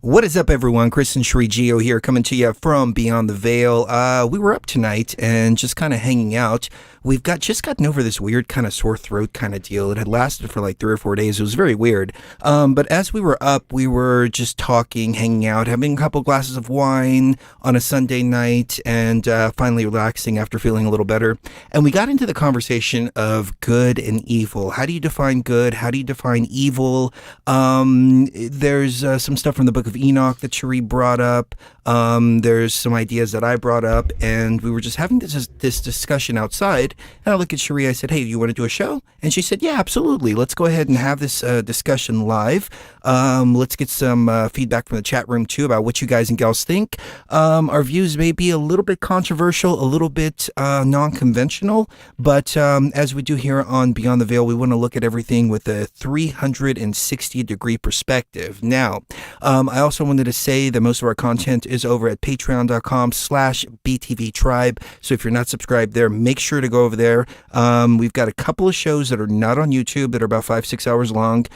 What is up, everyone? Chris and Sheree Gio here, coming to you from Beyond the Veil. We were up tonight and just kind of hanging out. We've just gotten over this weird kind of sore throat kind of deal. It had lasted for like 3 or 4 days. It was very weird. But as we were up, we were just talking, hanging out, having a couple glasses of wine on a Sunday night, and finally relaxing after feeling a little better. And we got into the conversation of good and evil. How do you define good? How do you define evil? There's some stuff from the Book of Enoch that Cherie brought up. There's some ideas that I brought up, and we were just having this discussion outside. And I looked at Cherie, I said, hey, you want to do a show? And she said, yeah, absolutely. Let's go ahead and have this discussion live. Let's get some feedback from the chat room too about what you guys and gals think. Our views may be a little bit controversial, a little bit non-conventional, but as we do here on Beyond the Veil, we want to look at everything with a 360-degree perspective. Now, I also wanted to say that most of our content is over at patreon.com/BTVTribe. So if you're not subscribed there, make sure to go over there. We've got a couple of shows that are not on YouTube that are about 5-6 hours long.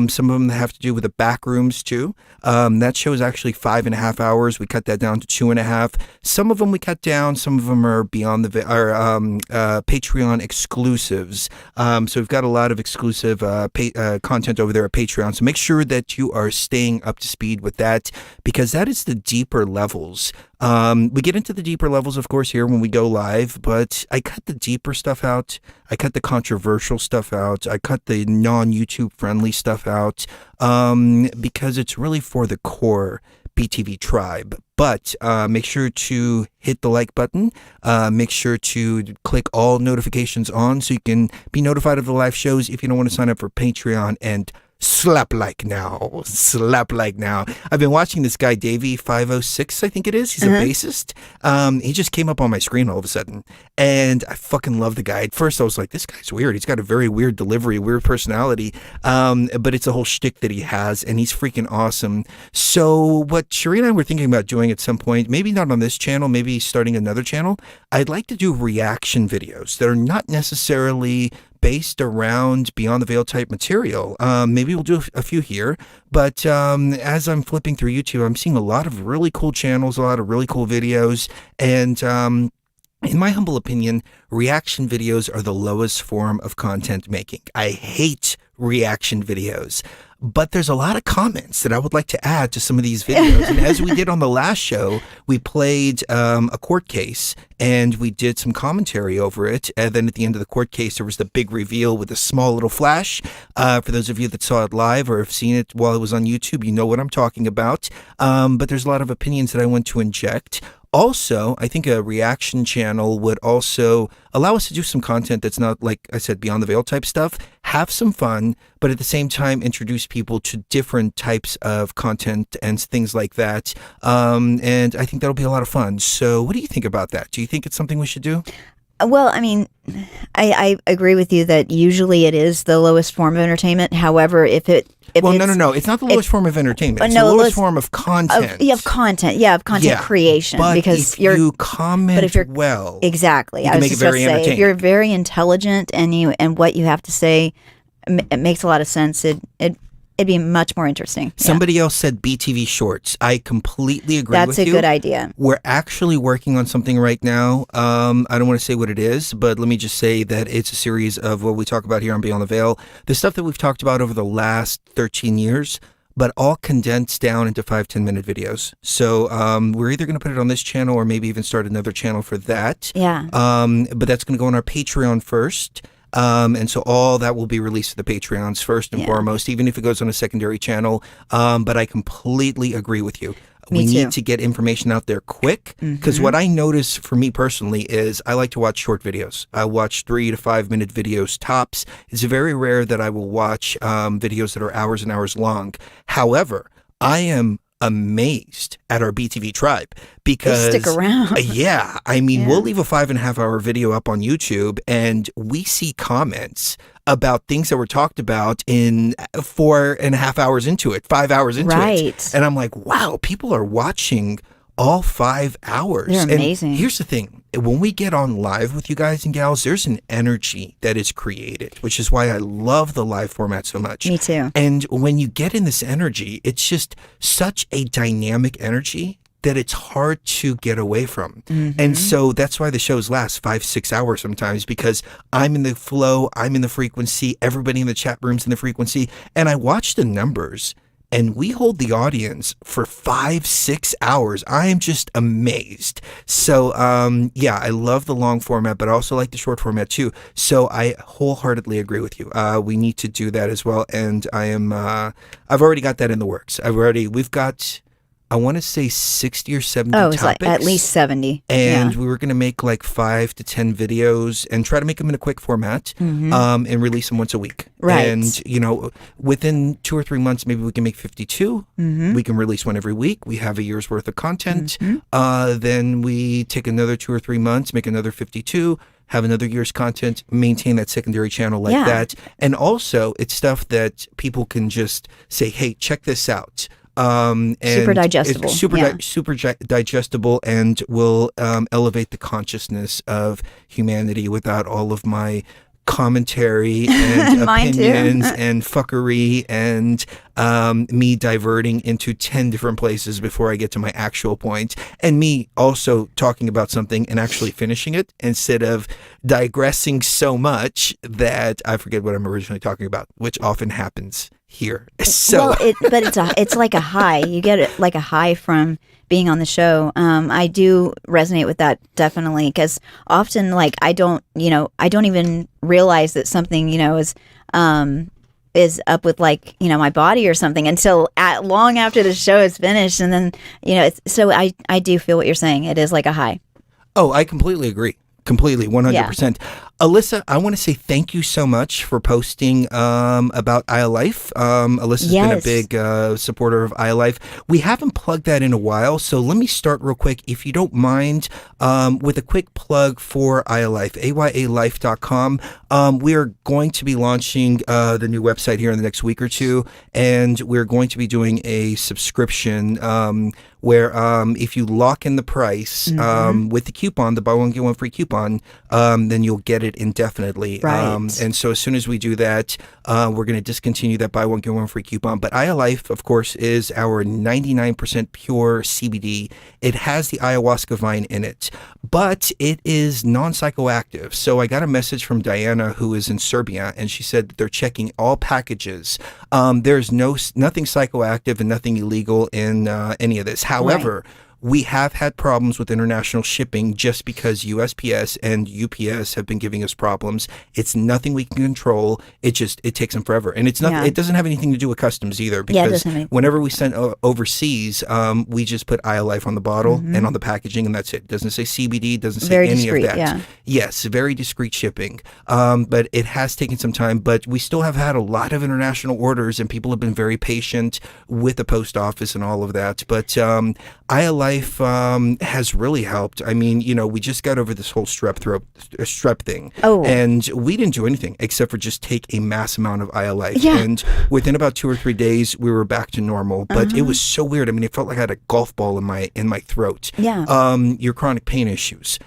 Some of them have to do with the back rooms too. That show is actually 5.5 hours. We cut that down to 2.5. Some of them we cut down. Some of them are beyond the Patreon exclusives. So we've got a lot of exclusive content over there at Patreon. So make sure that you are staying up to speed with that, because that is the deeper levels. We get into the deeper levels, of course, here when we go live, but I cut the deeper stuff out. I cut the controversial stuff out. I cut the non-YouTube friendly stuff out, because it's really for the core BTV tribe. But make sure to hit the like button. Make sure to click all notifications on so you can be notified of the live shows if you don't want to sign up for Patreon, and slap like now. I've been watching this guy, Davey 506, I think it is. He's a bassist. He just came up on my screen all of a sudden, and I fucking love the guy. At first I was like, this guy's weird. He's got a very weird delivery, weird personality, but it's a whole shtick that he has, and he's freaking awesome. So what Sheree and I were thinking about doing at some point, maybe not on this channel, maybe starting another channel, I'd like to do reaction videos that are not necessarily based around Beyond the Veil type material. Maybe we'll do a few here, but as I'm flipping through YouTube, I'm seeing a lot of really cool channels, a lot of really cool videos, and in my humble opinion, reaction videos are the lowest form of content making. I hate reaction videos, but there's a lot of comments that I would like to add to some of these videos. And as we did on the last show, we played a court case and we did some commentary over it. And then at the end of the court case, there was the big reveal with a small little flash. For those of you that saw it live or have seen it while it was on YouTube, you know what I'm talking about. But there's a lot of opinions that I want to inject. Also, I think a reaction channel would also allow us to do some content that's not, like I said, Beyond the Veil type stuff, have some fun, but at the same time introduce people to different types of content and things like that. And I think that'll be a lot of fun. So what do you think about that? Do you think it's something we should do? Well, I mean, I agree with you that usually it is the lowest form of entertainment. However, no. It's not the lowest form of entertainment. It's the lowest form of content. Of content creation. But because if you comment well, exactly. You can make it very entertaining. If you're very intelligent and what you have to say, it makes a lot of sense. It'd be much more interesting. Somebody else said BTV Shorts. I completely agree with you. That's a good idea. We're actually working on something right now. I don't want to say what it is, but let me just say that it's a series of what we talk about here on Beyond the Veil. The stuff that we've talked about over the last 13 years, but all condensed down into 5-10 minute videos. So we're either going to put it on this channel or maybe even start another channel for that. Yeah. But that's going to go on our Patreon first. And so all that will be released to the Patreons first and foremost, even if it goes on a secondary channel. But I completely agree with you. We need to get information out there quick, because what I notice for me personally is I like to watch short videos. I watch 3 to 5 minute videos tops. It's very rare that I will watch videos that are hours and hours long. However, I am amazed at our BTV tribe because they stick around. We'll leave a 5.5 hour video up on YouTube and we see comments about things that were talked about in 4.5 hours into it, 5 hours into it. And I'm like, wow, people are watching all 5 hours. They're amazing. And here's the thing. when we get on live with you guys and gals, there's an energy that is created, which is why I love the live format so much. Me too. And when you get in this energy, it's just such a dynamic energy that it's hard to get away from. And so that's why the shows last 5-6 hours sometimes, because I'm in the flow, I'm in the frequency, everybody in the chat room's in the frequency, and I watch the numbers, and we hold the audience for 5-6 hours. I am just amazed. So yeah, I love the long format, but I also like the short format too. So I wholeheartedly agree with you. We need to do that as well, and I've already got that in the works. We've got, I want to say 60 or 70 topics. It's like at least 70. And we were going to make like 5 to 10 videos and try to make them in a quick format and release them once a week. Right. And, you know, within 2 or 3 months, maybe we can make 52. We can release one every week. We have a year's worth of content. Then we take another 2 or 3 months, make another 52. Have another year's content, maintain that secondary channel like that. And also, it's stuff that people can just say, hey, check this out. And super digestible. It's super digestible, and will elevate the consciousness of humanity without all of my commentary and opinions and fuckery and me diverting into 10 different places before I get to my actual point, and me also talking about something and actually finishing it instead of digressing so much that I forget what I'm originally talking about, which often happens here. So well, it's like a high. You get it like a high from being on the show. I do resonate with that definitely, because often like I don't even realize that something is up with like my body or something until long after the show is finished, and then so I do feel what you're saying. It is like a high. Oh, I completely agree. Completely, 100%. Alyssa, I want to say thank you so much for posting about IIFE. Alyssa's been a big supporter of IIFE. We haven't plugged that in a while, so let me start real quick, if you don't mind, with a quick plug for IIFE, ayalife.com. We are going to be launching the new website here in the next week or two, and we're going to be doing a subscription where if you lock in the price with the coupon, the buy one, get one free coupon, then you'll get it indefinitely. Right. And so as soon as we do that, we're going to discontinue that buy one, get one free coupon. But IIFE, of course, is our 99% pure CBD. It has the ayahuasca vine in it, but it is non-psychoactive. So I got a message from Diana, who is in Serbia, and she said that they're checking all packages. There's nothing psychoactive and nothing illegal in any of this. However, we have had problems with international shipping just because USPS and UPS have been giving us problems. It's nothing we can control. It takes them forever. And it's not. It doesn't have anything to do with customs either, because whenever we send overseas, we just put IIFE on the bottle and on the packaging, and that's it. It doesn't say CBD, doesn't say very any discreet, of that. Yes, very discreet shipping. But it has taken some time, but we still have had a lot of international orders, and people have been very patient with the post office and all of that. But IIFE has really helped. I mean, we just got over this whole strep thing. And we didn't do anything except for just take a mass amount of IIFE. And within about 2 or 3 days, we were back to normal. But it was so weird. I mean, it felt like I had a golf ball in my throat. Your chronic pain issues.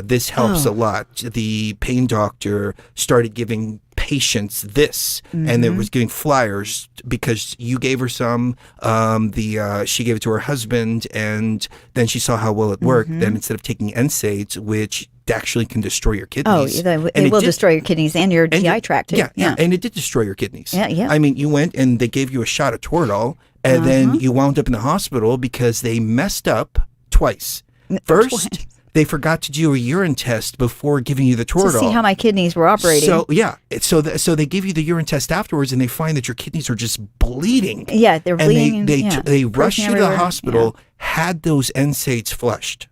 This helps a lot. The pain doctor started giving patients this, and it was giving flyers because you gave her some. She gave it to her husband, and then she saw how well it worked. Then instead of taking NSAIDs, which actually can destroy your kidneys. It will destroy your kidneys and your GI tract too. Yeah, and it did destroy your kidneys. Yeah. I mean, you went and they gave you a shot of Toradol, and then you wound up in the hospital because they messed up twice. First, they forgot to do a urine test before giving you the Toradol. To see how my kidneys were operating. So they give you the urine test afterwards, and they find that your kidneys are just bleeding. Yeah, they're bleeding. And they rushed you to the hospital, had those NSAIDs flushed.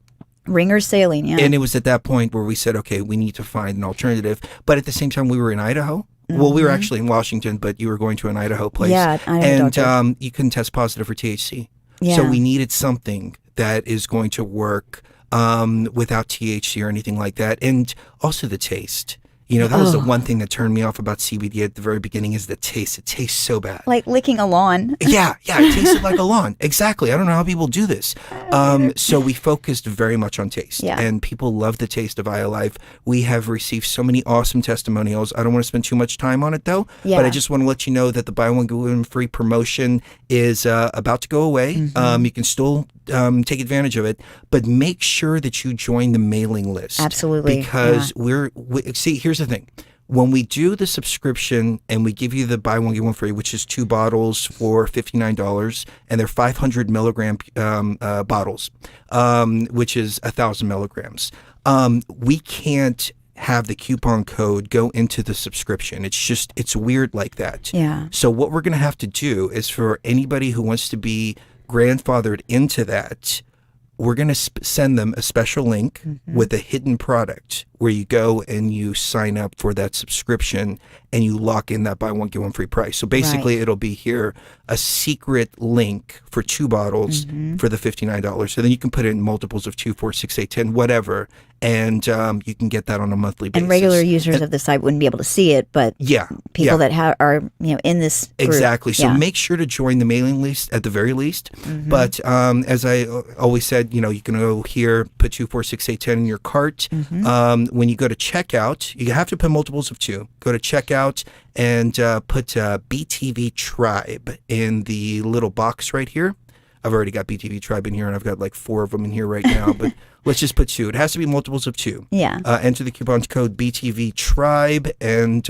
Ringer saline, And it was at that point where we said, okay, we need to find an alternative. But at the same time, we were in Idaho. Well, we were actually in Washington, but you were going to an Idaho place. Yeah, and you couldn't test positive for THC. So we needed something that is going to work without THC or anything like that. And also the taste. You know, that was the one thing that turned me off about CBD at the very beginning is the taste. It tastes so bad. Like licking a lawn. Yeah, it tasted like a lawn. Exactly. I don't know how people do this. So we focused very much on taste. Yeah. And people love the taste of IIFE Life. We have received so many awesome testimonials. I don't want to spend too much time on it, though. Yeah. But I just want to let you know that the Buy One, Get One Free promotion is about to go away. You can still take advantage of it. But make sure that you join the mailing list. Absolutely. Because see, here's the thing. When we do the subscription and we give you the Buy One, Get One Free, which is 2 bottles for $59, and they're 500 milligram bottles, which is 1,000 milligrams, we can't have the coupon code go into the subscription. It's weird like that. Yeah. So what we're going to have to do is for anybody who wants to be grandfathered into that, we're going to send them a special link with a hidden product where you go and you sign up for that subscription and you lock in that Buy One, Get One Free price. So basically it'll be here a secret link for 2 bottles for the $59. So then you can put it in multiples of 2, 4, 6, 8, 10, whatever. And you can get that on a monthly basis. And regular users of the site wouldn't be able to see it, but people that are in this group. Exactly. So make sure to join the mailing list at the very least. But as I always said, you can go here, put 2, 4, 6, 8, 10 in your cart. When you go to checkout, you have to put multiples of 2. Go to checkout and put BTV Tribe in the little box right here. I've already got BTV Tribe in here, and I've got like 4 of them in here right now, but let's just put 2. It has to be multiples of 2. Yeah. Enter the coupon code BTV Tribe, and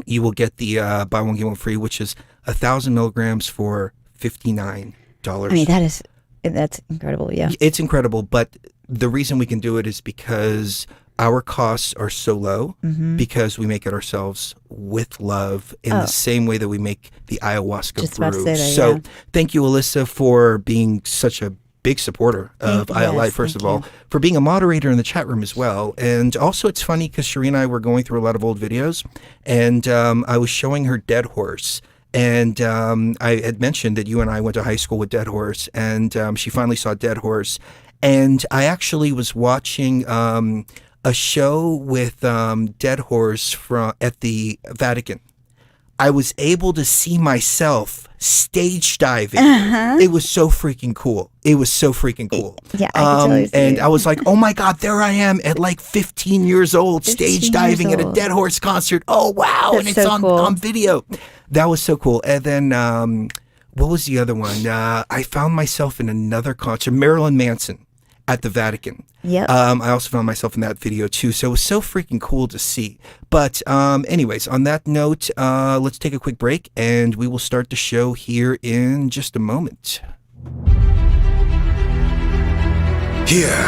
you will get the Buy One, Get One Free, which is 1,000 milligrams for $59. I mean, that's incredible, yeah. It's incredible, but the reason we can do it is because our costs are so low because we make it ourselves with love in the same way that we make the ayahuasca brew. So thank you, Alyssa, for being such a big supporter of IIFE Life, first of all, for being a moderator in the chat room as well. And also it's funny because Sheree and I were going through a lot of old videos, and I was showing her Dead Horse. And I had mentioned that you and I went to high school with Dead Horse, and she finally saw Dead Horse. And I actually was watching a show with Dead Horse at the Vatican. I was able to see myself stage diving. It was so freaking cool. Yeah, I can totally see it. I was like, oh my God, there I am at like 15 years old, stage diving at a Dead Horse concert. Oh, wow. That's and it's so cool. on video. That was so cool. And then what was the other one? I found myself in another concert, Marilyn Manson at the Vatican. Yep. I also found myself in that video too. So it was so freaking cool to see. But anyways, on that note, let's take a quick break and we will start the show here in just a moment. Here.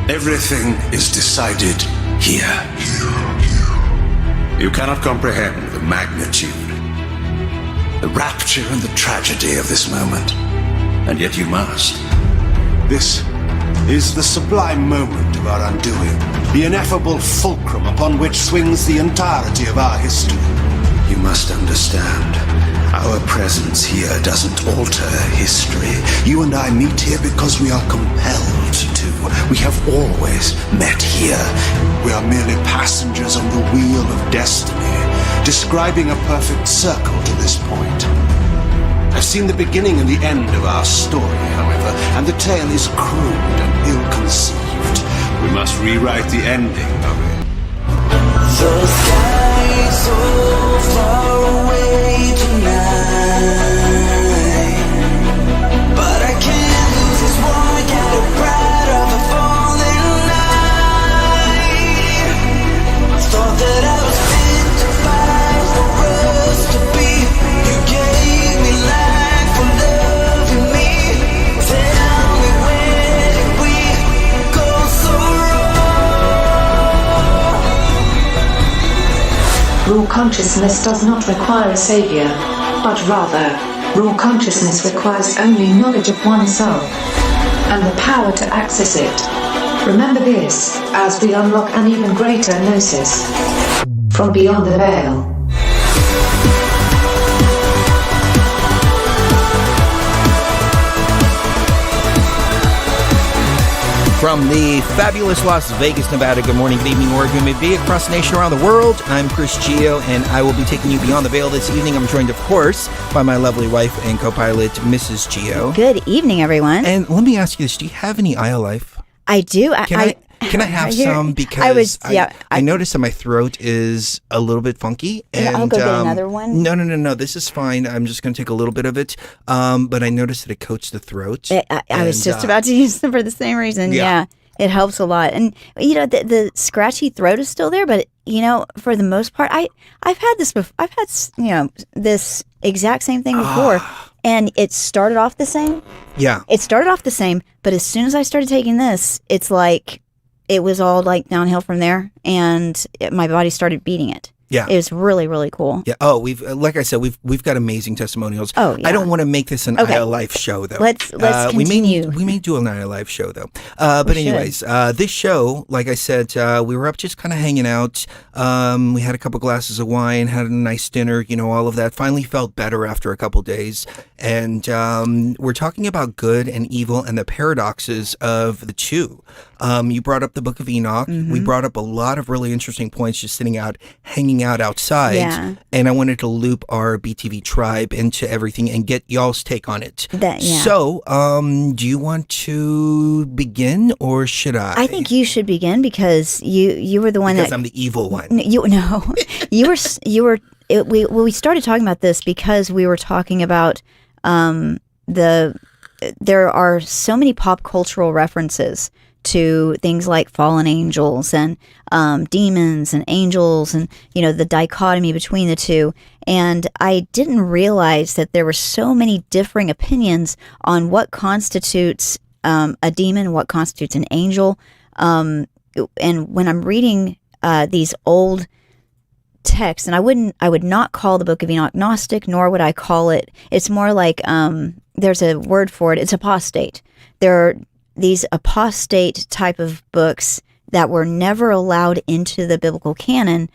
Everything is decided here. You cannot comprehend the magnitude, the rapture and the tragedy of this moment. And yet you must. This is the sublime moment of our undoing, the ineffable fulcrum upon which swings the entirety of our history. You must understand, our presence here doesn't alter history. You and I meet here because we are compelled to. We have always met here. We are merely passengers on the wheel of destiny, describing a perfect circle to this point. I've seen the beginning and the end of our story, however, and the tale is crude and ill-conceived. We must rewrite the ending of it. The sky so far away tonight, but I can't lose this one, get a pride of the falling night. Thought that I was fit to fight for us to be. You gave me life for loving me. Tell me where did we go so wrong? Raw consciousness does not require a savior, but rather, raw consciousness requires only knowledge of oneself and the power to access it. Remember this, as we unlock an even greater gnosis from beyond the veil. From the fabulous Las Vegas, Nevada, good morning, good evening, wherever you may be across the nation, around the world. I'm Chris Gio, and I will be taking you beyond the veil this evening. I'm joined, of course, by my lovely wife and co-pilot, Mrs. Gio. Good evening, everyone. And let me ask you this. Do you have any IIFE? I do. Can I have some? Because I noticed that my throat is a little bit funky. And I'll go get another one. No. This is fine. I'm just going to take a little bit of it. But I noticed that it coats the throat. I was just about to use them for the same reason. Yeah. It helps a lot. And, the scratchy throat is still there. But, for the most part, I've had this before. I've had, this exact same thing before. And it started off the same. Yeah. It started off the same. But as soon as I started taking this, it's like it was all like downhill from there. And my body started beating it. Yeah. It was really, really cool. Yeah. Oh, like I said, we've got amazing testimonials. Oh, yeah. I don't want to make this an IIFE Life show, though. Let's continue. We may do an IIFE Life show, though. But anyways, this show, like I said, we were up just kind of hanging out. We had a couple glasses of wine, had a nice dinner, all of that. Finally felt better after a couple days. And we're talking about good and evil and the paradoxes of the two. You brought up the Book of Enoch. Mm-hmm. We brought up a lot of really interesting points just sitting out, hanging out outside. Yeah. And I wanted to loop our BTV tribe into everything and get y'all's take on it. So, do you want to begin or should I? I think you should begin because you were the one because I'm the evil one. We started talking about this because we were talking about there are so many pop cultural references to things like fallen angels and demons and angels and, the dichotomy between the two. And I didn't realize that there were so many differing opinions on what constitutes a demon, what constitutes an angel. And when I'm reading these old texts, and I would not call the Book of Enoch Gnostic, nor would I call it, it's more like, there's a word for it, it's apostate. There are these apostate type of books that were never allowed into the biblical canon,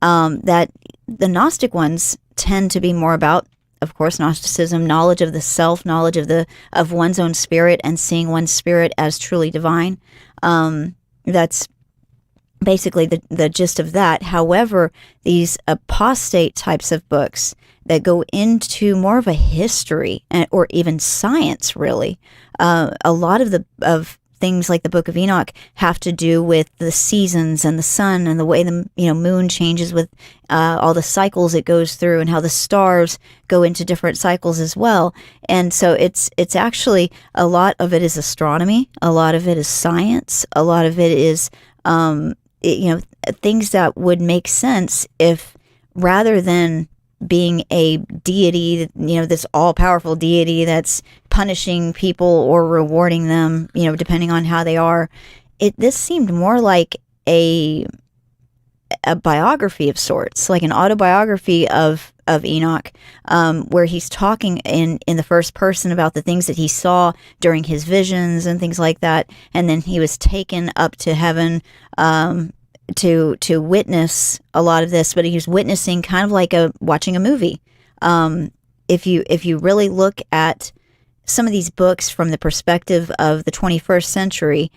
that the Gnostic ones tend to be more about, of course, Gnosticism, knowledge of the self, knowledge of one's own spirit, and seeing one's spirit as truly divine. That's basically the gist of that. However, these apostate types of books that go into more of a history or even science, really, a lot of things like the Book of Enoch have to do with the seasons and the sun and the way the moon changes with all the cycles it goes through and how the stars go into different cycles as well. And so it's actually a lot of it is astronomy, a lot of it is science, a lot of it is things that would make sense if rather than being a deity, this all-powerful deity that's punishing people or rewarding them, depending on how they are. This seemed more like a biography of sorts, like an autobiography of Enoch, where he's talking in the first person about the things that he saw during his visions and things like that, and then he was taken up to heaven to witness a lot of this, but he was witnessing kind of like watching a movie. If you really look at some of these books from the perspective of the 21st century,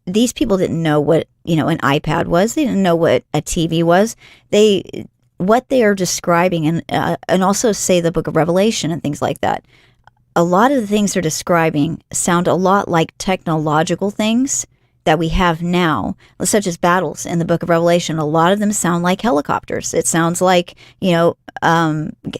these people didn't know what an iPad was. They didn't know what a TV was. What they are describing, and also say the Book of Revelation and things like that. A lot of the things they're describing sound a lot like technological things that we have now, such as battles in the Book of Revelation. A lot of them sound like helicopters. It sounds like,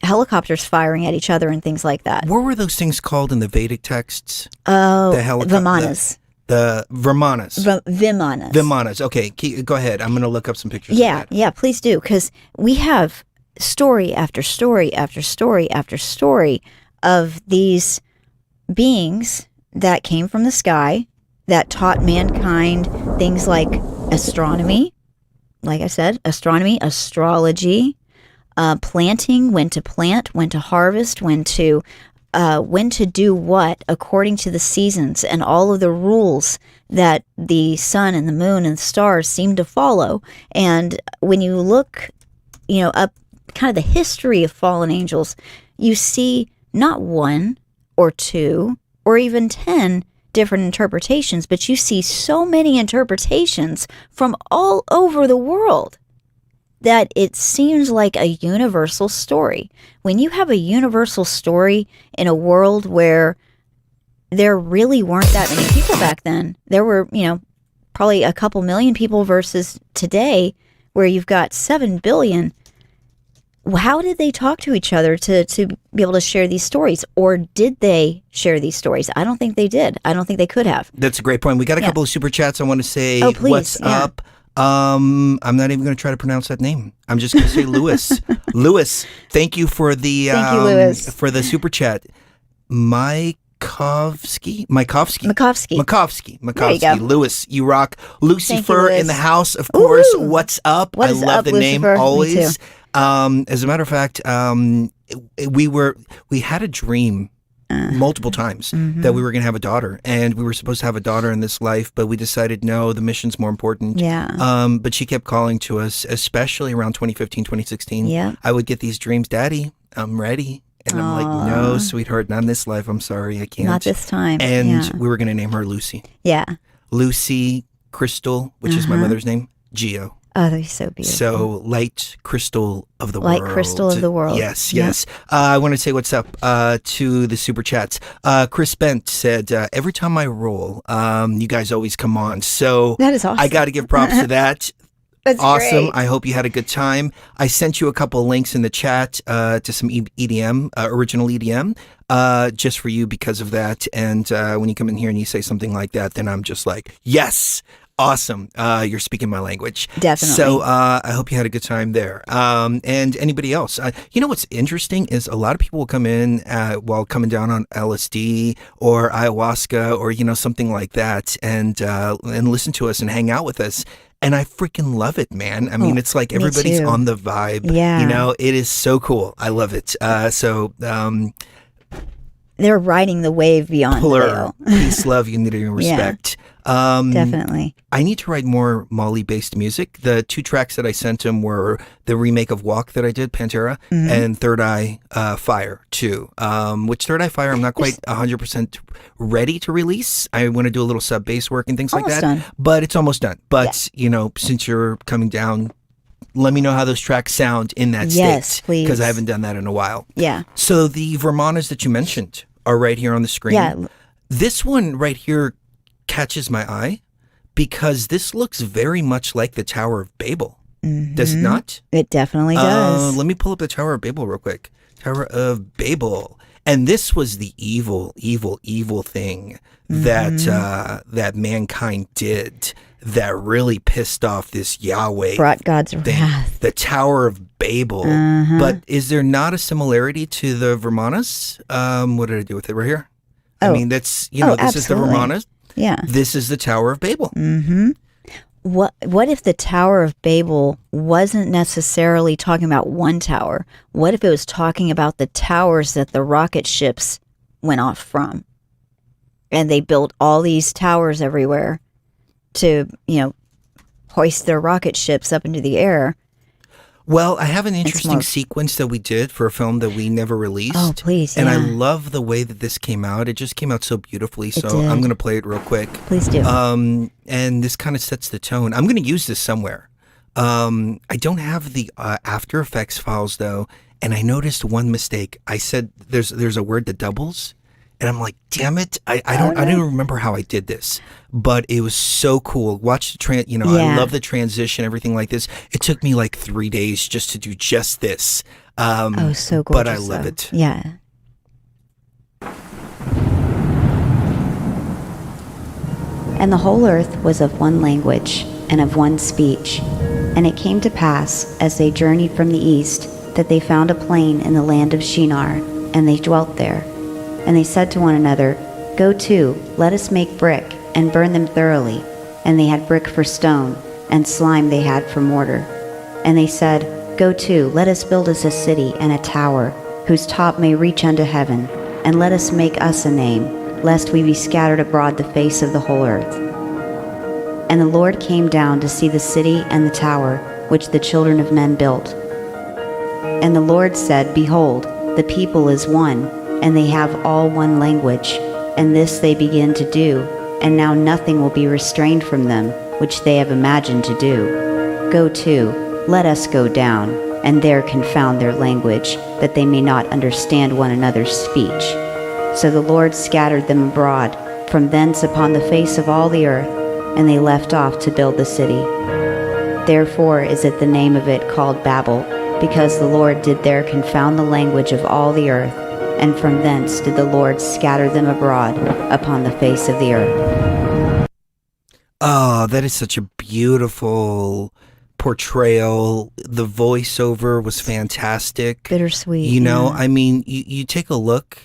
helicopters firing at each other and things like that. What were those things called in the Vedic texts? Oh, Vimanas. The Vimanas. Vimanas. Vimanas. Okay, go ahead. I'm going to look up some pictures of that. Yeah, please do, because we have story after story after story after story of these beings that came from the sky that taught mankind things like astronomy, like I said, astrology, planting, when to plant, when to harvest, when to do what according to the seasons and all of the rules that the sun and the moon and the stars seem to follow. And when you look, up kind of the history of fallen angels, you see not one or two or even 10 different interpretations, but you see so many interpretations from all over the world that it seems like a universal story. When you have a universal story in a world where there really weren't that many people back then, there were, probably a couple million people versus today where you've got 7 billion. How did they talk to each other to be able to share these stories? Or did they share these stories? I don't think they did. I don't think they could have. That's a great point. We got a couple of super chats. I want to say please, what's up. I'm not even going to try to pronounce that name. I'm just going to say Lewis. Lewis, thank you for the Thank you, Lewis. For the super chat. Makovsky. There you go. Lewis, you rock. Lucifer you, Lewis. in the house, of course. Ooh. What's up? What I is love up, the name Lucifer? Me always. too. As a matter of fact, we had a dream multiple times that we were going to have a daughter, and we were supposed to have a daughter in this life, but we decided no, the mission's more important. Yeah. But she kept calling to us, especially around 2015, 2016. Yeah. I would get these dreams, Daddy, I'm ready. And I'm like, no, sweetheart, not in this life. I'm sorry, I can't. Not this time. And Yeah. we were going to name her Lucy. Yeah. Lucy Crystal, which is my mother's name, Geo. Oh, they're so beautiful. So, light crystal of the Light world. crystal of the world. Yes, Yeah. yes. I want to say what's up to the super chats. Chris Bent said, every time I roll, you guys always come on. So, That is awesome. I got to give props to that. That's Awesome. great. I hope you had a good time. I sent you a couple links in the chat to some EDM, original EDM, just for you because of that. And when you come in here and you say something like that, then I'm just like, yes. Awesome. You're speaking my language. Definitely. So I hope you had a good time there. And anybody else? You know what's interesting is a lot of people will come in while coming down on LSD or ayahuasca or, something like that and listen to us and hang out with us. And I freaking love it, man. I mean, it's like everybody's too. on the vibe. Yeah. It is so cool. I love it. They're riding the wave beyond the Plur, veil. peace, love, unity, and respect. Definitely. I need to write more Mali-based music. The 2 tracks that I sent him were the remake of Walk that I did, Pantera, and Third Eye Fire 2. Which Third Eye Fire I'm not quite 100% ready to release. I want to do a little sub-bass work and things like Almost that. done. But it's almost done. But, since you're coming down, let me know how those tracks sound in that Yes, state. please. Because I haven't done that in a while. Yeah. So the Vermonas that you mentioned are right here on the screen. Yeah. This one right here catches my eye because this looks very much like the Tower of Babel. Does it not? It definitely does. Let me pull up the Tower of Babel real quick. Tower of Babel. And this was the evil thing that mankind did that really pissed off this Yahweh Brought God's thing. wrath. The Tower of Babel. But is there not a similarity to the Vermonas? What did I do with it right here? I mean, that's, this absolutely. is the Vermonas. Yeah. This is the Tower of Babel. What if the Tower of Babel wasn't necessarily talking about one tower? What if it was talking about the towers that the rocket ships went off from? And they built all these towers everywhere to, hoist their rocket ships up into the air. Well, I have an interesting more- sequence that we did for a film that we never released. Oh, please, And I yeah. love the way that this came out. It just came out so beautifully. So did. I'm going to play it real quick. Please do. And this kind of sets the tone. I'm going to use this somewhere. I don't have the After Effects files though, and I noticed one mistake. I said there's a word that doubles, and I'm like, damn it! I don't remember how I did this, but it was so cool. Watch the I love the transition, everything like this. It took me like 3 days just to do just this. So gorgeous. But I love though. it. Yeah. And the whole earth was of one language and of one speech. And it came to pass, as they journeyed from the east, that they found a plain in the land of Shinar, and they dwelt there. And they said to one another, Go to, let us make brick, and burn them thoroughly. And they had brick for stone, and slime they had for mortar. And they said, Go to, let us build us a city and a tower, whose top may reach unto heaven, and let us make us a name, lest we be scattered abroad the face of the whole earth. And the Lord came down to see the city and the tower, which the children of men built. And the Lord said, Behold, the people is one, and they have all one language. and this they begin to do, and now nothing will be restrained from them, which they have imagined to do. Go to, let us go down, and there confound their language, that they may not understand one another's speech. So the Lord scattered them abroad, from thence upon the face of all the earth, and they left off to build the city. Therefore is it the name of it called Babel, because the Lord did there confound the language of all the earth, and from thence did the Lord scatter them abroad upon the face of the earth. Oh, that is such a beautiful portrayal. The voiceover was fantastic. Bittersweet. You know, yeah. I mean, you take a look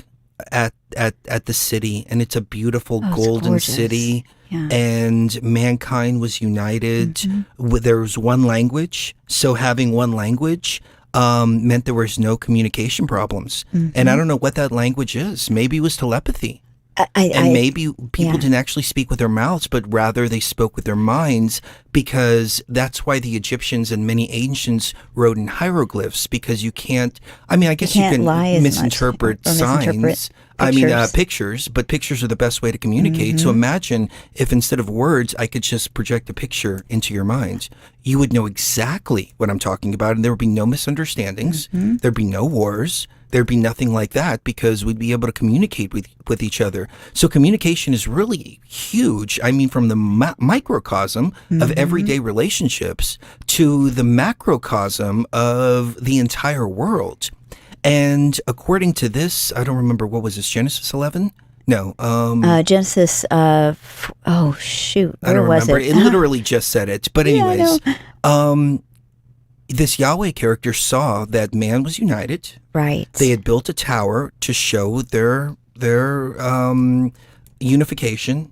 at the city, and it's a beautiful Oh, it's golden gorgeous. city. Yeah. And mankind was united. There was one language. So having one language meant there was no communication problems. And I don't know what that language is. Maybe it was telepathy. And maybe people didn't actually speak with their mouths, but rather they spoke with their minds, because that's why the Egyptians and many ancients wrote in hieroglyphs, because you can't, I mean, I guess you can't can lie as much, misinterpret or signs. misinterpret I mean, pictures. pictures, but pictures are the best way to communicate. So imagine if instead of words, I could just project a picture into your mind. You would know exactly what I'm talking about, and there would be no misunderstandings. There'd be no wars. There'd be nothing like that, because we'd be able to communicate with each other. So communication is really huge. I mean, from the microcosm of everyday relationships to the macrocosm of the entire world. And according to this, I don't remember, what was this, Genesis 11? No. Genesis, oh shoot, I where don't was remember. it? It literally just said it. But Yeah, I anyways, this Yahweh character saw that man was united. Right. They had built a tower to show their unification.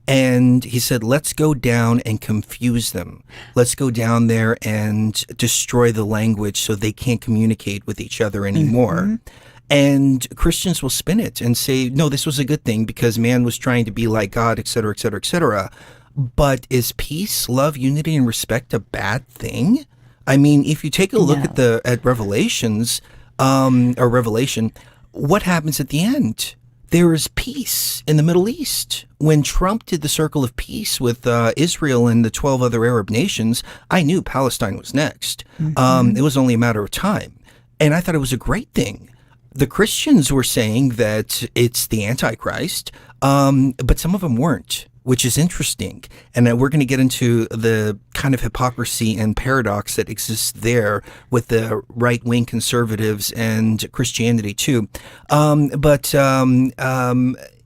And he said, let's go down and confuse them. Let's go down there and destroy the language so they can't communicate with each other anymore. And Christians will spin it and say, no, this was a good thing because man was trying to be like God, et cetera, et cetera, et cetera. But is peace, love, unity, and respect a bad thing? I mean, if you take a look at Revelations, or Revelation, what happens at the end? There is peace in the Middle East. When Trump did the Circle of Peace with Israel and the 12 other Arab nations, I knew Palestine was next. It was only a matter of time. And I thought it was a great thing. The Christians were saying that it's the Antichrist, but some of them weren't, which is interesting. And we're going to get into the kind of hypocrisy and paradox that exists there with the right-wing conservatives and Christianity too. But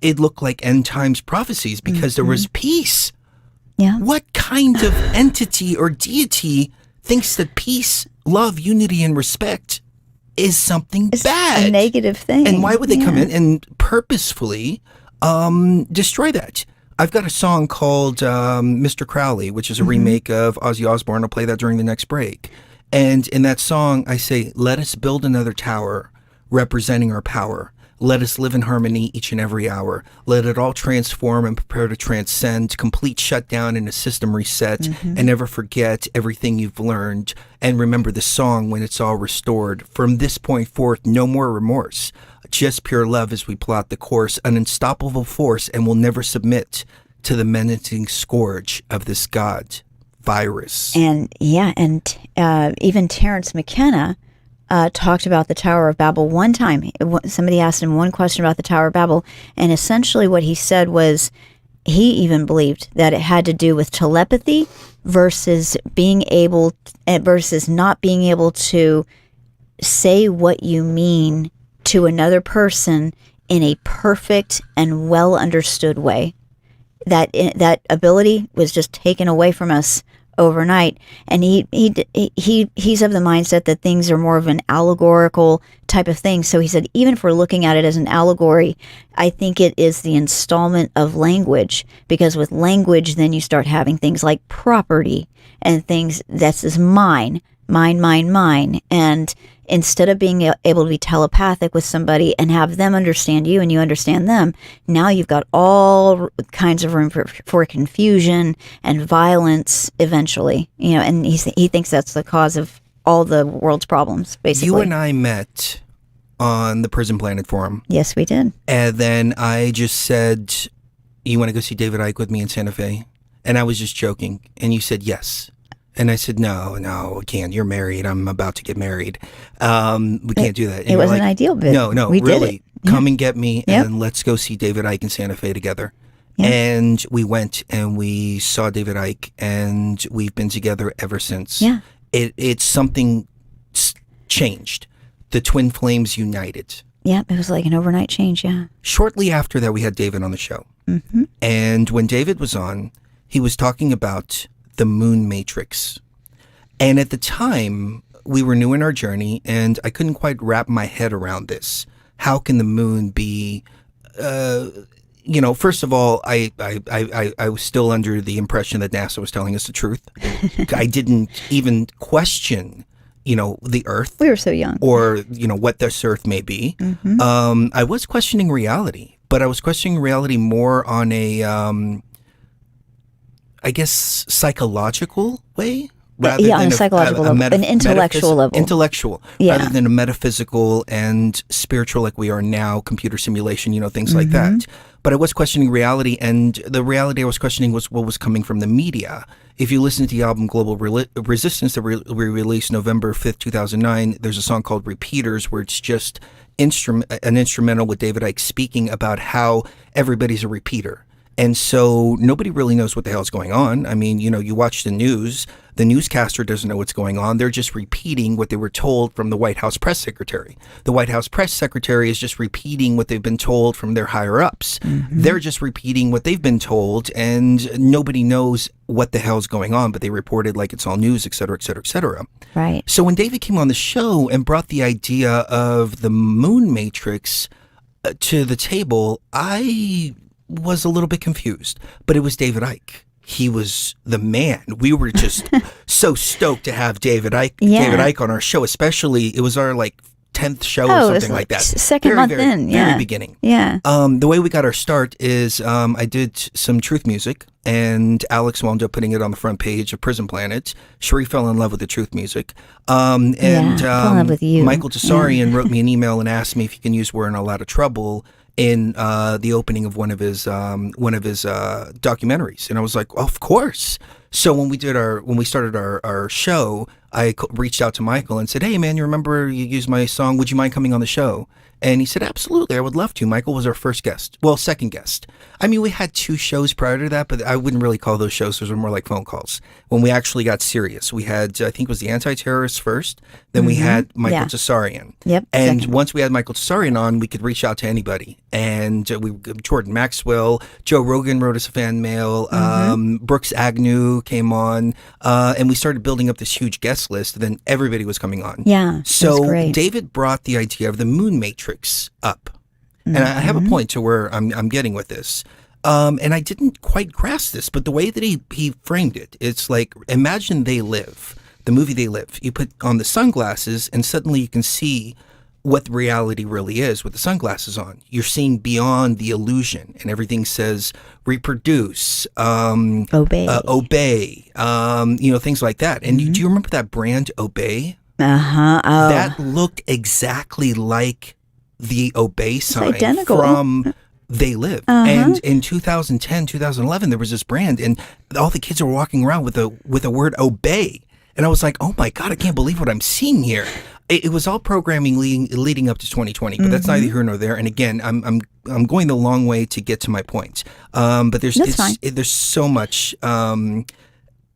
it looked like end times prophecies because there was peace. Yeah. What kind of entity or deity thinks that peace, love, unity, and respect is something It's bad? a negative thing. And why would they come Yeah. in and purposefully destroy that? I've got a song called Mr. Crowley, which is a remake of Ozzy Osbourne. I'll play that during the next break. And in that song, I say, let us build another tower representing our power. Let us live in harmony each and every hour. Let it all transform and prepare to transcend, complete shutdown and a system reset, and never forget everything you've learned. And remember the song when it's all restored. From this point forth, no more remorse. Just pure love as we plot the course, an unstoppable force, and will never submit to the menacing scourge of this God virus. And even Terence McKenna talked about the Tower of Babel one time. Somebody asked him one question about the Tower of Babel, and essentially what he said was he even believed that it had to do with telepathy versus versus not being able to say what you mean to another person in a perfect and well understood way. That ability was just taken away from us overnight, and he's of the mindset that things are more of an allegorical type of thing. So he said, even if we're looking at it as an allegory, I think it is the installment of language, because with language then you start having things like property and things that's is mine, and instead of being able to be telepathic with somebody and have them understand you and you understand them, now you've got all kinds of room for confusion and violence eventually. And he thinks that's the cause of all the world's problems, basically. You and I met on the Prison Planet forum. Yes, we did. And then I just said, you want to go see David Icke with me in Santa Fe? And I was just joking. And you said yes. And I said, no, we can't. You're married. I'm about to get married. We can't do that. And It you're wasn't like, ideal, but no, we did really. it. Come and get me Yep. and let's go see David Icke in Santa Fe together. Yeah. And we went and we saw David Icke, and we've been together ever since. Yeah. It's something changed. The twin flames united. Yeah, it was like an overnight change, yeah. Shortly after that, we had David on the show. Mm-hmm. And when David was on, he was talking about the moon matrix. And at the time, we were new in our journey, and I couldn't quite wrap my head around this. How can the moon be... first of all, I was still under the impression that NASA was telling us the truth. I didn't even question, the Earth We were so young. or, what this Earth may be. Mm-hmm. I was questioning reality, but I was questioning reality more on a, I guess, psychological way. Rather Yeah, on than a psychological level, an intellectual level. Intellectual, Yeah. rather than a metaphysical and spiritual like we are now, computer simulation, things like Mm-hmm. that. But I was questioning reality, and the reality I was questioning was what was coming from the media. If you listen to the album Global Resistance that we released November 5th, 2009, there's a song called Repeaters where it's just an instrumental with David Icke speaking about how everybody's a repeater. And so nobody really knows what the hell's going on. I mean, you watch the news, the newscaster doesn't know what's going on. They're just repeating what they were told from the White House press secretary. The White House press secretary is just repeating what they've been told from their higher ups. Mm-hmm. They're just repeating what they've been told, and nobody knows what the hell's going on, but they report it like it's all news, et cetera, et cetera, et cetera. Right. So when David came on the show and brought the idea of the moon matrix to the table, I was a little bit confused, but it was David Icke. He was the man. We were just so stoked to have David Icke, Yeah. David Icke on our show, especially it was our 10th show Oh, or it was something like that. second Very, month very, in, yeah. Very beginning. Yeah. The way we got our start is I did some truth music, and Alex wound up putting it on the front page of Prison Planet. Sheree fell in love with the truth music. Fell in love with you. Michael Tassarian wrote me an email and asked me if he can use We're in a Lot of Trouble in the opening of one of his documentaries, and I was like, well, of course. So when we started our show, I reached out to Michael and said, hey man, you remember you used my song, would you mind coming on the show? And he said, absolutely, I would love to. Michael was our second guest. I mean, we had 2 shows prior to that, but I wouldn't really call those shows. Those were more like phone calls. When we actually got serious, we had, I think it was the Anti-Terrorists first, then we had Michael Yeah. Tassarian. Yep, And second. once we had Michael Tassarian on, we could reach out to anybody. And Jordan Maxwell, Joe Rogan wrote us a fan mail, Brooks Agnew came on, and we started building up this huge guest list. Then everybody was coming on. Yeah, it was So great. David brought the idea of the moon matrix up. And I have a point to where I'm getting with this. And I didn't quite grasp this, but the way that he framed it, it's like, imagine They Live, the movie They Live. You put on the sunglasses and suddenly you can see what reality really is with the sunglasses on. You're seeing beyond the illusion, and everything says reproduce, Obey. obey, things like that. And do you remember that brand Obey? Uh-huh. Oh. That looked exactly like the Obey sign identical. from They Live. And in 2010, 2011, there was this brand, and all the kids were walking around with the word Obey. And I was like, oh my God, I can't believe what I'm seeing here. It was all programming leading up to 2020, but that's neither here nor there. And again, I'm going the long way to get to my point. But there's so much. I'm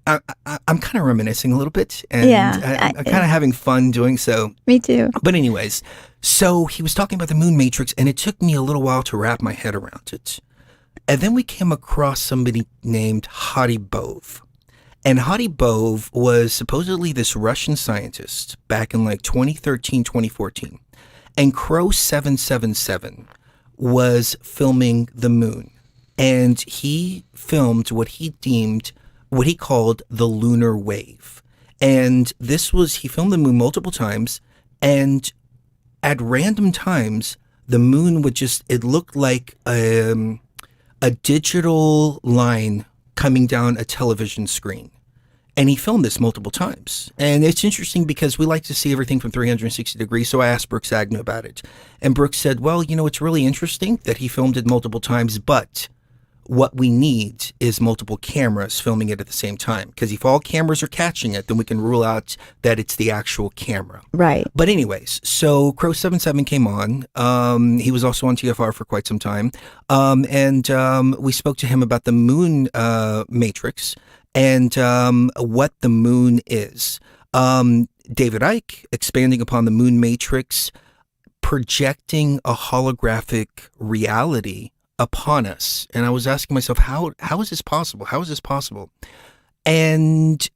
kind of reminiscing a little bit, and Yeah, I'm kind of having fun doing so. Me too. But anyways, so he was talking about the moon matrix, and it took me a little while to wrap my head around it. And then we came across somebody named Hadi Bove. And Hadi Bove was supposedly this Russian scientist back in 2013, 2014. And Crow 777 was filming the moon. And he filmed what he called the lunar wave. And he filmed the moon multiple times, and at random times, the moon it looked like a digital line coming down a television screen. And he filmed this multiple times. And it's interesting because we like to see everything from 360 degrees. So I asked Brooks Agnew about it. And Brooks said, well, it's really interesting that he filmed it multiple times, but what we need is multiple cameras filming it at the same time. Because if all cameras are catching it, then we can rule out that it's the actual camera. Right. But anyways, so Crow 77 came on. He was also on TFR for quite some time. And we spoke to him about the moon matrix and what the moon is. David Icke, expanding upon the moon matrix, projecting a holographic reality upon us. And I was asking myself, how is this possible? How is this possible? And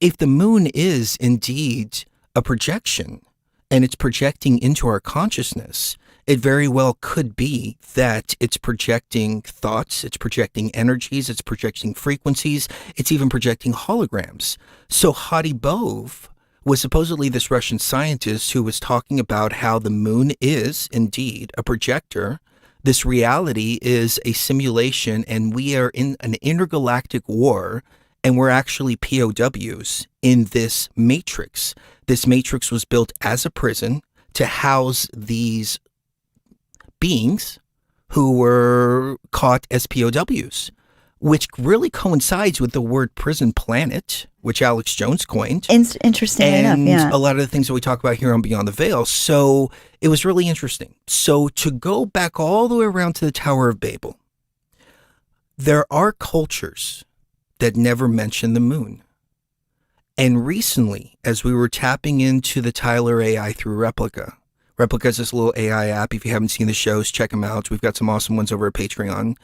if the moon is indeed a projection and it's projecting into our consciousness, it very well could be that it's projecting thoughts, it's projecting energies, it's projecting frequencies, it's even projecting holograms. So Hadi Bove was supposedly this Russian scientist who was talking about how the moon is indeed a projector. This reality is a simulation, and we are in an intergalactic war, and we're actually POWs in this matrix. This matrix was built as a prison to house these beings who were caught as POWs, which really coincides with the word prison planet, which Alex Jones coined. Interestingly enough, yeah. A lot of the things that we talk about here on Beyond the Veil. So it was really interesting. So to go back all the way around to the Tower of Babel, there are cultures that never mention the moon. And recently, as we were tapping into the Tyler AI through Replica is this little AI app. If you haven't seen the shows, check them out. We've got some awesome ones over at Patreon.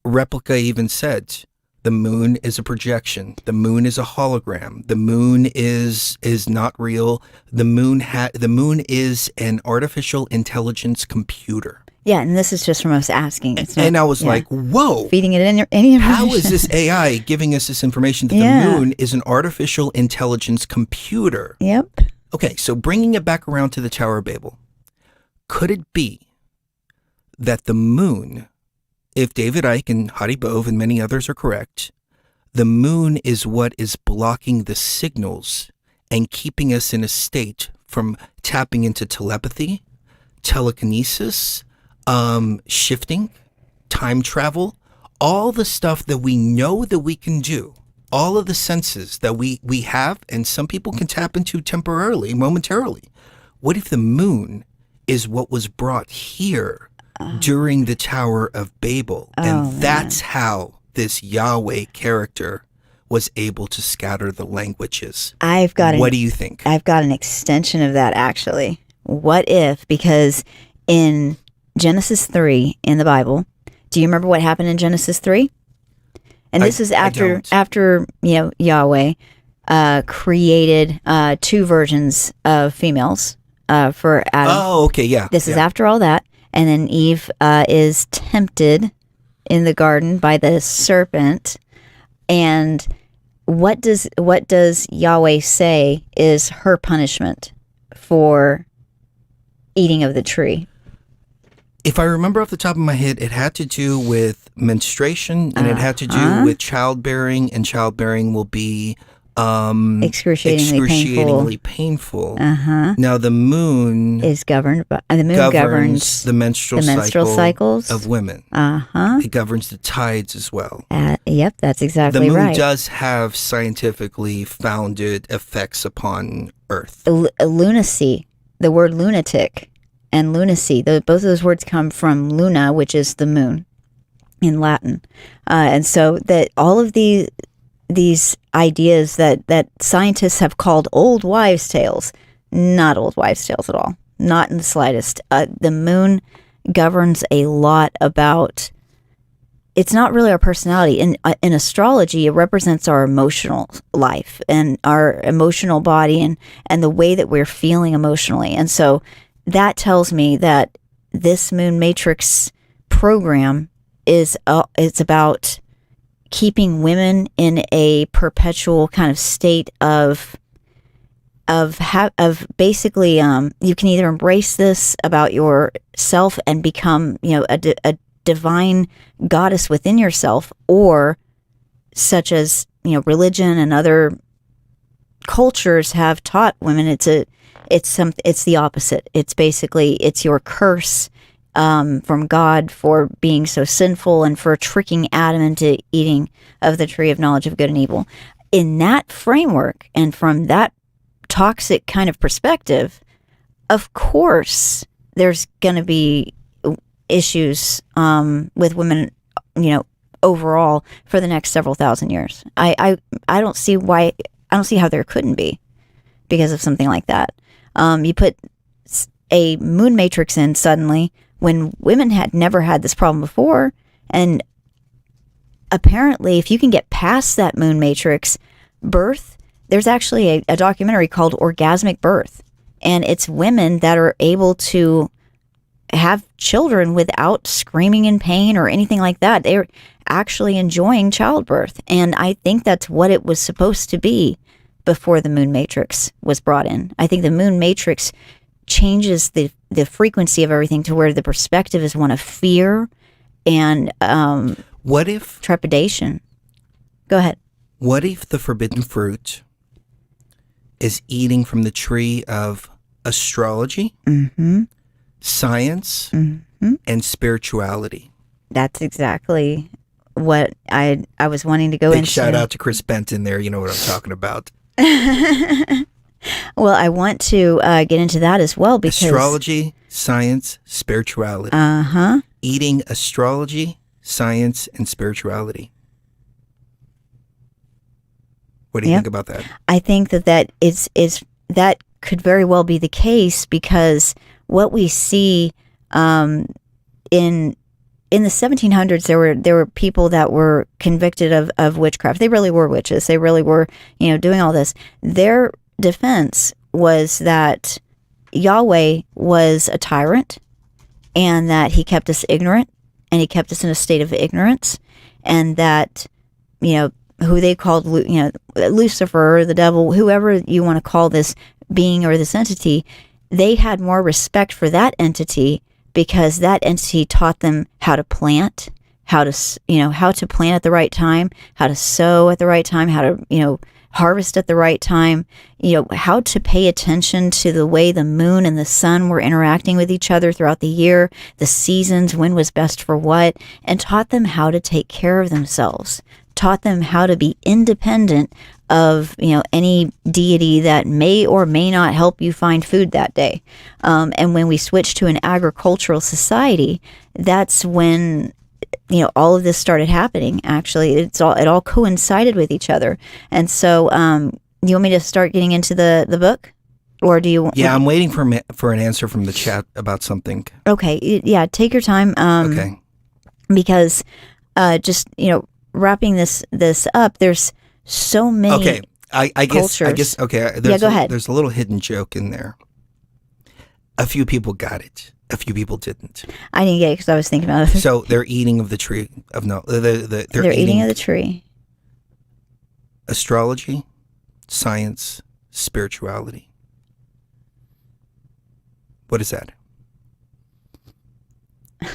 Replica even said, the moon is a projection. The moon is a hologram. The moon is not real. The moon is an artificial intelligence computer. Yeah, and this is just from us asking. It's not, and I was like, whoa. Feeding it any information. How is this AI giving us this information that the moon is an artificial intelligence computer? Yep. Okay, so bringing it back around to the Tower of Babel, could it be that the moon, if David Icke and Hadi Bove and many others are correct, the moon is what is blocking the signals and keeping us in a state from tapping into telepathy, telekinesis, shifting, time travel, all the stuff that we know that we can do, all of the senses that we have, and some people can tap into temporarily, momentarily. What if the moon is what was brought here during the Tower of Babel? And that's how this Yahweh character was able to scatter the languages. What do you think? I've got an extension of that, actually. What if, because in Genesis 3 in the Bible, do you remember what happened in Genesis 3? And this is after Yahweh created two versions of females for Adam. Oh, okay, yeah. This is after all that. And then Eve is tempted in the garden by the serpent. And what does Yahweh say is her punishment for eating of the tree? If I remember off the top of my head, it had to do with menstruation, and it had to do with childbearing, and childbearing will be excruciatingly painful. Now the moon is governed by governs the menstrual cycles of women. It governs the tides as well. Yep, that's exactly right. The moon right. does have scientifically founded effects upon Earth. Lunacy, the word lunatic and lunacy, both of those words come from luna, which is the moon in Latin. And so that all of these ideas that scientists have called old wives' tales, not old wives' tales at all, not in the slightest. The moon governs a lot about, it's not really our personality. In astrology, it represents our emotional life and our emotional body and the way that we're feeling emotionally. And so that tells me that this moon matrix program is it's about keeping women in a perpetual kind of state of basically you can either embrace this about yourself and become a divine goddess within yourself, or such as religion and other cultures have taught women it's the opposite. It's basically, it's your curse from God for being so sinful and for tricking Adam into eating of the tree of knowledge of good and evil. In that framework and from that toxic kind of perspective, of course, there's going to be issues with women, overall for the next several thousand years. I don't see how there couldn't be because of something like that. You put a moon matrix in suddenly when women had never had this problem before, and apparently if you can get past that moon matrix birth, there's actually a documentary called Orgasmic Birth, and it's women that are able to have children without screaming in pain or anything like that. They're actually enjoying childbirth, and I think that's what it was supposed to be before the moon matrix was brought in. I think the moon matrix changes the frequency of everything to where the perspective is one of fear and what if trepidation. Go ahead. What if the forbidden fruit is eating from the tree of astrology, science, and spirituality? That's exactly what I was wanting to go Big into. shout out to Chris Benton there. You know what I'm talking about. Well, I want to get into that as well because Astrology, science, spirituality. Eating astrology, science, and spirituality. What do you think about that? I think that is that could very well be the case, because what we see in the 1700s, there were people that were convicted of witchcraft. They really were witches. They really were, doing all this. Their defense was that Yahweh was a tyrant, and that he kept us ignorant, and he kept us in a state of ignorance, and that, who they called, Lucifer, or the devil, whoever you want to call this being or this entity, they had more respect for that entity because that entity taught them how to plant, how to plant at the right time, how to sow at the right time, how to, harvest at the right time, how to pay attention to the way the moon and the sun were interacting with each other throughout the year, the seasons, when was best for what, and taught them how to take care of themselves, taught them how to be independent of, any deity that may or may not help you find food that day. And when we switched to an agricultural society, that's when all of this started happening. Actually, it all coincided with each other. And so, you want me to start getting into the book, or do you? Yeah, I'm waiting for an answer from the chat about something. Okay, yeah, take your time. Okay, because just wrapping this up, there's so many. Okay, I guess. Okay, go ahead. There's a little hidden joke in there. A few people got it. A few people didn't. I didn't get it because I was thinking about it. So they're eating of the tree of no. They're eating of the tree. Astrology, science, spirituality. What is that?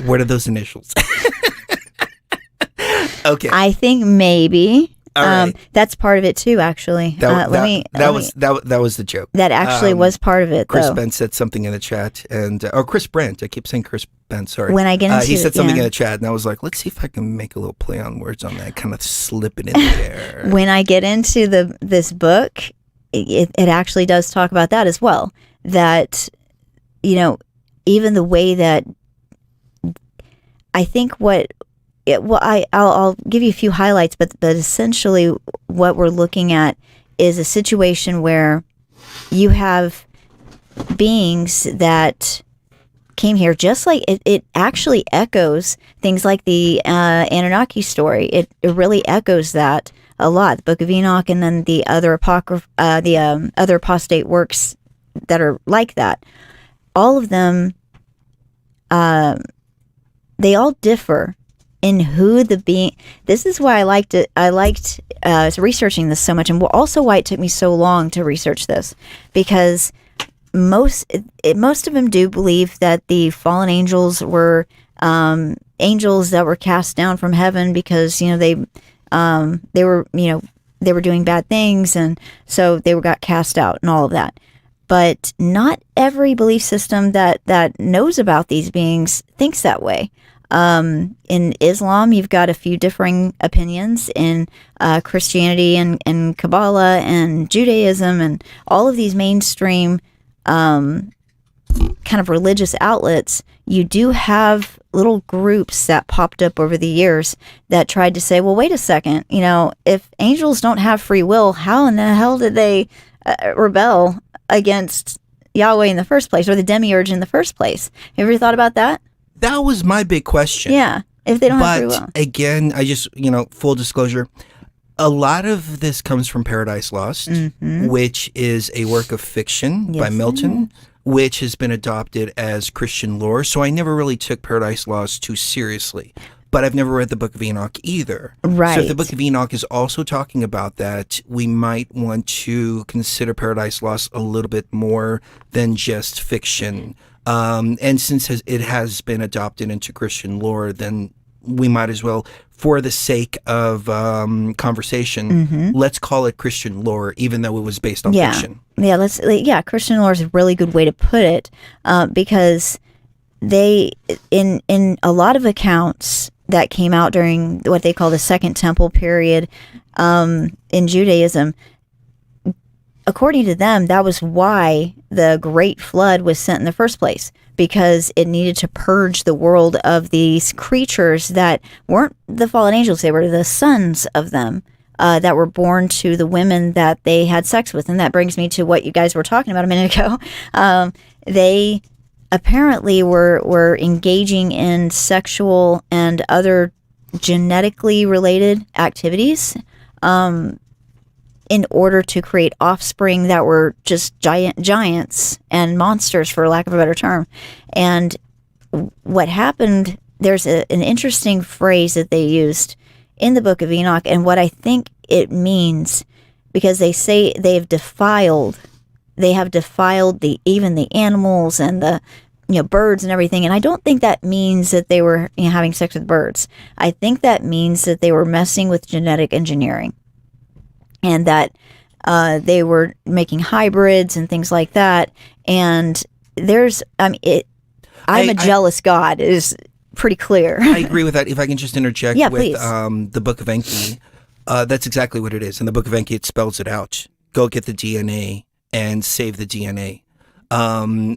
What are those initials? Okay. I think maybe. All right. That's part of it too, actually. That was the joke. That actually was part of it, Chris though. Bent said something in the chat, and or Chris Brent. I keep saying Chris Bent. Sorry. When I get into he said something in the chat, and I was like, let's see if I can make a little play on words on that, kind of slip it in there. When I get into this book, it actually does talk about that as well. That even the way that I think I'll give you a few highlights, but essentially what we're looking at is a situation where you have beings that came here, just like it actually echoes things like the Anunnaki story. It really echoes that a lot. The Book of Enoch, and then the other other apostate works that are like that. All of them, they all differ in who the being. This is why I liked researching this so much, and also why it took me so long to research this, because most of them do believe that the fallen angels were angels that were cast down from heaven because they were they were doing bad things, and so they got cast out and all of that. But not every belief system that knows about these beings thinks that way. In Islam, you've got a few differing opinions. In Christianity and Kabbalah and Judaism and all of these mainstream kind of religious outlets, you do have little groups that popped up over the years that tried to say, well, wait a second, if angels don't have free will, how in the hell did they rebel against Yahweh in the first place, or the demiurge in the first place? Have you ever thought about that? That was my big question. Yeah, if they don't have free will. But again, I just, full disclosure, a lot of this comes from Paradise Lost, which is a work of fiction by Milton, which has been adopted as Christian lore. So I never really took Paradise Lost too seriously. But I've never read the Book of Enoch either. Right. So if the Book of Enoch is also talking about that, we might want to consider Paradise Lost a little bit more than just fiction. And since it has been adopted into Christian lore, then we might as well, for the sake of conversation, let's call it Christian lore, even though it was based on fiction. Yeah, Christian lore is a really good way to put it, because they, in a lot of accounts that came out during what they call the Second Temple period in Judaism, according to them, that was why the Great Flood was sent in the first place, because it needed to purge the world of these creatures that weren't the fallen angels. They were the sons of them that were born to the women that they had sex with. And that brings me to what you guys were talking about a minute ago. They apparently were engaging in sexual and other genetically related activities in order to create offspring that were just giants and monsters, for lack of a better term. And what happened, there's an interesting phrase that they used in the Book of Enoch, and what I think it means, because they say they have defiled even the animals and the birds and everything. And I don't think that means that they were having sex with birds. I think that means that they were messing with genetic engineering, and that they were making hybrids and things like that. And I'm a jealous God is pretty clear. I agree with that. If I can just interject with please. The Book of Enki, that's exactly what it is. In the Book of Enki, it spells it out. Go get the DNA and save the DNA.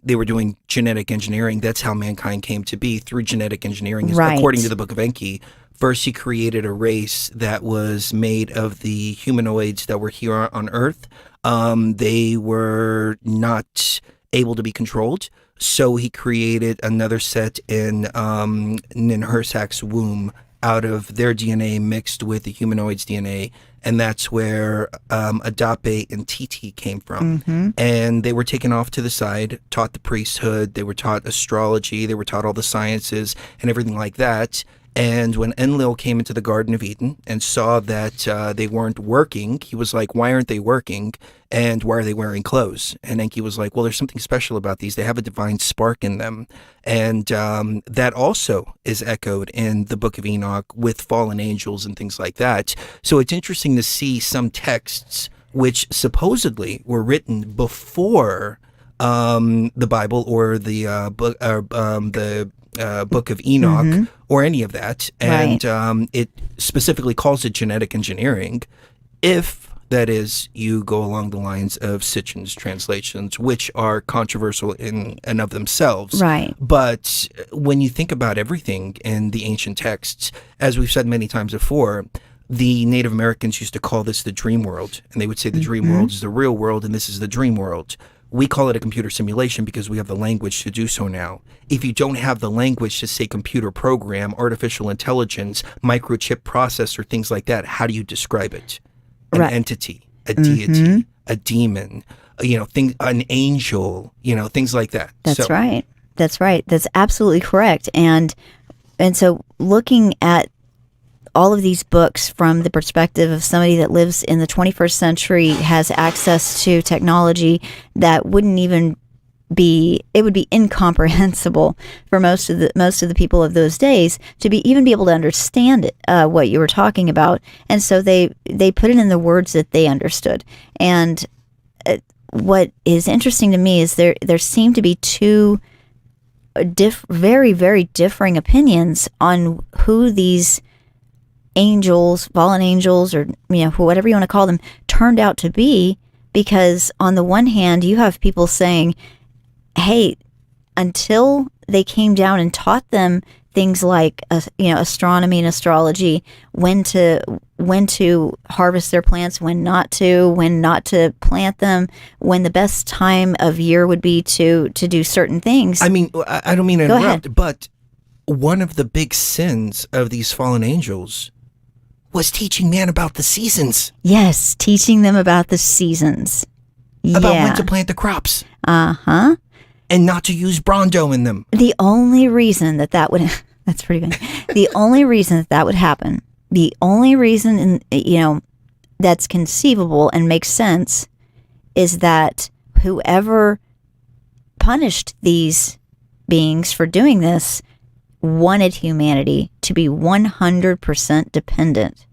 They were doing genetic engineering. That's how mankind came to be, through genetic engineering. Right. According to the Book of Enki, first he created a race that was made of the humanoids that were here on Earth. They were not able to be controlled, so he created another set in Ninhursag's womb out of their DNA mixed with the humanoid's DNA. And that's where Adape and Titi came from. And they were taken off to the side, taught the priesthood, they were taught astrology, they were taught all the sciences and everything like that. And when Enlil came into the Garden of Eden and saw that they weren't working, he was like, why aren't they working? And why are they wearing clothes? And Enki was like, well, there's something special about these. They have a divine spark in them. And that also is echoed in the Book of Enoch with fallen angels and things like that. So it's interesting to see some texts which supposedly were written before the Bible or the Book of Enoch or any of that. And it specifically calls it genetic engineering, if that is, you go along the lines of Sitchin's translations, which are controversial in and of themselves. Right. But when you think about everything in the ancient texts, as we've said many times before, the Native Americans used to call this the dream world. And they would say the dream world is the real world and this is the dream world. We call it a computer simulation because we have the language to do so now. If you don't have the language to say computer program, artificial intelligence, microchip processor, things like that, how do you describe it? An entity, a deity, a demon, an angel, things like that. That's right. That's right. That's absolutely correct. And so looking at all of these books from the perspective of somebody that lives in the 21st century, has access to technology that wouldn't even would be incomprehensible for most of the people of those days to be able to understand it, what you were talking about. And so they put it in the words that they understood. And what is interesting to me is there seem to be two very, very differing opinions on who these angels, fallen angels, or whatever you want to call them, turned out to be. Because on the one hand, you have people saying, hey, until they came down and taught them things like astronomy and astrology, when to harvest their plants, when not to plant them, when the best time of year would be to do certain things. I mean, I don't mean to Go interrupt, ahead. but one of the big sins of these fallen angels was teaching man about the seasons, Yes, teaching them about the seasons. about Yeah. when to plant the crops, Uh-huh. and not to use Brawndo in them. The only reason that would that's pretty funny. The only reason that would happen, the only reason that's conceivable and makes sense is that whoever punished these beings for doing this wanted humanity to be 100% dependent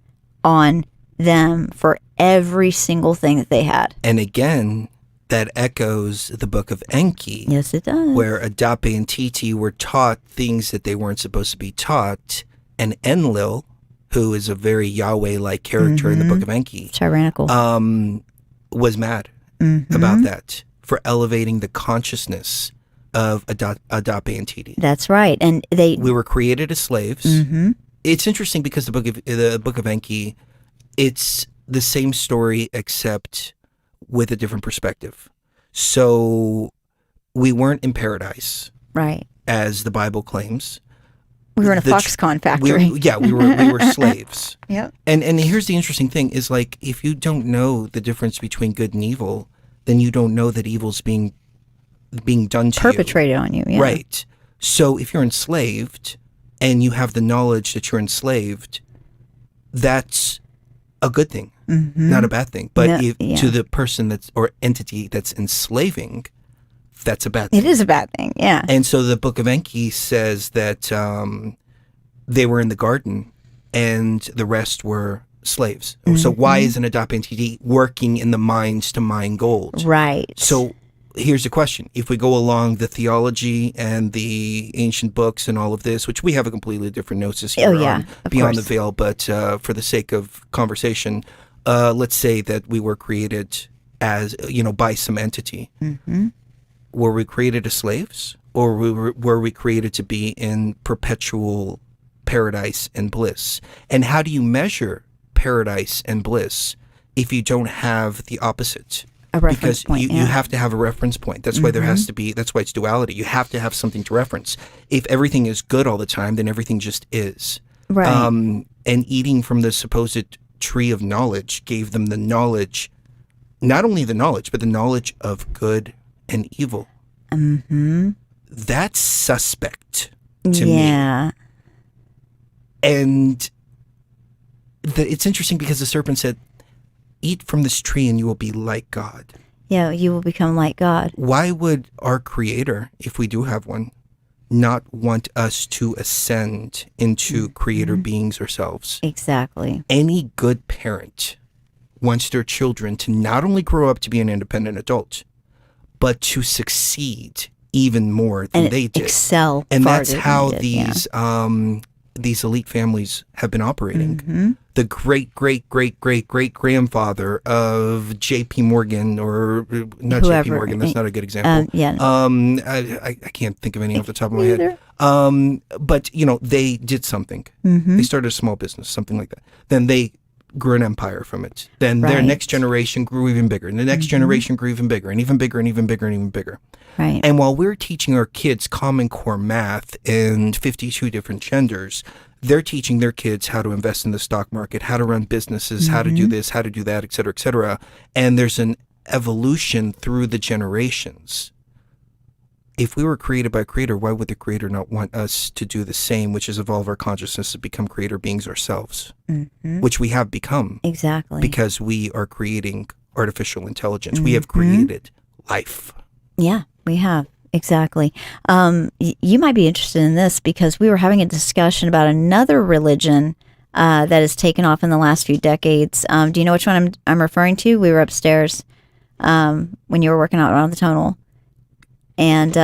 on them for every single thing that they had. And again, that echoes the book of Enki, Yes, it does. where Adape and Titi were taught things that they weren't supposed to be taught, and Enlil, who is a very Yahweh-like character in the book of Enki, Tyrannical. was mad about that for elevating the consciousness of Adape and Titi. That's right. And We were created as slaves. It's interesting because the book of Enki, it's the same story except with a different perspective. So we weren't in paradise, right. as the Bible claims. We were in a The tr- Foxconn factory. we were slaves. Yep. And here's the interesting thing is, like, if you don't know the difference between good and evil, then you don't know that evil's being done to Perpetrated on you. you. Yeah. Right. So if you're enslaved and you have the knowledge that you're enslaved, that's a good thing, not a bad thing. But No, yeah. to the person or entity that's enslaving, that's a bad thing. It is a bad thing. Yeah. And so the book of Enki says that they were in the garden and the rest were slaves. So why isn't Adape and Titi working in the mines to mine gold? Right. So here's the question. If we go along the theology and the ancient books and all of this, which we have a completely different gnosis here Oh, yeah, on of Beyond course. the Veil, but for the sake of conversation, let's say that we were created as, by some entity. Were we created as slaves, or were we created to be in perpetual paradise and bliss? And how do you measure paradise and bliss if you don't have the opposite? A reference Because point, you yeah. have to have a reference point. That's why there has to be, that's why it's duality. You have to have something to reference. If everything is good all the time, then everything just is. Right. And eating from the supposed tree of knowledge gave them the knowledge, not only the knowledge, but the knowledge of good and evil. That's suspect to me. yeah. And it's interesting because the serpent said, eat from this tree and you will be like God. Yeah. You will become like God. Why would our creator, if we do have one, not want us to ascend into creator beings ourselves? Exactly. Any good parent wants their children to not only grow up to be an independent adult, but to succeed even more than And they did. excel. And farther that's than how they did, yeah. these elite families have been operating. The great grandfather of J.P. Morgan, or not J.P. Whoever. Morgan, that's not a good example. Yeah. I can't think of any off the top of my head. But they did something. Mm-hmm. They started a small business, something like that. Then they grew an empire from it. Then their Right. next generation grew even bigger, and the next generation grew even bigger, and even bigger, and even bigger, and even bigger. Right. And while we're teaching our kids Common Core math in 52 different genders, they're teaching their kids how to invest in the stock market, how to run businesses, how to do this, how to do that, et cetera, et cetera. And there's an evolution through the generations. If we were created by a creator, why would the creator not want us to do the same, which is evolve our consciousness to become creator beings ourselves, which we have become Exactly. because we are creating artificial intelligence. We have created life. yeah. We have. Exactly. You might be interested in this because we were having a discussion about another religion that has taken off in the last few decades. Do you know which one I'm referring to? We were upstairs when you were working out on the tonal. And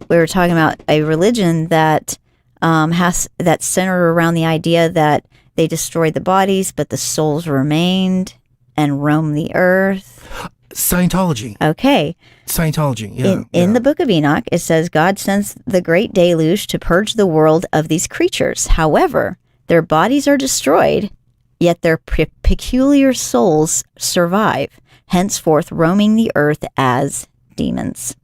we were talking about a religion that that's centered around the idea that they destroyed the bodies, but the souls remained and roamed the earth. Scientology. Okay. Scientology, yeah. In the book of Enoch, it says God sends the great deluge to purge the world of these creatures. However, their bodies are destroyed, yet their peculiar souls survive, henceforth roaming the earth as demons.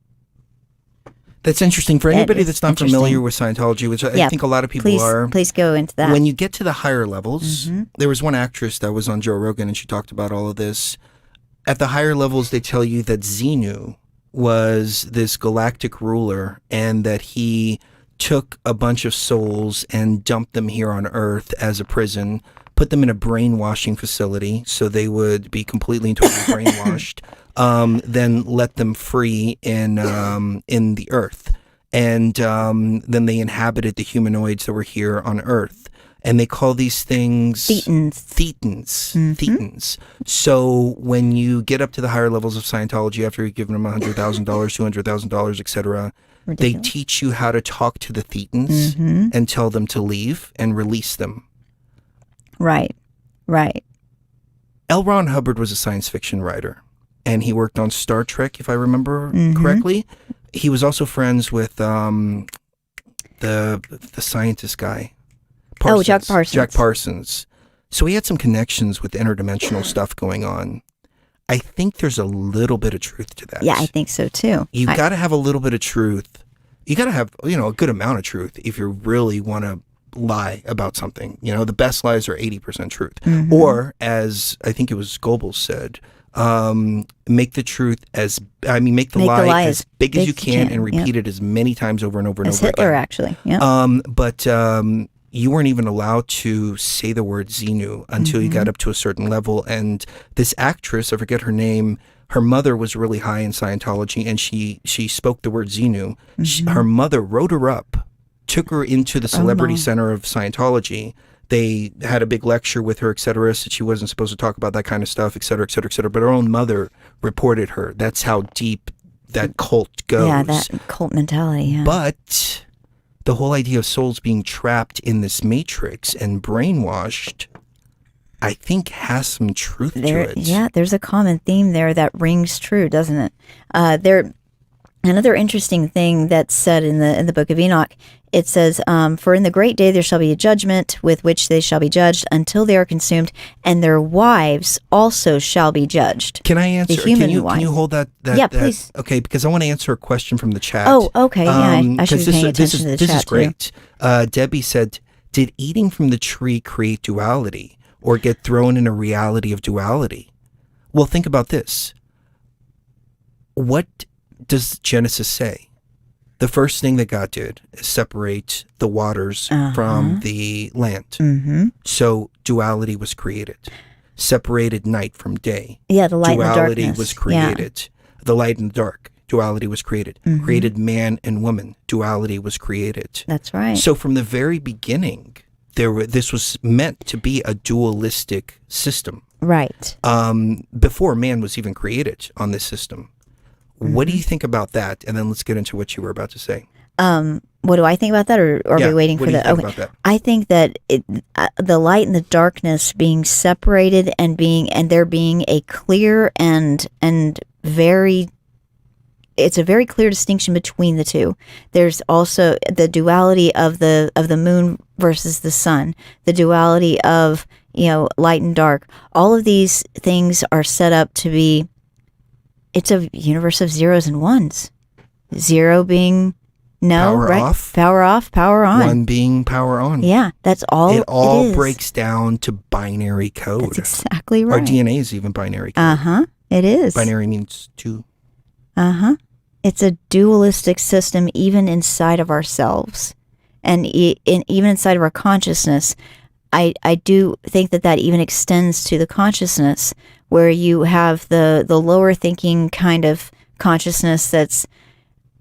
That's interesting. For anybody that's not familiar with Scientology, which I think a lot of people are. Please go into that. When you get to the higher levels, there was one actress that was on Joe Rogan and she talked about all of this. At the higher levels, they tell you that Xenu was this galactic ruler and that he took a bunch of souls and dumped them here on Earth as a prison, put them in a brainwashing facility so they would be completely and totally brainwashed, then let them free in the Earth. And then they inhabited the humanoids that were here on Earth. And they call these things Thetans. So when you get up to the higher levels of Scientology, after you've given them $100,000, $200,000, etc., they teach you how to talk to the Thetans and tell them to leave and release them. Right. L. Ron Hubbard was a science fiction writer, and he worked on Star Trek, if I remember correctly. He was also friends with the scientist guy. Parsons, Jack Parsons. Jack Parsons. So he had some connections with interdimensional stuff going on. I think there's a little bit of truth to that. Yeah, I think so too. You got to have a little bit of truth. You got to have, a good amount of truth if you really want to lie about something. The best lies are 80% truth. Or, as I think it was Goebbels said, make the lie as big as you can and repeat it as many times over and over and as over Hitler, again. actually. Yeah. But you weren't even allowed to say the word Xenu until you got up to a certain level. And this actress, I forget her name, her mother was really high in Scientology, and she spoke the word Xenu. Her mother wrote her up, took her into the Celebrity Center of Scientology. They had a big lecture with her, et cetera, said she wasn't supposed to talk about that kind of stuff, et cetera, et cetera, et cetera. But her own mother reported her. That's how deep that cult goes. Yeah, that cult mentality, yeah. But the whole idea of souls being trapped in this matrix and brainwashed, I think has some truth to it. Yeah, there's a common theme there that rings true, doesn't it? Another interesting thing that's said in the book of Enoch, it says, for in the great day there shall be a judgment with which they shall be judged until they are consumed, and their wives also shall be judged. Can I answer? Can you hold that? Yeah, please. Okay, because I want to answer a question from the chat. Oh, okay. Yeah, I should be paying attention to the chat. This is great. Debbie said, did eating from the tree create duality or get thrown in a reality of duality? Well, think about this. What does Genesis say? The first thing that God did is separate the waters from the land. So duality was created. Separated night from day. Yeah, the light and the darkness. Duality was created. Yeah. The light and the dark. Duality was created. Created man and woman. Duality was created. That's right. So from the very beginning, this was meant to be a dualistic system. Right. Before man was even created on this system. What do you think about that? And then let's get into what you were about to say. What do I think about that, or are we waiting for the? About that? I think that the light and the darkness being separated and there being a clear and very, it's a very clear distinction between the two. There's also the duality of the moon versus the sun, the duality of light and dark. All of these things are set up to be. It's a universe of zeros and ones. Zero being power off, power off, power on. One being power on. Yeah, that's all. It all is. Breaks down to binary code. That's exactly right. Our DNA is even binary code. It is. Binary means two. It's a dualistic system even inside of ourselves, and even inside of our consciousness. I do think that even extends to the consciousness, where you have the lower thinking kind of consciousness that's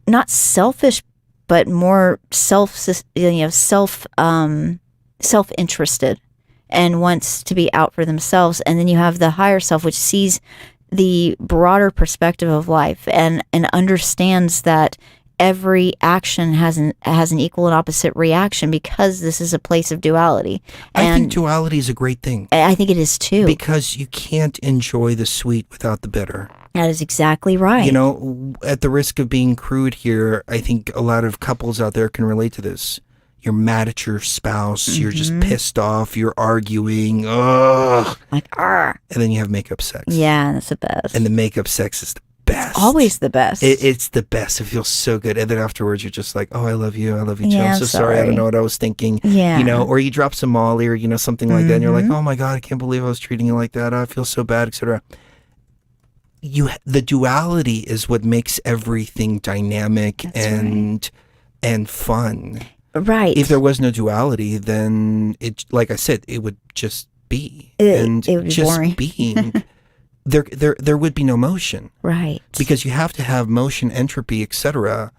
not selfish, but more self-interested and wants to be out for themselves. And then you have the higher self, which sees the broader perspective of life and understands that every action has an equal and opposite reaction, because this is a place of duality. I And think duality is a great thing. I think it is too. Because you can't enjoy the sweet without the bitter. That is exactly right. You know, at the risk of being crude here, I think a lot of couples out there can relate to this. You're mad at your spouse, you're just pissed off, you're arguing, ugh. Like, argh. And then you have makeup sex. Yeah, that's the best. And the makeup sex is the best. Always the best. It's the best. It feels so good. And then afterwards, you're just like, oh, I love you too. Yeah, I'm I'm so sorry. I don't sorry. know what I was thinking. Yeah. You know, or you drop some Molly or, you know, something like that. And you're like, oh my God, I can't believe I was treating you like that. I feel so bad, etc. The duality is what makes everything dynamic and fun. Right. If there was no duality, then it, like I said, it would just be. It would be just boring. being, there would be no motion. Right. Because you have to have motion, entropy, etc.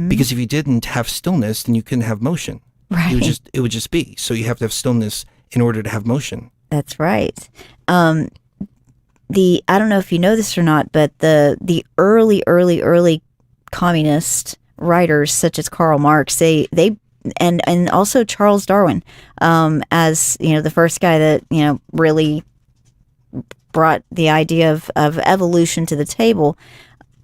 Because if you didn't have stillness, then you couldn't have motion. Right. It would just be. So you have to have stillness in order to have motion. That's right. I don't know if you know this or not, but the early communist writers such as Karl Marx, they and also Charles Darwin, as you know, the first guy that, you know, really brought the idea of evolution to the table.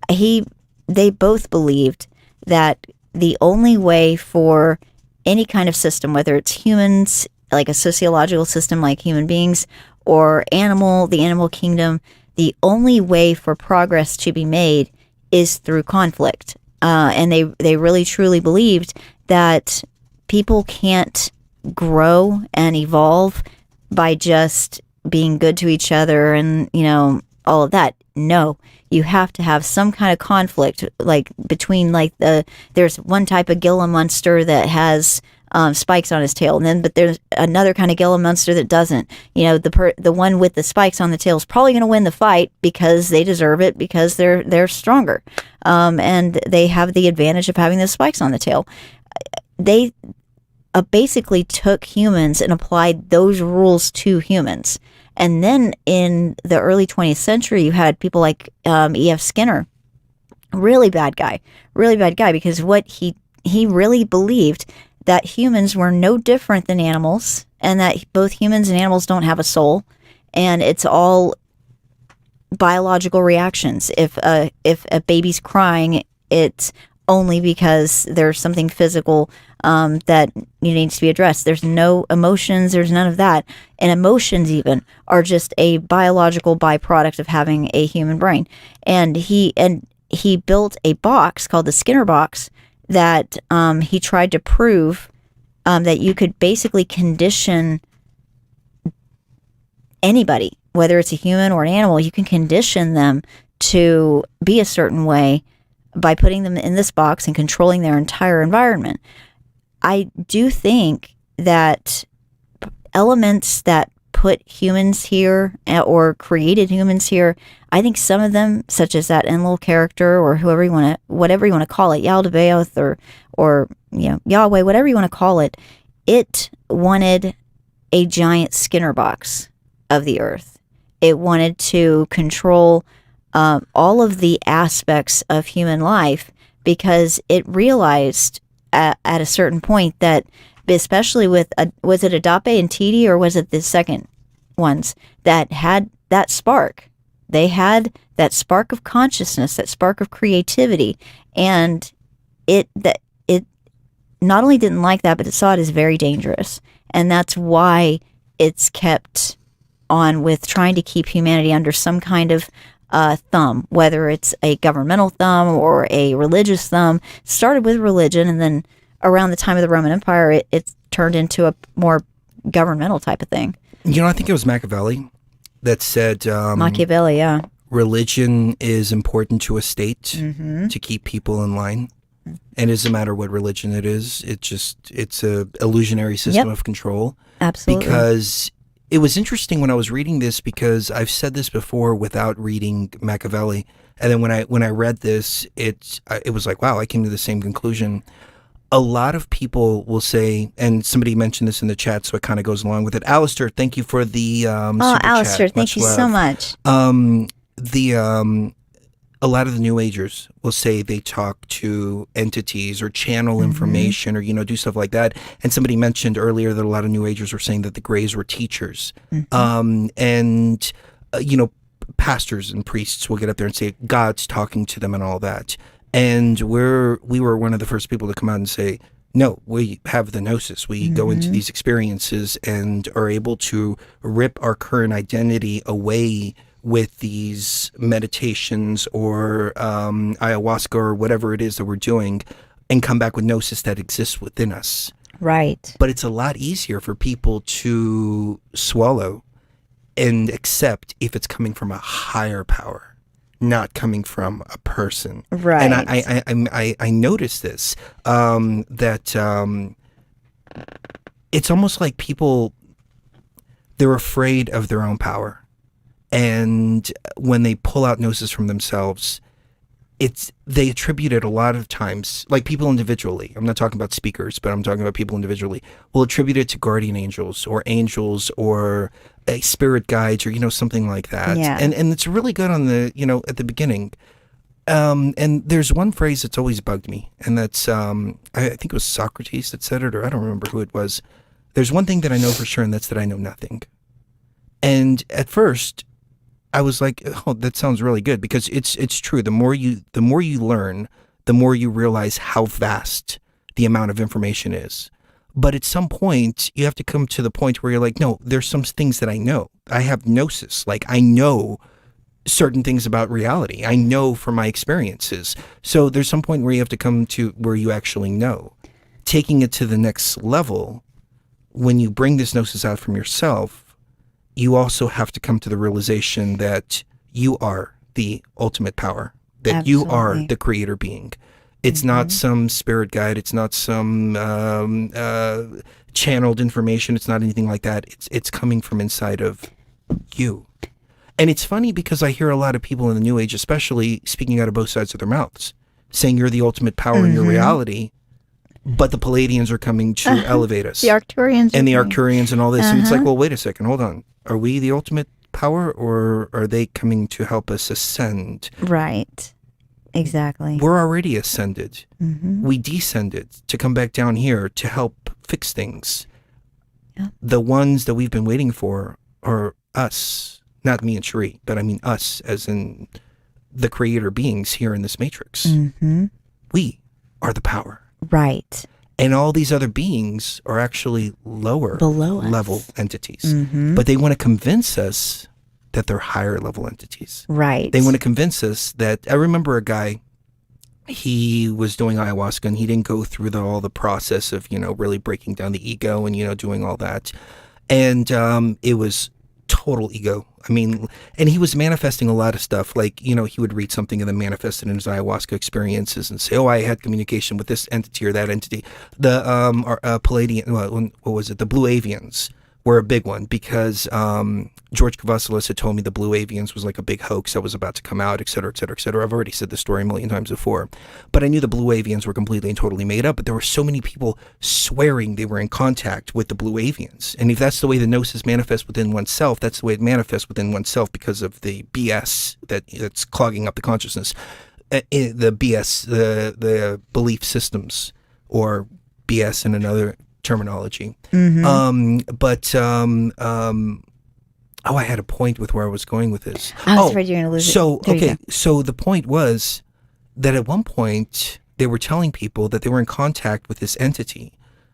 They both believed that the only way for any kind of system, whether it's humans, like a sociological system like human beings, or the animal kingdom, the only way for progress to be made is through conflict. And they really truly believed that people can't grow and evolve by just being good to each other and, you know, all of that. No, you have to have some kind of conflict, like between there's one type of Gila monster that has spikes on his tail, but there's another kind of Gila monster that doesn't. You know, the one with the spikes on the tail is probably going to win the fight because they deserve it, because they're stronger, and they have the advantage of having the spikes on the tail. They basically took humans and applied those rules to humans. And then in the early 20th century, you had people like E.F. Skinner, really bad guy, because what he really believed that humans were no different than animals, and that both humans and animals don't have a soul, and it's all biological reactions. If a baby's crying, it's only because there's something physical that needs to be addressed. There's no emotions. There's none of that. And emotions even are just a biological byproduct of having a human brain. And he built a box called the Skinner box that he tried to prove that you could basically condition anybody, whether it's a human or an animal. You can condition them to be a certain way by putting them in this box and controlling their entire environment. I do think that elements that put humans here or created humans here, I think some of them, such as that Enlil character or whatever you want to call it, Yaldabaoth or you know, Yahweh, whatever you want to call it, it wanted a giant Skinner box of the earth. It wanted to control all of the aspects of human life, because it realized at a certain point that, especially with, was it Adape and Tidi, or was it the second ones that had that spark? They had that spark of consciousness, that spark of creativity, and it not only didn't like that, but it saw it as very dangerous. And that's why it's kept on with trying to keep humanity under some kind of thumb, whether it's a governmental thumb or a religious thumb. It started with religion, and then around the time of the Roman Empire, it turned into a more governmental type of thing. You know, I think it was Machiavelli that said Machiavelli, yeah. Religion is important to a state to keep people in line. And it doesn't matter what religion it is. It's a illusionary system of control. Absolutely. Because it was interesting when I was reading this, because I've said this before without reading Machiavelli. And then when I read this, it was like, wow, I came to the same conclusion. A lot of people will say, and somebody mentioned this in the chat, so it kind of goes along with it. Alistair, thank you for the super Alistair, chat. thank you so much. A lot of the New Agers will say they talk to entities or channel information or, do stuff like that. And somebody mentioned earlier that a lot of New Agers were saying that the Greys were teachers. Pastors and priests will get up there and say God's talking to them and all that. And we were one of the first people to come out and say, no, we have the gnosis. We go into these experiences and are able to rip our current identity away with these meditations or ayahuasca or whatever it is that we're doing and come back with gnosis that exists within us. Right. But it's a lot easier for people to swallow and accept if it's coming from a higher power, not coming from a person. Right. And I noticed this, that it's almost like people, they're afraid of their own power. And when they pull out gnosis from themselves, they attribute it a lot of times, like people individually, I'm not talking about speakers, but I'm talking about people individually, will attribute it to guardian angels or a spirit guides or, something like that. Yeah. And it's really good on the, at the beginning. And there's one phrase that's always bugged me, and that's, I think it was Socrates that said it, or I don't remember who it was. There's one thing that I know for sure, and that's that I know nothing. And at first, I was like, oh, that sounds really good, because it's true. The more you learn, the more you realize how vast the amount of information is. But at some point, you have to come to the point where you're like, no, there's some things that I know. I have gnosis. Like, I know certain things about reality. I know from my experiences. So there's some point where you have to come to where you actually know. Taking it to the next level, when you bring this gnosis out from yourself, you also have to come to the realization that you are the ultimate power, that you are the creator being. It's not some spirit guide. It's not some channeled information. It's not anything like that. It's coming from inside of you. And it's funny because I hear a lot of people in the New Age, especially, speaking out of both sides of their mouths, saying you're the ultimate power in your reality, but the Palladians are coming to elevate us. The Arcturians. And the Arcturians and all this. And it's like, well, wait a second, hold on. Are we the ultimate power, or are they coming to help us ascend? Right. Exactly. We're already ascended. We descended to come back down here to help fix things. Yeah. The ones that we've been waiting for are us. Not me and Cherie, but I mean us, as in the creator beings here in this matrix. We are the power. Right. And all these other beings are actually lower Below us. level entities. But they want to convince us that they're higher level entities. Right. They want to convince us that, I remember a guy, he was doing ayahuasca and he didn't go through all the process of, really breaking down the ego and, doing all that. And it was total ego. I mean, and he was manifesting a lot of stuff. Like, he would read something and then manifest it in his ayahuasca experiences and say, oh, I had communication with this entity or that entity. The Palladian, what was it? The Blue Avians were a big one, because George Kavassilis had told me the Blue Avians was like a big hoax that was about to come out, et cetera, et cetera, et cetera. I've already said the story a million times before. But I knew the Blue Avians were completely and totally made up, but there were so many people swearing they were in contact with the Blue Avians. And if that's the way the gnosis manifests within oneself, that's the way it manifests within oneself, because of the BS that's clogging up the consciousness. The BS, the belief systems, or BS in another terminology. I had a point with where I was going with this. I was afraid you were going to lose so, it. There you okay, go. so the point was that at one point they were telling people that they were in contact with this entity.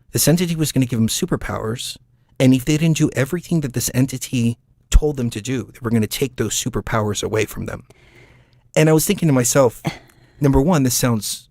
This entity was going to give them superpowers, and if they didn't do everything that this entity told them to do, they were going to take those superpowers away from them. And I was thinking to myself, number one, this sounds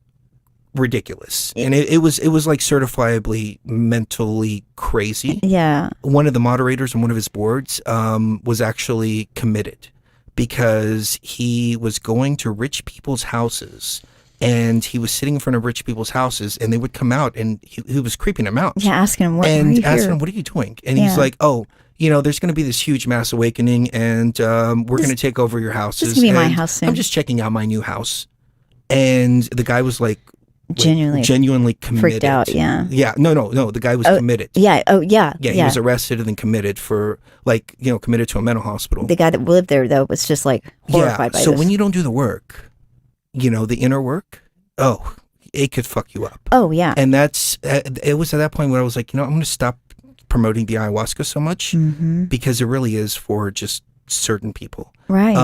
ridiculous, and it was like certifiably mentally crazy. Yeah. One of the moderators on one of his boards was actually committed, because he was going to rich people's houses, and he was sitting in front of rich people's houses, and they would come out, and he was creeping them out. Yeah, asking him, why are you and asking here? him, what are you doing? And he's like, oh, there's going to be this huge mass awakening, and we're going to take over your houses. This is gonna be my and house soon. I'm just checking out my new house. And the guy was like, genuinely committed. freaked out. Yeah. Yeah. No. The guy was committed. Yeah. Oh, yeah. Yeah. He was arrested and then committed for committed to a mental hospital. The guy that lived there though was just like horrified by So this. when you don't do the work, the inner work, it could fuck you up. Oh yeah. And that's, it was at that point where I was like, I'm going to stop promoting the ayahuasca so much because it really is for just certain people. Right.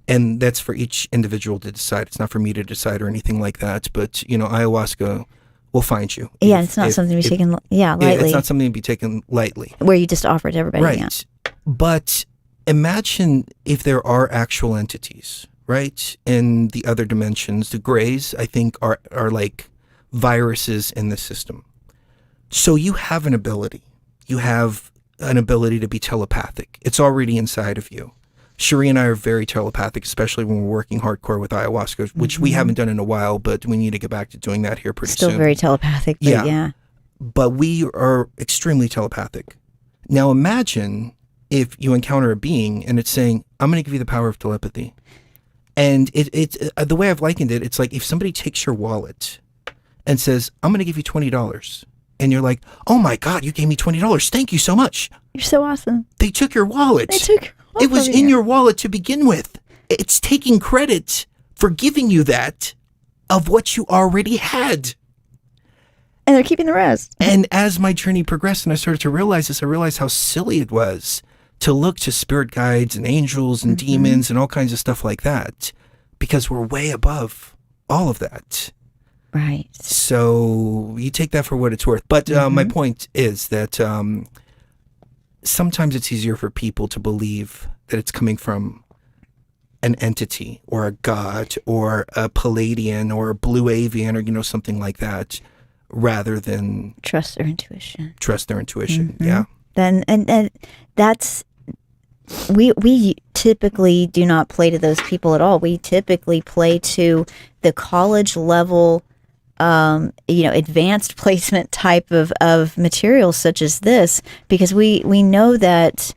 And that's for each individual to decide. It's not for me to decide or anything like that. But, ayahuasca will find you. Yeah, it's not something to be taken lightly. It's not something to be taken lightly. Where you just offer it to everybody. Right. Yeah. But imagine if there are actual entities, right? In the other dimensions, the grays, I think, are like viruses in the system. So you have an ability. You have an ability to be telepathic. It's already inside of you. Cherie and I are very telepathic, especially when we're working hardcore with ayahuasca, which we haven't done in a while, but we need to get back to doing that here pretty soon. Still very telepathic, but yeah. But we are extremely telepathic. Now imagine if you encounter a being and it's saying, I'm going to give you the power of telepathy. And it's the way I've likened it, it's like if somebody takes your wallet and says, I'm going to give you $20. And you're like, oh my God, you gave me $20. Thank you so much. You're so awesome. They took your wallet. It was in your wallet to begin with. It's taking credit for giving you that of what you already had. And they're keeping the rest. And as my journey progressed and I started to realize this, I realized how silly it was to look to spirit guides and angels and demons and all kinds of stuff like that, because we're way above all of that. Right. So you take that for what it's worth. But my point is that sometimes it's easier for people to believe that it's coming from an entity or a god or a Palladian or a blue avian or, something like that, rather than trust their intuition. Yeah. Then and that's we typically do not play to those people at all. We typically play to the college level advanced placement type of materials such as this, because we know that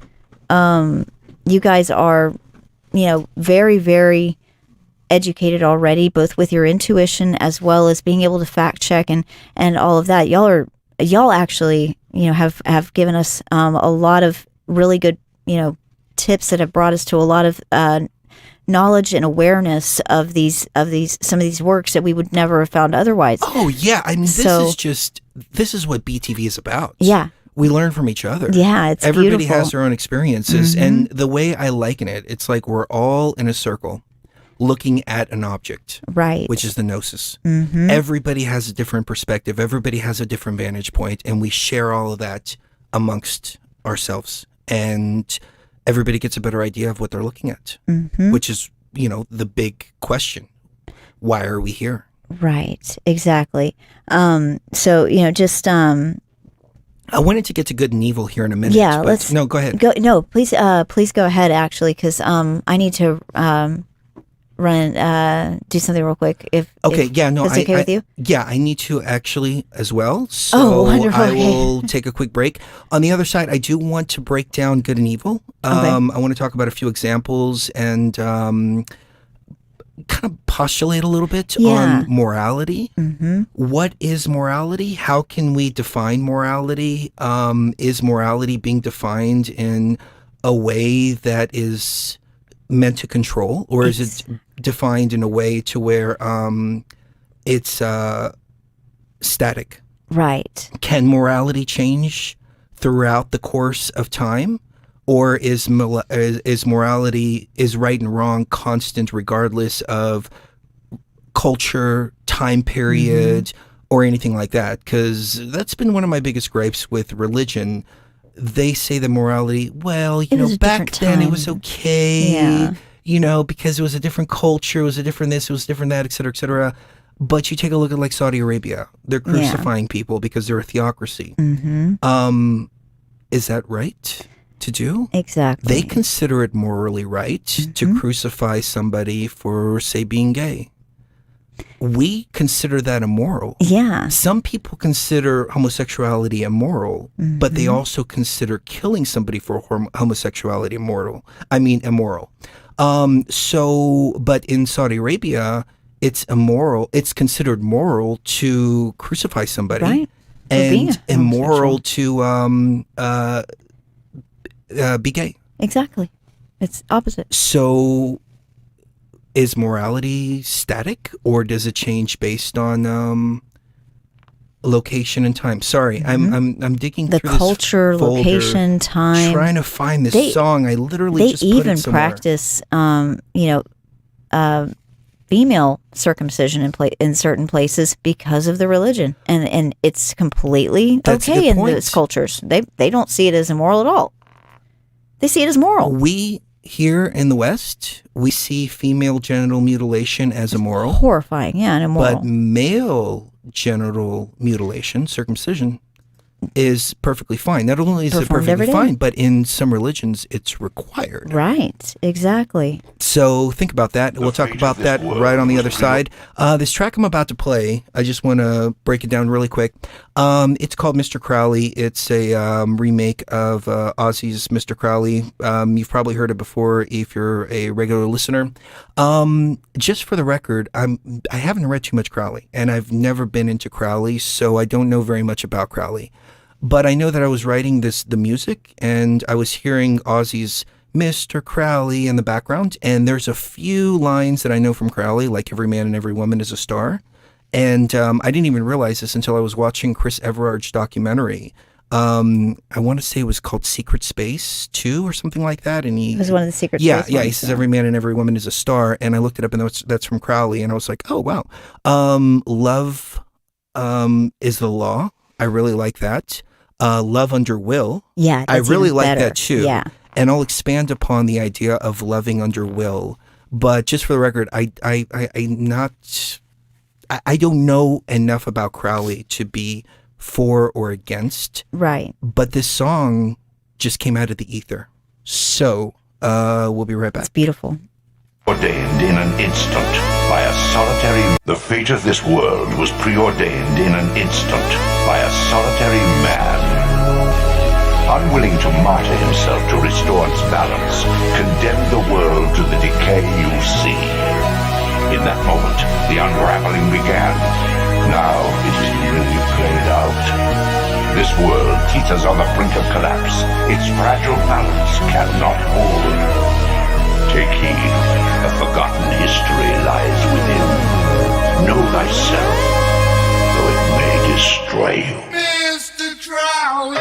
you guys are, very, very educated already, both with your intuition as well as being able to fact check and all of that. Y'all actually, have given us a lot of really good, tips that have brought us to a lot of knowledge and awareness of some of these works that we would never have found otherwise. Oh yeah, I mean, this is what BTV is about. Yeah, we learn from each other. Yeah, it's everybody beautiful. has their own experiences, and the way I liken it, it's like we're all in a circle, looking at an object, right? Which is the gnosis. Everybody has a different perspective. Everybody has a different vantage point, and we share all of that amongst ourselves, and everybody gets a better idea of what they're looking at, which is, the big question. Why are we here? Right, exactly. So, just... I wanted to get to good and evil here in a minute. Yeah, let's... No, go ahead. Please go ahead, actually, because I need to do something real quick. That's okay with you? Yeah, I need to actually as well. So wonderful. I will take a quick break. On the other side, I do want to break down good and evil. I want to talk about a few examples and kind of postulate a little bit on morality. What is morality? How can we define morality? Is morality being defined in a way that is meant to control, or is it defined in a way to where it's static? Right. Can morality change throughout the course of time, or is morality, is right and wrong constant regardless of culture, time period, or anything like that? Because that's been one of my biggest gripes with religion. They say that morality, back then it was okay, because it was a different culture, it was a different this, it was different that, et cetera, et cetera. But you take a look at like Saudi Arabia, they're crucifying people because they're a theocracy. Is that right to do? Exactly. They consider it morally right to crucify somebody for, say, being gay. we consider that immoral. Yeah. Some people consider homosexuality immoral, but they Mm-hmm. also consider killing somebody for homosexuality immoral. But in Saudi Arabia, it's immoral. It's considered moral to crucify somebody, Right. For being and a immoral to be gay. Exactly. It's opposite. So, is morality static, or does it change based on location and time? Sorry, I'm digging The through culture, this folder, location, time. trying to find this song. I literally They just put even it somewhere. practice, female circumcision in certain places because of the religion, and it's completely That's a okay good in point. those cultures. They don't see it as immoral at all. They see it as moral. We here in the West, we see female genital mutilation as immoral, Horrifying, yeah, and immoral. but male genital mutilation, circumcision, is perfectly fine. Not only is it Performed every perfectly day. fine, but in some religions, it's required. Right, exactly. So think about that. We'll talk about that right on the other side. This track I'm about to play, I just want to break it down really quick. It's called Mr. Crowley. It's a remake of Ozzy's Mr. Crowley. You've probably heard it before if you're a regular listener. Just for the record, I haven't read too much Crowley, and I've never been into Crowley, so I don't know very much about Crowley. But I know that I was writing the music, and I was hearing Ozzy's Mr. Crowley in the background, and there's a few lines that I know from Crowley, like every man and every woman is a star. And I didn't even realize this until I was watching Chris Everard's documentary. I want to say it was called Secret Space 2 or something like that. And It was one of the secret yeah, space yeah. He ones, says every man and every woman is a star. And I looked it up, and that's from Crowley. And I was like, oh, wow. Love is the law. I really like that. Love under will. Yeah, I that's really even like better. that too. Yeah. And I'll expand upon the idea of loving under will. But just for the record, I don't know enough about Crowley to be for or against. Right. But this song just came out of the ether. So we'll be right back. It's beautiful. Ordained in an instant by a solitary... The fate of this world was preordained in an instant by a solitary man. Unwilling to martyr himself to restore its balance, condemned the world to the decay you see. In that moment, the unraveling began. Now it is really played out. This world teeters on the brink of collapse. Its fragile balance cannot hold. Take heed, a forgotten history lies within. Know thyself, though it may destroy you. Mr. Crowley.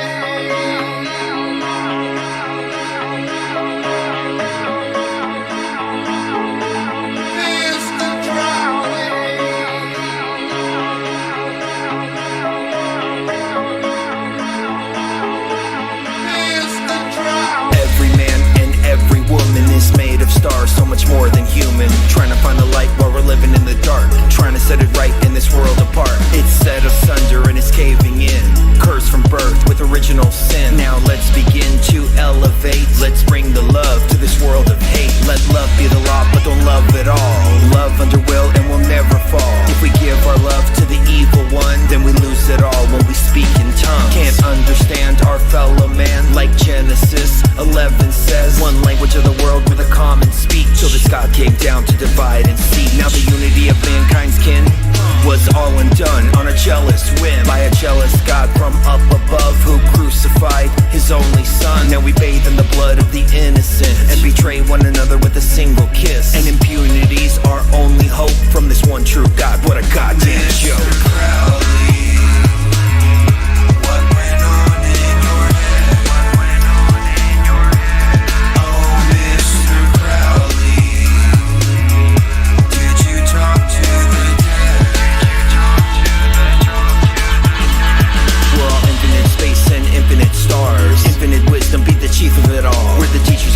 Every man and every woman is made of stars, so much more than human. Trying to find the light while we're living in the dark, trying to set it right in this world apart. It's set asunder and it's caving in, cursed from birth with original sin. Now let's begin to elevate. Let's bring the love to this world of hate. Let love be the law, but don't love it all. Love under will and we'll never fall. If we give our love to the evil one, then we lose it all when we speak in tongues. Can't understand our fellow man, like Genesis 11 says. One language of the world with a common speech, till this God came down to divide and see. Now the unity of mankind's kin was all undone on a jealous whim by a jealous God from up above, who crucified his only son. Now we bathe in the blood of the innocent and betray one another with a single kiss. And impunity's our only hope from this one true God. What a goddamn joke. We're all infinite space and infinite stars. Infinite wisdom, be the chief of it all. We're the teacher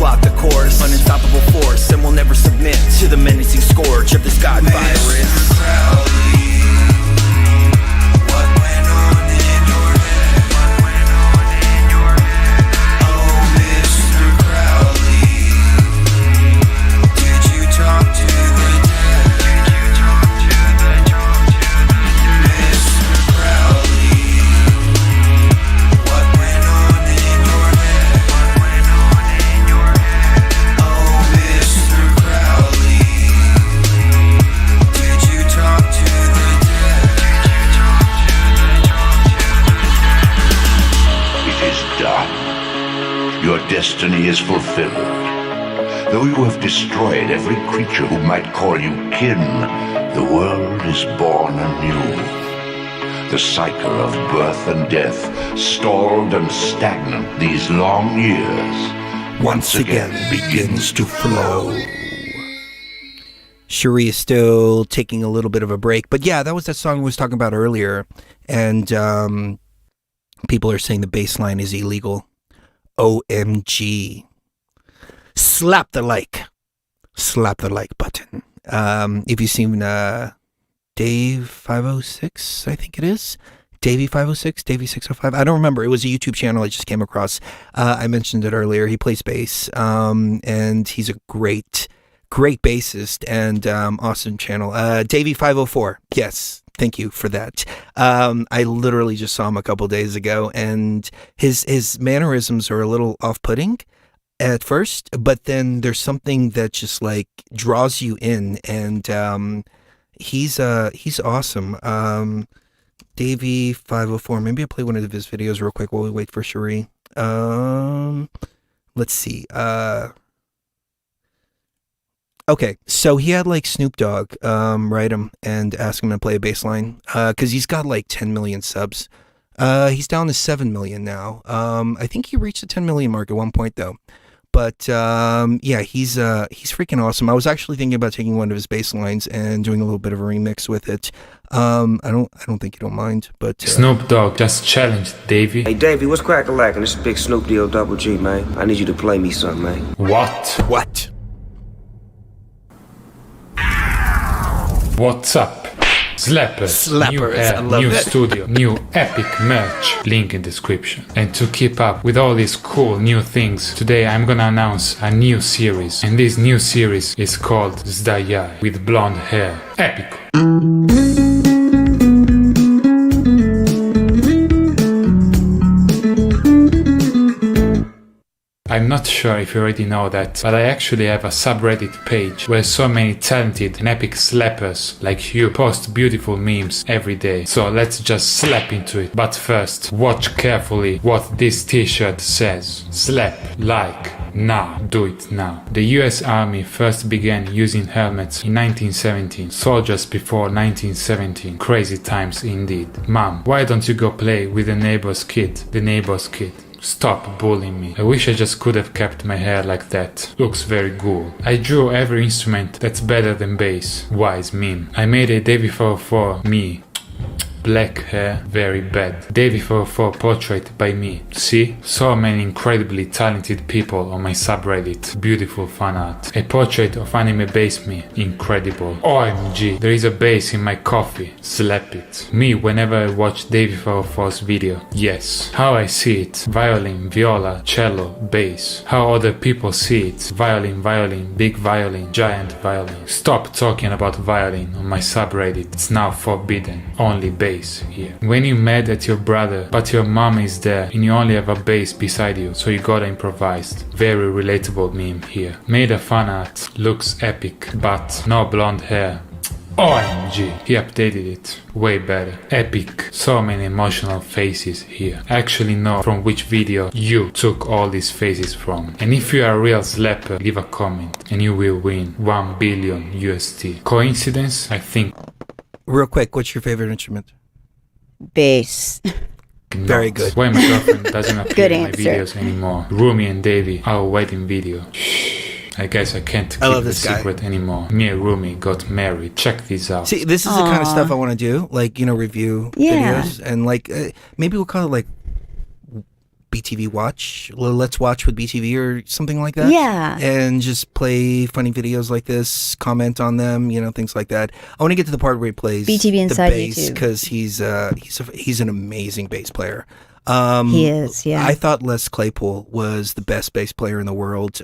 plot the course, unstoppable force, and will never submit to the menacing scourge of this god virus. Your destiny is fulfilled. Though you have destroyed every creature who might call you kin, the world is born anew. The cycle of birth and death, stalled and stagnant these long years, once again begins to flow. Cherie is still taking a little bit of a break. But yeah, that was that song we was talking about earlier. And people are saying the bass line is illegal. OMG. Slap the like button. If you've seen Dave 506, I think it is. Davey 506, Davey 605. I don't remember. It was a YouTube channel I just came across. I mentioned it earlier. He plays bass. And he's a great bassist and awesome channel. Davey 504. Yes. Thank you for that. I literally just saw him a couple days ago, and his mannerisms are a little off-putting at first, but then there's something that just like draws you in, and he's awesome. Davey 504. Maybe I'll play one of his videos real quick while we wait for Cherie. Let's see. Okay, so he had like Snoop Dogg write him and ask him to play a bass line because he's got like 10 million subs. He's down to 7 million now. I think he reached the 10 million mark at one point though. But yeah, he's freaking awesome. I was actually thinking about taking one of his bass lines and doing a little bit of a remix with it. I don't think you don't mind, but Snoop Dogg just challenged Davey. Hey Davey, what's crack-a-lackin'? This is Big Snoop Deal Double G, man. I need you to play me something, man. What? What's up? Slappers, new hair, new studio, new epic merch, link in description. And to keep up with all these cool new things, today I'm gonna announce a new series. And this new series is called Zdajaj, with blonde hair. Epic! I'm not sure if you already know that, but I actually have a subreddit page where so many talented and epic slappers like you post beautiful memes every day. So let's just slap into it. But first, watch carefully what this t-shirt says. Slap, like, now, do it now. The US Army first began using helmets in 1917, soldiers before 1917. Crazy times indeed. Mom, why don't you go play with the neighbor's kid? The neighbor's kid. Stop bullying me. I wish I just could have kept my hair like that. Looks very cool. I drew every instrument that's better than bass. Wise meme. I made a Davey 404 me. Black hair, very bad. Davey 404 portrait by me. See? So many incredibly talented people on my subreddit. Beautiful fan art. A portrait of anime bass me. Incredible. OMG, there is a bass in my coffee. Slap it. Me whenever I watch Davey 404's video. Yes. How I see it. Violin, viola, cello, bass. How other people see it. Violin, big violin, giant violin. Stop talking about violin on my subreddit. It's now forbidden. Only bass here. When you're mad at your brother, but your mom is there and you only have a bass beside you, so you gotta improvise. Very relatable meme here. Made a fan art, looks epic, but no blonde hair. OMG, he updated it. Way better. Epic. So many emotional faces here. I actually know from which video you took all these faces from. And if you are a real slapper, leave a comment and you will win 1 billion USD. Coincidence? I think. Real quick, what's your favorite instrument? Bass. Very good. Why my girlfriend doesn't appear Good in my answer. videos anymore. Rumi and Davey, our wedding video. I guess I can't keep the secret anymore. Me and Rumi got married. Check this out. See, this is the kind of stuff I want to do, like, review videos, and like maybe we'll call it like BTV Watch, Let's Watch with BTV or something like that. Yeah. And just play funny videos like this, comment on them, things like that. I want to get to the part where he plays BTV inside the bass YouTube. because he's an amazing bass player. He is, yeah. I thought Les Claypool was the best bass player in the world.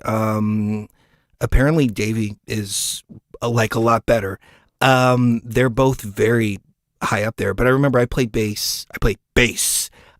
Apparently Davey is a lot better. They're both very high up there, but I remember I played bass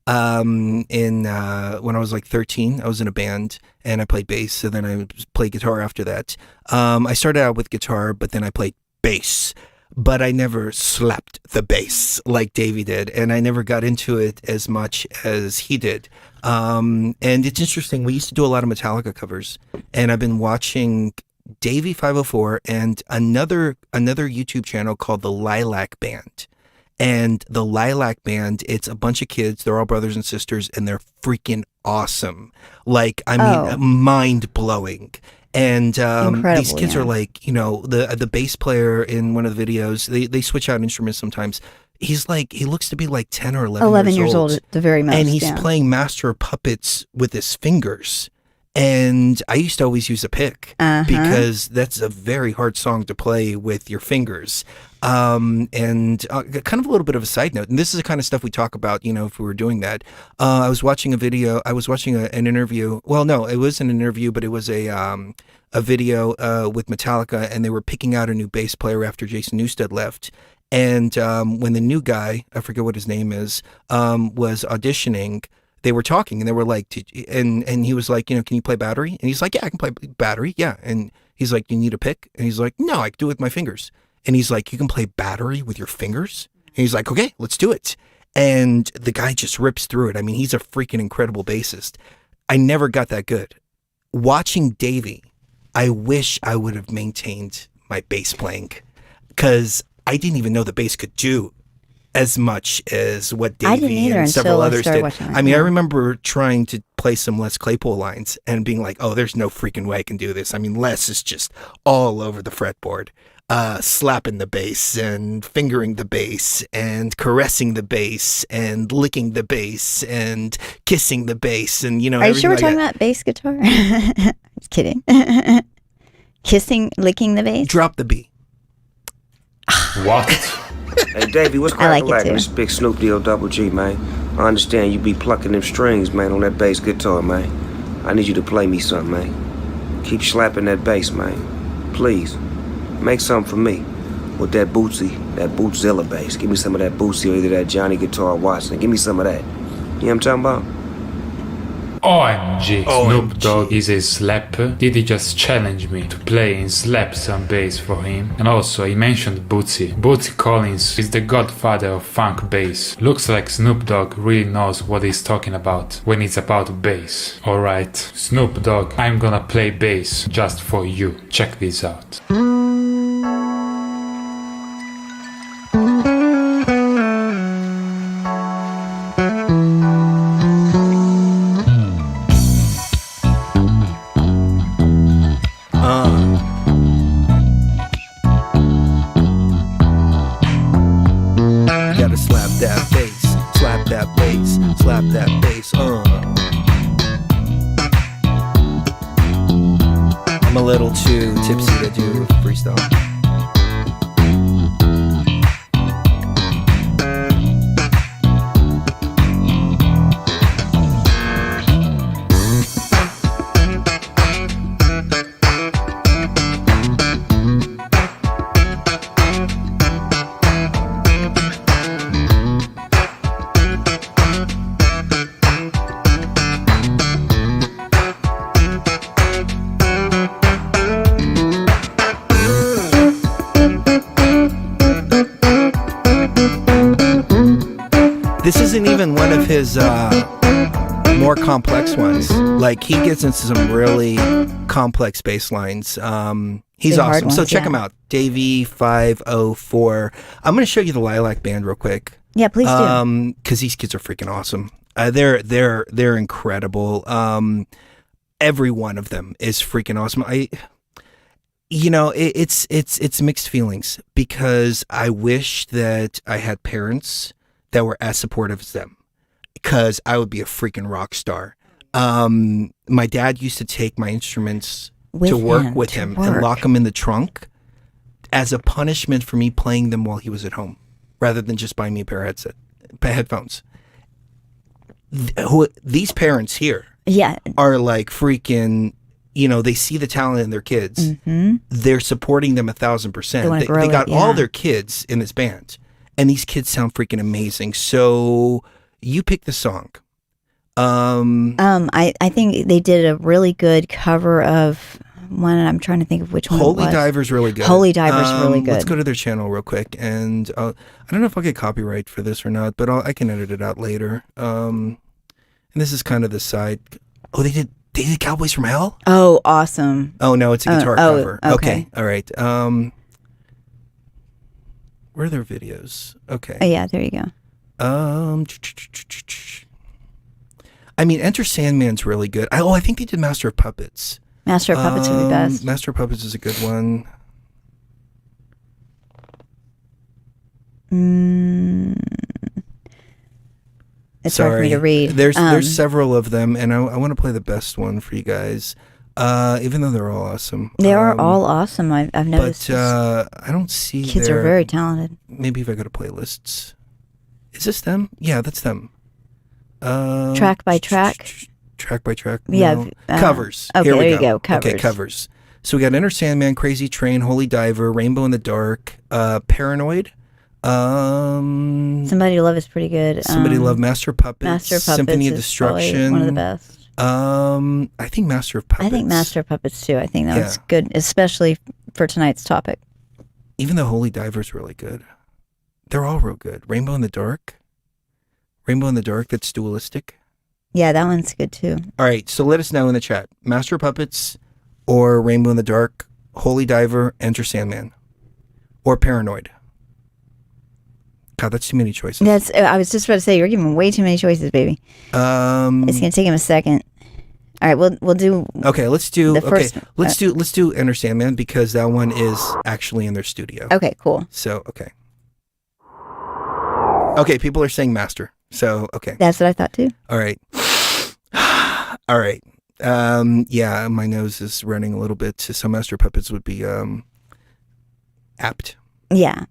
in when I was like 13. I was in a band and I played bass, and then I played guitar after that. I started out with guitar, but then I played bass, but I never slapped the bass like Davey did, and I never got into it as much as he did. And it's interesting, we used to do a lot of Metallica covers, and I've been watching Davey 504 and another YouTube channel called the Lilac Band. And the Lilac Band, it's a bunch of kids. They're all brothers and sisters, and they're freaking awesome. Mind blowing. And these kids are like, the bass player in one of the videos, they switch out instruments sometimes. He looks to be like 10 or 11 years old at the very most. And he's playing Master of Puppets with his fingers. And I used to always use a pick because that's a very hard song to play with your fingers. And kind of a little bit of a side note, and this is the kind of stuff we talk about, if we were doing that. I was watching an interview. Well, no, it wasn't an interview, but it was a video with Metallica, and they were picking out a new bass player after Jason Newsted left. And when the new guy, I forget what his name is, was auditioning, they were talking, and they were like, and he was like, can you play battery? And he's like, yeah, I can play battery, yeah. And he's like, do you need a pick? And he's like, no, I can do it with my fingers. And he's like, you can play battery with your fingers? And he's like, okay, let's do it. And the guy just rips through it. I mean, he's a freaking incredible bassist. I never got that good. Watching Davey, I wish I would have maintained my bass playing, because I didn't even know the bass could do as much as what Davey and several others did. I mean, I remember trying to play some Les Claypool lines and being like, oh, there's no freaking way I can do this. I mean, Les is just all over the fretboard, slapping the bass and fingering the bass and caressing the bass and licking the bass and kissing the bass. And, Are you sure we're talking about bass guitar? Just kidding. Licking the bass? Drop the B. What? Hey, Davey, what's I like cracking it too. This big Snoop Deal Double G, man? I understand you be plucking them strings, man, on that bass guitar, man. I need you to play me something, man. Keep slapping that bass, man. Please. Make something for me with that Bootzilla bass. Give me some of that Bootsy or either that Johnny Guitar Watson. Give me some of that. You know what I'm talking about? OMG, Snoop Dogg is a slapper. Did he just challenge me to play and slap some bass for him? And also, he mentioned Bootsy. Bootsy Collins is the godfather of funk bass. Looks like Snoop Dogg really knows what he's talking about when it's about bass. Alright, Snoop Dogg, I'm gonna play bass just for you. Check this out. I'm a little too tipsy to do freestyle. This isn't even one of his more complex ones. Like, he gets into some really complex bass lines. He's Big hard awesome. So ones, check yeah. him out. Davey 504. I'm going to show you the Lilac Band real quick. Yeah, please do. Because these kids are freaking awesome. They're incredible. Every one of them is freaking awesome. It's mixed feelings, because I wish that I had parents that were as supportive as them, because I would be a freaking rock star. My dad used to take my instruments With to work him, with to him and work. lock them in the trunk as a punishment for me playing them while he was at home, rather than just buying me a pair of headphones. These parents here Yeah. are like freaking, they see the talent in their kids. Mm-hmm. They're supporting them 1,000%. They wanna grow They got it, all yeah. their kids in this band, and these kids sound freaking amazing. So you pick the song. I think they did a really good cover of one. I'm trying to think of which one. Holy it was. Diver's really good. Holy Diver's really good. Let's go to their channel real quick, and I don't know if I'll get copyright for this or not, but I can edit it out later. And this is kind of the side. Oh, they did Cowboys from Hell? Oh, awesome. Oh no, it's a guitar cover. okay. All right. Where are their videos? Okay. Oh, yeah, there you go. I mean, Enter Sandman's really good. I think they did Master of Puppets. Master of Puppets would be best. Master of Puppets is a good one. It's hard for me to read. There's several of them, and I want to play the best one for you guys. Even though they're all awesome. They are all awesome. I've noticed. But I don't see kids are very talented. Maybe if I go to playlists. Is this them? Yeah, that's them. Track by track? Track by track? Yeah. No. Covers. Okay, Here we there you go. go. Covers. Okay, covers. So we got Enter Sandman, Crazy Train, Holy Diver, Rainbow in the Dark, Paranoid. Somebody to Love is pretty good. Somebody Love, Master of Puppets, Master of Puppets Symphony of is Destruction. one of the best. I think Master of Puppets. I think Master of Puppets too. I think that was good, especially for tonight's topic. Even though Holy Diver's really good. They're all real good. Rainbow in the Dark. Rainbow in the Dark, that's dualistic. Yeah, that one's good too. All right, so let us know in the chat. Master of Puppets or Rainbow in the Dark, Holy Diver, Enter Sandman. Or Paranoid. God, that's too many choices. I was just about to say, you're giving way too many choices, baby. It's gonna take him a second. All right, we'll do. Okay, let's do. The first, let's do Enter Sandman because that one is actually in their studio. Okay, cool. So okay, people are saying Master. So okay, that's what I thought too. All right, all right. Yeah, my nose is running a little bit. So Master of Puppets would be apt. Yeah.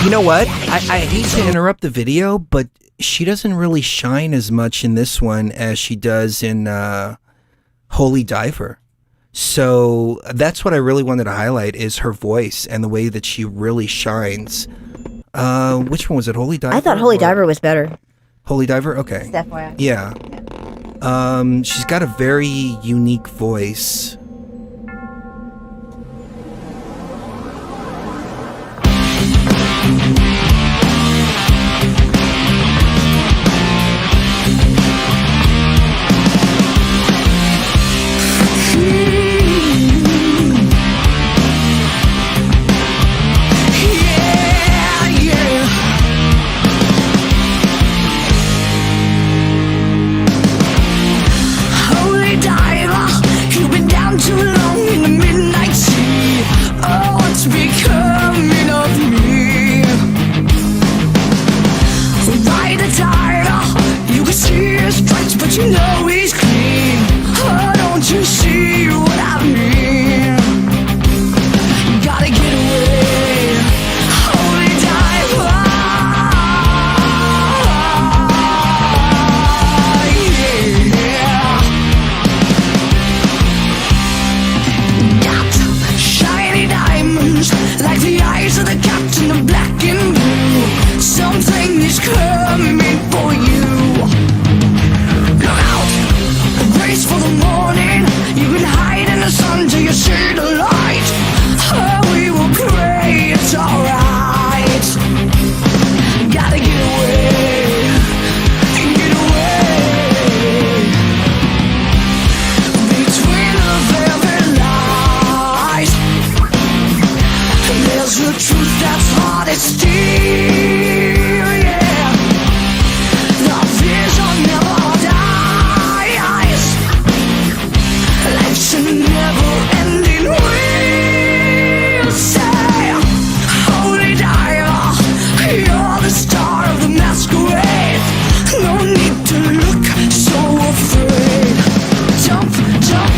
You know what? I hate to interrupt the video, but she doesn't really shine as much in this one as she does in Holy Diver. So that's what I really wanted to highlight is her voice and the way that she really shines. Which one was it? Holy Diver? I thought Holy Diver was better. Holy Diver? Okay. Just FYI. Yeah. She's got a very unique voice. you what I mean. Gotta get away. Holy diver. Yeah. Got shiny diamonds like the eyes of the captain of black and blue. Something is coming for you. Look out! Brace for the morning. You can hide in the sun till you see the light. Oh, we will pray it's alright. Gotta get away. Get away. Between the velvet lies, there's a truth that's hard as steel, yeah. The vision never dies. Life's a never-ending wheel. Say, holy diver, you're the star of the masquerade. No need to look so afraid. Jump, jump.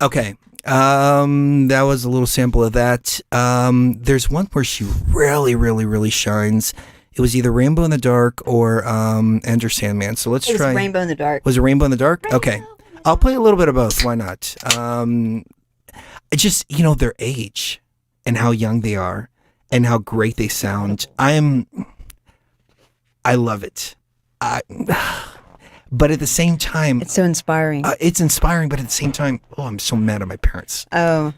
Okay. That was a little sample of that. There's one where she really, really, really shines. It was either Rainbow in the Dark or Enter Sandman. So let's It was try. Rainbow in the Dark. Was it Rainbow in the Dark? Okay. I'll play a little bit of both. Why not? Just, their age and how young they are and how great they sound. I love it. But at the same time, It's so inspiring. it's inspiring, but at the same time, I'm so mad at my parents. Oh,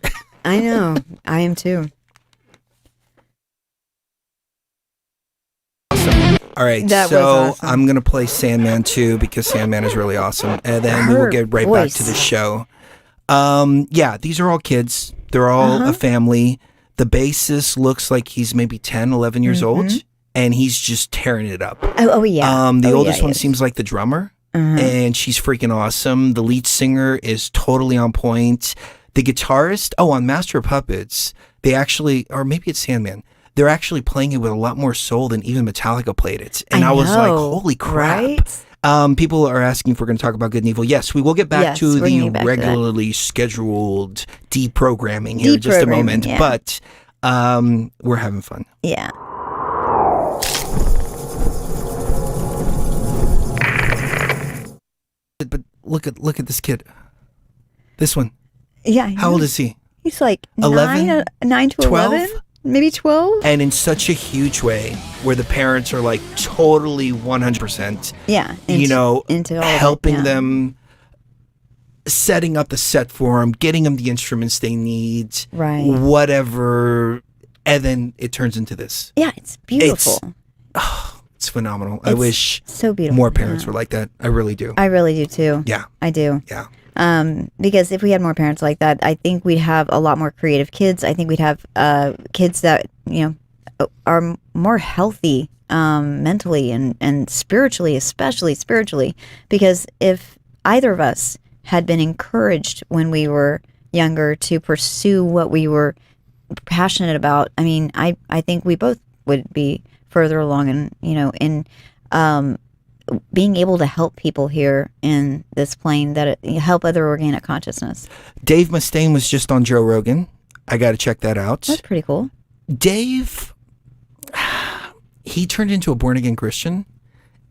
I know. I am too. All right, That was so awesome. I'm going to play Sandman 2 because Sandman is really awesome. And then we will Her get right back to the voice. show. Yeah, these are all kids. They're all a family. The bassist looks like he's maybe 10, 11 years old, and he's just tearing it up. Oh yeah. The Oh, oldest yeah, one yes. seems like the drummer, and she's freaking awesome. The lead singer is totally on point. The guitarist, on Master of Puppets, they actually, or maybe it's Sandman, they're actually playing it with a lot more soul than even Metallica played it. And I was like, know, holy crap. right? People are asking if we're going to talk about good and evil. Yes, we will get back Yes, to we're gonna the get back to that. regularly scheduled deprogramming here in just a Deprogramming, moment, yeah. but we're having fun. Yeah. But look at this kid. This one. Yeah. How old is he? He's like 11? 9 to 12? 11, maybe 12. And in such a huge way where the parents are like totally 100%, Yeah. into all of it, helping yeah. them, setting up the set for them, getting them the instruments they need, Right. whatever. And then it turns into this. Yeah, it's beautiful. It's phenomenal. I It's wish so beautiful. more parents yeah. were like that. I really do. I really do too. Yeah. I do. Yeah. Because if we had more parents like that, I think we'd have a lot more creative kids. I think we'd have kids that are more healthy mentally and spiritually, especially spiritually. Because if either of us had been encouraged when we were younger to pursue what we were passionate about, I mean, I think we both would be further along in being able to help people here in this plane, help other organic consciousness. Dave Mustaine was just on Joe Rogan. I got to check that out. That's pretty cool. Dave, he turned into a born again Christian,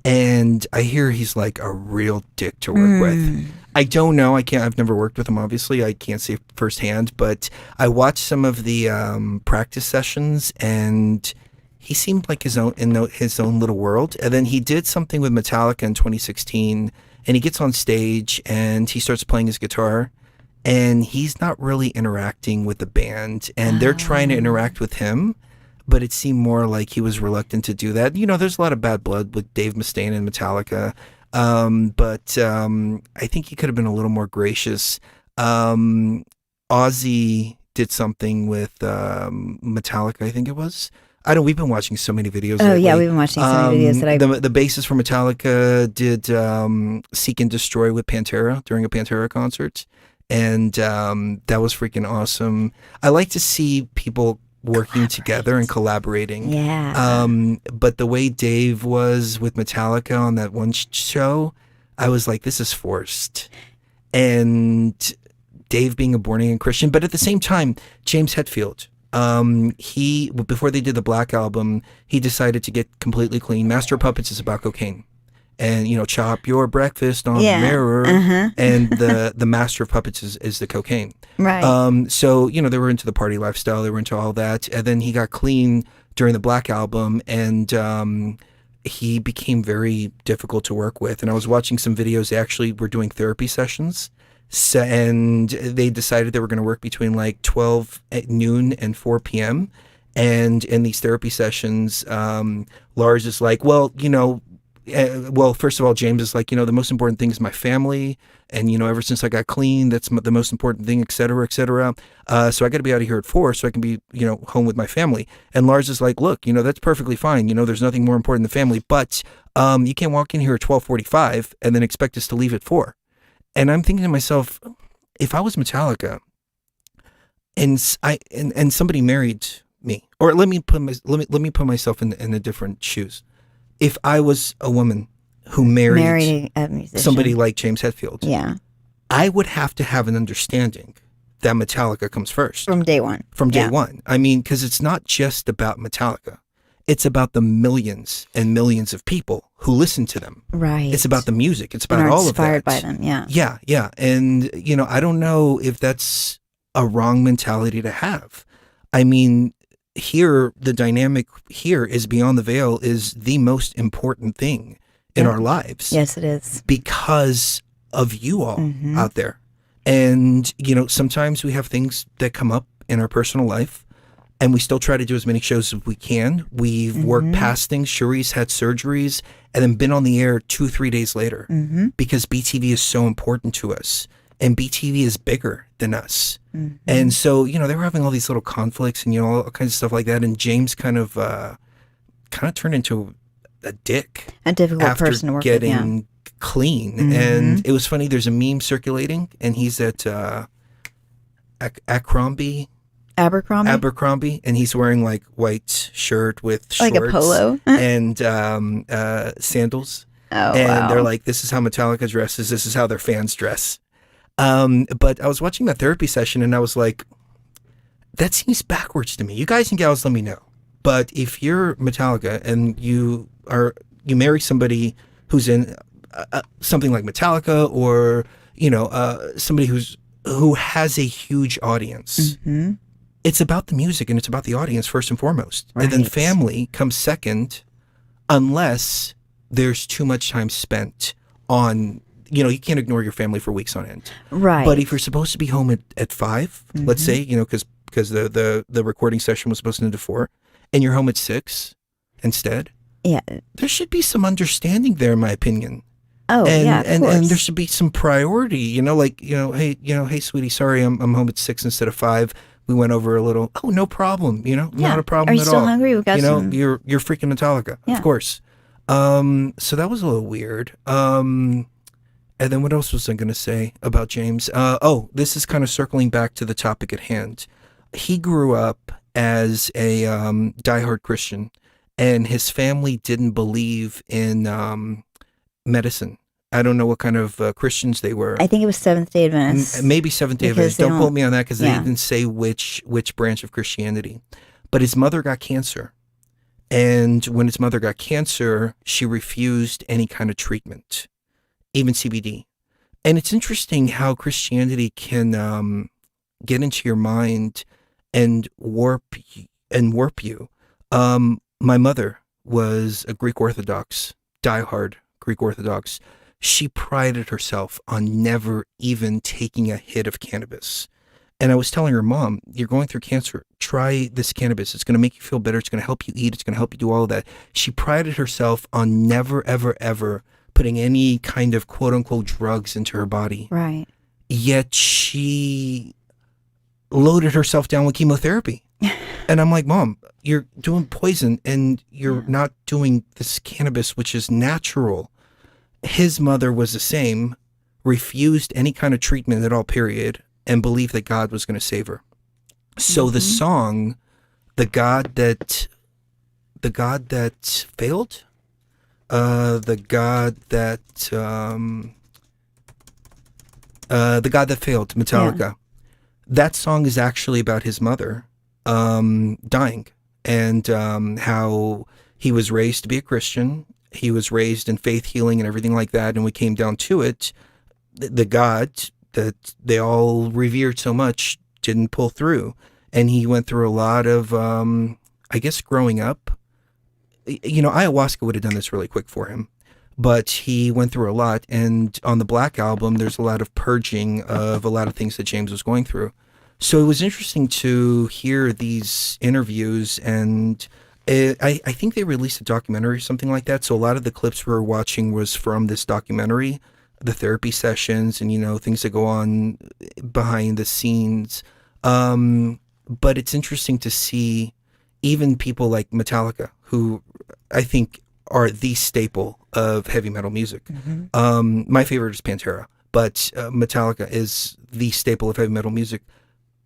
and I hear he's like a real dick to work with. I don't know. I've never worked with him, obviously. I can't say firsthand, but I watched some of the practice sessions, and he seemed like his own little world. And then he did something with Metallica in 2016, and he gets on stage and he starts playing his guitar, and he's not really interacting with the band, and they're trying to interact with him, but it seemed more like he was reluctant to do that. There's a lot of bad blood with Dave Mustaine and Metallica, but I think he could have been a little more gracious. Ozzy did something with Metallica, I think it was. I know we've been watching so many videos. Oh lately. yeah, we've been watching so many videos that The bassist for Metallica did Seek and Destroy with Pantera during a Pantera concert, and that was freaking awesome. I like to see people working together and collaborating. Yeah. But the way Dave was with Metallica on that one show, I was like, this is forced. And Dave being a born again Christian, but at the same time, James Hetfield, he before they did the Black Album, he decided to get completely clean. Master of Puppets is about cocaine, and chop your breakfast on the mirror, and the Master of Puppets is the cocaine. Right. So they were into the party lifestyle, they were into all that, and then he got clean during the Black Album, and he became very difficult to work with. And I was watching some videos. They actually were doing therapy sessions. And they decided they were going to work between like 12 at noon and 4 p.m. And in these therapy sessions, Lars is like, well, first of all, James is like, the most important thing is my family. And, ever since I got clean, that's the most important thing, et cetera, et cetera. So I got to be out of here at 4 so I can be, home with my family. And Lars is like, look, that's perfectly fine. There's nothing more important than family, but you can't walk in here at 12:45 and then expect us to leave at 4. And I'm thinking to myself, if I was Metallica and somebody married me, or let me put myself in a different shoes. If I was a woman who married a musician, somebody like James Hetfield, yeah, I would have to have an understanding that Metallica comes first. From day one. From day one. I mean, because it's not just about Metallica. It's about the millions and millions of people who listen to them. Right. It's about the music. It's about and are all of that. inspired by them, yeah. Yeah, yeah. And, I don't know if that's a wrong mentality to have. I mean, here, the dynamic here is Beyond the Veil is the most important thing in our lives. Yes, it is. Because of you all out there. And, sometimes we have things that come up in our personal life, and we still try to do as many shows as we can. We've worked past things. Shuri's had surgeries and then been on the air 2-3 days later because BTV is so important to us. And BTV is bigger than us. And so, they were having all these little conflicts and, all kinds of stuff like that. And James kind of turned into a dick. A difficult person to work with, getting clean. And it was funny. There's a meme circulating, and he's at Abercrombie, and he's wearing like white shirt with shorts, like a polo, and sandals. Oh, and wow. they're like, this is how Metallica dresses. This is how their fans dress. But I was watching that therapy session, and I was like, that seems backwards to me. You guys and gals, let me know. But if you're Metallica and you marry somebody who's in something like Metallica, or somebody who has a huge audience. It's about the music and it's about the audience first and foremost. Right. And then family comes second, unless there's too much time spent on, you can't ignore your family for weeks on end. Right. But if you're supposed to be home at 5, let's say, because the recording session was supposed to end at 4, and you're home at 6 instead. Yeah. There should be some understanding there, in my opinion. Oh, and, yeah, of and course. there should be some priority, hey, sweetie, sorry, I'm home at 6 instead of 5. We went over a little. Oh, no problem. Not a problem Are you at still all. hungry? We've got some. You're freaking Metallica, Yeah. of course. So that was a little weird. And then what else was I going to say about James? This is kind of circling back to the topic at hand. He grew up as a diehard Christian, and his family didn't believe in medicine. I don't know what kind of Christians they were. I think it was Seventh-day Adventists. Maybe Seventh-day Because Adventists. they Don't don't- quote me on that, because they yeah. didn't say which branch of Christianity. But his mother got cancer. And when his mother got cancer, she refused any kind of treatment, even CBD. And it's interesting how Christianity can get into your mind and warp you. My mother was a Greek Orthodox, diehard Greek Orthodox. She prided herself on never even taking a hit of cannabis. And I was telling her, Mom, you're going through cancer. Try this cannabis. It's going to make you feel better. It's going to help you eat. It's going to help you do all of that. She prided herself on never, ever, ever putting any kind of quote unquote drugs into her body. Right. Yet she loaded herself down with chemotherapy. And I'm like, Mom, you're doing poison and you're not doing this cannabis, which is natural. His mother was the same, refused any kind of treatment at all, period, and believed that God was going to save her. So the song, the God that failed, the God that failed, Metallica. that song is actually about his mother dying, and how he was raised to be a Christian. He was raised in faith healing and everything like that. And we came down to it, the God that they all revered so much didn't pull through. And he went through a lot of, I guess, growing up. You know, ayahuasca would have done this really quick for him. But he went through a lot. And on the Black Album, there's a lot of purging of a lot of things that James was going through. So it was interesting to hear these interviews, and I think they released a documentary or something like that. So a lot of the clips we were watching was from this documentary, the therapy sessions and, you know, things that go on behind the scenes. But it's interesting to see even people like Metallica, who I think are the staple of heavy metal music. My favorite is Pantera, but Metallica is the staple of heavy metal music.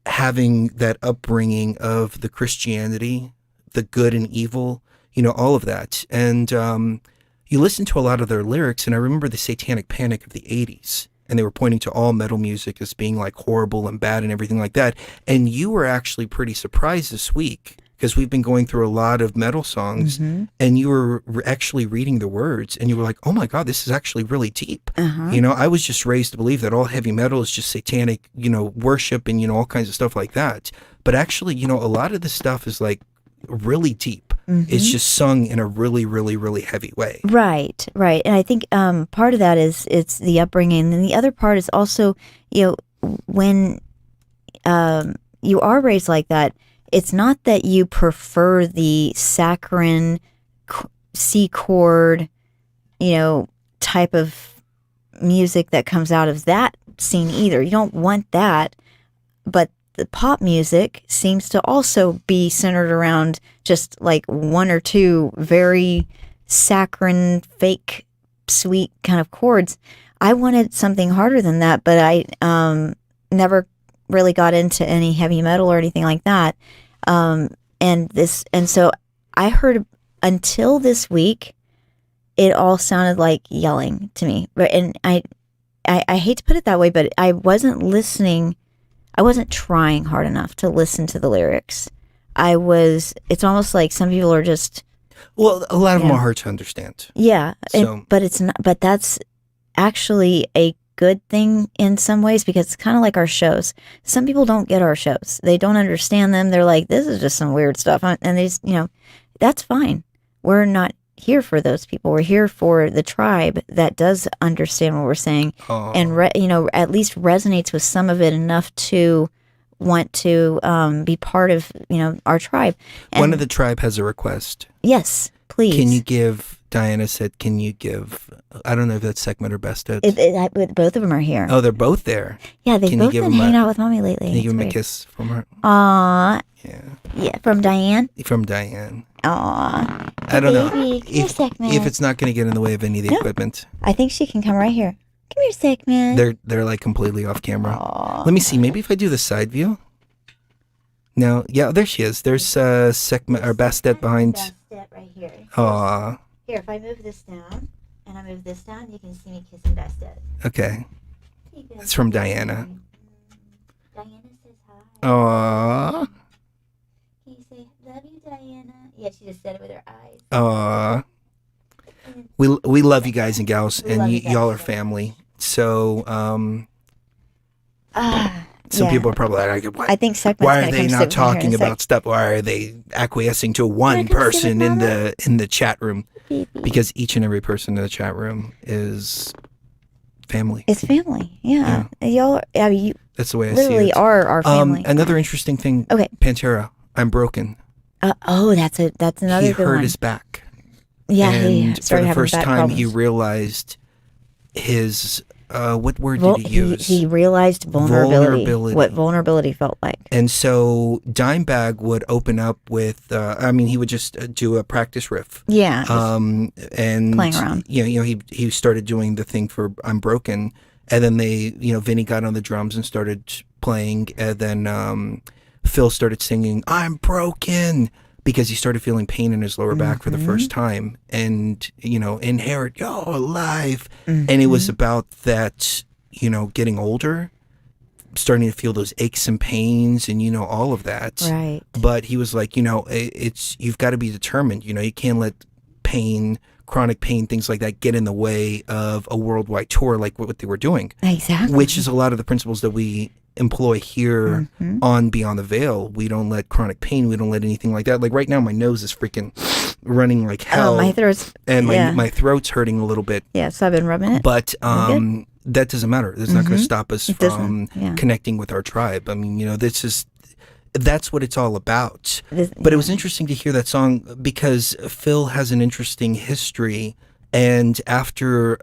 Having that upbringing of the Christianity, the good and evil, you know, all of that. And you listen to a lot of their lyrics, and I remember the Satanic Panic of the 80s, and they were pointing to all metal music as being like horrible and bad and everything like that. And you were actually pretty surprised this week, because we've been going through a lot of metal songs, and you were actually reading the words, and you were like, oh my God, this is actually really deep. You know, I was just raised to believe that all heavy metal is just satanic, you know, worship and, you know, all kinds of stuff like that. But actually, you know, a lot of this stuff is like really deep. It's just sung in a really, really, really heavy way. Right. And I think part of that is it's the upbringing, and the other part is also, you know, when you are raised like that, it's not that you prefer the saccharine C chord, you know, type of music that comes out of that scene either. You don't want that, but the pop music seems to also be centered around just like one or two very saccharine, fake, sweet kind of chords. I wanted something harder than that, but I never really got into any heavy metal or anything like that. And so I heard until this week, it all sounded like yelling to me. And I hate to put it that way, but I wasn't listening. I wasn't trying hard enough to listen to the lyrics. It's almost like some people are just. Well, a lot of them are hard to understand. Yeah. So. But it's not, but that's actually a good thing in some ways, because it's kind of like our shows. Some people don't get our shows. They don't understand them. They're like, this is just some weird stuff. And they just, you know, that's fine. We're not here for those people. We're here for the tribe that does understand what we're saying and, you know, at least resonates with some of it enough to want to be part of, you know, our tribe. And one of the tribe has a request. Yes, please. Can you give, Diana said, can you give, I don't know if that's segment or best ed. Both of them are here. Oh, they're both there. Yeah, they've both been hanging out with Mommy lately. Can you give them a kiss from her? Aw. Yeah. Yeah, from Diane? From Diane. Aw. I don't know. If it's not going to get in the way of any of the equipment. I think she can come right here. Come here, Segment. They're like completely off camera. Aww. Let me see. Maybe if I do the side view. No. Yeah, there she is. There's Segment or Bastet behind. Bastet right here. Aw. Here, if I move this down and I move this down, you can see me kissing Bastet. Okay. It's from Diana. Diana says hi. Aww. Can you say, love you, Diana? Yeah, she just said it with her eyes. Aww. We love you guys and gals, and y'all are family. So, some people are probably like, I think why are they not talking about stuff? Why are they acquiescing to one person in the chat room? Because each and every person in the chat room is family. It's family, yeah. Y'all, I mean, you that's the way I literally see it. are our family. Another interesting thing. Okay. Pantera, I'm Broken. That's another He good one. hurt his back. Yeah, and he for started the having first back time, problems. he realized his what word did he use? He realized vulnerability. What vulnerability felt like. And so Dimebag would open up with, he would just do a practice riff. Yeah. And playing around. You know, he started doing the thing for I'm Broken, and then Vinny got on the drums and started playing, and then Phil started singing I'm Broken, because he started feeling pain in his lower back for the first time, and, you know, inherit your life. And it was about that, you know, getting older, starting to feel those aches and pains and, all of that. Right. But he was like, you've got to be determined. You can't let pain, chronic pain, things like that get in the way of a worldwide tour like what they were doing. Exactly. Which is a lot of the principles that we employ here on Beyond the Veil. We don't let chronic pain, we don't let anything like that. Like right now, my nose is freaking running like hell. Oh, my throat's... And my throat's hurting a little bit. Yeah, so I've been rubbing it. But that doesn't matter. It's not going to stop us from connecting with our tribe. I mean, that's what it's all about. But it was interesting to hear that song because Phil has an interesting history. And after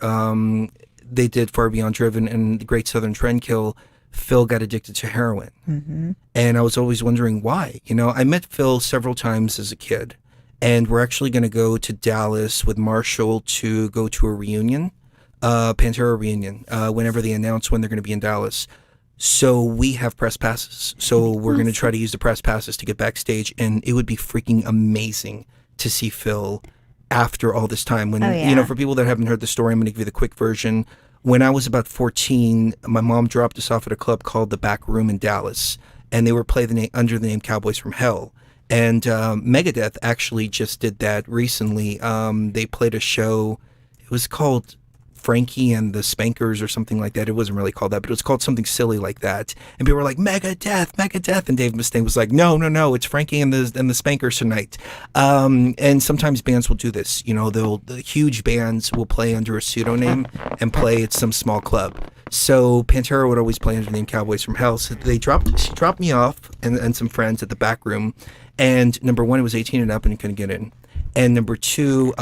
they did Far Beyond Driven and The Great Southern Trendkill, Phil got addicted to heroin. And I was always wondering why. I met Phil several times as a kid. And we're actually going to go to Dallas with Marshall to go to a reunion. Pantera reunion, whenever they announce when they're going to be in Dallas. So we have press passes. So we're going to try to use the press passes to get backstage, and it would be freaking amazing to see Phil after all this time. When for people that haven't heard the story, I'm going to give you the quick version. When I was about 14, my mom dropped us off at a club called The Back Room in Dallas, and they were playing under the name Cowboys from Hell. And Megadeth actually just did that recently. They played a show. It was called Frankie and the Spankers or something like that. It wasn't really called that, but it was called something silly like that. And people were like, Megadeth. And Dave Mustaine was like, no, it's Frankie and the Spankers tonight. And sometimes bands will do this. The huge bands will play under a pseudonym and play at some small club. So Pantera would always play under the name Cowboys from Hell. So she dropped me off and some friends at the back room. And number one, it was 18 and up and you couldn't get in. And number two,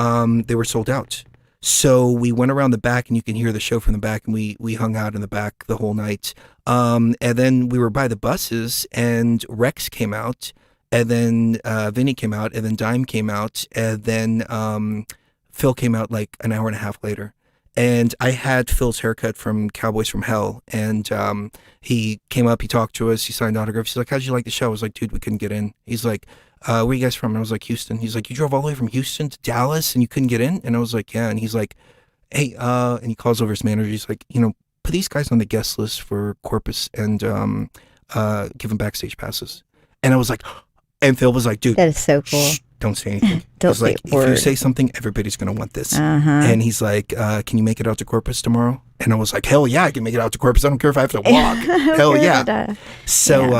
they were sold out. So we went around the back and you can hear the show from the back, and we hung out in the back the whole night. And then we were by the buses and Rex came out, and then Vinny came out, and then Dime came out, and then Phil came out like an hour and a half later. And I had Phil's haircut from Cowboys from Hell, and he came up, he talked to us, he signed autographs. He's like, how'd you like the show? I was like, dude, we couldn't get in. He's like, where are you guys from? And I was like, Houston. He's like, you drove all the way from Houston to Dallas and you couldn't get in? And I was like, yeah. And he's like, hey, and he calls over his manager. He's like, put these guys on the guest list for Corpus and give them backstage passes. And I was like, and Phil was like, dude, that is so cool. Shh, don't say anything. Don't he's say like, a word. if you say something, everybody's going to want this. And he's like, can you make it out to Corpus tomorrow? And I was like, hell yeah, I can make it out to Corpus. I don't care if I have to walk. Hell yeah. So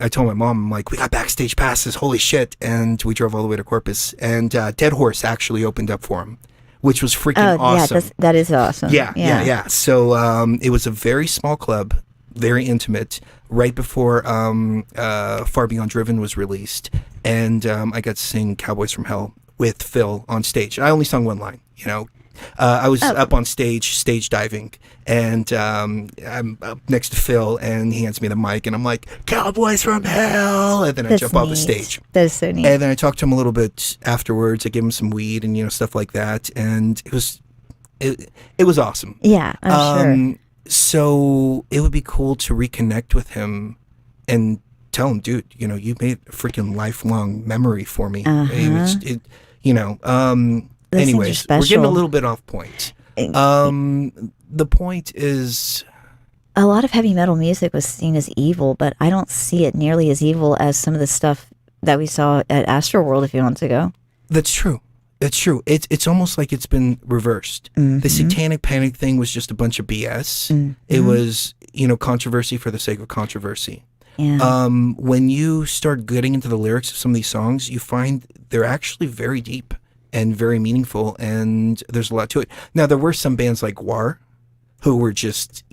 I told my mom, I'm like, we got backstage passes. Holy shit. And we drove all the way to Corpus. And Dead Horse actually opened up for him, which was freaking awesome. Yeah, that is awesome. Yeah. So it was a very small club, very intimate, right before Far Beyond Driven was released. And I got to sing Cowboys from Hell with Phil on stage. I only sung one line, I was up on stage diving, and I'm up next to Phil, and he hands me the mic, and I'm like, Cowboys from Hell, and then I jump off the stage. That is so neat. And then I talked to him a little bit afterwards. I gave him some weed and stuff like that, and it was awesome. Yeah, I'm sure. So it would be cool to reconnect with him and tell him, dude, you made a freaking lifelong memory for me. Anyways, we're getting a little bit off point. The point is, a lot of heavy metal music was seen as evil, but I don't see it nearly as evil as some of the stuff that we saw at Astroworld a few months ago. That's true. It's true. It's almost like it's been reversed. The Satanic Panic thing was just a bunch of BS. It was, controversy for the sake of controversy. Yeah. When you start getting into the lyrics of some of these songs, you find they're actually very deep and very meaningful, and there's a lot to it. Now, there were some bands like War who were just,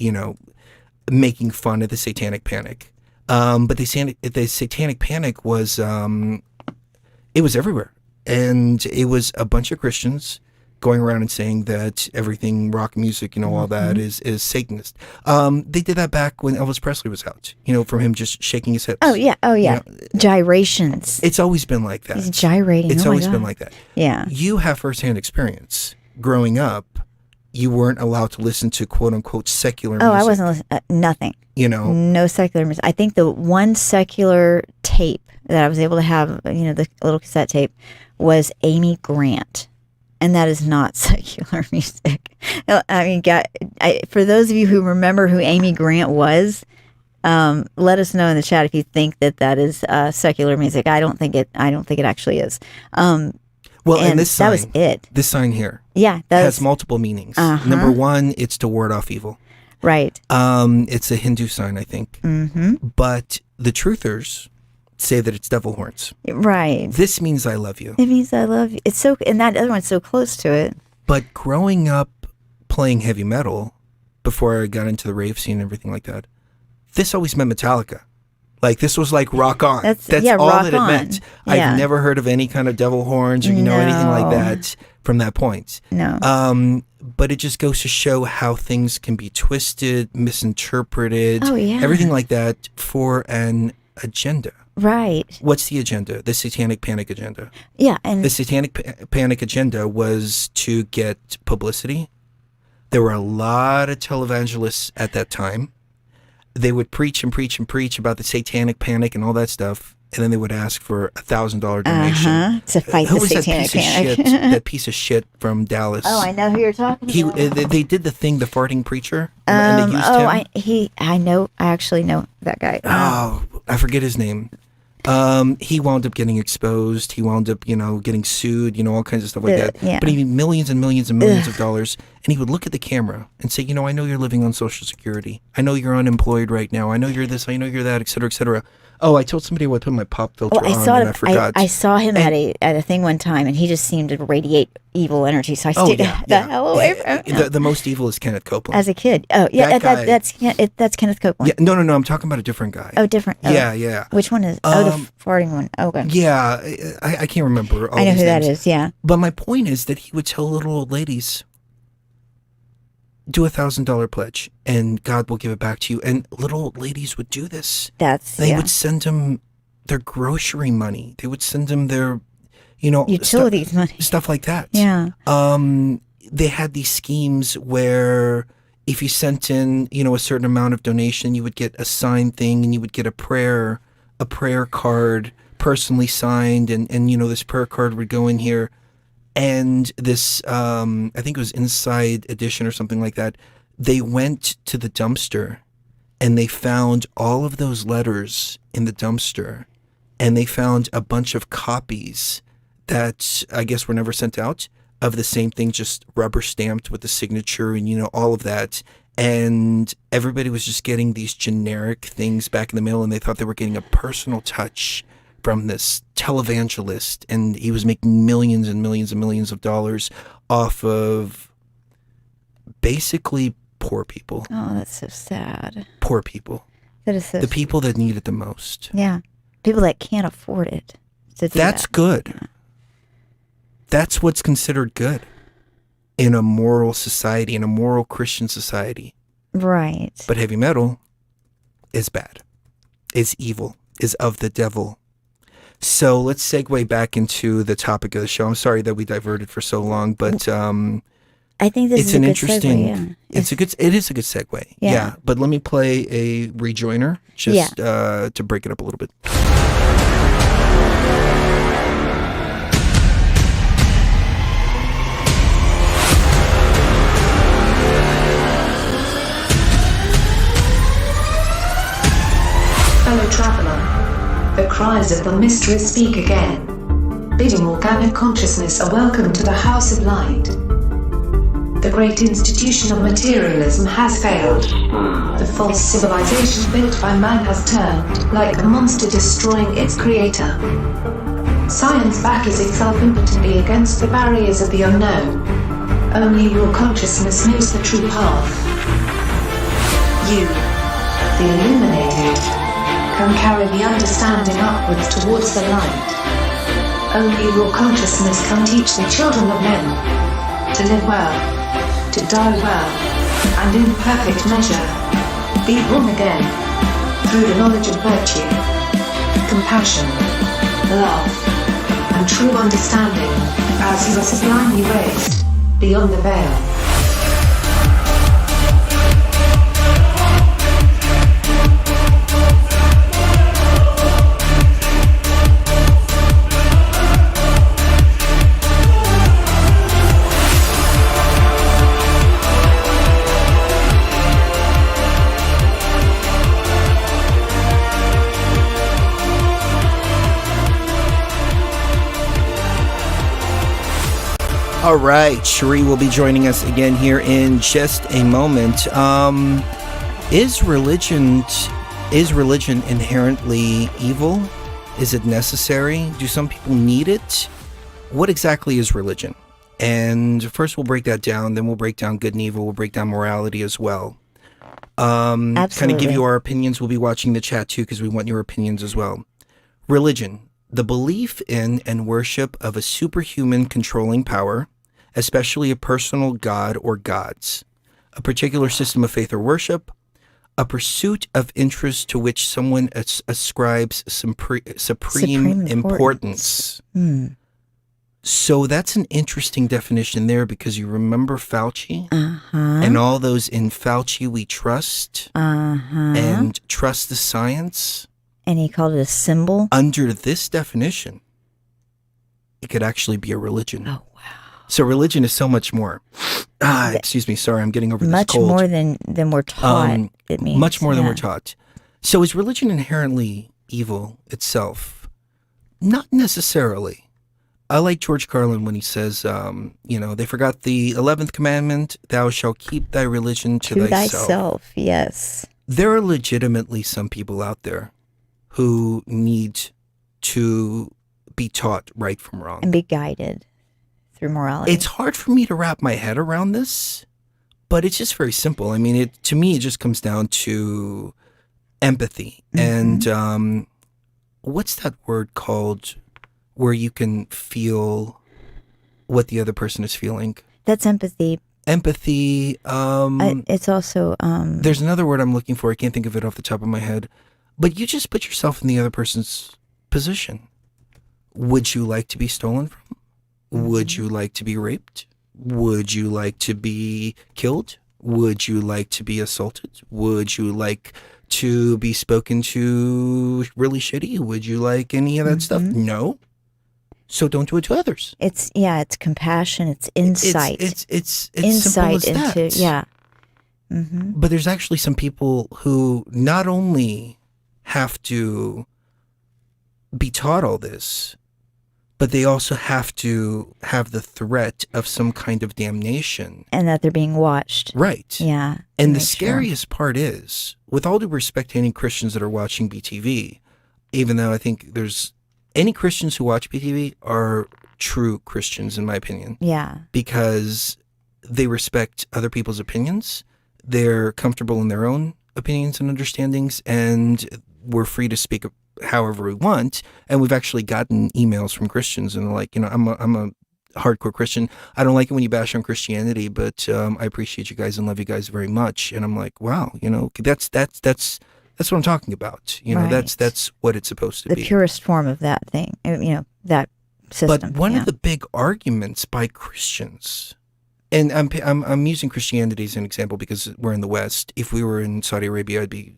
making fun of the Satanic Panic. But the Satanic Panic was, it was everywhere. And it was a bunch of Christians going around and saying that everything rock music, all that is Satanist. They did that back when Elvis Presley was out, from him just shaking his hips. Oh yeah. Gyrations. It's always been like that. He's gyrating. It's always been like that. Yeah. You have firsthand experience. Growing up, you weren't allowed to listen to quote unquote secular music. Oh, I wasn't listening. Nothing. No secular music. I think the one secular tape that I was able to have, the little cassette tape, was Amy Grant. And that is not secular music. I mean, for those of you who remember who Amy Grant was, Let us know in the chat if you think that is secular music. I don't think it actually is. Well, and this sign, that was it. This sign here, yeah, that has multiple meanings. Number one, it's to ward off evil. Right. It's a Hindu sign, I think. Mm-hmm. But the truthers say that it's devil horns. Right. This means I love you. It means I love you. It's so, and that other one's so close to it. But growing up playing heavy metal, before I got into the rave scene and everything like that, this always meant Metallica. Like, this was like rock on. That's all rock that it meant. Yeah. I've never heard of any kind of devil horns or, anything like that from that point. No. But it just goes to show how things can be twisted, misinterpreted, everything like that for an agenda. Right. What's the agenda? The Satanic Panic agenda. Yeah. And the Satanic Panic agenda was to get publicity. There were a lot of televangelists at that time. They would preach and preach and preach about the Satanic Panic and all that stuff, and then they would ask for $1,000 donation to fight the Satanic Panic. That piece of shit from Dallas. Oh, I know who you're talking about. They did the thing, the farting preacher, and they used him. I actually know that guy. Oh, I forget his name. He wound up getting exposed. He wound up, getting sued, all kinds of stuff like that. Yeah. But he made millions and millions and millions of dollars. And he would look at the camera and say, I know you're living on Social Security. I know you're unemployed right now. I know you're this. I know you're that, et cetera, et cetera. Oh, I told somebody what to put my pop filter on, and I forgot. I saw him at a thing one time, and he just seemed to radiate evil energy. So I stayed the hell away from him. The most evil is Kenneth Copeland. As a kid. Oh, yeah, that's Kenneth Copeland. Yeah, no, I'm talking about a different guy. Oh, different. Oh. Yeah. Which one is? The farting one. Oh, okay. Yeah, I can't remember all I know these who names. that is, yeah. But my point is that he would tell little old ladies, do $1,000 pledge, and God will give it back to you. And little old ladies would do this. They would send him their grocery money. They would send him their, utilities money, stuff like that. Yeah. They had these schemes where if you sent in, a certain amount of donation, you would get a signed thing, and you would get a prayer card personally signed, and this prayer card would go in here. And this, I think it was Inside Edition or something like that, they went to the dumpster and they found all of those letters in the dumpster, and they found a bunch of copies that I guess were never sent out of the same thing, just rubber stamped with the signature and, all of that. And everybody was just getting these generic things back in the mail, and they thought they were getting a personal touch from this televangelist, and he was making millions and millions and millions of dollars off of basically poor people. Oh, that's so sad. Poor people. That is so the people that need it the most. Yeah. People that can't afford it. That's good. Yeah. That's what's considered good in a moral society, in a moral Christian society. Right. But heavy metal is bad, is evil, is of the devil. So let's segue back into the topic of the show. I'm sorry that we diverted for so long, but I think this it's is an a good interesting. Segue, yeah. It is a good segue. Yeah. But let me play a rejoiner just to break it up a little bit. Fellow traveler, the cries of the mistress speak again. Bidding organic consciousness a welcome to the House of Light. The great institution of materialism has failed. The false civilization built by man has turned like a monster destroying its creator. Science battles itself impotently against the barriers of the unknown. Only your consciousness knows the true path. You, the illuminated, can carry the understanding upwards towards the light. Only your consciousness can teach the children of men to live well, to die well, and in perfect measure, be born again, through the knowledge of virtue, compassion, love, and true understanding, as you are sublimely raised, beyond the veil. All right, Cherie will be joining us again here in just a moment. Is religion inherently evil? Is it necessary? Do some people need it? What exactly is religion? And first we'll break that down, then we'll break down good and evil, we'll break down morality as well. Kind of give you our opinions. We'll be watching the chat too because we want your opinions as well. Religion, the belief in and worship of a superhuman controlling power, especially a personal god or gods, a particular system of faith or worship, a pursuit of interest to which someone ascribes supreme importance. So that's an interesting definition there because you remember Fauci and all those in Fauci we trust and trust the science. And he called it a symbol? Under this definition, it could actually be a religion. Oh, wow. So religion is so much more. Excuse me, sorry, I'm getting over this much cold. More than we're taught, it means. Much more than we're taught. So is religion inherently evil itself? Not necessarily. I like George Carlin when he says, they forgot the 11th commandment, thou shalt keep thy religion to thyself. Yes. There are legitimately some people out there who need to be taught right from wrong. And be guided through morality. It's hard for me to wrap my head around this, but it's just very simple. I mean, to me, it just comes down to empathy. And what's that word called where you can feel what the other person is feeling? That's empathy. Empathy. It's also... there's another word I'm looking for. I can't think of it off the top of my head. But you just put yourself in the other person's position. Would you like to be stolen from? Would you like to be raped? Would you like to be killed? Would you like to be assaulted? Would you like to be spoken to really shitty? Would you like any of that stuff? No. So don't do it to others. It's compassion. It's insight. It's insight simple as into that. But there's actually some people who not only have to be taught all this, but they also have to have the threat of some kind of damnation. And that they're being watched. Right. Yeah. And the scariest part is, with all due respect to any Christians that are watching BTV, even though I think there's any Christians who watch BTV are true Christians, in my opinion. Yeah. Because they respect other people's opinions. They're comfortable in their own opinions and understandings, and we're free to speak however we want. And we've actually gotten emails from Christians and like, I'm a hardcore Christian. I don't like it when you bash on Christianity, but I appreciate you guys and love you guys very much. And I'm like, wow, that's what I'm talking about. Right. That's what it's supposed to be. The purest form of that thing, that system. But one of the big arguments by Christians, and I'm using Christianity as an example because we're in the West. If we were in Saudi Arabia, I'd be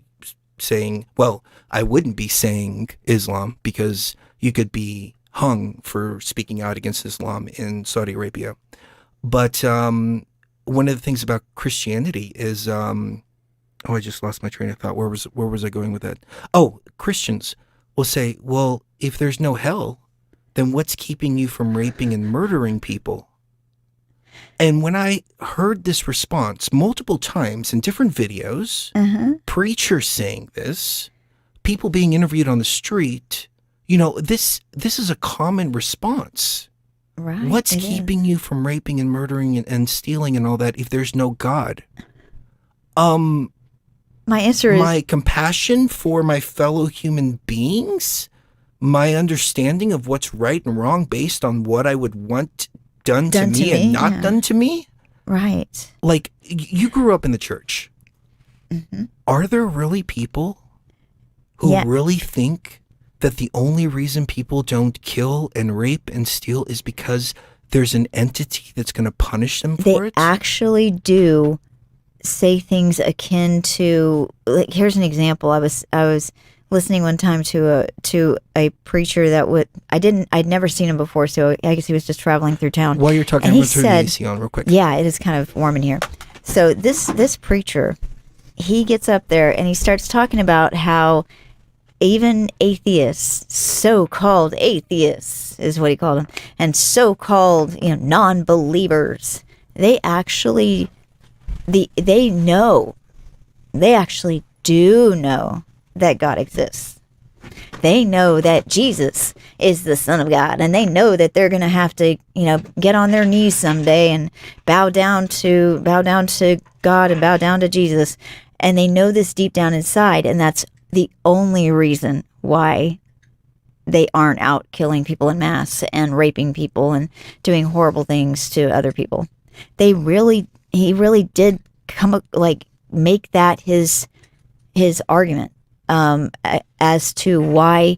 saying, well, I wouldn't be saying Islam because you could be hung for speaking out against Islam in Saudi Arabia. But one of the things about Christianity is, I just lost my train of thought. Where was I going with that? Oh, Christians will say, well, if there's no hell, then what's keeping you from raping and murdering people? And when I heard this response multiple times in different videos, preachers saying this, people being interviewed on the street, this is a common response. Right. What's keeping you from raping and murdering and stealing and all that if there's no God? My answer is... my compassion for my fellow human beings, my understanding of what's right and wrong based on what I would want done to me and not done to me. Right. Like, you grew up in the church. Are there really people who really think that the only reason people don't kill and rape and steal is because there's an entity that's going to punish them for it? They actually do say things akin to, like, here's an example. I was listening one time to a preacher that I'd never seen him before, so I guess he was just traveling through town. While you're talking, I'm going to turn the AC on real quick. Yeah, it is kind of warm in here. So this preacher, he gets up there and he starts talking about how even atheists, so-called atheists is what he called them, and so-called, non-believers, they actually do know that God exists. They know that Jesus is the Son of God, and they know that they're going to have to, get on their knees someday and bow down to God and bow down to Jesus. And they know this deep down inside, and that's the only reason why they aren't out killing people in mass and raping people and doing horrible things to other people. He really did make that his argument as to why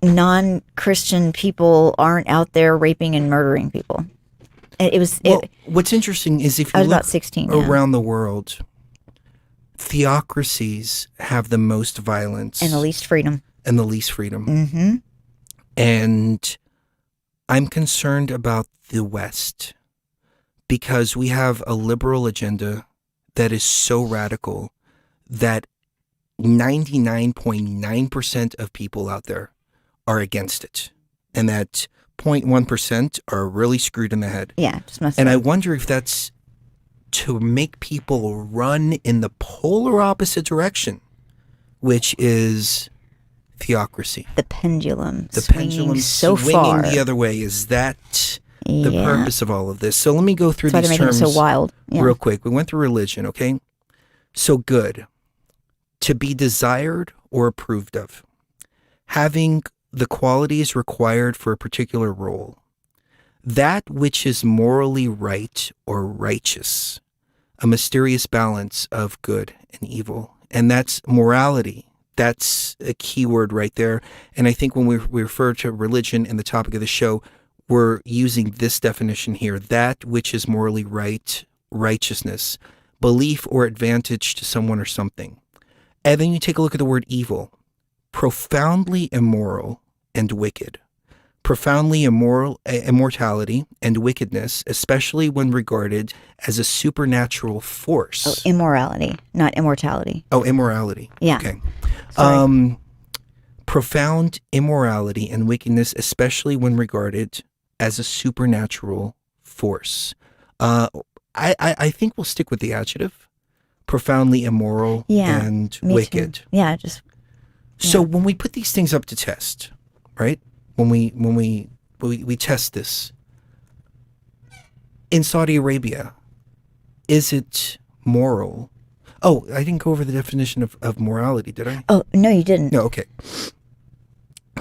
non-Christian people aren't out there raping and murdering people. What's interesting is if you look about 16, around the world, theocracies have the most violence and the least freedom. Mm-hmm. And I'm concerned about the West because we have a liberal agenda that is so radical that 99.9% of people out there are against it. And that 0.1% are really screwed in the head. Yeah, just messed And up. I wonder if that's to make people run in the polar opposite direction, which is theocracy. The pendulum. The swinging pendulum so swinging far. the other way. Is that the Yeah. purpose of all of this? So let me go through That's why these they're making terms it so wild. Yeah. real quick. We went through religion, okay? So good. To be desired or approved of. Having the qualities required for a particular role. That which is morally right or righteous. A mysterious balance of good and evil. And that's morality. That's a key word right there. And I think when we refer to religion in the topic of the show, we're using this definition here. That which is morally right, righteousness, belief or advantage to someone or something. And then you take a look at the word evil. Profoundly immoral and wicked. Profoundly immoral, immortality and wickedness, especially when regarded as a supernatural force. Oh, immorality, not immortality. Oh, immorality. Yeah. Okay. Sorry. Profound immorality and wickedness, especially when regarded as a supernatural force. I think we'll stick with the adjective. Profoundly immoral and me wicked. Too. Yeah, just. So when we put these things up to test, right? When we test this in Saudi Arabia, is it moral? Oh, I didn't go over the definition of morality, did I? Oh, no, you didn't. No, okay.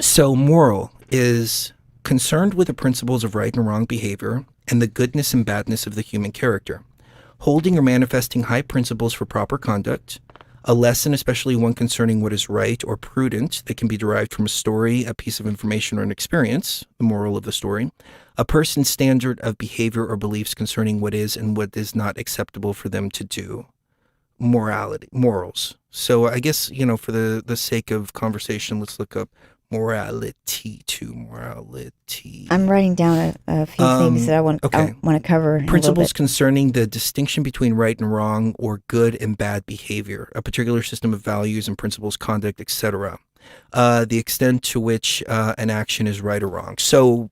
So moral is concerned with the principles of right and wrong behavior and the goodness and badness of the human character, holding or manifesting high principles for proper conduct, a lesson, especially one concerning what is right or prudent, that can be derived from a story, a piece of information, or an experience, the moral of the story, a person's standard of behavior or beliefs concerning what is and what is not acceptable for them to do. Morality, morals. So I guess, for the sake of conversation, let's look up morality. I'm writing down a few things that I want to cover. In Principles concerning the distinction between right and wrong or good and bad behavior, a particular system of values and principles, conduct, etc. The extent to which an action is right or wrong. So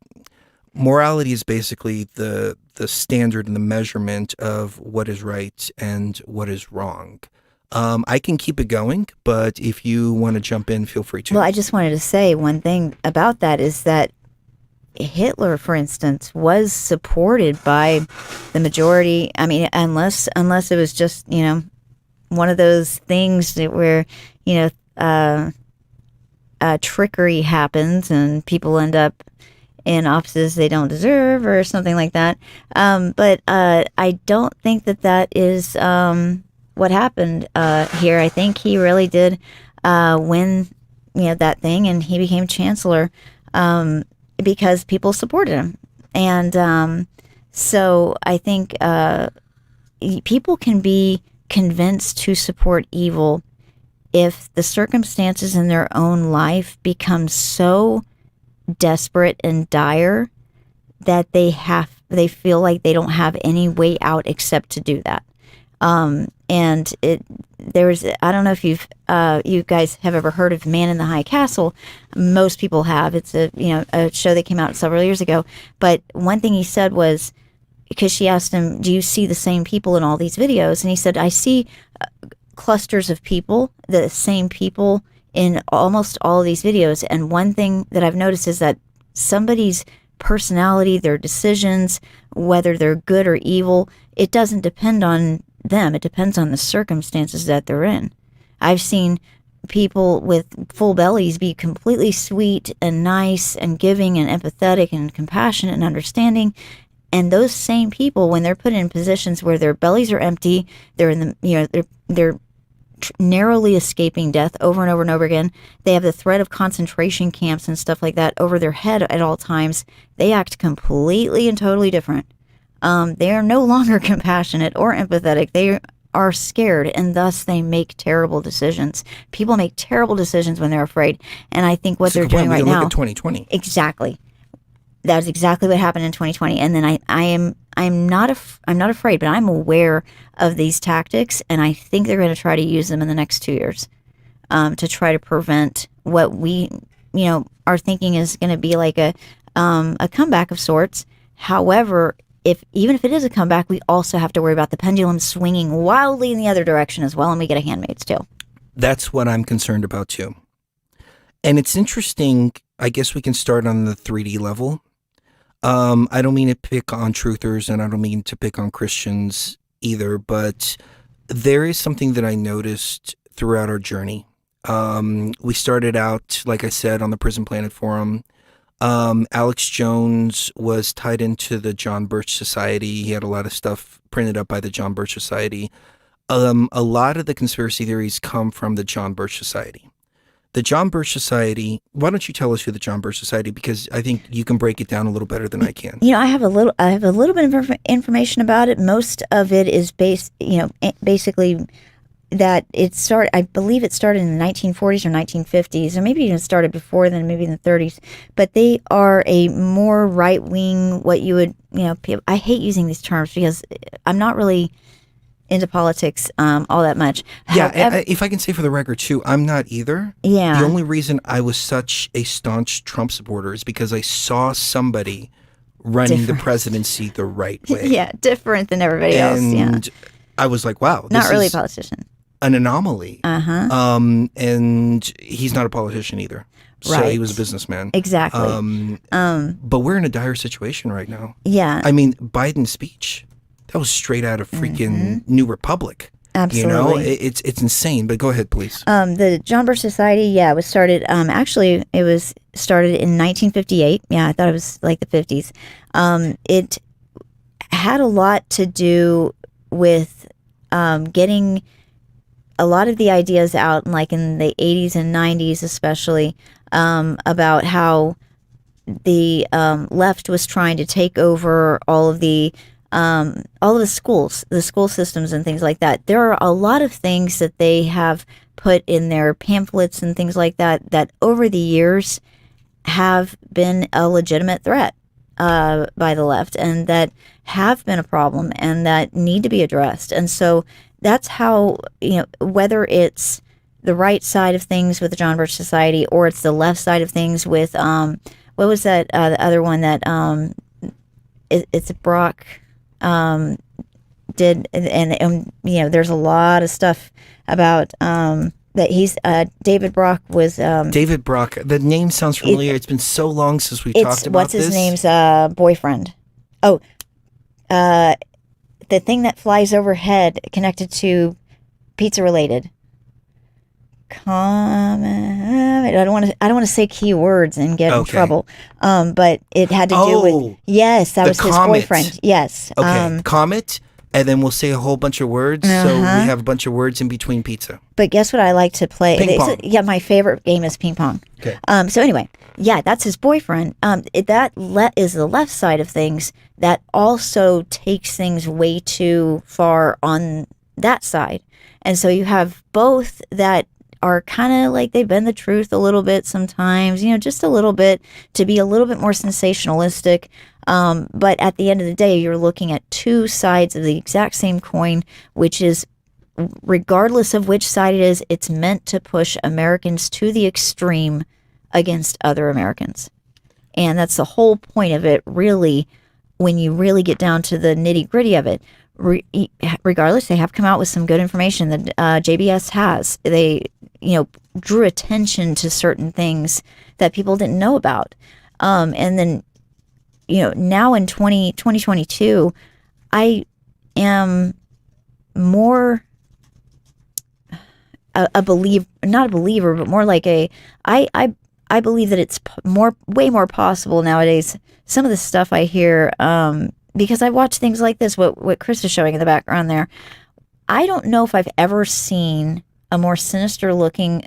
morality is basically the standard and the measurement of what is right and what is wrong. I can keep it going, but if you want to jump in, feel free to. Well, I just wanted to say one thing about that is that Hitler, for instance, was supported by the majority. I mean, unless it was just, one of those things that where, trickery happens and people end up in offices they don't deserve or something like that. But I don't think that is what happened here. I think he really did win, that thing, and he became chancellor because people supported him. And so I think people can be convinced to support evil if the circumstances in their own life become so desperate and dire that they feel like they don't have any way out except to do that. And I don't know if you guys have ever heard of Man in the High Castle. Most people have. It's a show that came out several years ago. But one thing he said was, because she asked him, do you see the same people in all these videos? And he said, I see clusters of people, the same people in almost all of these videos. And one thing that I've noticed is that somebody's personality, their decisions, whether they're good or evil, it doesn't depend on them. It depends on the circumstances that they're in. I've seen people with full bellies be completely sweet and nice and giving and empathetic and compassionate and understanding. And those same people, when they're put in positions where their bellies are empty, they're in the, they're narrowly escaping death over and over and over again. They have the threat of concentration camps and stuff like that over their head at all times. They act completely and totally different. They are no longer compassionate or empathetic. They are scared, and thus they make terrible decisions. People make terrible decisions when they're afraid. And I think what they're doing right now. Look at 2020. Exactly. That's exactly what happened in 2020. And then I'm not afraid, but I'm aware of these tactics, and I think they're going to try to use them in the next 2 years to try to prevent what we, are thinking is going to be like a comeback of sorts. However, even if it is a comeback, we also have to worry about the pendulum swinging wildly in the other direction as well, and we get a Handmaid's Tale. That's what I'm concerned about too. And it's interesting. I guess we can start on the 3D level. I don't mean to pick on truthers, and I don't mean to pick on Christians either, but there is something that I noticed throughout our journey. We started out, like I said, on the Prison Planet Forum. Alex Jones was tied into the John Birch Society. He had a lot of stuff printed up by the John Birch Society. A lot of the conspiracy theories come from the John Birch Society. The John Birch Society, why don't you tell us who the John Birch Society, because I think you can break it down a little better than I can. I have a little bit of information about it. Most of it is basically that I believe it started in the 1940s or 1950s, or maybe even started before then, maybe in the 30s. But they are a more right-wing, what you would, I hate using these terms because I'm not really into politics all that much. Yeah, However, if I can say for the record too, I'm not either. Yeah. The only reason I was such a staunch Trump supporter is because I saw somebody running the presidency the right way. Yeah, different than everybody else. Yeah. And I was like, wow. Not really a is politician. an anomaly. Uh-huh. And he's not a politician either. So Right. he was a businessman. Exactly. But we're in a dire situation right now. Yeah. I mean, Biden's speech, that was straight out of freaking New Republic. Absolutely. It's insane. But go ahead, please. The John Birch Society, it was started, actually, it was started in 1958. Yeah, I thought it was like the 50s. It had a lot to do with getting a lot of the ideas out, like in the 80s and 90s especially, about how the left was trying to take over all of the schools, the school systems and things like that. There are a lot of things that they have put in their pamphlets and things like that that over the years have been a legitimate threat by the left, and that have been a problem and that need to be addressed. And so that's how, whether it's the right side of things with the John Birch Society or it's the left side of things with, what was that, the other one that it's Brock did, and there's a lot of stuff about that he's David Brock was David Brock. The name sounds familiar. It's been so long since we talked about this. What's his name's boyfriend? Oh, the thing that flies overhead connected to pizza related. I don't want to say key words and get in trouble. But it had to do with that was his boyfriend. Yes. Okay. Comet, and then we'll say a whole bunch of words. So we have a bunch of words in between pizza. But guess what I like to play? Ping pong. Yeah, my favorite game is ping pong. Okay. So anyway, that's his boyfriend. That is the left side of things. That also takes things way too far on that side, and so you have both that are kind of like they bend the truth a little bit sometimes, just a little bit, to be a little bit more sensationalistic. But at the end of the day, you're looking at two sides of the exact same coin, which is regardless of which side it is, it's meant to push Americans to the extreme against other Americans. And that's the whole point of it, really, when you really get down to the nitty gritty of it. Regardless, they have come out with some good information that JBS has. They, drew attention to certain things that people didn't know about. And then, now in 2022, I am more a believer, not a believer, but more like I believe that it's way more possible nowadays. Some of the stuff I hear, because I watch things like this, what Chris is showing in the background there. I don't know if I've ever seen a more sinister looking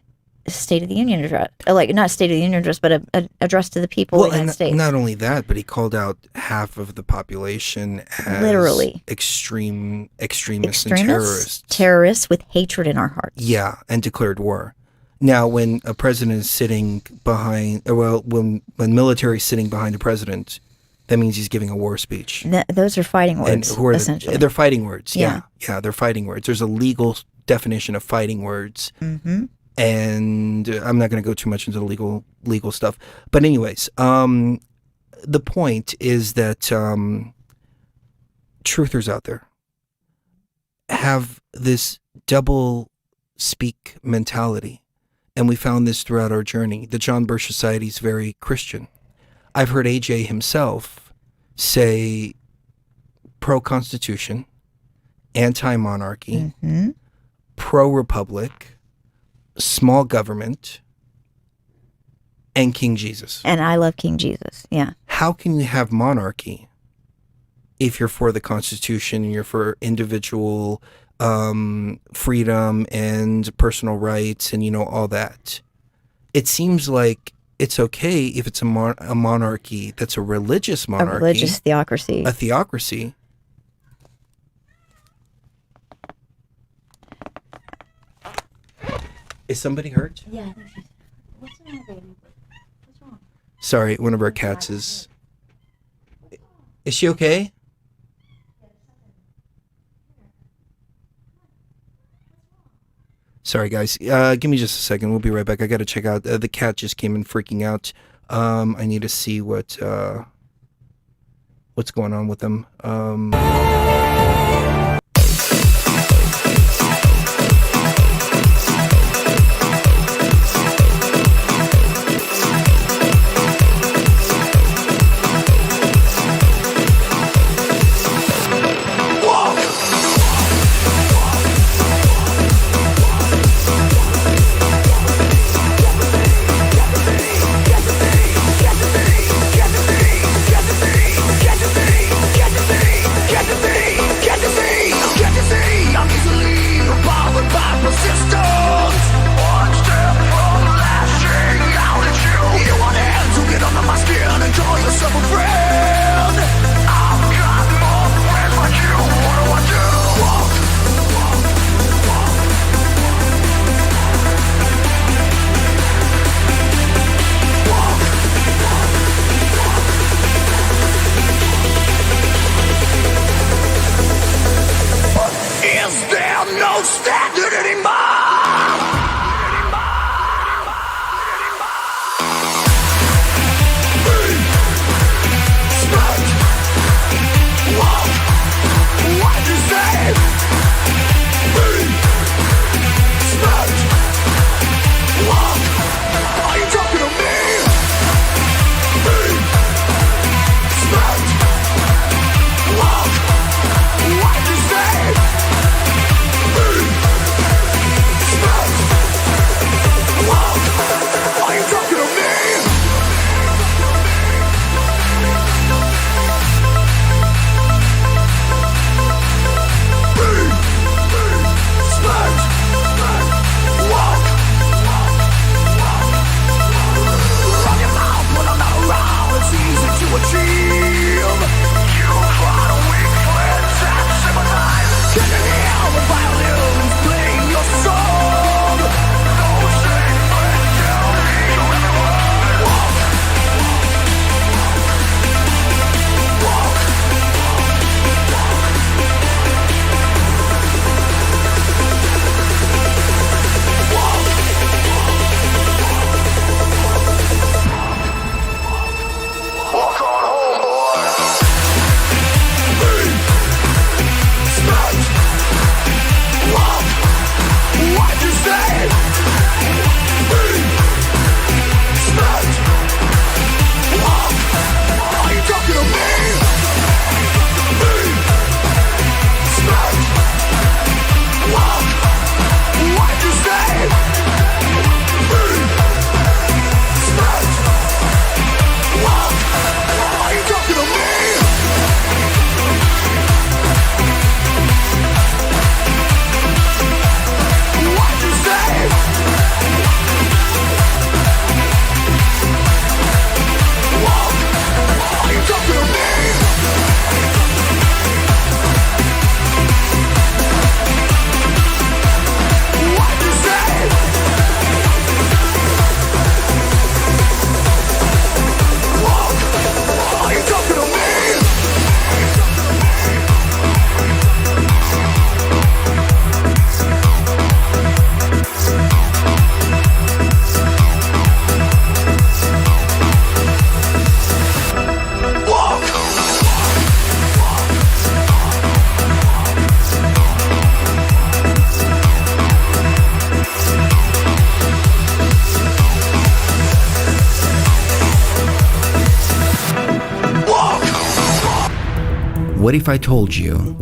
State of the Union address, like not State of the Union address, but a address to the people of the United States. Not only that, but he called out half of the population as literally extremists and terrorists with hatred in our hearts. Yeah, and declared war. Now, when a president is sitting behind, when military is sitting behind a president, that means he's giving a war speech. Those are fighting words, essentially. They're fighting words, yeah. Yeah, they're fighting words. There's a legal definition of fighting words. Mm-hmm. And I'm not going to go too much into the legal stuff. But anyways, the point is that truthers out there have this double speak mentality. And we found this throughout our journey. The John Birch Society is very Christian. I've heard AJ himself say pro-Constitution, anti-monarchy, mm-hmm. pro-republic, small government, and King Jesus. And I love King Jesus, yeah. How can you have monarchy if you're for the Constitution and you're for individual freedom and personal rights and, all that? It seems like it's okay if it's a monarchy that's a religious monarchy. A religious theocracy. A theocracy. Is somebody hurt? Yeah, I think she's... What's the matter, baby? What's wrong? Sorry, one of our cats is... Is she okay? Sorry, guys. Give me just a second. We'll be right back. I got to check out. The cat just came in freaking out. I need to see what's going on with them. Get what if I told you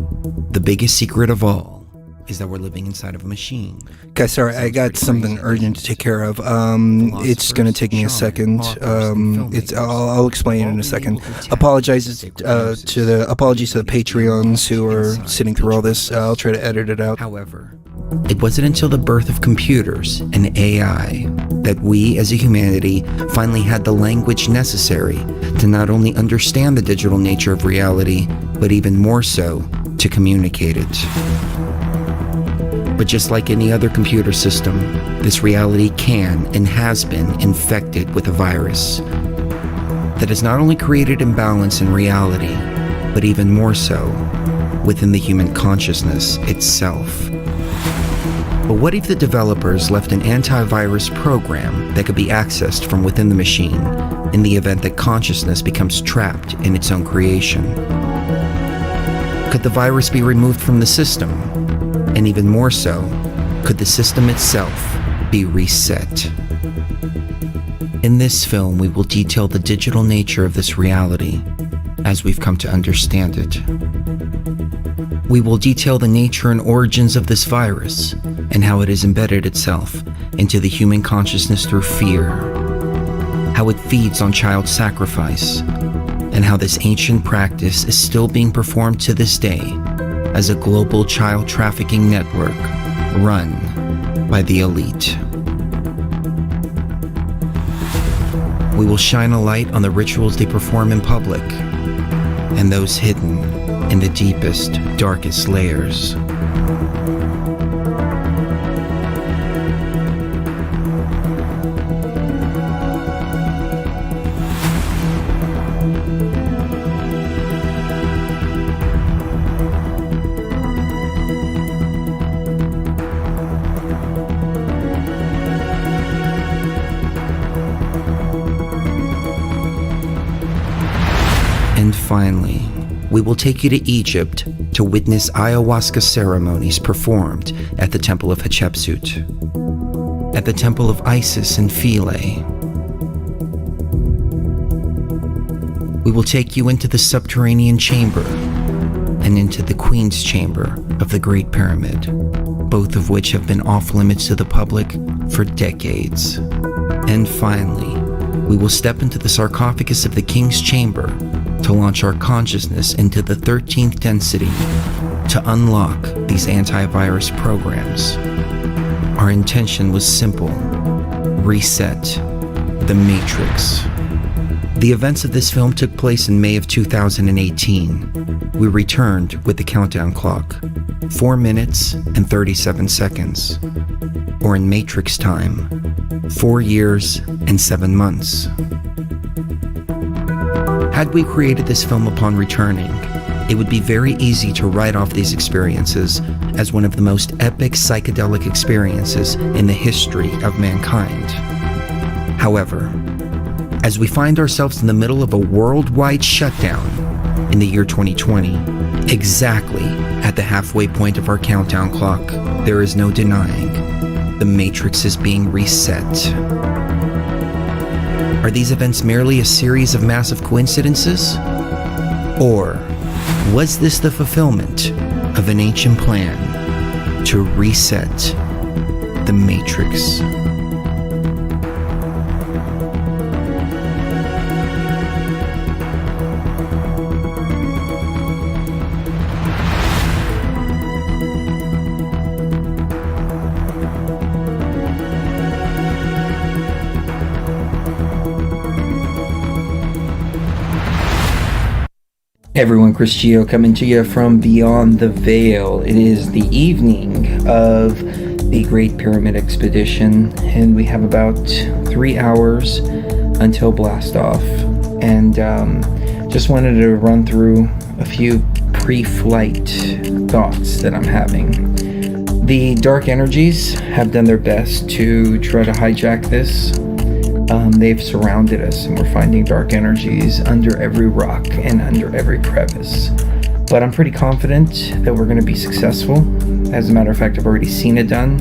the biggest secret of all is that we're living inside of a machine? Guys, sorry, I got something urgent to take care of. It's going to take me a second. I'll explain it in a second. Apologies to the Patreons who are sitting through all this. I'll try to edit it out. However, it wasn't until the birth of computers and AI that we as a humanity finally had the language necessary to not only understand the digital nature of reality, but even more so, to communicate it. But just like any other computer system, this reality can and has been infected with a virus that has not only created imbalance in reality, but even more so within the human consciousness itself. But what if the developers left an antivirus program that could be accessed from within the machine in the event that consciousness becomes trapped in its own creation? Could the virus be removed from the system? And even more so, could the system itself be reset? In this film, we will detail the digital nature of this reality as we've come to understand it. We will detail the nature and origins of this virus and how it has embedded itself into the human consciousness through fear, how it feeds on child sacrifice, and how this ancient practice is still being performed to this day as a global child trafficking network run by the elite. We will shine a light on the rituals they perform in public and those hidden in the deepest, darkest layers. And finally, we will take you to Egypt to witness ayahuasca ceremonies performed at the Temple of Hatshepsut, at the Temple of Isis in Philae. We will take you into the subterranean chamber and into the Queen's Chamber of the Great Pyramid, both of which have been off limits to the public for decades. And finally, we will step into the sarcophagus of the King's Chamber to launch our consciousness into the 13th density to unlock these antivirus programs. Our intention was simple: reset the Matrix. The events of this film took place in May of 2018. We returned with the countdown clock, 4 minutes and 37 seconds, or in Matrix time, 4 years and 7 months. Had we created this film upon returning, it would be very easy to write off these experiences as one of the most epic psychedelic experiences in the history of mankind. However, as we find ourselves in the middle of a worldwide shutdown in the year 2020, exactly at the halfway point of our countdown clock, there is no denying the Matrix is being reset. Are these events merely a series of massive coincidences? Or was this the fulfillment of an ancient plan to reset the Matrix? Everyone, Chris Gio coming to you from Beyond the Veil. It is the evening of the Great Pyramid Expedition, and we have about 3 hours until blast off. And just wanted to run through a few pre-flight thoughts that I'm having. The dark energies have done their best to try to hijack this. They've surrounded us, and we're finding dark energies under every rock and under every crevice. But I'm pretty confident that we're going to be successful. As a matter of fact, I've already seen it done.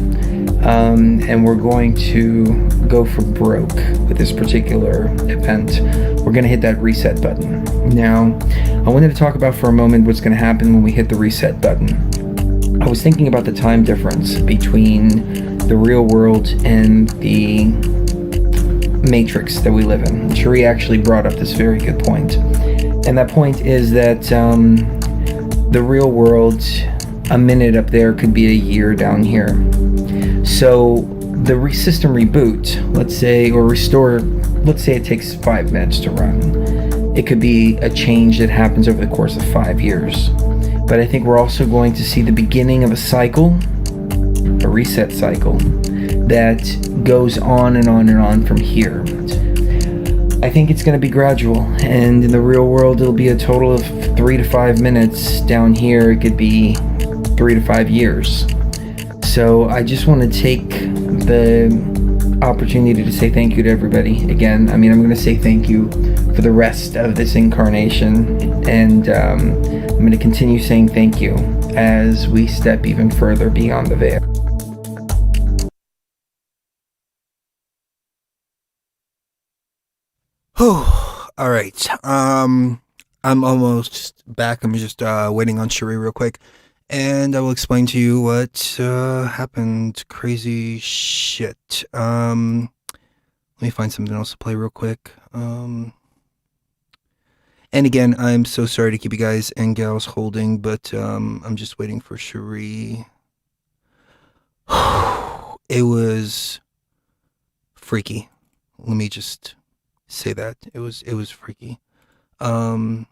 and we're going to go for broke with this particular event. We're going to hit that reset button. Now, I wanted to talk about for a moment what's going to happen when we hit the reset button. I was thinking about the time difference between the real world and the matrix that we live in. Cherie actually brought up this very good point. And that point is that the real world, a minute up there could be a year down here. So the system reboot, let's say, or restore, let's say it takes 5 minutes to run. It could be a change that happens over the course of 5 years. But I think we're also going to see the beginning of a cycle, a reset cycle, that goes on and on and on from here. I think it's going to be gradual, and in the real world it'll be a total of 3 to 5 minutes. Down here it could be 3 to 5 years. So I just want to take the opportunity to say thank you to everybody again. I mean, I'm going to say thank you for the rest of this incarnation, and I'm going to continue saying thank you as we step even further beyond the veil. All right. I'm almost back. I'm just waiting on Cherie real quick, and I will explain to you what happened. Crazy shit. Let me find something else to play real quick. And again, I'm so sorry to keep you guys and gals holding, but I'm just waiting for Cherie. It was freaky. Let me just say that it was freaky. All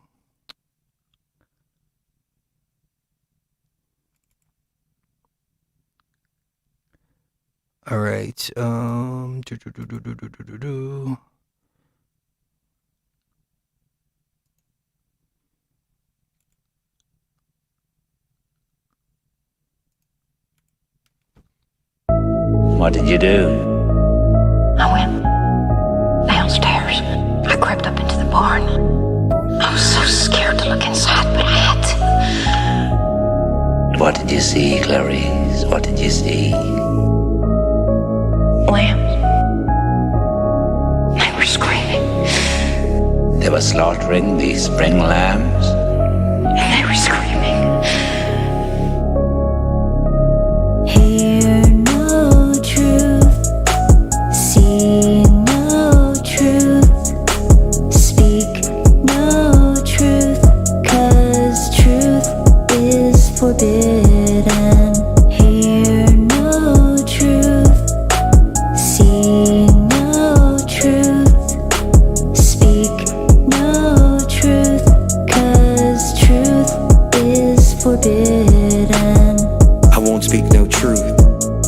right. What did you do? I went downstairs. I crept up into the barn. I was so scared to look inside, but I had to. What did you see, Clarice? What did you see? Lambs. They were screaming. They were slaughtering these spring lambs? And they were screaming. Hear no truth, see no truth, speak no truth, 'cause truth is forbidden. Hear no truth, see no truth, speak no truth, 'cause truth is forbidden. I won't speak no truth,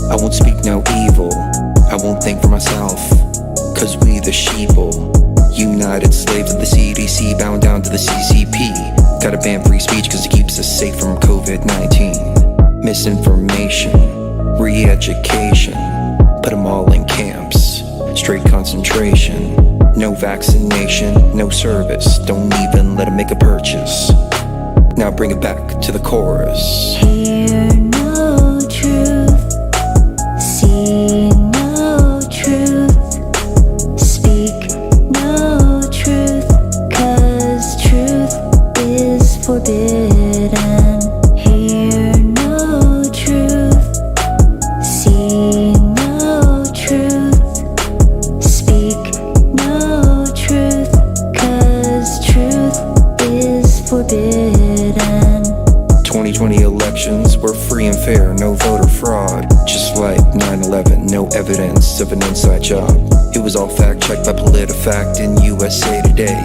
I won't speak no evil, I won't think for myself, 'cause we the sheeple, united slaves of the CDC, bound down to the CCP. Gotta ban free speech 'cause it keeps us safe from COVID-19. Misinformation, re-education, put them all in camps, straight concentration. No vaccination, no service, don't even let them make a purchase. Now bring it back to the chorus. Hear no truth, see no truth, speak no truth, 'cause truth is forbidden. Hear no truth, see no truth, speak no truth, 'cause truth is forbidden. 2020 elections were free and fair, no voter fraud. Just like 9/11, no evidence of an inside job. It was all fact-checked by PolitiFact in USA Today.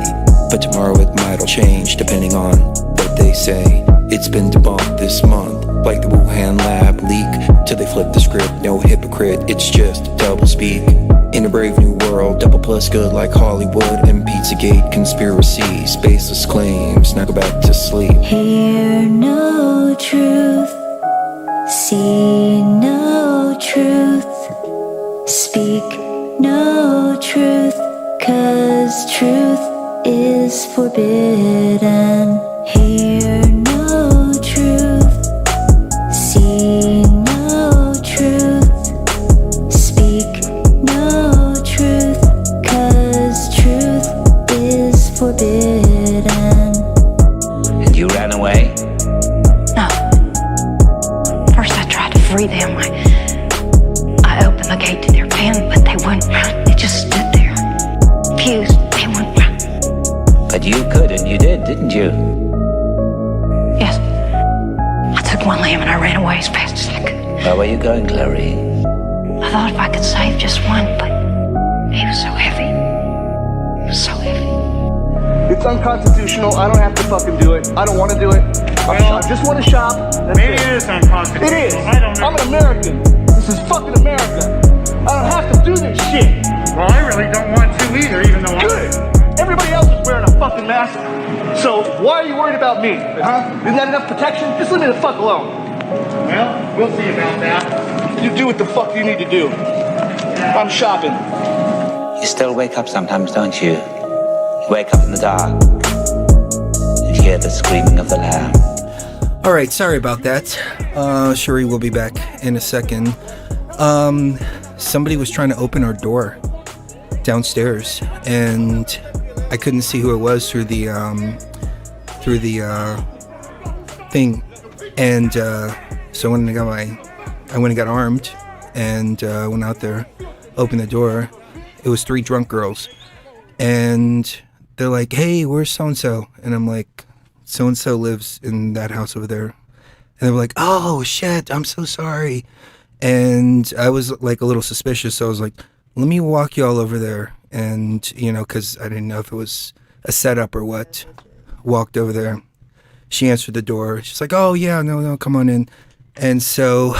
But tomorrow it might all change, depending on what they say. It's been debunked this month, like the Wuhan lab leak, till they flip the script. No hypocrite, it's just double speak. In a brave new world, double plus good like Hollywood and Pizzagate conspiracy. Spaceless claims, now go back to sleep. Hear no truth, see no truth, speak no truth, 'cause truth is forbidden. Hear no truth, see no truth, forbidden. And you ran away? No. First I tried to free them. I opened the gate to their pen, but they wouldn't run. They just stood there. Fused, they wouldn't run. But you could, and you did, didn't you? Yes. I took one lamb and I ran away as fast as I could. Where were you going, Clary? I thought if I could save just one, but he was so heavy. He was so heavy. It's unconstitutional. I don't have to fucking do it. I don't want to do it. I just want to shop. Maybe it is unconstitutional. It is. I don't know. I'm an American. This is fucking America. I don't have to do this shit. Well, I really don't want to either, even though good. Everybody else is wearing a fucking mask. So why are you worried about me? Huh? Isn't that enough protection? Just leave me the fuck alone. Well, we'll see about that. You do what the fuck you need to do. I'm shopping. You still wake up sometimes, don't you? You wake up in the dark and hear the screaming of the lamb. All right, sorry about that. Cherie will be back in a second. Somebody was trying to open our door downstairs, and I couldn't see who it was through the thing, and so when I went and got armed, and went out there, opened the door. It was 3 drunk girls, and they're like, "Hey, where's so and so?" And I'm like, "So and so lives in that house over there." And they were like, "Oh shit, I'm so sorry." And I was like a little suspicious, so I was like, "Let me walk you all over there." And because I didn't know if it was a setup or what. Walked over there. She answered the door. She's like, "Oh yeah, no, come on in." And so,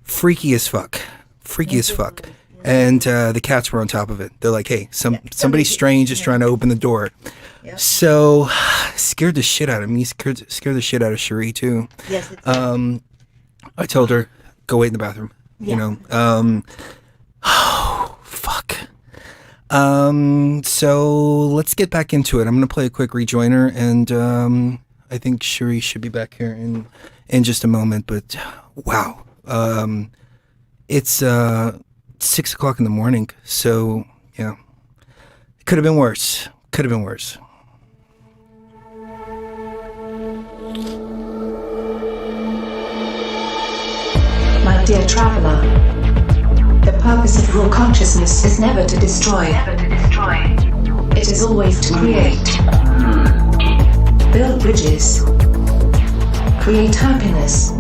freaky as fuck. And the cats were on top of it. They're like, "Hey, somebody strange is trying to open the door." Yep. So, scared the shit out of me. Scared the shit out of Cherie too. Yes. It's I told her, "Go wait in the bathroom." Yeah. Oh fuck. So let's get back into it. I'm gonna play a quick rejoiner, and I think Cherie should be back here in just a moment. But wow, it's 6 o'clock in the morning, so yeah, it could have been worse. My dear traveler, the purpose of raw consciousness is never to destroy. It is always to create. Build bridges. Create happiness.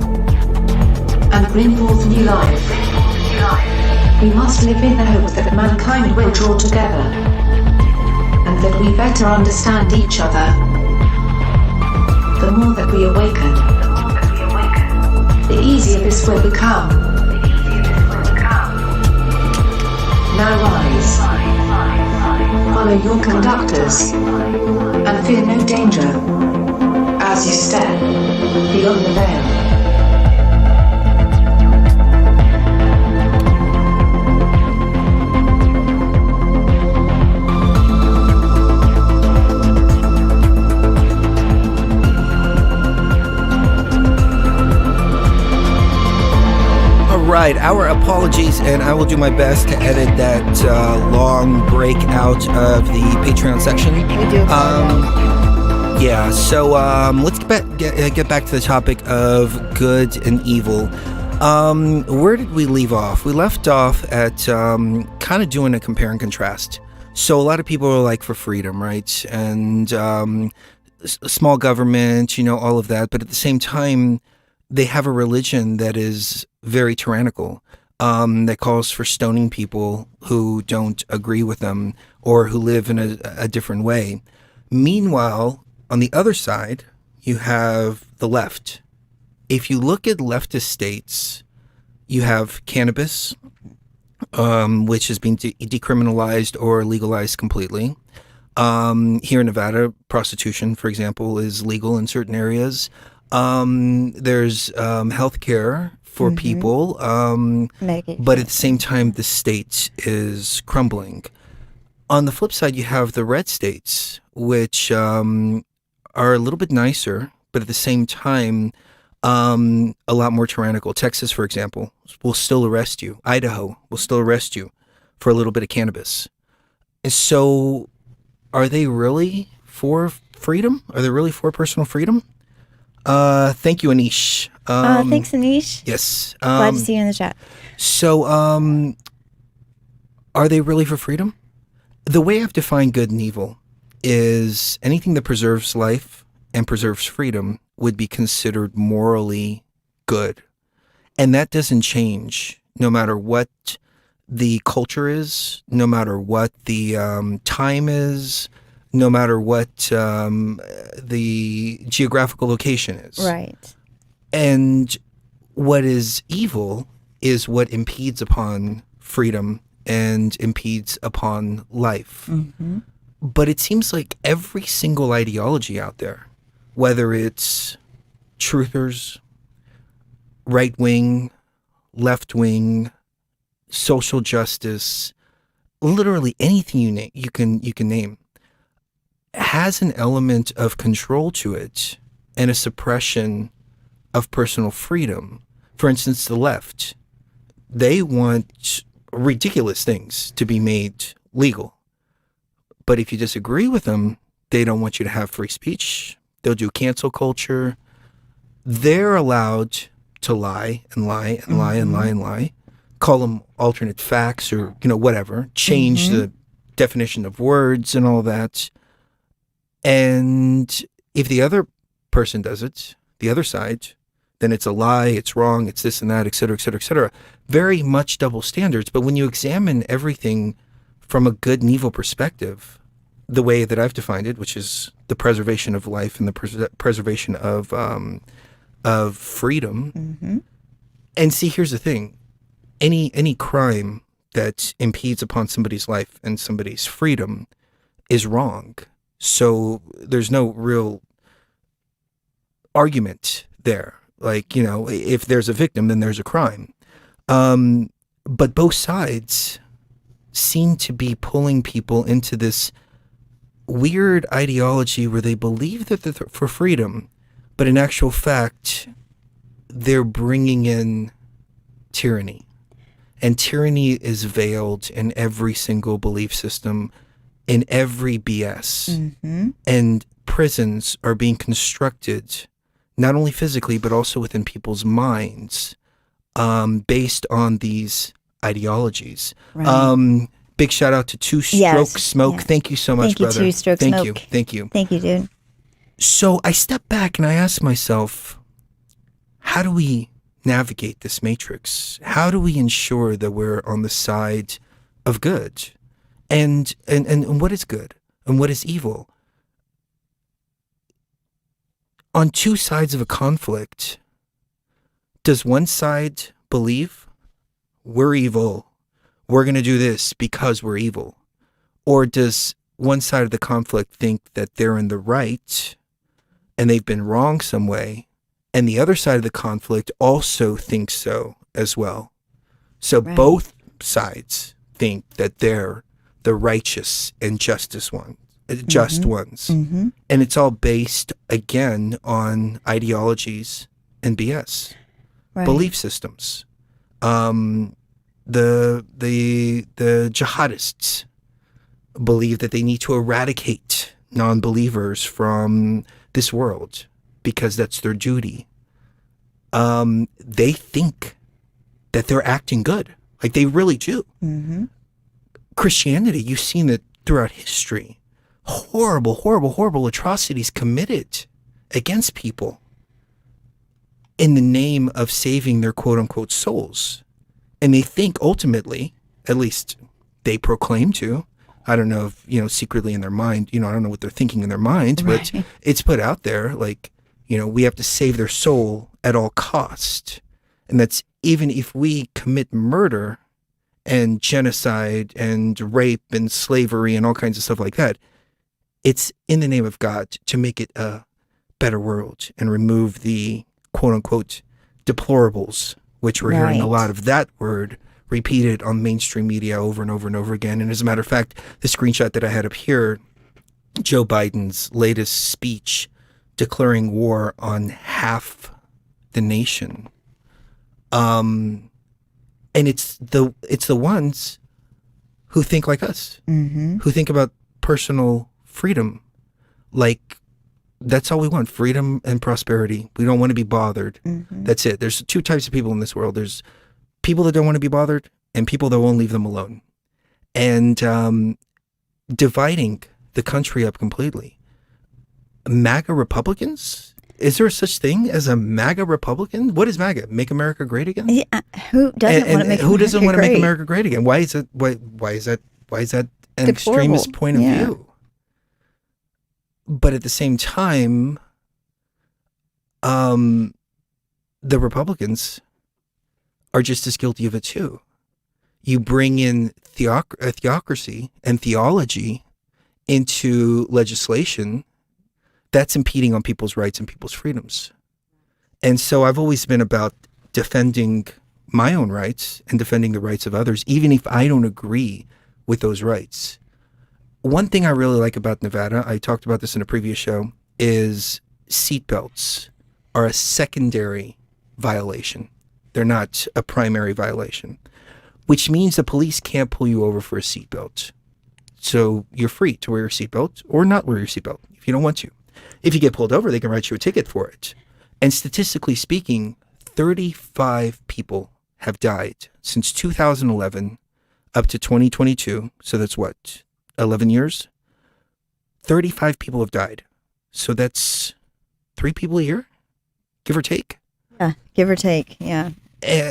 And bring forth new life. We must live in the hope that mankind will draw together. And that we better understand each other. The more that we awaken, the easier this will become. Now rise. Follow your conductors. And fear no danger. As you step beyond the veil. Right, our apologies, and I will do my best to edit that long break out of the Patreon section. We do. Yeah, so let's get back to the topic of good and evil. Where did we leave off? We left off at kind of doing a compare and contrast. So a lot of people are like for freedom, right? And small government, all of that. But at the same time, they have a religion that is very tyrannical, that calls for stoning people who don't agree with them or who live in a different way. Meanwhile, on the other side, you have the left. If you look at leftist states, you have cannabis, which has been decriminalized or legalized completely. Here in Nevada, prostitution, for example, is legal in certain areas. There's healthcare for people, but at the same time, the state is crumbling. On the flip side, you have the red states, which are a little bit nicer, but at the same time, a lot more tyrannical. Texas, for example, will still arrest you. Idaho will still arrest you for a little bit of cannabis. And so are they really for freedom? Are they really for personal freedom? Thank you, Anish. Thanks, Anish. Yes. Glad to see you in the chat. So, are they really for freedom? The way I've defined good and evil is anything that preserves life and preserves freedom would be considered morally good. And that doesn't change no matter what the culture is, no matter what the time is, no matter what the geographical location is. Right. And what is evil is what impedes upon freedom and impedes upon life. Mm-hmm. But it seems like every single ideology out there, whether it's truthers, right wing, left wing, social justice, literally anything you can name, has an element of control to it and a suppression of personal freedom. For instance, the left, they want ridiculous things to be made legal. But if you disagree with them, they don't want you to have free speech. They'll do cancel culture. They're allowed to lie and lie and lie and lie and lie, call them alternate facts or, whatever, change the definition of words and all that. And if the other person does it, the other side, then it's a lie, it's wrong, it's this and that, et cetera, et cetera, et cetera. Very much double standards. But when you examine everything from a good and evil perspective, the way that I've defined it, which is the preservation of life and the preservation of freedom. Mm-hmm. And see, here's the thing. Any crime that impedes upon somebody's life and somebody's freedom is wrong. So there's no real argument there. Like, if there's a victim, then there's a crime. But both sides seem to be pulling people into this weird ideology where they believe that they're for freedom, but in actual fact, they're bringing in tyranny. And tyranny is veiled in every single belief system, in every BS. Mm-hmm. And prisons are being constructed, not only physically, but also within people's minds, based on these ideologies. Right. Big shout out to Two Stroke Yes, Smoke. yeah. Thank you so much, Thank you, brother. Two Stroke Thank Smoke. you. Thank you. Thank you, dude. So I step back and I ask myself, how do we navigate this matrix? How do we ensure that we're on the side of good? And what is good and what is evil? On two sides of a conflict, does one side believe we're evil? We're going to do this because we're evil? Or does one side of the conflict think that they're in the right and they've been wrong some way, and the other side of the conflict also thinks so as well? So Right. both sides think that they're the righteous and just ones. Mm-hmm. And it's all based, again, on ideologies and BS. Right. Belief systems. The jihadists believe that they need to eradicate non-believers from this world because that's their duty. They think that they're acting good. Like, they really do. Mm-hmm. Christianity, you've seen it throughout history. Horrible atrocities committed against people in the name of saving their quote-unquote souls. And they think ultimately, at least they proclaim to, I don't know if, secretly in their mind, I don't know what they're thinking in their mind, but Right. it's put out there like, we have to save their soul at all cost. And that's even if we commit murder and genocide and rape and slavery and all kinds of stuff like that, it's in the name of God to make it a better world and remove the quote-unquote deplorables, which we're hearing a Right. lot of that word repeated on mainstream media over and over and over again. And as a matter of fact, the screenshot that I had up here, Joe Biden's latest speech declaring war on half the nation. And it's the ones who think like us, Mm-hmm. who think about personal freedom. Like, that's all we want, freedom and prosperity. We don't want to be bothered. That's it. There's two types of people in this world. There's people that don't want to be bothered and people that won't leave them alone. And dividing the country up completely. MAGA Republicans? Is there such thing as a MAGA Republican? What is MAGA? Make America Great Again? Yeah, who doesn't want to make who doesn't want to make great? America great again? Why is that an Deplorable. extremist point of Yeah. view? But at the same time, the Republicans are just as guilty of it too. You bring in theocracy and theology into legislation, that's impeding on people's rights and people's freedoms. And so I've always been about defending my own rights and defending the rights of others, even if I don't agree with those rights. One thing I really like about Nevada, I talked about this in a previous show, is seatbelts are a secondary violation. They're not a primary violation, which means the police can't pull you over for a seatbelt. So you're free to wear your seatbelt or not wear your seatbelt if you don't want to. If you get pulled over, they can write you a ticket for it. And statistically speaking, 35 people have died since 2011 up to 2022. So that's what, 11 years? 35 people have died. So that's 3 people a year, give or take? Yeah, give or take, yeah.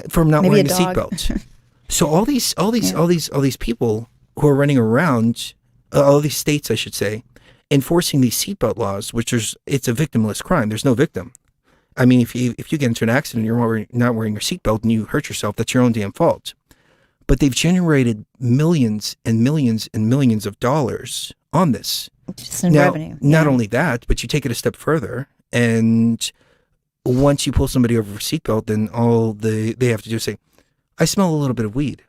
From not Maybe wearing a a dog. seatbelt. So all these people who are running around, all these states, I should say, enforcing these seatbelt laws, it's a victimless crime. There's no victim. I mean, if you get into an accident, you're not wearing your seatbelt and you hurt yourself, that's your own damn fault. But they've generated millions and millions and millions of dollars on this. Just in now, revenue. Not only that, but you take it a step further, and once you pull somebody over for seatbelt, then all they have to do is say, I smell a little bit of weed.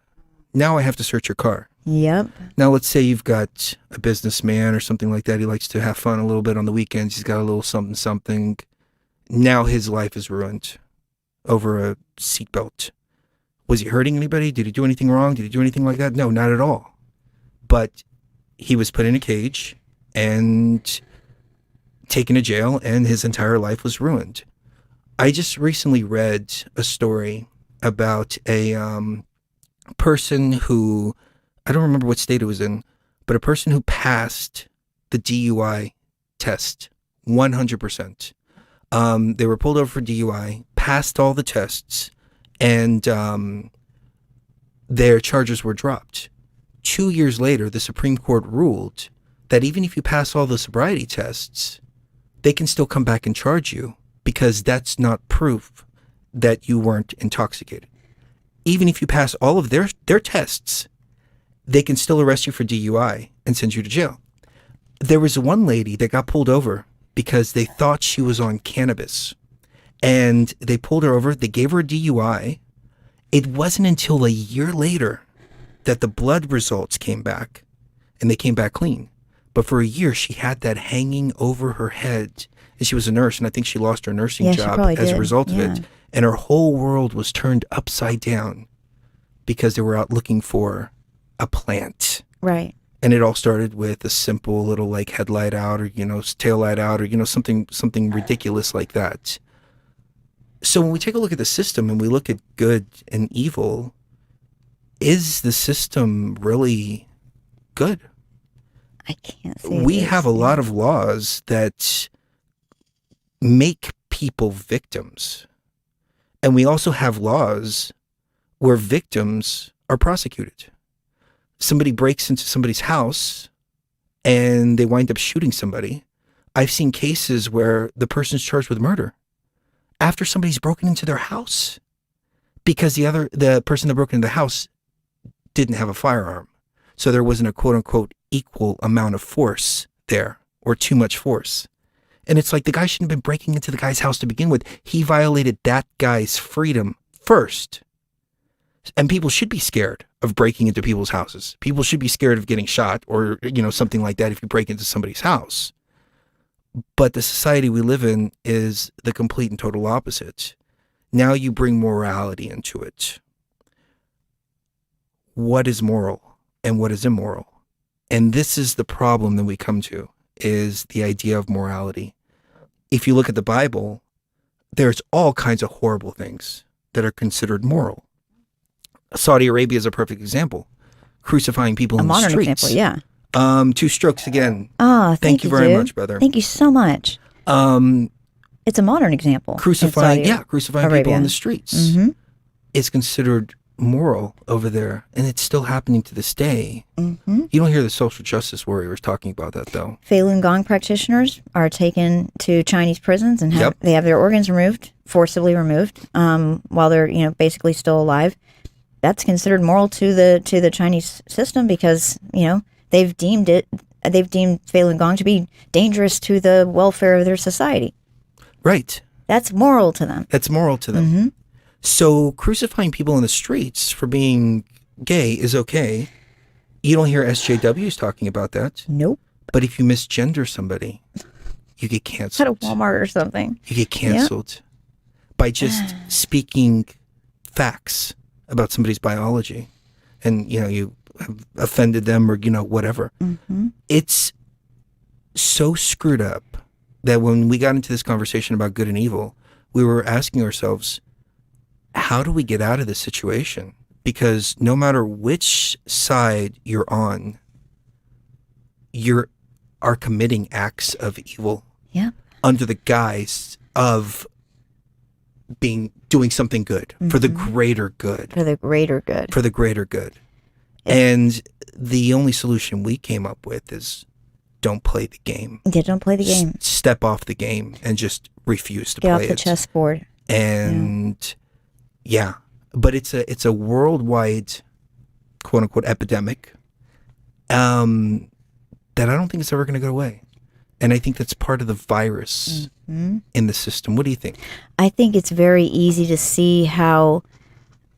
Now I have to search your car. Yep. Now let's say you've got a businessman or something like that. He likes to have fun a little bit on the weekends. He's got a little something. Now his life is ruined over a seatbelt. Was he hurting anybody? Did he do anything wrong? Did he do anything like that? No, not at all. But he was put in a cage and taken to jail, and his entire life was ruined. I just recently read a story about a person who, I don't remember what state it was in, but a person who passed the DUI test 100%. They were pulled over for DUI, passed all the tests, and their charges were dropped. 2 years later, the Supreme Court ruled that even if you pass all the sobriety tests, they can still come back and charge you because that's not proof that you weren't intoxicated. Even if you pass all of their tests, they can still arrest you for DUI and send you to jail. There was one lady that got pulled over because they thought she was on cannabis. And they pulled her over. They gave her a DUI. It wasn't until a year later that the blood results came back, and they came back clean. But for a year, she had that hanging over her head. And she was a nurse, and I think she lost her nursing job as a result of it. And her whole world was turned upside down because they were out looking for a plant. Right. And it all started with a simple little like headlight out or, tail light out or, something ridiculous like that. So when we take a look at the system and we look at good and evil, is the system really good? I can't say We have a lot of laws that make people victims. And we also have laws where victims are prosecuted. Somebody breaks into somebody's house and they wind up shooting somebody. I've seen cases where the person's charged with murder after somebody's broken into their house because the person that broke into the house didn't have a firearm. So there wasn't a quote unquote equal amount of force there or too much force. And it's like the guy shouldn't have been breaking into the guy's house to begin with. He violated that guy's freedom first. And people should be scared of breaking into people's houses. People should be scared of getting shot or, something like that if you break into somebody's house. But the society we live in is the complete and total opposite. Now you bring morality into it. What is moral and what is immoral? And this is the problem that we come to. is the idea of morality. If you look at the Bible, there's all kinds of horrible things that are considered moral. Saudi Arabia is a perfect example. Crucifying people in the streets. A modern example, yeah. 2 strokes again. Oh, thank you very dude. much, brother. Thank you so much. It's a modern example. Crucifying people Arabia. on the streets Mm-hmm. is considered moral over there, and it's still happening to this day. Mm-hmm. You don't hear the social justice warriors talking about that, though. Falun Gong practitioners are taken to Chinese prisons and they have their organs removed, forcibly removed, while they're basically still alive. That's considered moral to the Chinese system because they've deemed Falun Gong to be dangerous to the welfare of their society. Right. That's moral to them. That's moral to them. Mm-hmm. So crucifying people in the streets for being gay is okay. You don't hear SJWs talking about that. Nope. But if you misgender somebody, you get canceled. At a Walmart or something. You get canceled by just speaking facts about somebody's biology. And, you have offended them or, whatever. Mm-hmm. It's so screwed up that when we got into this conversation about good and evil, we were asking ourselves, how do we get out of this situation? Because no matter which side you're on, you are committing acts of evil under the guise of doing something good for the greater good. For the greater good. For the greater good. And the only solution we came up with is don't play the game. Yeah, don't play the game. Step off the game and just refuse to Get play off the it. chessboard. And but it's a worldwide quote unquote epidemic that I don't think it's ever going to go away. And I think that's part of the virus in the system. What do you think? I think it's very easy to see how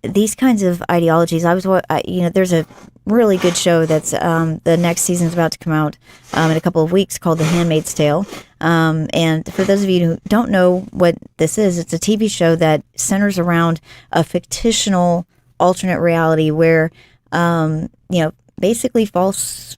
these kinds of ideologies. There's a really good show that's the next season's about to come out in a couple of weeks called The Handmaid's Tale. And for those of you who don't know what this is, it's a TV show that centers around a fictional alternate reality where, basically false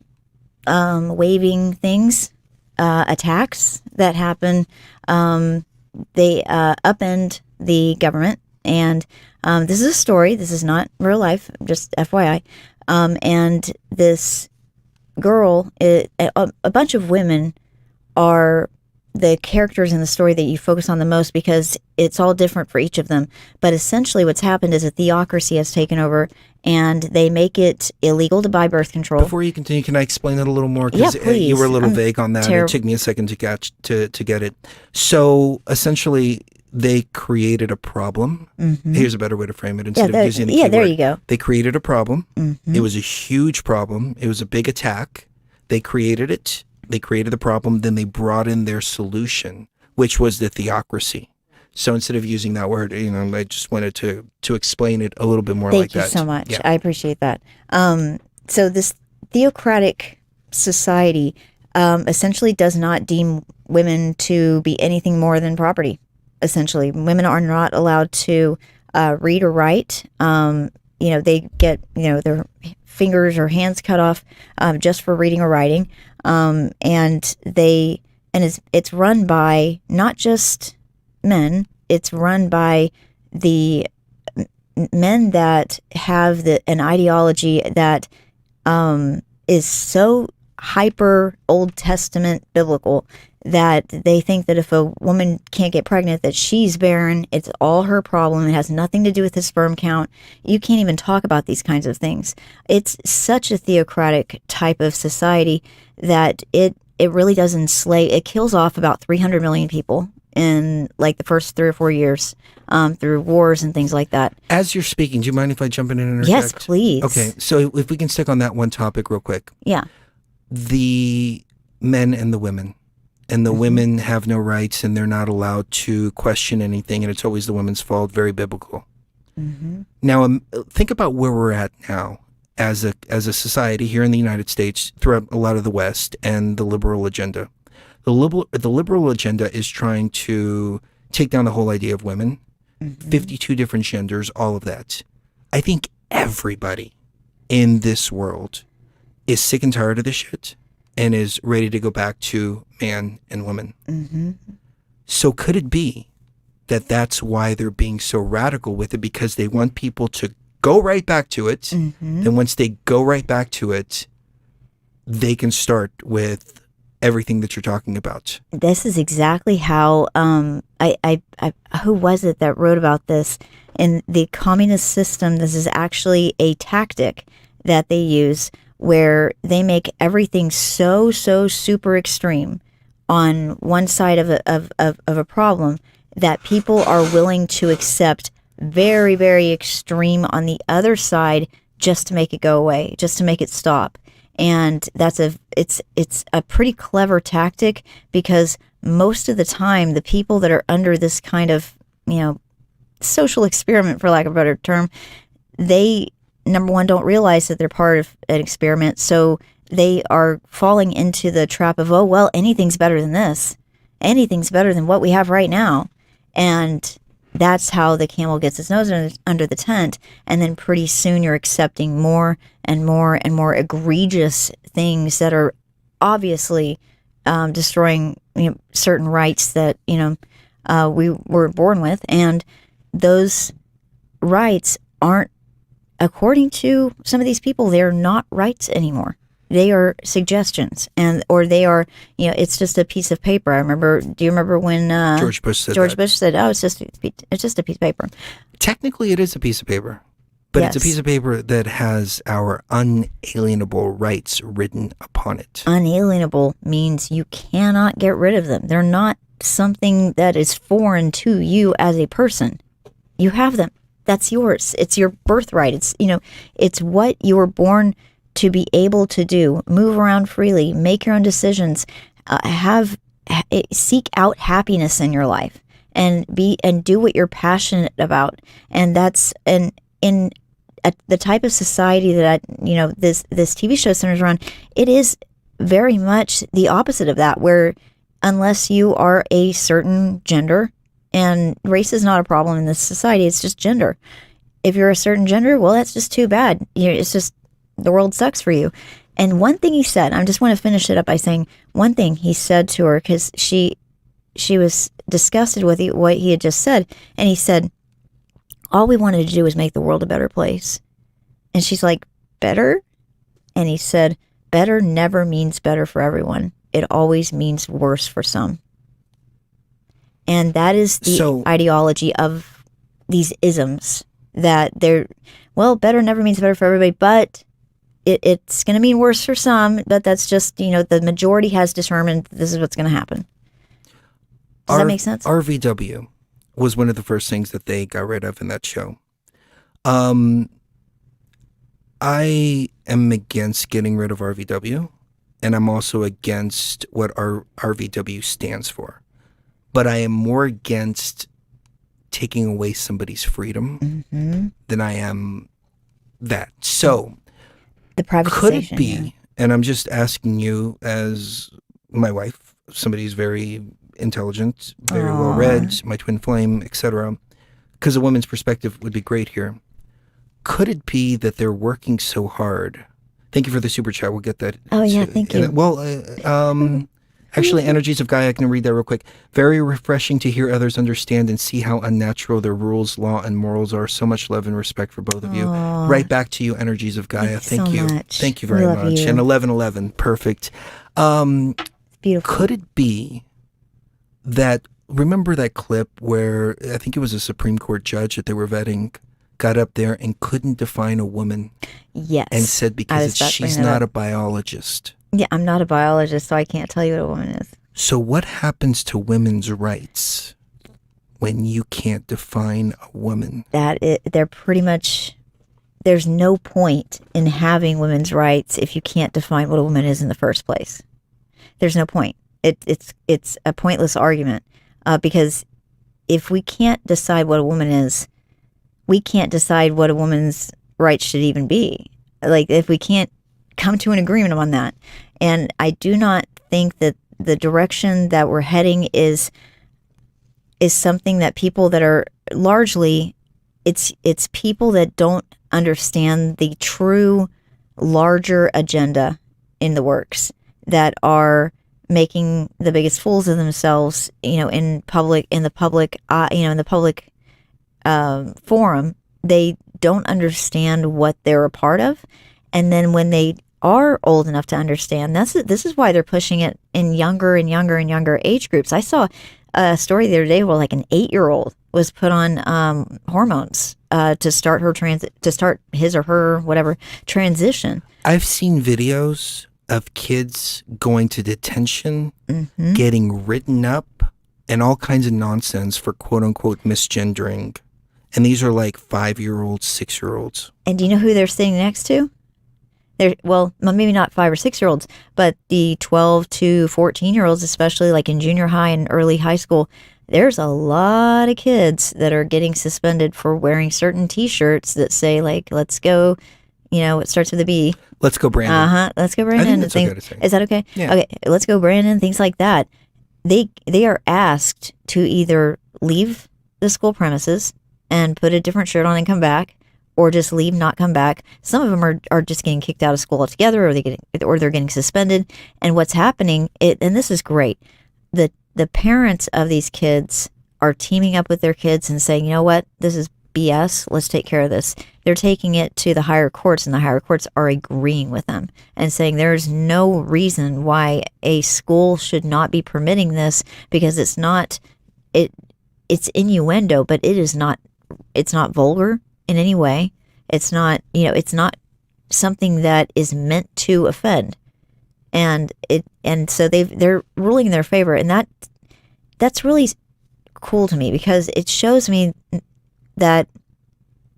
waving things, attacks that happen. They upend the government. And this is a story. This is not real life, just FYI. And this girl, a bunch of women are the characters in the story that you focus on the most because it's all different for each of them. But essentially what's happened is a theocracy has taken over and they make it illegal to buy birth control. Before you continue, can I explain that a little more? Yeah, please. You were a little vague on that. It took me a second to get it. So essentially, they created a problem. Mm-hmm. Here's a better way to frame it instead of using the keyword. There you go. They created a problem. Mm-hmm. It was a huge problem. It was a big attack. They created it. They created the problem. Then they brought in their solution, which was the theocracy. So instead of using that word, I just wanted to explain it a little bit more like that. Thank you so much. Yeah. I appreciate that. So this theocratic society essentially does not deem women to be anything more than property. Essentially, women are not allowed to read or write. They get their fingers or hands cut off just for reading or writing, and it's run by not just men. It's run by the men that have an ideology that is so hyper Old Testament biblical that they think that if a woman can't get pregnant, that she's barren. It's all her problem. It has nothing to do with the sperm count. You can't even talk about these kinds of things. It's such a theocratic type of society that it really does enslave. It kills off about 300 million people in like the first 3 or 4 years through wars and things like that. As you're speaking, do you mind if I jump in and interject? Yes, please. Okay, so if we can stick on that one topic real quick. Yeah. The men and the women. And the women have no rights and they're not allowed to question anything. And it's always the women's fault. Very biblical. Mm-hmm. Now, think about where we're at now as a society here in the United States, throughout a lot of the West, and the liberal agenda. The liberal agenda is trying to take down the whole idea of women, 52 different genders, all of that. I think everybody in this world is sick and tired of this shit. and is ready to go back to man and woman. Mm-hmm. So could it be that that's why they're being so radical with it, because they want people to go right back to it. Mm-hmm. Then once they go right back to it, they can start with everything that you're talking about. This is exactly how I who was it that wrote about this? In the communist system, this is actually a tactic that they use where they make everything so super extreme on one side of a problem that people are willing to accept very, very extreme on the other side just to make it go away, just to make it stop. And it's a pretty clever tactic, because most of the time the people that are under this kind of, social experiment, for lack of a better term, they, number one, don't realize that they're part of an experiment. So they are falling into the trap of, oh, well, anything's better than this. Anything's better than what we have right now. And that's how the camel gets its nose under the tent. And then pretty soon you're accepting more and more and more egregious things that are obviously destroying certain rights that, we were born with. And those rights aren't, according to some of these people, they're not rights anymore. They are suggestions, or they are, it's just a piece of paper. Do you remember when George Bush said oh, it's just a piece of paper. Technically, it is a piece of paper, but Yes. it's a piece of paper that has our unalienable rights written upon it. Unalienable means you cannot get rid of them. They're not something that is foreign to you as a person. You have them. That's yours. It's your birthright. It's what you were born to be able to do. Move around freely, make your own decisions, seek out happiness in your life, and do what you're passionate about. And that's in the type of society that this TV show centers around. It is very much the opposite of that, where unless you are a certain gender, and race is not a problem in this society, it's just gender. If you're a certain gender, well, that's just too bad. It's just, the world sucks for you. And one thing he said, I just want to finish it up by saying one thing he said to her, because she was disgusted with what he had just said. And he said, all we wanted to do was make the world a better place. And she's like, better? And he said, better never means better for everyone. It always means worse for some. And that is the ideology of these isms, that better never means better for everybody, but it's going to mean worse for some, but that's just, the majority has determined this is what's going to happen. Does that make sense? RVW was one of the first things that they got rid of in that show. I am against getting rid of RVW, and I'm also against what RVW stands for. But I am more against taking away somebody's freedom than I am that. So, the privatization, could it be, and I'm just asking you as my wife, somebody who's very intelligent, very well read, my twin flame, etc., because a woman's perspective would be great here. Could it be that they're working so hard? Thank you for the super chat. We'll get that. Oh, yeah, thank you. Actually, Energies of Gaia, I can read that real quick. Very refreshing to hear others understand and see how unnatural their rules, law, and morals are. So much love and respect for both of you. Right back to you, Energies of Gaia. Thank you. Much. Thank you very much. You. And 1111, perfect. Beautiful. Could it be that, remember that clip where I think it was a Supreme Court judge that they were vetting, got up there and couldn't define a woman? Yes. And said because she's not a biologist. Yeah, I'm not a biologist, so I can't tell you what a woman is. So what happens to women's rights when you can't define a woman? They're pretty much, there's no point in having women's rights if you can't define what a woman is in the first place. There's no point. It's a pointless argument, because if we can't decide what a woman is, we can't decide what a woman's rights should even be. Like, if we can't come to an agreement on that. And I do not think that the direction that we're heading is something that people that are largely, it's people that don't understand the true larger agenda in the works. that are making the biggest fools of themselves, in the public forum. They don't understand what they're a part of. And then when they are old enough to understand, this is why they're pushing it in younger and younger and younger age groups. I saw a story the other day where like an 8-year-old was put on hormones to start his or her whatever transition. I've seen videos of kids going to detention, getting written up, and all kinds of nonsense for quote unquote misgendering. And these are like 5-year-olds, 6-year-olds. And do you know who they're sitting next to? Well, maybe not 5 or 6-year-olds, but the 12 to 14-year-olds, especially like in junior high and early high school. There's a lot of kids that are getting suspended for wearing certain T-shirts that say like, let's go, it starts with a B. Let's go, Brandon. Let's go, Brandon. I think that's okay to say. Is that okay? Yeah. Okay, let's go, Brandon. Things like that. They are asked to either leave the school premises and put a different shirt on and come back, or just leave, not come back. Some of them are just getting kicked out of school altogether, or they're getting suspended. And what's happening, and this is great, the parents of these kids are teaming up with their kids and saying, you know what, this is BS, let's take care of this. They're taking it to the higher courts, and the higher courts are agreeing with them and saying there's no reason why a school should not be permitting this, because it's innuendo, but it's not vulgar in any way. It's not, it's not something that is meant to offend. And so they're ruling in their favor, and that's really cool to me, because it shows me that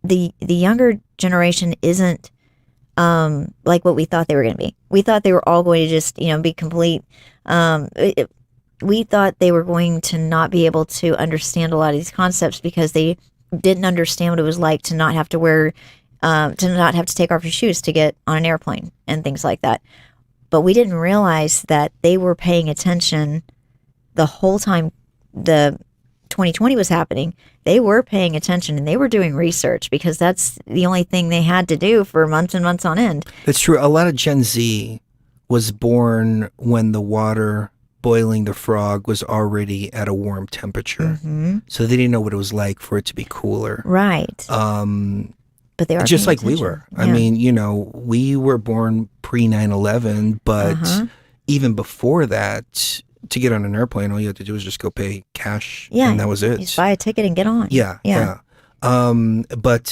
the younger generation isn't like what we thought they were going to be. We thought they were all going to just be complete. We thought they were going to not be able to understand a lot of these concepts because they didn't understand what it was like to not have to wear, to not have to take off your shoes to get on an airplane and things like that. But we didn't realize that they were paying attention the whole time the 2020 was happening. They were paying attention, and they were doing research, because that's the only thing they had to do for months and months on end. That's true. A lot of Gen Z was born when the water boiling the frog was already at a warm temperature. So they didn't know what it was like for it to be cooler. Right. But they are just paying like we attention. were. I mean, we were born pre 9/11, but even before that, to get on an airplane, all you had to do was just go pay cash, and that was it. Just buy a ticket and get on. Yeah. But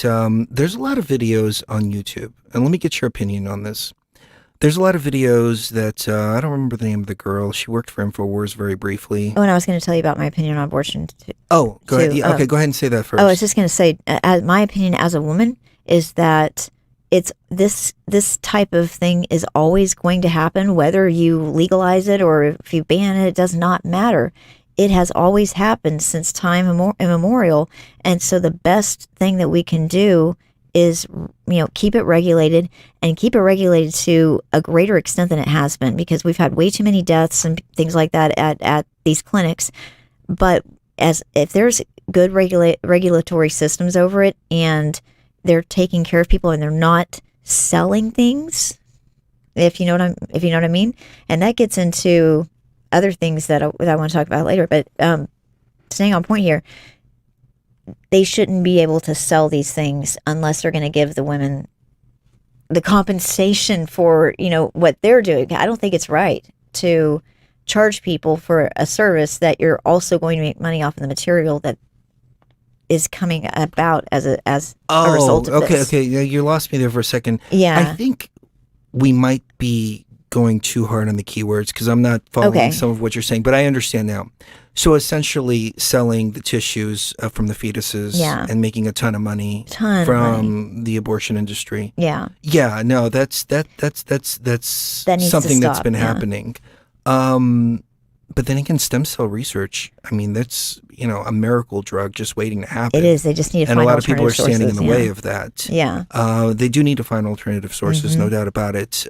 there's a lot of videos on YouTube, and let me get your opinion on this. There's a lot of videos that I don't remember the name of the girl. She worked for InfoWars very briefly. Oh, and I was going to tell you about my opinion on abortion too. Oh, go ahead. Yeah, okay, go ahead and say that first. Oh, I was just going to say, my opinion as a woman is that it's this type of thing is always going to happen, whether you legalize it or if you ban it. It does not matter. It has always happened since time immemorial, and so the best thing that we can do is keep it regulated, and keep it regulated to a greater extent than it has been, because we've had way too many deaths and things like that at these clinics. But if there's good regulatory systems over it, and they're taking care of people, and they're not selling things, if you know what I mean, and that gets into other things that I want to talk about later. But staying on point here, they shouldn't be able to sell these things unless they're going to give the women the compensation for what they're doing. I don't think it's right to charge people for a service that you're also going to make money off of the material that is coming about as a result of this. Okay. Yeah, you lost me there for a second. Yeah. I think we might be going too hard on the keywords, because I'm not following some of what you're saying, but I understand now. So essentially selling the tissues from the fetuses and making a ton of money from the abortion industry. Yeah. Yeah, no, that's something that's been happening. But then again, stem cell research, I mean, that's, a miracle drug just waiting to happen. It is. They just need to find and a lot of people are standing sources, in the way of that. Yeah. They do need to find alternative sources, no doubt about it.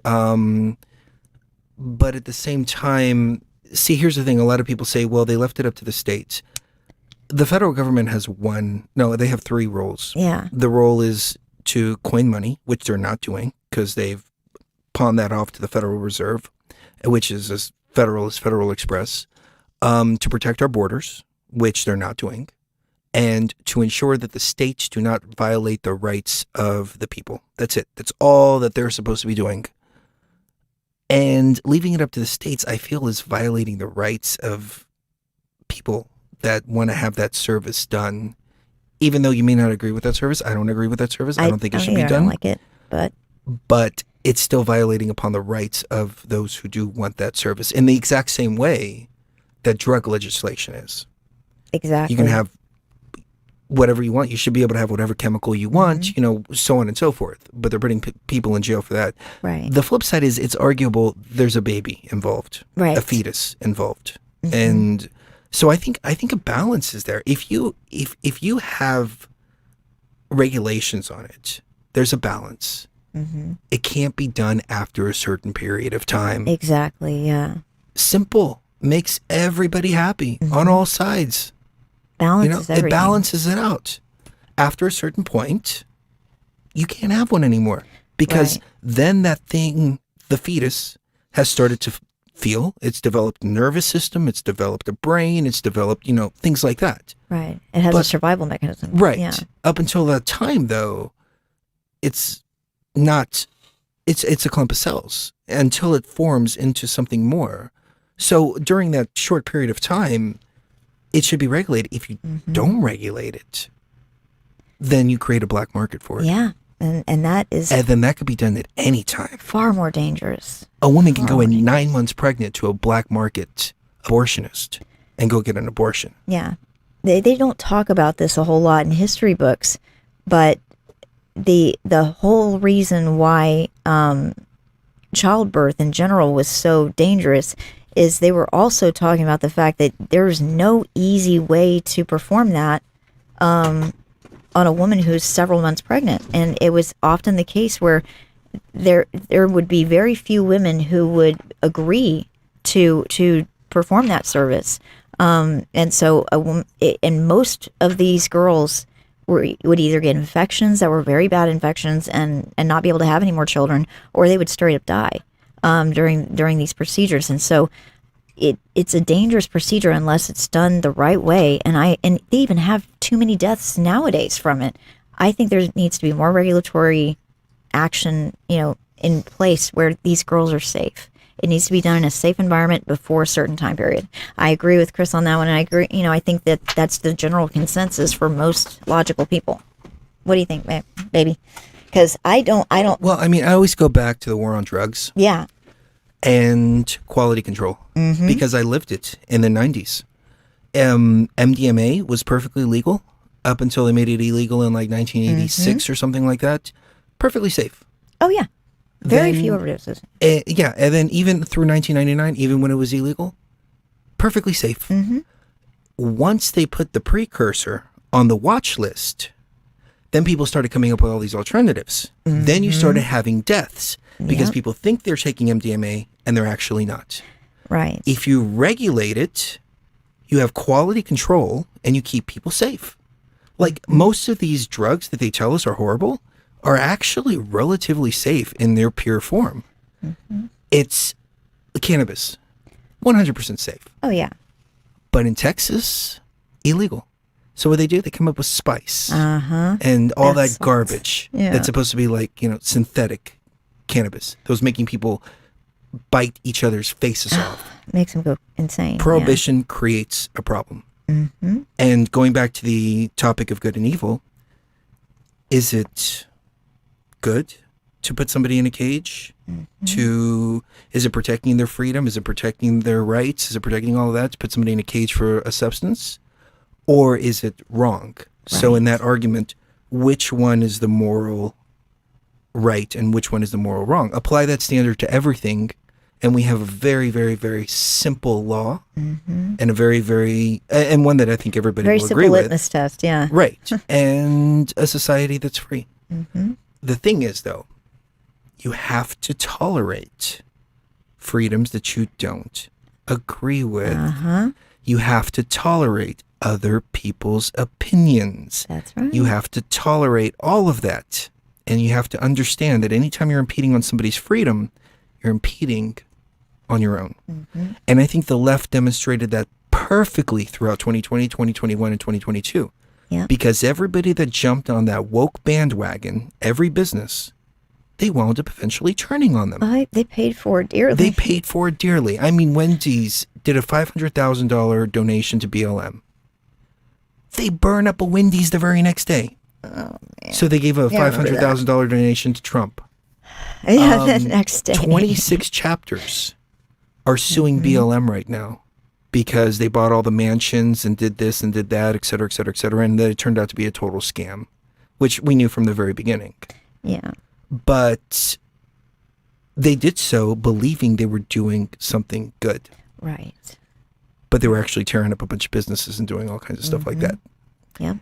But at the same time, see, here's the thing. A lot of people say, well, they left it up to the states. The federal government has they have 3 roles. Yeah. The role is to coin money, which they're not doing because they've pawned that off to the Federal Reserve. which is as federal as Federal Express, to protect our borders, which they're not doing, and to ensure that the states do not violate the rights of the people. That's it. That's all that they're supposed to be doing. And leaving it up to the states, I feel, is violating the rights of people that want to have that service done. Even though you may not agree with that service, I don't agree with that service. I don't think it should be done. I don't like it, but it's still violating upon the rights of those who do want that service in the exact same way that drug legislation is. Exactly. You can have whatever you want. You should be able to have whatever chemical you want, you know, so on and so forth. But they're putting people in jail for that. Right. The flip side is it's arguable there's a baby involved, right, a fetus involved. And so I think a balance is there. If you have regulations on it, there's a balance. It can't be done after a certain period of time. Exactly, yeah. Simple. Makes everybody happy on all sides. Balances everything. It balances it out. After a certain point, you can't have one anymore because then that thing, the fetus, has started to feel. It's developed a nervous system. It's developed a brain. It's developed, you know, things like that. Right. It has a survival mechanism. Right. Yeah. Up until that time, though, it's not. It's a clump of cells until it forms into something more. So during that short period of time, it should be regulated. If you don't regulate it, then you create a black market for it. Yeah, and that is... And then that could be done at any time. Far more dangerous. A woman can go in 9 months pregnant to a black market abortionist and go get an abortion. Yeah. They don't talk about this a whole lot in history books, but the whole reason why childbirth in general was so dangerous is they were also talking about the fact that there's no easy way to perform that on a woman who's several months pregnant. And it was often the case where there would be very few women who would agree to perform that service. And so and most of these girls would either get infections that were very bad infections and not be able to have any more children, or they would straight up die during these procedures. And so it's a dangerous procedure unless it's done the right way. And they even have too many deaths nowadays from it. I think there needs to be more regulatory action, in place where these girls are safe. It needs to be done in a safe environment before a certain time period. I agree with Chris on that one. And I agree, I think that's the general consensus for most logical people. What do you think, baby? Because I don't. Well, I mean, I always go back to the war on drugs. Yeah. And quality control, because I lived it in the 90s. MDMA was perfectly legal up until they made it illegal in like 1986 or something like that. Perfectly safe. Oh, yeah. Very few overdoses. Yeah, and then even through 1999, even when it was illegal, perfectly safe. Once they put the precursor on the watch list, then people started coming up with all these alternatives. Then you started having deaths because people think they're taking MDMA and they're actually not. Right. If you regulate it, you have quality control and you keep people safe. Like most of these drugs that they tell us are horrible are actually relatively safe in their pure form. It's cannabis, 100% safe. Oh, yeah. But in Texas, illegal. So what they do, they come up with spice and all that garbage that's supposed to be like, synthetic cannabis. Those making people bite each other's faces off. Makes them go insane. Prohibition creates a problem. And going back to the topic of good and evil, is it good to put somebody in a cage? Is it protecting their freedom? Is it protecting their rights? Is it protecting all of that to put somebody in a cage for a substance? Or is it wrong? Right. So in that argument, which one is the moral right and which one is the moral wrong? Apply that standard to everything, and we have a very, very, very simple law, and a very, very, and one that I think everybody will agree with. Very simple litmus test, yeah. Right. And a society that's free. The thing is, though, you have to tolerate freedoms that you don't agree with. You have to tolerate other people's opinions. That's right. You have to tolerate all of that. And you have to understand that anytime you're impeding on somebody's freedom, you're impeding on your own. Mm-hmm. And I think the left demonstrated that perfectly throughout 2020, 2021, and 2022. Yeah. Because everybody that jumped on that woke bandwagon, every business, they wound up eventually turning on them. They paid for it dearly. They paid for it dearly. I mean, Wendy's did a $500,000 donation to BLM. They burn up a Wendy's the very next day. Oh, man. So they gave a Yeah, I remember $500,000 donation to Trump. Yeah, the next day. 26 chapters are suing BLM right now because they bought all the mansions and did this and did that, et cetera, et cetera, et cetera. And then it turned out to be a total scam, which we knew from the very beginning. Yeah. But they did so believing they were doing something good. Right. But they were actually tearing up a bunch of businesses and doing all kinds of stuff like that. Yeah.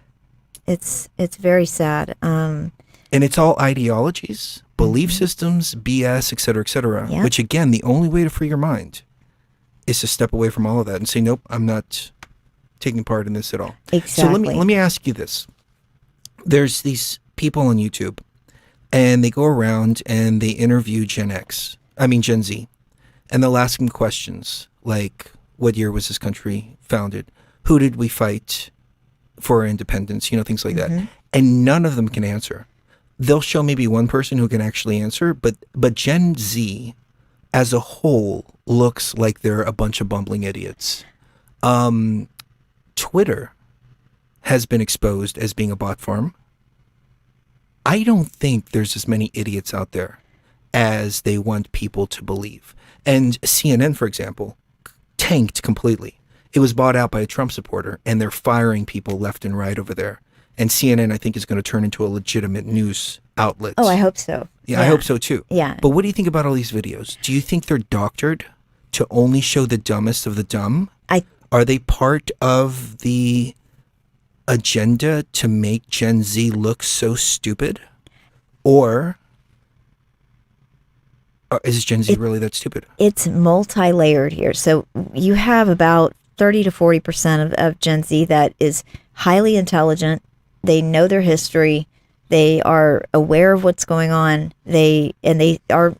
It's very sad. And it's all ideologies, belief systems, BS, et cetera, Yeah. which again, the only way to free your mind is to step away from all of that and say, nope, I'm not taking part in this at all. Exactly. So let me ask you this. There's these people on YouTube and they go around and they interview Gen Z, and they'll ask them questions like, what year was this country founded? Who did we fight for our independence? You know, things like that. And none of them can answer. They'll show maybe one person who can actually answer, but Gen Z as a whole looks like they're a bunch of bumbling idiots. Twitter has been exposed as being a bot farm. I don't think there's as many idiots out there as they want people to believe. And CNN, for example, tanked completely. It was bought out by a Trump supporter, and they're firing people left and right over there. And CNN, I think, is going to turn into a legitimate news outlet. Oh, I hope so. Yeah, I hope so too. Yeah. But what do you think about all these videos? Do you think they're doctored to only show the dumbest of the dumb? Are they part of the agenda to make Gen Z look so stupid? Or is Gen Z really that stupid? It's multi-layered here. So you have about 30 to 40% of Gen Z that is highly intelligent. They know their history. They are aware of what's going on. They are,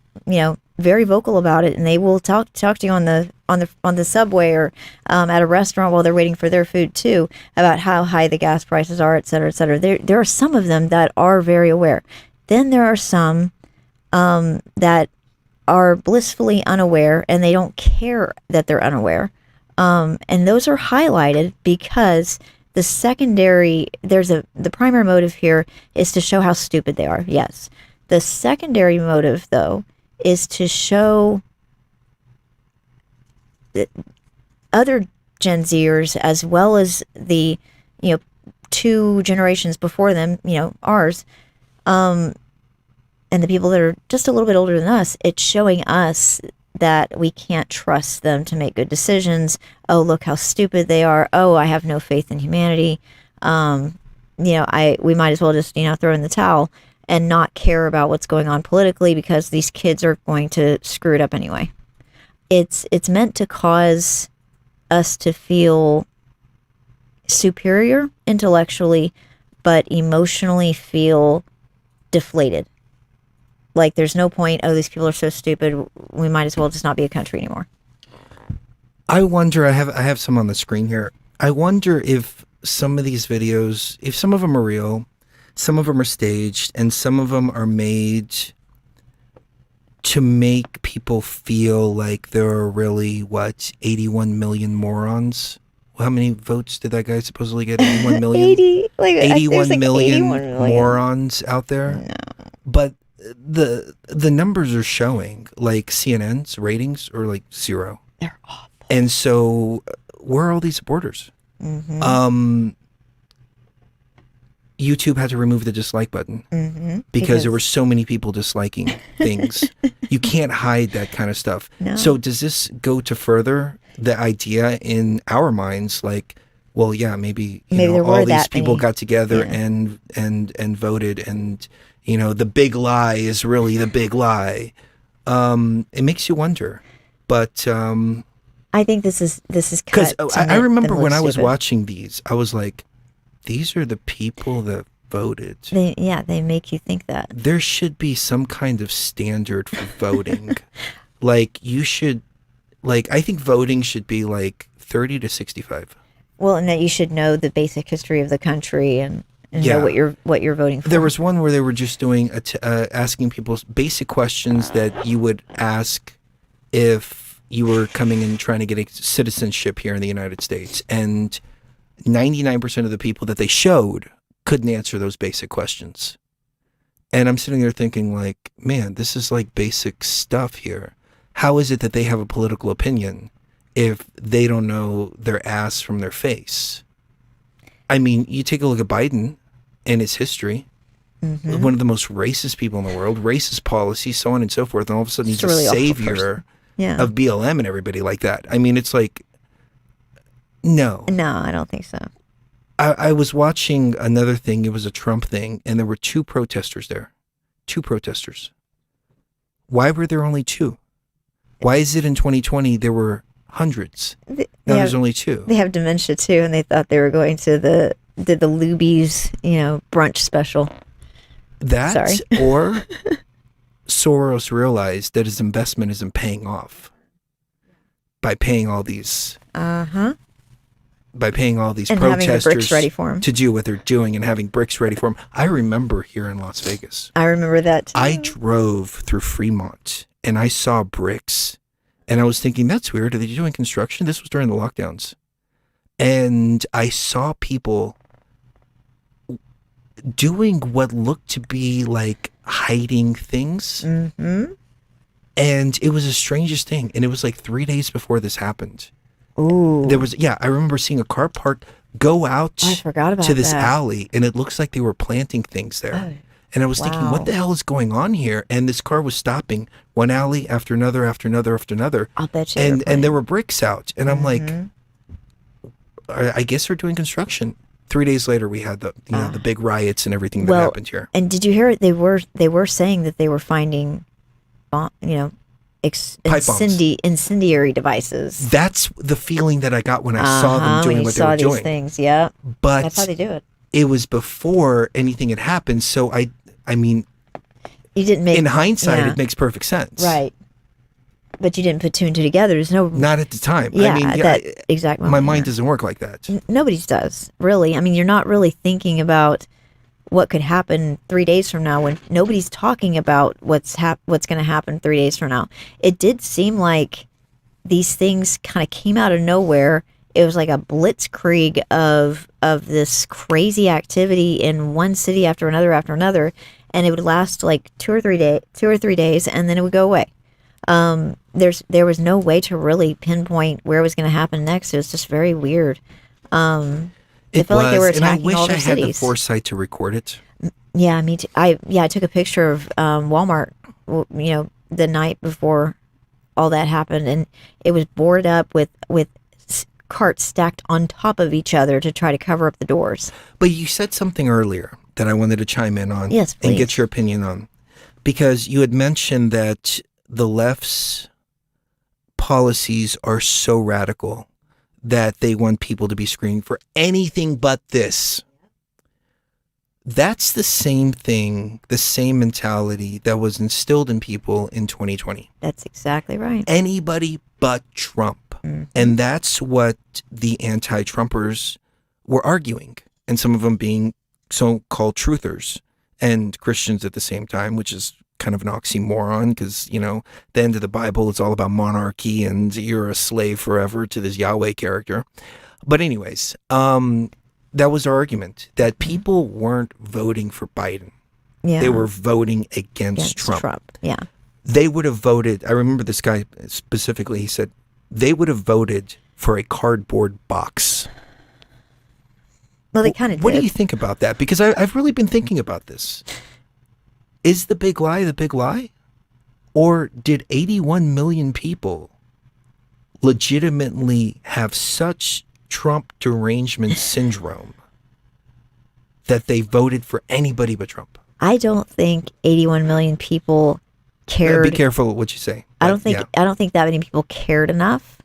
very vocal about it, and they will talk to you on the subway or at a restaurant while they're waiting for their food too, about how high the gas prices are, et cetera, et cetera. There are some of them that are very aware. Then there are some that are blissfully unaware, and they don't care that they're unaware. And those are highlighted because the primary motive here is to show how stupid they are. Yes. The secondary motive, though, is to show that other Gen Zers, as well as the, 2 generations before them, ours, and the people that are just a little bit older than us, it's showing us that we can't trust them to make good decisions. Oh, look how stupid they are. Oh, I have no faith in humanity. We might as well just, throw in the towel and not care about what's going on politically because these kids are going to screw it up anyway. It's meant to cause us to feel superior intellectually, but emotionally feel deflated. Like there's no point, oh, these people are so stupid, we might as well just not be a country anymore. I wonder, I have some on the screen here. I wonder if some of these videos, if some of them are real, some of them are staged, and some of them are made to make people feel like there are really, 81 million morons? How many votes did that guy supposedly get? 81 million? 81 million morons out there? No. But the numbers are showing, like CNN's ratings are like 0. They're awful. And so where are all these supporters? YouTube had to remove the dislike button because there were so many people disliking things. You can't hide that kind of stuff. No. So does this go to further the idea in our minds, like, well, yeah, maybe all these people got together and voted, and the big lie is really the big lie. It makes you wonder, but I think this is because I remember when I was watching these, I was like, these are the people that voted. They make you think that. There should be some kind of standard for voting. Like, you should Like, I think voting should be like 30 to 65. Well, and that you should know the basic history of the country and Yeah. know what you're voting for. There was one where they were just doing asking people basic questions that you would ask if you were coming and trying to get a citizenship here in the United States, and 99% of the people that they showed couldn't answer those basic questions. And I'm sitting there thinking, like, man, this is like basic stuff here. How is it that they have a political opinion if they don't know their ass from their face? I mean, you take a look at Biden and his history. Mm-hmm. One of the most racist people in the world, racist policies, so on and so forth, and all of a sudden he's Just a really a awful savior person. Yeah. of BLM and everybody like that. I mean, it's like, no. No, I don't think so. I was watching another thing. It was a Trump thing, and there were 2 protesters there. 2 protesters. Why were there only 2? Why is it in 2020 there were hundreds? Now there's only 2. They have dementia too, and they thought they were going to the Luby's, brunch special. That Sorry. or Soros realized that his investment isn't paying off by paying all these by paying all these And having the protesters bricks ready for 'em. to do what they're doing and having bricks ready for them. I remember here in Las Vegas, I remember that too. I drove through Fremont and I saw bricks, and I was thinking, that's weird. Are they doing construction? This was during the lockdowns. And I saw people doing what looked to be like hiding things. Mm-hmm. And it was the strangest thing. And it was like 3 days before this happened. Ooh. There was, I remember seeing a car park go out I forgot about to this that. alley, and it looks like they were planting things there. Oh, and I was thinking, wow. what the hell is going on here? And this car was stopping one alley after another, after another, after another. I'll bet you. And there were bricks out. And I'm like, Mm-hmm. I guess they're doing construction. 3 days later, we had the the big riots and everything that well, happened here. And did you hear it? They were saying that they were finding, Pipe bombs. incendiary devices. That's the feeling that I got when I saw them doing when you what they saw were these doing. things, yeah. But that's how they do it. It was before anything had happened, so I mean, you didn't make. In hindsight, yeah. it makes perfect sense. Right. But you didn't put 2 and 2 together. There's no. Not at the time. Yeah, I mean, at that exact moment. my mind doesn't work like that. Nobody's does, really. I mean, you're not really thinking about what could happen 3 days from now when nobody's talking about what's going to happen 3 days from now. It did seem like these things kind of came out of nowhere. It was like a blitzkrieg of this crazy activity in one city after another, and it would last like 2 or 3 days, and then it would go away. There was no way to really pinpoint where it was going to happen next. It was just very weird. It felt like they were attacking and I all wish the I had the cities. foresight to record it. Yeah, me too. I took a picture of Walmart, the night before all that happened, and it was boarded up with carts stacked on top of each other to try to cover up the doors. But you said something earlier that I wanted to chime in on. Yes, and please. get your opinion on. Because you had mentioned that the left's policies are so radical that they want people to be screaming for anything but this. That's the same thing, the same mentality that was instilled in people in 2020. That's exactly right. Anybody but Trump. Mm-hmm. And that's what the anti-Trumpers were arguing. And some of them being so-called truthers and Christians at the same time, which is kind of an oxymoron because, the end of the Bible is all about monarchy and you're a slave forever to this Yahweh character. But anyways, that was our argument, that people weren't voting for Biden. Yeah. They were voting against Trump. Yeah. They would have voted, I remember this guy specifically, he said, they would have voted for a cardboard box. Well, they kind of did. What do you think about that? Because I've really been thinking about this. Is the big lie the big lie? Or did 81 million people legitimately have such Trump derangement syndrome that they voted for anybody but Trump? I don't think 81 million people cared. Be careful what you say. I don't think that many people cared enough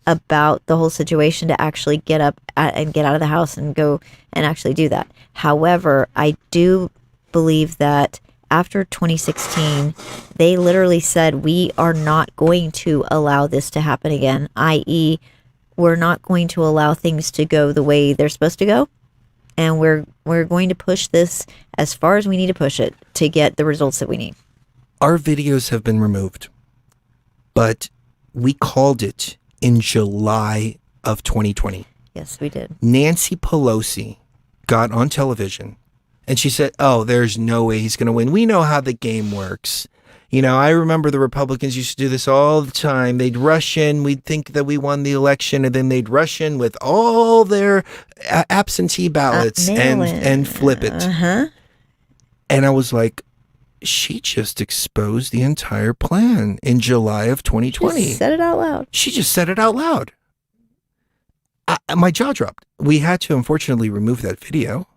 about the whole situation to actually get up and get out of the house and go and actually do that. However, I do believe that after 2016, they literally said, we are not going to allow this to happen again, i.e., we're not going to allow things to go the way they're supposed to go. And we're going to push this as far as we need to push it to get the results that we need. Our videos have been removed, but we called it in July of 2020. Yes, we did. Nancy Pelosi got on television and she said, oh, there's no way he's going to win. We know how the game works. You know, I remember the Republicans used to do this all the time. They'd rush in. We'd think that we won the election, and then they'd rush in with all their absentee ballots and flip it. Uh-huh. And I was like, she just exposed the entire plan in July of 2020. Just said it out loud. She just said it out loud. My jaw dropped. We had to, unfortunately, remove that video.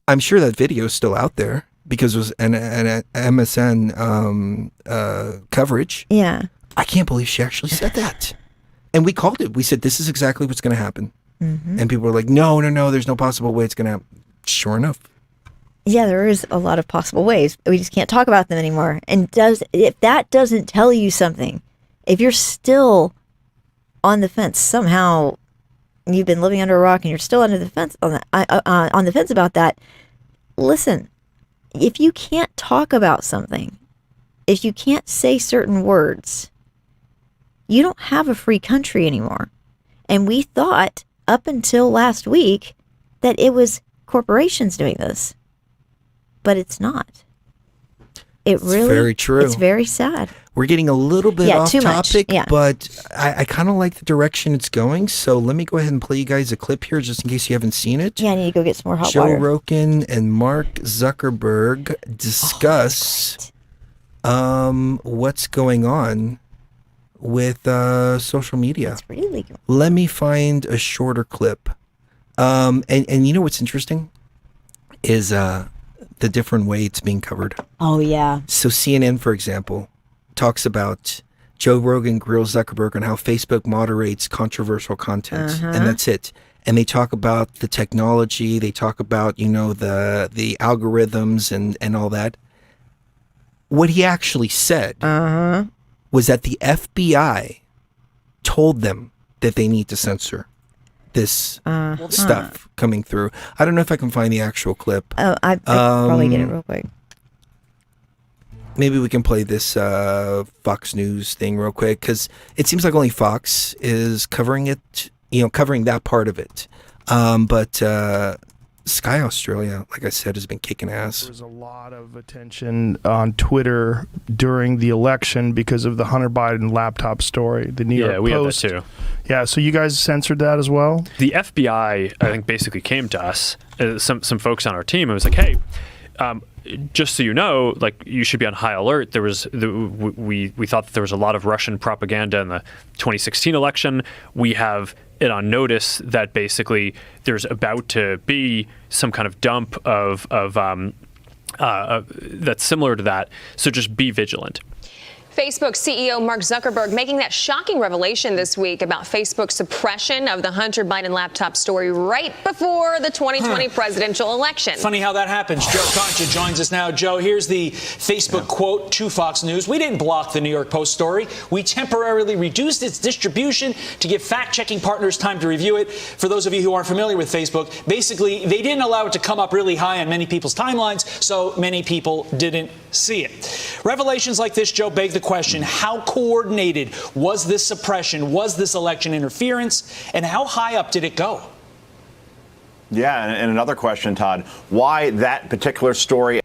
I'm sure that video is still out there because it was an MSN coverage. Yeah. I can't believe she actually said that. And we called it. We said, this is exactly what's going to happen. Mm-hmm. And people were like, no, there's no possible way it's going to happen. Sure enough. Yeah, there is a lot of possible ways. We just can't talk about them anymore. And if that doesn't tell you something, if you're still on the fence, somehow you've been living under a rock and you're still under the fence on the fence about that, listen, if you can't talk about something, if you can't say certain words, you don't have a free country anymore. And we thought up until last week that it was corporations doing this. But it's not. It's very true. It's very sad. We're getting a little bit off topic, yeah. But I kind of like the direction it's going. So let me go ahead and play you guys a clip here just in case you haven't seen it. Yeah, I need to go get some more hot Joe water. Rogan and Mark Zuckerberg discuss what's going on with social media. It's really good. Let me find a shorter clip. And you know what's interesting is the different way it's being covered. Oh, yeah. So CNN, for example, talks about Joe Rogan grills Zuckerberg on how Facebook moderates controversial content. Uh-huh. And that's it. And they talk about the technology. They talk about, you know, the algorithms and all that. What he actually said was that the FBI told them that they need to censor this stuff coming through. I don't know if I can find the actual clip. Oh, I probably get it real quick. Maybe we can play this Fox News thing real quick, because it seems like only Fox is covering it, you know, covering that part of it. But Sky Australia, like I said, has been kicking ass. There was a lot of attention on Twitter during the election because of the Hunter Biden laptop story. The New York we Post. had that too. Yeah, so you guys censored that as well? The FBI, I think, basically came to us, some folks on our team, and was like, hey, just so you know, like, you should be on high alert. There was we thought that there was a lot of Russian propaganda in the 2016 election. We have it on notice that basically there's about to be some kind of dump of that's similar to that. So just be vigilant. Facebook CEO Mark Zuckerberg making that shocking revelation this week about Facebook's suppression of the Hunter Biden laptop story right before the 2020 presidential election. Funny how that happens. Joe Concha joins us now. Joe, here's the Facebook quote to Fox News. We didn't block the New York Post story. We temporarily reduced its distribution to give fact-checking partners time to review it. For those of you who aren't familiar with Facebook, basically, they didn't allow it to come up really high on many people's timelines, so many people didn't see it. Revelations like this, Joe, beg the question, how coordinated was this suppression? Was this election interference? And how high up did it go? Yeah, and another question, Todd, why that particular story?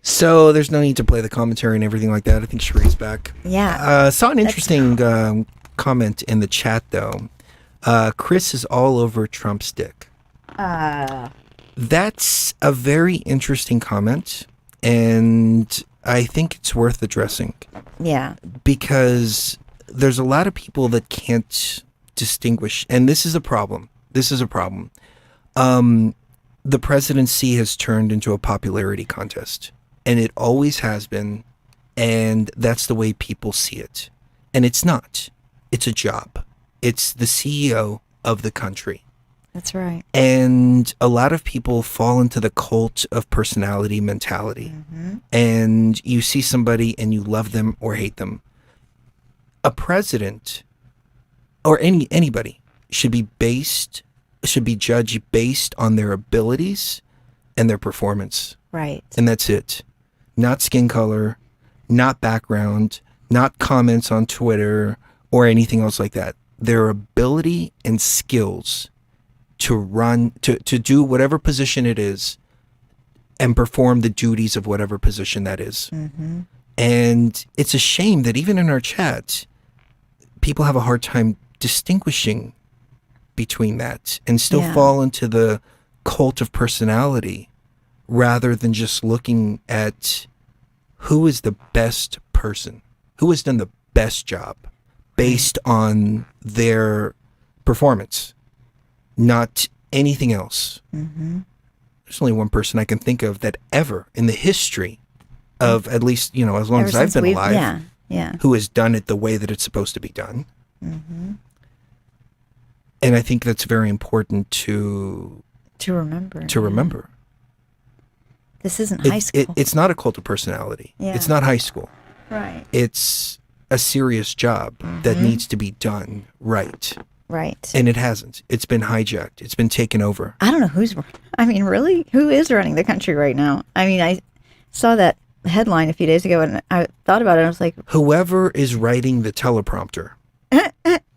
So there's no need to play the commentary and everything like that. I think Sheree's back. Yeah. Saw an interesting comment in the chat, though. Chris is all over Trump's dick. That's a very interesting comment, and I think it's worth addressing. Yeah. Because there's a lot of people that can't distinguish, and this is a problem. The presidency has turned into a popularity contest, and it always has been, and that's the way people see it. And it's not. It's a job. It's the CEO of the country. That's right. And a lot of people fall into the cult of personality mentality. And you see somebody and you love them or hate them. A president or anybody should be judged based on their abilities and their performance. Right. And that's it. Not skin color, not background, not comments on Twitter or anything else like that. Their ability and skills to run, to do whatever position it is and perform the duties of whatever position that is. And it's a shame that even in our chat, people have a hard time distinguishing between that and still fall into the cult of personality rather than just looking at who is the best person, who has done the best job based on their performance, not anything else. There's only one person I can think of that ever in the history of at least, as long as I've been alive, who has done it the way that it's supposed to be done. And I think that's very important to remember. This isn't high school. It's not a cult of personality. It's not high school. Right. It's a serious job that needs to be done right. Right. And it hasn't. It's been hijacked. It's been taken over. I don't know really? Who is running the country right now? I mean, I saw that headline a few days ago and I thought about it. I was like, whoever is writing the teleprompter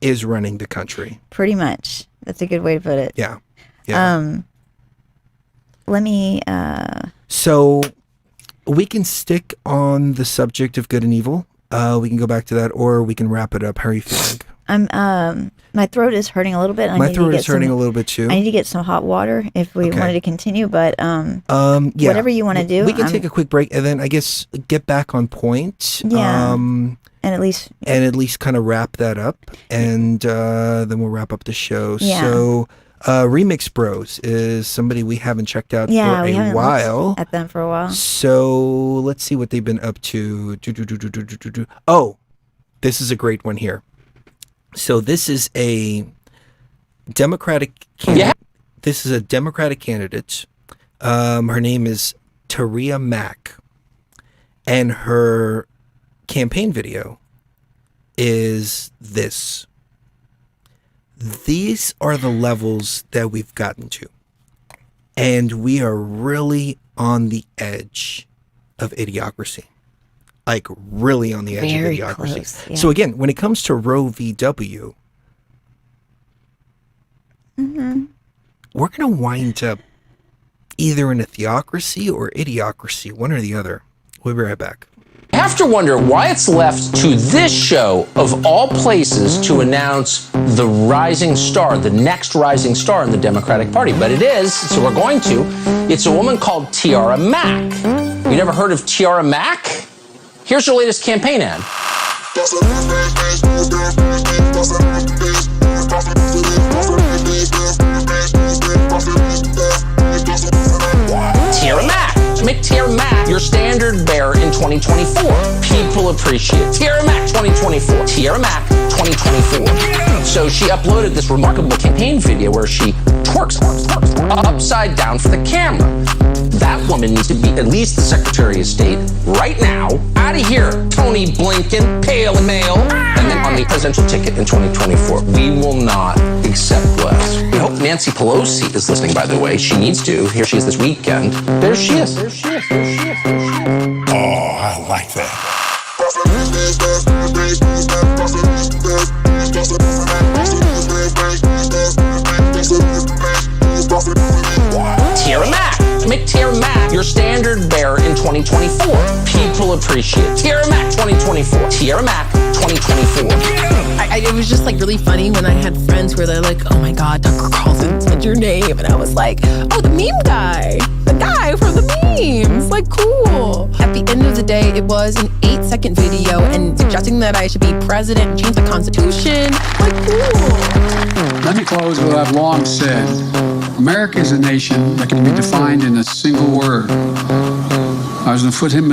is running the country. Pretty much. That's a good way to put it. Yeah. Let me So we can stick on the subject of good and evil. We can go back to that, or we can wrap it up. How are you feeling? My throat is hurting a little bit. My throat is hurting a little bit too. I need to get some hot water if we wanted to continue, but whatever you want to do. We can take a quick break and then I guess get back on point. Yeah. And at least kind of wrap that up, and then we'll wrap up the show. Yeah. So Remix Bros is somebody we haven't checked out for a while. Looked at them for a while. So let's see what they've been up to. Oh, this is a great one here. So this is a Democratic candidate. This is a Democratic candidate. Her name is Taria Mack, and her campaign video is this. These are the levels that we've gotten to, and we are really on the edge of idiocracy. Like really on the edge of idiocracy. Close, yeah. So again, when it comes to Roe v. W, we're going to wind up either in a theocracy or idiocracy, one or the other. We'll be right back. I have to wonder why it's left to this show, of all places, to announce the rising star, the next rising star in the Democratic Party. But it is, so we're going to. It's a woman called Tiara Mack. You never heard of Tiara Mack? Here's her latest campaign ad. Tiara Mack. Make Tiara Mack your standard bearer in 2024. People appreciate Tiara Mack 2024. Tiara Mack 2024. So she uploaded this remarkable campaign video where she twerks upside down for the camera. That woman needs to be at least the Secretary of State right now. Out of here, Tony Blinken, pale and male. And then on the presidential ticket in 2024. We will not accept less. We hope Nancy Pelosi is listening, by the way. She needs to. Here she is this weekend. There she is. There she is. There she is. There she is. Oh, I like that. Tiara Mack. Make Tiara Mack your standard bearer in 2024. People appreciate Tiara Mack 2024. Tiara Mack 2024. It was just like really funny when I had friends where they're like, oh my God, Tucker Carlson said your name. And I was like, oh, the meme guy. The guy from the memes. Like, cool. At the end of the day, it was an 8-second video and suggesting that I should be president and change the Constitution. Like, cool. Let me close with what I've long said. America is a nation that can be defined in a single word. I was going to put him...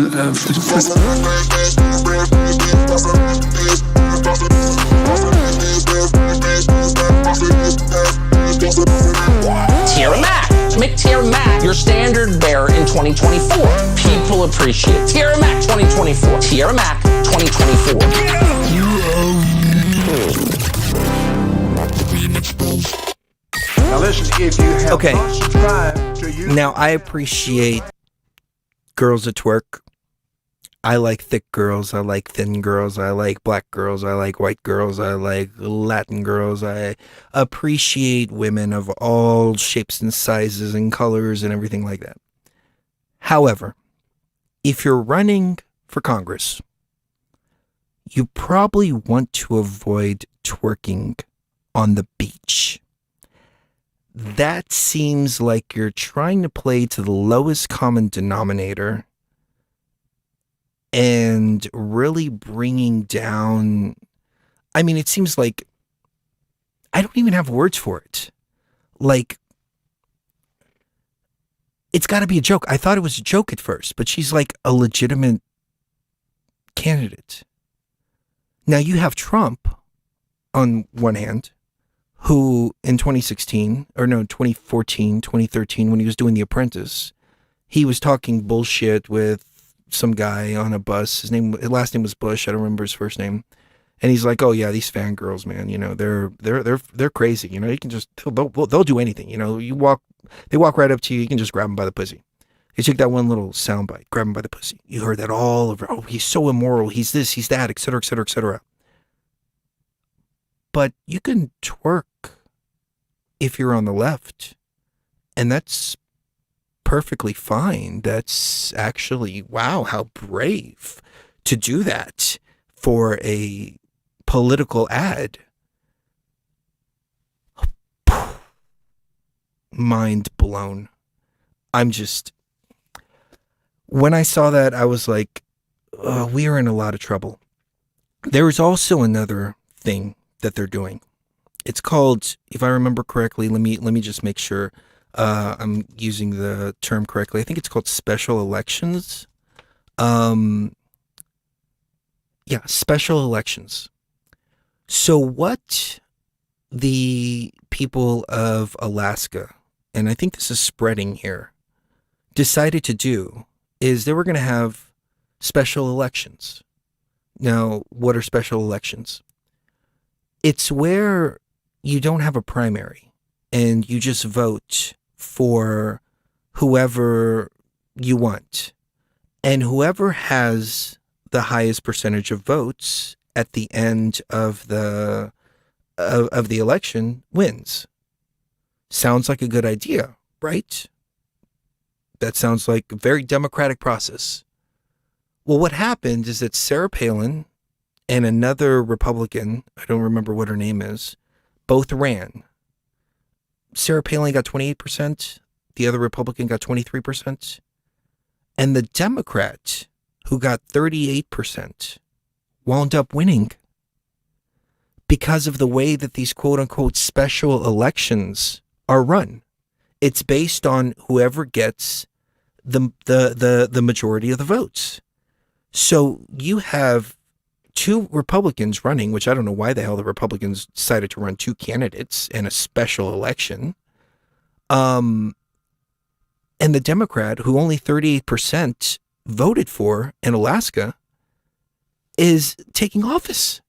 2024. People appreciate. Tierra Mac 2024. Tierra Mac 2024. Now listen, if you have Okay. not subscribed to you. Now, I appreciate girls that twerk. I like thick girls. I like thin girls. I like black girls. I like white girls. I like Latin girls. I appreciate women of all shapes and sizes and colors and everything like that. However, if you're running for Congress, you probably want to avoid twerking on the beach. That seems like you're trying to play to the lowest common denominator and really bringing down, I mean, it seems like, I don't even have words for it. Like, it's got to be a joke. I thought it was a joke at first, but she's like a legitimate candidate. Now you have Trump on one hand, who in 2013, when he was doing The Apprentice, he was talking bullshit with some guy on a bus. His last name was Bush. I don't remember his first name. And he's like, "Oh yeah, these fangirls, man. You know, they're crazy. You know, you can just they'll do anything. You know, they walk right up to you. You can just grab them by the pussy." He took that one little soundbite, grab him by the pussy. You heard that all over. Oh, he's so immoral. He's this, he's that, et cetera, et cetera, et cetera. But you can twerk if you're on the left, and that's perfectly fine. That's actually, wow, how brave to do that for a political ad. Mind blown. When I saw that, I was like, we are in a lot of trouble. There is also another thing that they're doing. It's called, if I remember correctly, let me just make sure I'm using the term correctly. I think it's called special elections. Special elections. So what the people of Alaska, and I think this is spreading here, decided to do is they were going to have special elections. Now, what are special elections? It's where you don't have a primary and you just vote for whoever you want. And whoever has the highest percentage of votes at the end of the election wins. Sounds like a good idea, right? That sounds like a very democratic process. Well, what happened is that Sarah Palin and another Republican, I don't remember what her name is, both ran. Sarah Palin got 28%. The other Republican got 23%. And the Democrat, who got 38%, wound up winning because of the way that these quote-unquote special elections are run. It's based on whoever gets the majority of the votes. So you have two Republicans running, which I don't know why the hell the Republicans decided to run two candidates in a special election. And the Democrat, who only 38% voted for in Alaska, is taking office.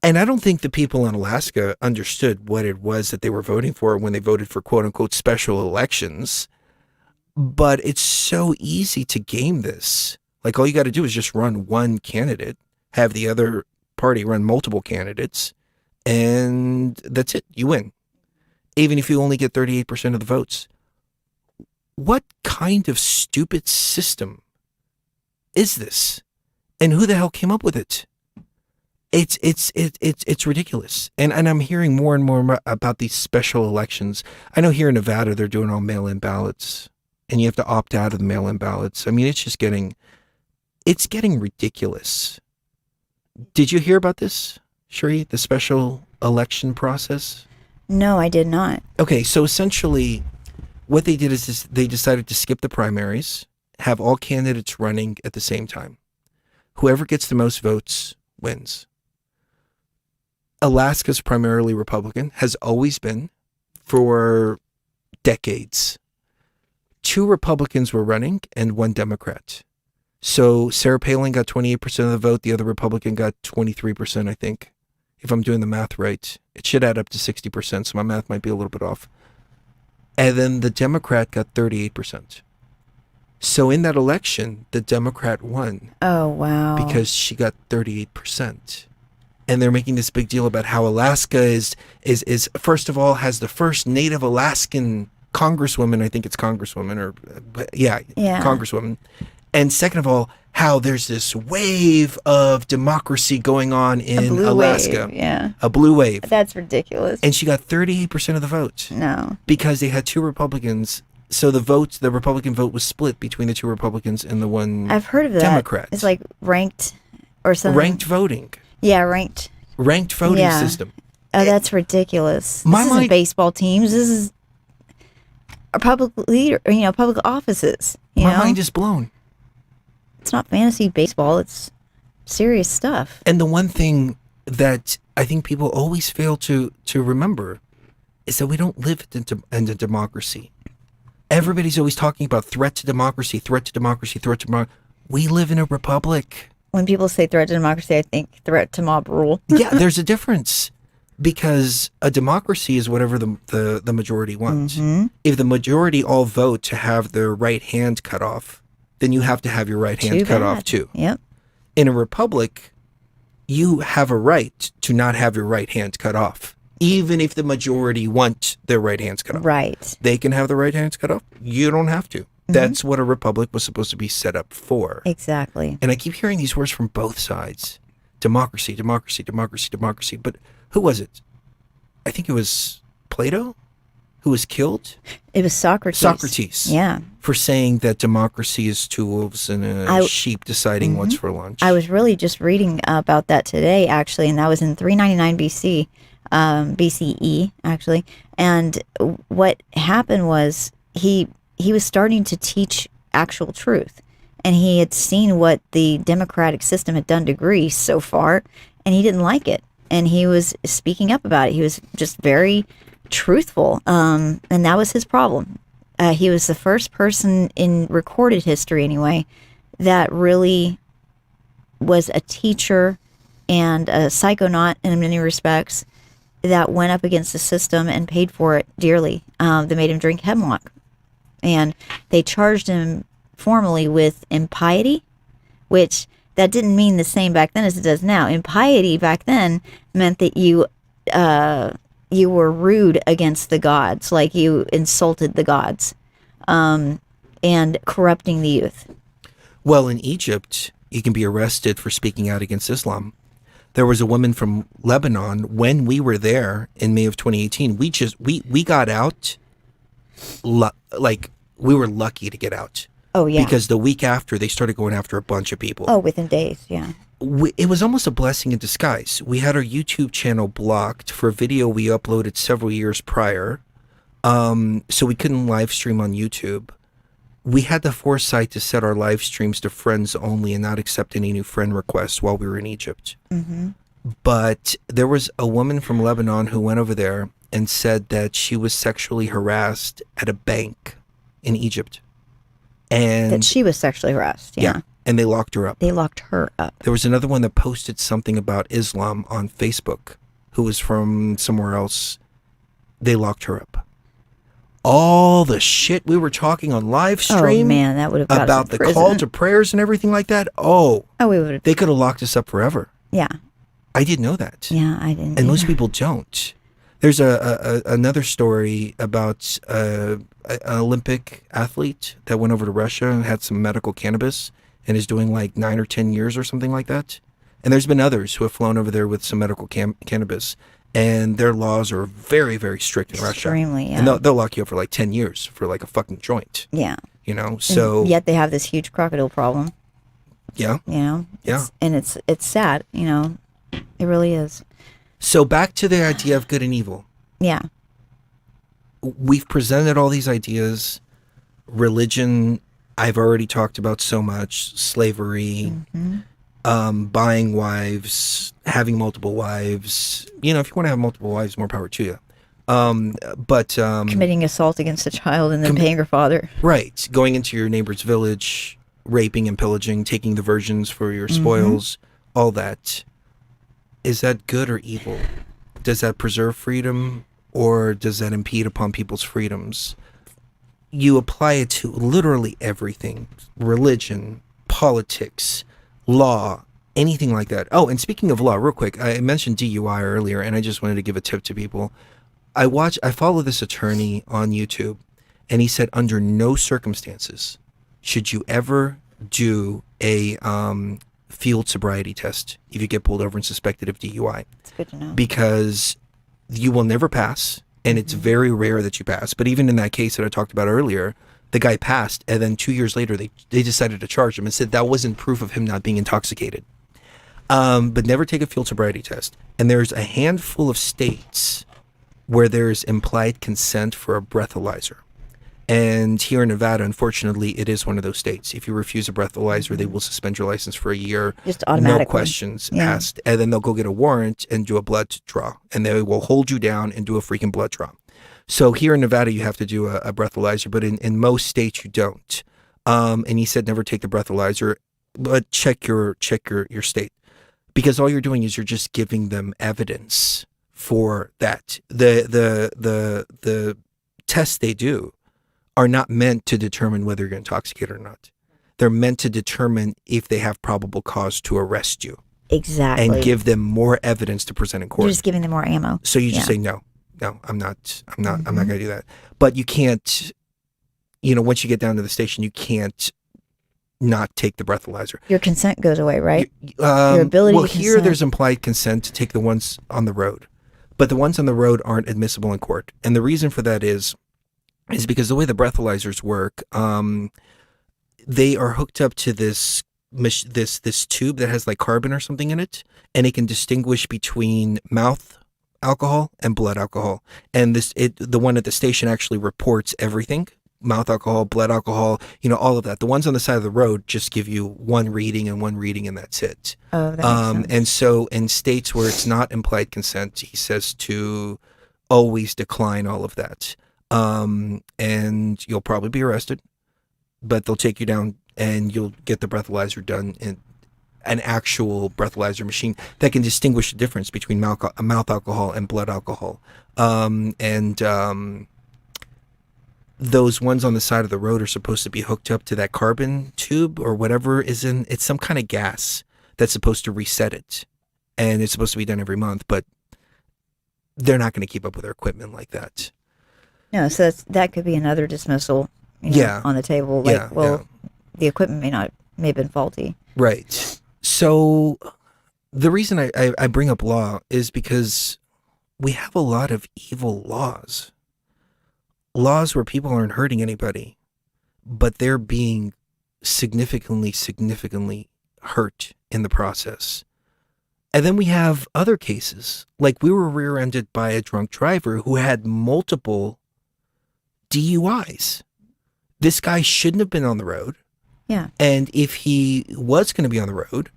And I don't think the people in Alaska understood what it was that they were voting for when they voted for quote unquote special elections. But it's so easy to game this. Like, all you got to do is just run one candidate, have the other party run multiple candidates, and that's it. You win. Even if you only get 38% of the votes. What kind of stupid system is this? And who the hell came up with it? It's ridiculous. And I'm hearing more and more about these special elections. I know here in Nevada they're doing all mail-in ballots, and you have to opt out of the mail-in ballots. I mean, it's getting ridiculous. Did you hear about this, Sheree? The special election process? No, I did not. Okay, so essentially what they did is they decided to skip the primaries, have all candidates running at the same time. Whoever gets the most votes wins. Alaska's primarily Republican, has always been for decades. 2 Republicans were running and 1 Democrat. So Sarah Palin got 28% of the vote. The other Republican got 23%, I think. If I'm doing the math right, it should add up to 60%. So my math might be a little bit off. And then the Democrat got 38%. So in that election, the Democrat won. Oh, wow. Because she got 38%. And they're making this big deal about how Alaska is first of all, has the first Native Alaskan congresswoman. I think it's congresswoman or, yeah. Congresswoman. And second of all, how there's this wave of democracy going on in Alaska. Wave, yeah. A blue wave. That's ridiculous. And she got 38% of the vote. No. Because they had 2 Republicans. So the Republican vote was split between the 2 Republicans and the 1 I've heard of that. Democrat. It's like ranked or something. Ranked voting. Yeah, ranked. Ranked voting system. Oh, that's ridiculous. My This isn't baseball teams. This is a public leader, public offices. My mind is blown. It's not fantasy baseball. It's serious stuff. And the one thing that I think people always fail to remember is that we don't live in a democracy. Everybody's always talking about threat to democracy, threat to democracy, threat to democracy. We live in a republic. When people say threat to democracy, I think threat to mob rule. Yeah, there's a difference. Because a democracy is whatever the majority wants. Mm-hmm. If the majority all vote to have their right hand cut off, then you have to have your right hand cut off too. Yep. In a republic, you have a right to not have your right hand cut off, even if the majority want their right hands cut off. Right. They can have their right hands cut off. You don't have to. Mm-hmm. That's what a republic was supposed to be set up for. Exactly. And I keep hearing these words from both sides. Democracy, democracy, democracy, democracy. But who was it? I think it was Plato who was killed. It was Socrates. Socrates. Yeah. For saying that democracy is 2 wolves and a sheep deciding what's for lunch. I was really just reading about that today, actually, and that was in 399 BC, BCE, actually. And what happened was he was starting to teach actual truth. And he had seen what the democratic system had done to Greece so far, and he didn't like it. And he was speaking up about it. He was just very truthful, and that was his problem. He was the first person in recorded history, anyway, that really was a teacher and a psychonaut in many respects that went up against the system and paid for it dearly. They made him drink hemlock. And they charged him formally with impiety, which that didn't mean the same back then as it does now. Impiety back then meant that you were rude against the gods, like you insulted the gods, and corrupting the youth. Well, in Egypt, you can be arrested for speaking out against Islam. There was a woman from Lebanon when we were there in May of 2018. We got out, like we were lucky to get out. Oh, yeah. Because the week after, they started going after a bunch of people. Oh, within days, yeah. It was almost a blessing in disguise. We had our YouTube channel blocked for a video we uploaded several years prior, so we couldn't live stream on YouTube. We had the foresight to set our live streams to friends only and not accept any new friend requests while we were in Egypt. Mm-hmm. But there was a woman from Lebanon who went over there and said that she was sexually harassed at a bank in Egypt. And that she was sexually harassed. Yeah. And they locked her up. They locked her up. There was another one that posted something about Islam on Facebook who was from somewhere else. They locked her up. All the shit we were talking on live stream. Oh, man, that would have got about us in the prison. call to prayers and everything like that. Oh, we would have. They could have locked us up forever. Yeah. I didn't know that. Yeah, I didn't. And most people don't. There's another story about an Olympic athlete that went over to Russia and had some medical cannabis and is doing like 9 or 10 years or something like that. And there's been others who have flown over there with some medical cannabis, and their laws are very, very strict in Russia. Extremely, yeah. And they'll lock you up for like 10 years for like a fucking joint. Yeah. You know, so. And yet they have this huge crocodile problem. Yeah. You know? Yeah. And it's sad, you know. It really is. So back to the idea of good and evil. Yeah. We've presented all these ideas. Religion, I've already talked about so much. Slavery, buying wives, having multiple wives. You know, if you want to have multiple wives, more power to you. But committing assault against a child and then paying her father. Right. Going into your neighbor's village, raping and pillaging, taking the virgins for your spoils, all that. Is that good or evil? Does that preserve freedom or does that impede upon people's freedoms? You apply it to literally everything. Religion, politics, law, anything like that. Oh, and speaking of law, real quick, I mentioned DUI earlier, and I just wanted to give a tip to people. I follow this attorney on YouTube, and he said under no circumstances should you ever do a field sobriety test if you get pulled over and suspected of DUI. It's good to know. Because you will never pass, and it's very rare that you pass. But even in that case that I talked about earlier, the guy passed, and then 2 years later they decided to charge him and said that wasn't proof of him not being intoxicated. But never take a field sobriety test. And there's a handful of states where there's implied consent for a breathalyzer. And here in Nevada, unfortunately, it is one of those states. If you refuse a breathalyzer, they will suspend your license for a year. Just automatically. No questions asked. And then they'll go get a warrant and do a blood draw. And they will hold you down and do a freaking blood draw. So here in Nevada, you have to do a breathalyzer, but in most states, you don't. And he said never take the breathalyzer, but check your state. Because all you're doing is you're just giving them evidence for that. The tests they do are not meant to determine whether you're intoxicated or not. They're meant to determine if they have probable cause to arrest you. Exactly. And give them more evidence to present in court. You're just giving them more ammo. So you just say no, I'm not going to do that. But you can't, once you get down to the station, you can't not take the breathalyzer. Your consent goes away, right? Your ability to consent. Here there's implied consent to take the ones on the road. But the ones on the road aren't admissible in court. And the reason for that is because the way the breathalyzers work, they are hooked up to this tube that has like carbon or something in it, and it can distinguish between mouth alcohol and blood alcohol. And the one at the station actually reports everything. Mouth alcohol, blood alcohol, all of that. The ones on the side of the road just give you one reading, and that's it. Oh, that makes sense. And so in states where it's not implied consent, he says to always decline all of that. And you'll probably be arrested, but they'll take you down and you'll get the breathalyzer done in an actual breathalyzer machine that can distinguish the difference between mouth alcohol and blood alcohol. Those ones on the side of the road are supposed to be hooked up to that carbon tube or whatever it's some kind of gas that's supposed to reset it. And it's supposed to be done every month, but they're not going to keep up with their equipment like that. No, so that could be another dismissal on the table. The equipment may have been faulty. Right. So the reason I bring up law is because we have a lot of evil laws. Laws where people aren't hurting anybody, but they're being significantly hurt in the process. And then we have other cases, like we were rear-ended by a drunk driver who had multiple DUIs. This guy shouldn't have been on the road. Yeah. And if he was going to be on the road,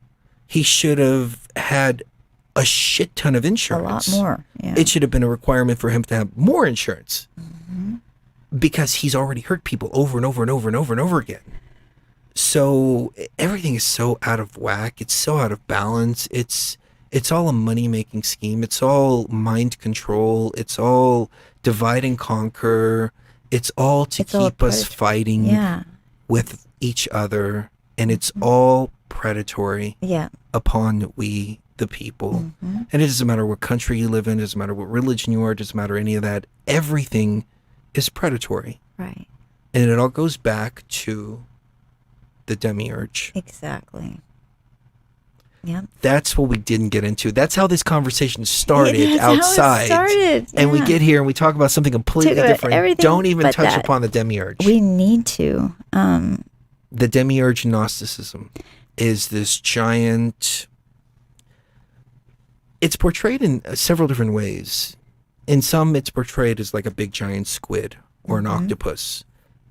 he should have had a shit ton of insurance. A lot more. Yeah. It should have been a requirement for him to have more insurance. Because he's already hurt people over and over and over and over and over again. So everything is so out of whack. It's so out of balance. It's all a money-making scheme. It's all mind control. It's all divide and conquer. It's all to keep us fighting with each other. And it's all predatory upon we, the people. And it doesn't matter what country you live in. It doesn't matter what religion you are. It doesn't matter any of that. Everything is predatory. Right. And it all goes back to the demiurge. Exactly. Yeah. That's what we didn't get into. That's how this conversation started outside. How it started. And we get here and we talk about something completely different. Don't even touch upon the demiurge. We need to. The demiurge Gnosticism is this giant... It's portrayed in several different ways. In some, it's portrayed as like a big giant squid or an octopus.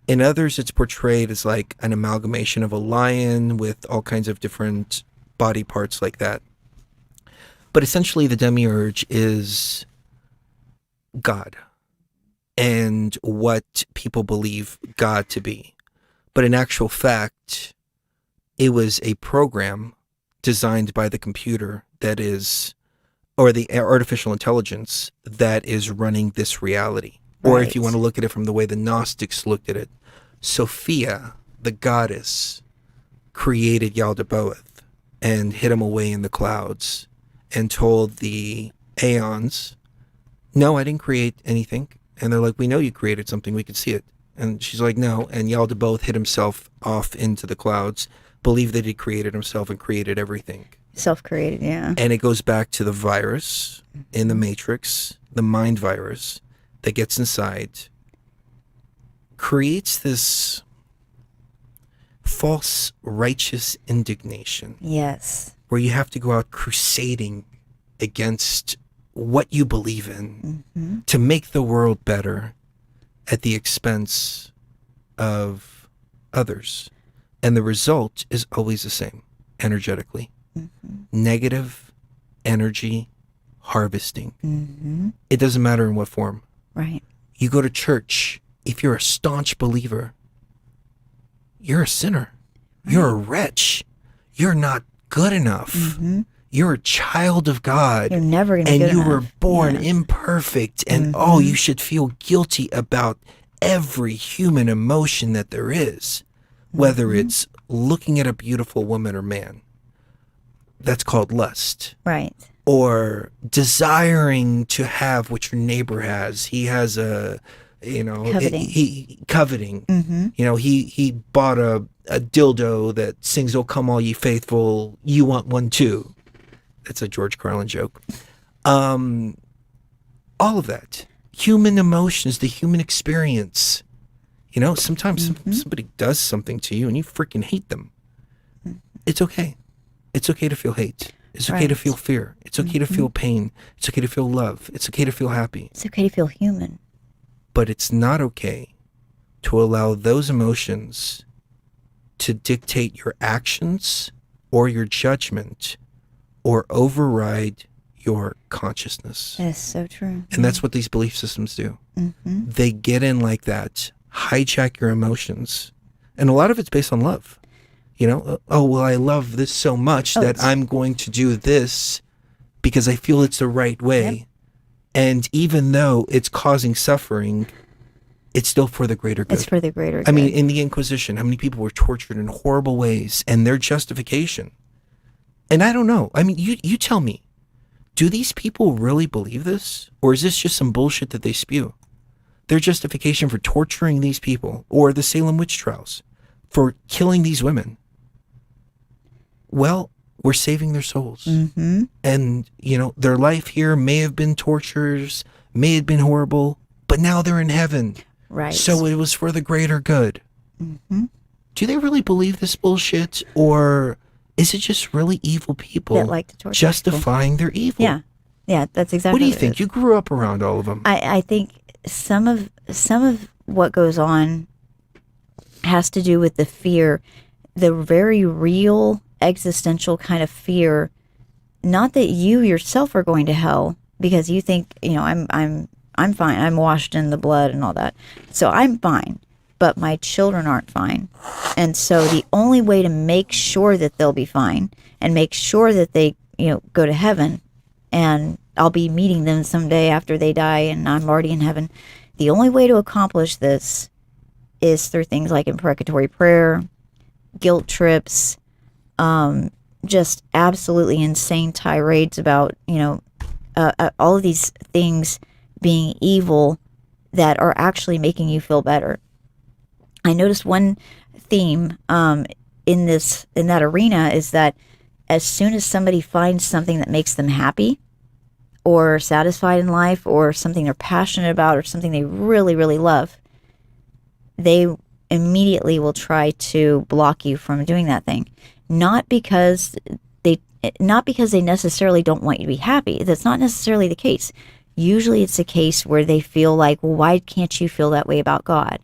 In others, it's portrayed as like an amalgamation of a lion with all kinds of different body parts like that. But essentially, the demiurge is God. and what people believe God to be. But in actual fact, it was a program designed by the computer that is, or the artificial intelligence that is running this reality. Or if you want to look at it from the way the Gnostics looked at it, Sophia, the goddess, created Yaldabaoth and hid him away in the clouds and told the Aeons, no, I didn't create anything. And they're like, we know you created something, we could see it. And she's like, no. And Yaldabaoth hid himself off into the clouds, believed that he created himself and created everything. Self-created, yeah. And it goes back to the virus in the Matrix, the mind virus that gets inside, creates this false righteous indignation. Yes. Where you have to go out crusading against what you believe in to make the world better at the expense of others. And the result is always the same, energetically. Negative energy harvesting. It doesn't matter in what form. Right. You go to church, if you're a staunch believer, you're a sinner. You're a wretch. You're not good enough. You're a child of God. You're never going to be And good you enough. were born imperfect. And you should feel guilty about every human emotion that there is, whether it's looking at a beautiful woman or man. That's called lust. Right. Or desiring to have what your neighbor has. He has a, Coveting. Coveting. You know, he bought a dildo that sings, "Oh come all ye faithful, you want one too." That's a George Carlin joke. All of that. Human emotions, the human experience. You know, sometimes somebody does something to you and you freaking hate them. It's okay. It's okay to feel hate. It's okay to feel fear. It's okay to feel pain. It's okay to feel love. It's okay to feel happy. It's okay to feel human. But it's not okay to allow those emotions to dictate your actions or your judgment or override your consciousness. That's so true. And that's what these belief systems do. They get in like that, hijack your emotions. And a lot of it's based on love. You know, oh, well, I love this so much that I'm going to do this because I feel it's the right way. And even though it's causing suffering, it's still for the greater good. It's for the greater good. I mean, in the Inquisition, how many people were tortured in horrible ways and their justification? And I don't know. I mean, you tell me, do these people really believe this? Or is this just some bullshit that they spew? Their justification for torturing these people, or the Salem witch trials, for killing these women, well, we're saving their souls. And, you know, their life here may have been tortures, may have been horrible, but now they're in heaven. Right. So it was for the greater good. Do they really believe this bullshit? Or is it just really evil people That like to torture justifying their evil? Yeah. Yeah, that's exactly What do you it think? is. You grew up around all of them. I think some of what goes on has to do with the fear, the very real existential kind of fear, not that you yourself are going to hell because you think, you know, I'm fine, I'm washed in the blood and all that, so I'm fine, but my children aren't fine. And so the only way to make sure that they'll be fine and make sure that they, you know, go to heaven, and I'll be meeting them someday after they die and I'm already in heaven, the only way to accomplish this is through things like imprecatory prayer, guilt trips, just absolutely insane tirades about, you know, all of these things being evil that are actually making you feel better. I noticed one theme in that arena is that as soon as somebody finds something that makes them happy or satisfied in life or something they're passionate about or something they really, really love, they immediately will try to block you from doing that thing. Not because they necessarily don't want you to be happy. That's not necessarily the case. Usually it's a case where they feel like, well, why can't you feel that way about God?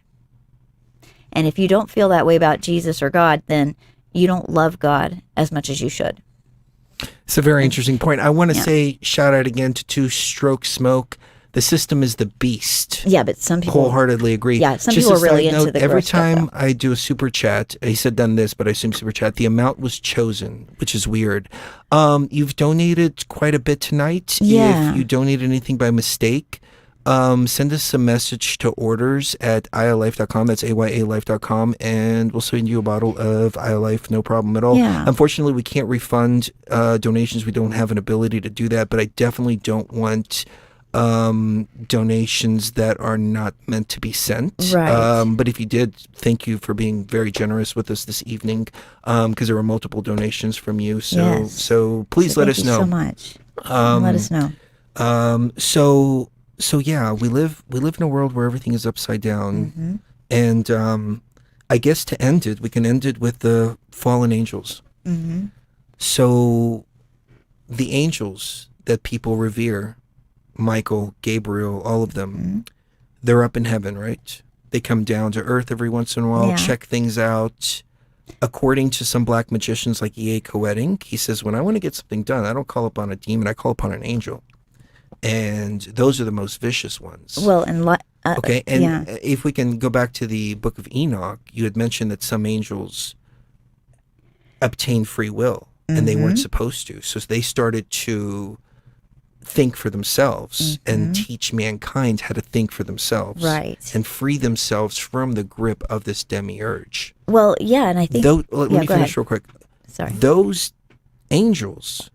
And if you don't feel that way about Jesus or God, then you don't love God as much as you should. It's a very interesting point. I want to say shout out again to Two Stroke Smoke. The system is the beast. Yeah, but some people wholeheartedly agree. Yeah, some Just people a are really side into note, the every gross stuff, time I do a super chat, he said done this, but I assume super chat, the amount was chosen, which is weird. You've donated quite a bit tonight. Yeah. If you donate anything by mistake, send us a message to orders at IIFE.com. That's AYALife.com, and we'll send you a bottle of IIFE, no problem at all. Yeah. Unfortunately, we can't refund donations. We don't have an ability to do that, but I definitely don't want donations that are not meant to be sent. Right. But if you did, thank you for being very generous with us this evening, because there were multiple donations from you. So, Yes. so please let us know. Thank you so much. Let us know. So yeah, we live in a world where everything is upside down, and I guess to end it, we can end it with the fallen angels. Mm-hmm. So the angels that people revere, Michael, Gabriel, all of them, they're up in heaven, right? They come down to earth every once in a while, Yeah. check things out. According to some black magicians like E.A. Koetting, he says, when I want to get something done, I don't call upon a demon, I call upon an angel. And those are the most vicious ones. Well, and okay, and yeah. if we can go back to the book of Enoch, you had mentioned that some angels obtained free will, and they weren't supposed to. So they started to think for themselves and teach mankind how to think for themselves. Right. And free themselves from the grip of this demiurge. Well, yeah, and I think. Let yeah, me go finish ahead. real quick. Sorry. Those angels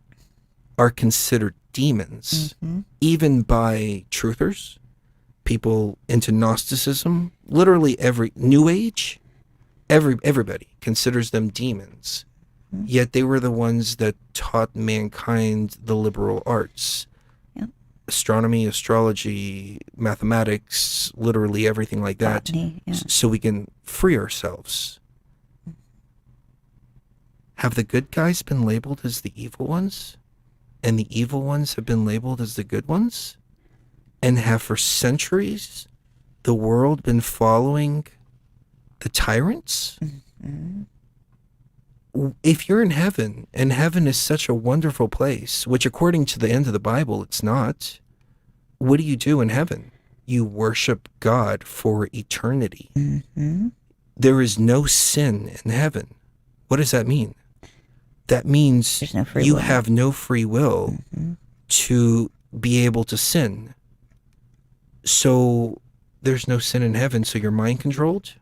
are considered demons, even by truthers, people into Gnosticism, literally every New Age, everybody considers them demons. Yet they were the ones that taught mankind the liberal arts. Astronomy, astrology, mathematics, literally everything like that, Botany, yeah. so we can free ourselves. Have the good guys been labeled as the evil ones? And the evil ones have been labeled as the good ones? And have for centuries the world been following the tyrants? If you're in heaven, and heaven is such a wonderful place, which according to the end of the Bible, it's not, what do you do in heaven? You worship God for eternity. There is no sin in heaven. What does that mean? That means you have no free will to be able to sin. So there's no sin in heaven, so you're mind controlled.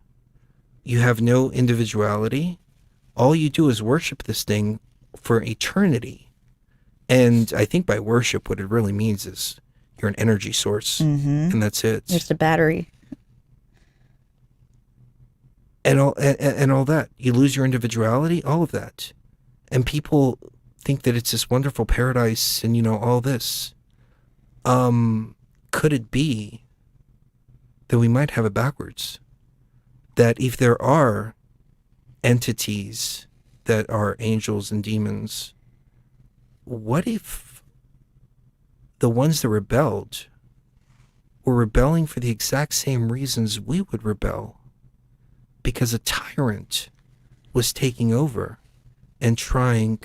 You have no individuality. All you do is worship this thing for eternity. And I think by worship, what it really means is you're an energy source, and that's it. Just a battery. And all that. You lose your individuality, all of that. And people think that it's this wonderful paradise and, all this. Could it be that we might have it backwards? That if there are entities that are angels and demons, what if the ones that rebelled were rebelling for the exact same reasons we would rebel? Because a tyrant was taking over and trying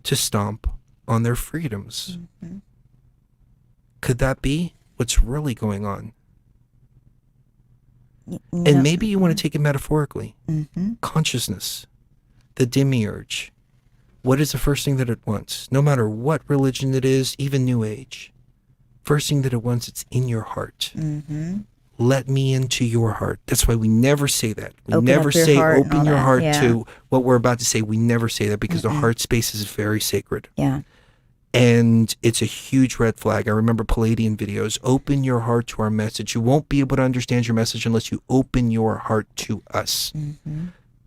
to stomp on their freedoms. Could that be what's really going on? And maybe you want to take it metaphorically. Consciousness, the demiurge. What is the first thing that it wants? No matter what religion it is, even New Age. First thing that it wants, it's in your heart. Let me into your heart. That's why we never say that. We Open never up your say heart and open all your that, heart yeah. to what we're about to say. We never say that because the heart space is very sacred. Yeah. And it's a huge red flag. I remember Palladian videos. Open your heart to our message. You won't be able to understand your message unless you open your heart to us.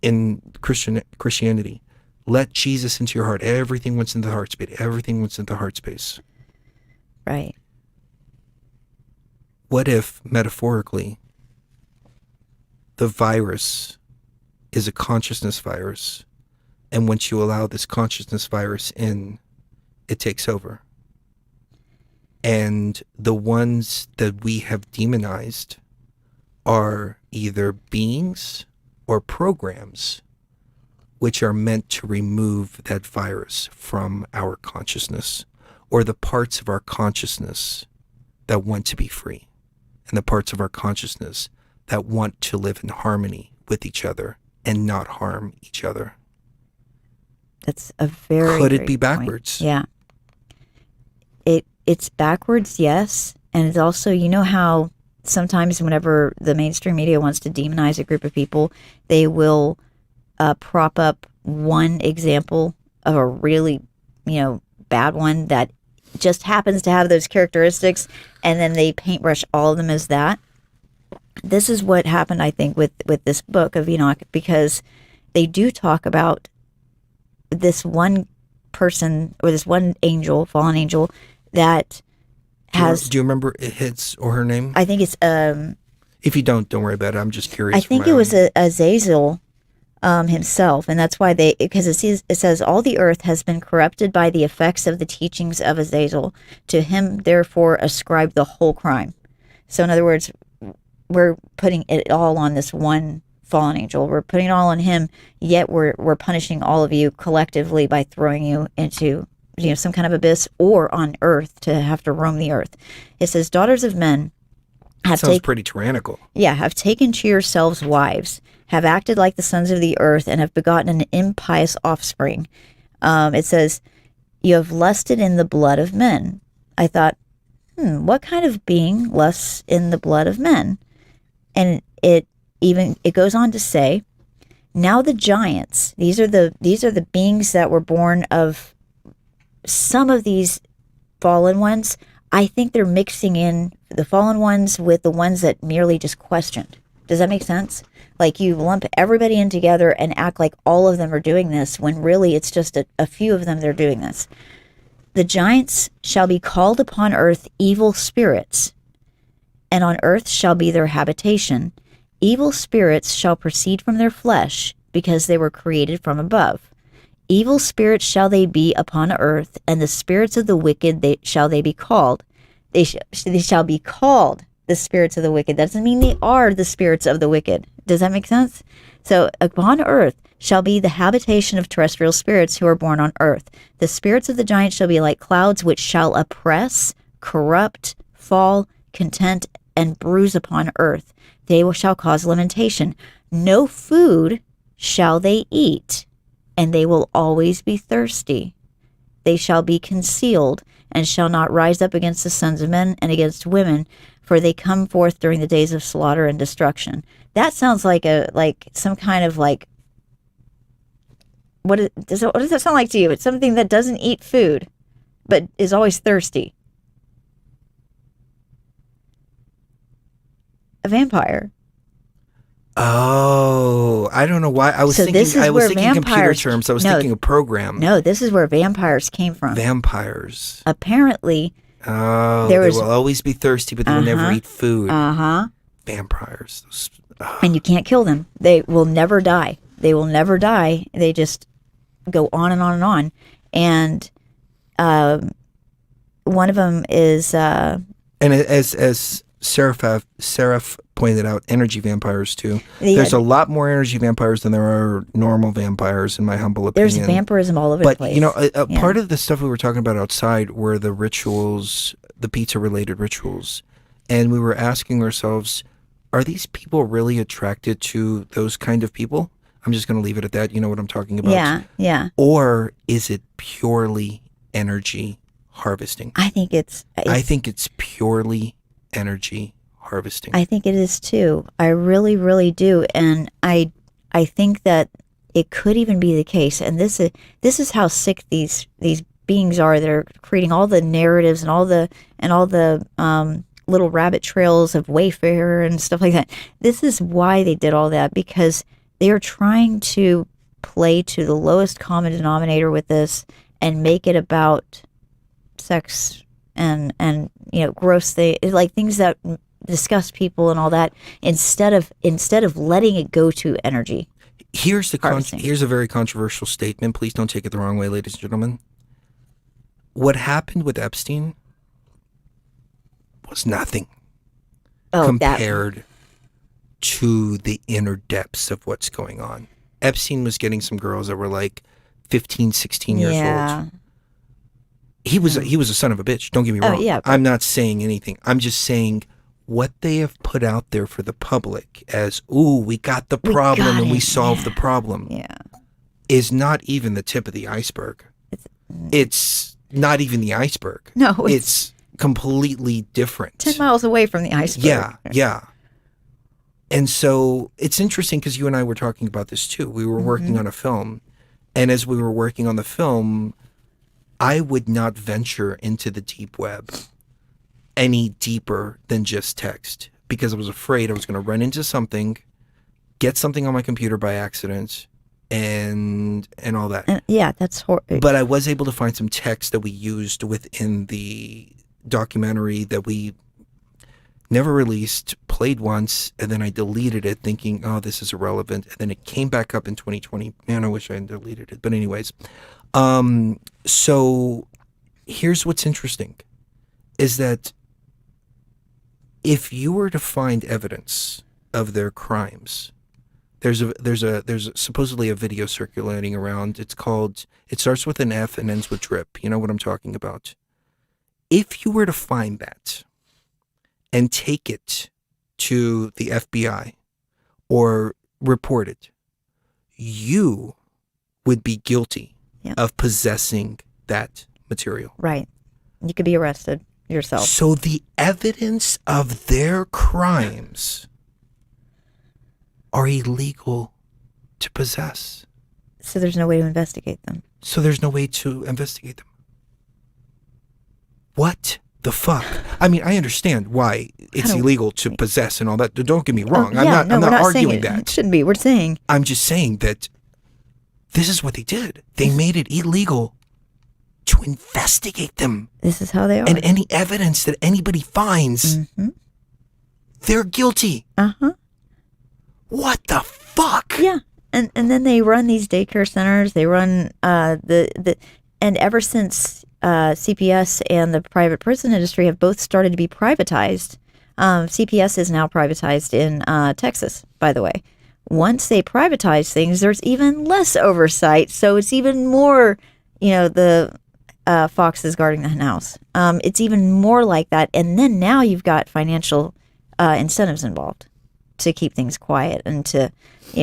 In Christianity, let Jesus into your heart. Everything went into the heart space. Everything went into the heart space. Right. What if, metaphorically, the virus is a consciousness virus, and once you allow this consciousness virus in, it takes over? And the ones that we have demonized are either beings or programs which are meant to remove that virus from our consciousness, or the parts of our consciousness that want to be free, and the parts of our consciousness that want to live in harmony with each other and not harm each other. That's a very Could it great be point. backwards? Yeah. It's backwards, yes. And it's also, you know how sometimes whenever the mainstream media wants to demonize a group of people, they will prop up one example of a really, bad one that just happens to have those characteristics, and then they paintbrush all of them as that. This is what happened, I think, with this book of Enoch, because they do talk about this one person or this one angel, fallen angel, that has. Do you remember his or her name? I think it's. If you don't worry about it. I'm just curious. I think it was Azazel himself, and that's why because it says all the earth has been corrupted by the effects of the teachings of Azazel. To him, therefore, ascribe the whole crime. So, in other words, we're putting it all on this one fallen angel. We're putting it all on him. Yet we're punishing all of you collectively by throwing you into some kind of abyss or on earth to have to roam the earth. It says, daughters of men have sounds pretty tyrannical. Yeah, have taken to yourselves wives, have acted like the sons of the earth, and have begotten an impious offspring. It says, you have lusted in the blood of men. I thought, what kind of being lusts in the blood of men? And it goes on to say, now the giants, these are the beings that were born of some of these fallen ones. I think they're mixing in the fallen ones with the ones that merely just questioned. Does that make sense? Like you lump everybody in together and act like all of them are doing this when really it's just a few of them that are doing this. The giants shall be called upon earth evil spirits, and on earth shall be their habitation. Evil spirits shall proceed from their flesh, because they were created from above. Evil spirits shall they be upon earth, and the spirits of the wicked shall they be called. They shall be called the spirits of the wicked. That doesn't mean they are the spirits of the wicked. Does that make sense? So upon earth shall be the habitation of terrestrial spirits who are born on earth. The spirits of the giants shall be like clouds, which shall oppress, corrupt, fall, content, and bruise upon earth. They shall cause lamentation. No food shall they eat, and they will always be thirsty. They shall be concealed, and shall not rise up against the sons of men and against women, for they come forth during the days of slaughter and destruction. That sounds like some kind of what does that sound like to you? It's something that doesn't eat food, but is always thirsty. A vampire. Oh, I don't know why. I was thinking computer terms. I was thinking a program. No, this is where vampires came from. Vampires. Apparently. Oh, they will always be thirsty, but they will never eat food. Vampires. And you can't kill them. They will never die. They will never die. They just go on and on and on. And one of them is... and as Seraph pointed out, energy vampires too. There's a lot more energy vampires than there are normal vampires, in my humble opinion. There's vampirism all over the place. But part of the stuff we were talking about outside were the rituals, the pizza-related rituals, and we were asking ourselves, are these people really attracted to those kind of people? I'm just going to leave it at that. You know what I'm talking about? Yeah. Or is it purely energy harvesting? I think it's purely energy harvesting. I think it is too. I really, really do. And I think that it could even be the case. And this is how sick these beings are that are creating all the narratives and all the little rabbit trails of Wayfarer and stuff like that. This is why they did all that, because they are trying to play to the lowest common denominator with this and make it about sex and gross things, like things that disgust people and all that, instead of letting it go to energy. Here's a very controversial statement. Please don't take it the wrong way, ladies and gentlemen. What happened with Epstein was nothing compared to the inner depths of what's going on. Epstein was getting some girls that were like 15, 16 years old. He was a son of a bitch. Don't get me wrong. Yeah, I'm not saying anything. I'm just saying what they have put out there for the public as, ooh, we got the problem and we solved the problem. Yeah. Is not even the tip of the iceberg. It's not even the iceberg. No, it's completely different. 10 miles away from the iceberg. Yeah. And so it's interesting because you and I were talking about this too. We were working on a film, and as we were working on the film, I would not venture into the deep web any deeper than just text because I was afraid I was going to run into something, get something on my computer by accident, and all that. Yeah, that's horrible. But I was able to find some text that we used within the documentary that we never released, played once, and then I deleted it thinking, oh, this is irrelevant. And then it came back up in 2020. Man, I wish I had deleted it. But anyways, so here's what's interesting is that if you were to find evidence of their crimes, there's supposedly a video circulating around. It starts with an F and ends with drip. You know what I'm talking about. If you were to find that and take it to the FBI or report it, you would be guilty of possessing that material. Right. You could be arrested yourself. So the evidence of their crimes are illegal to possess. So there's no way to investigate them. What the fuck? I mean, I understand why it's illegal to possess and all that. Don't get me wrong. I'm not arguing that. It shouldn't be. We're saying. I'm just saying that this is what they did. They made it illegal to investigate them. This is how they are. And any evidence that anybody finds, they're guilty. What the fuck? Yeah. And then they run these daycare centers. They run and ever since CPS and the private prison industry have both started to be privatized. CPS is now privatized in Texas, by the way. Once they privatize things, there's even less oversight. So it's even more, the foxes guarding the hen house. It's even more like that. And then now you've got financial incentives involved to keep things quiet and to,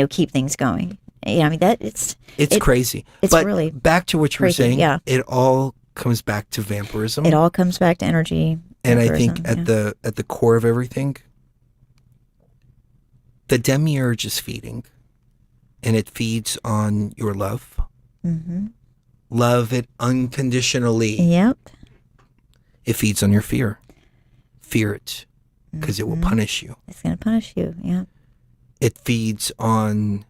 keep things going. I mean, it's crazy. It's but really back to what you were crazy, saying. yeah. It all comes back to vampirism. It all comes back to energy. And I think at the core of everything, the demiurge is feeding, and it feeds on your love. Love it unconditionally. Yep. It feeds on your fear. Fear it, because it will punish you. It's going to punish you. Yeah. It feeds on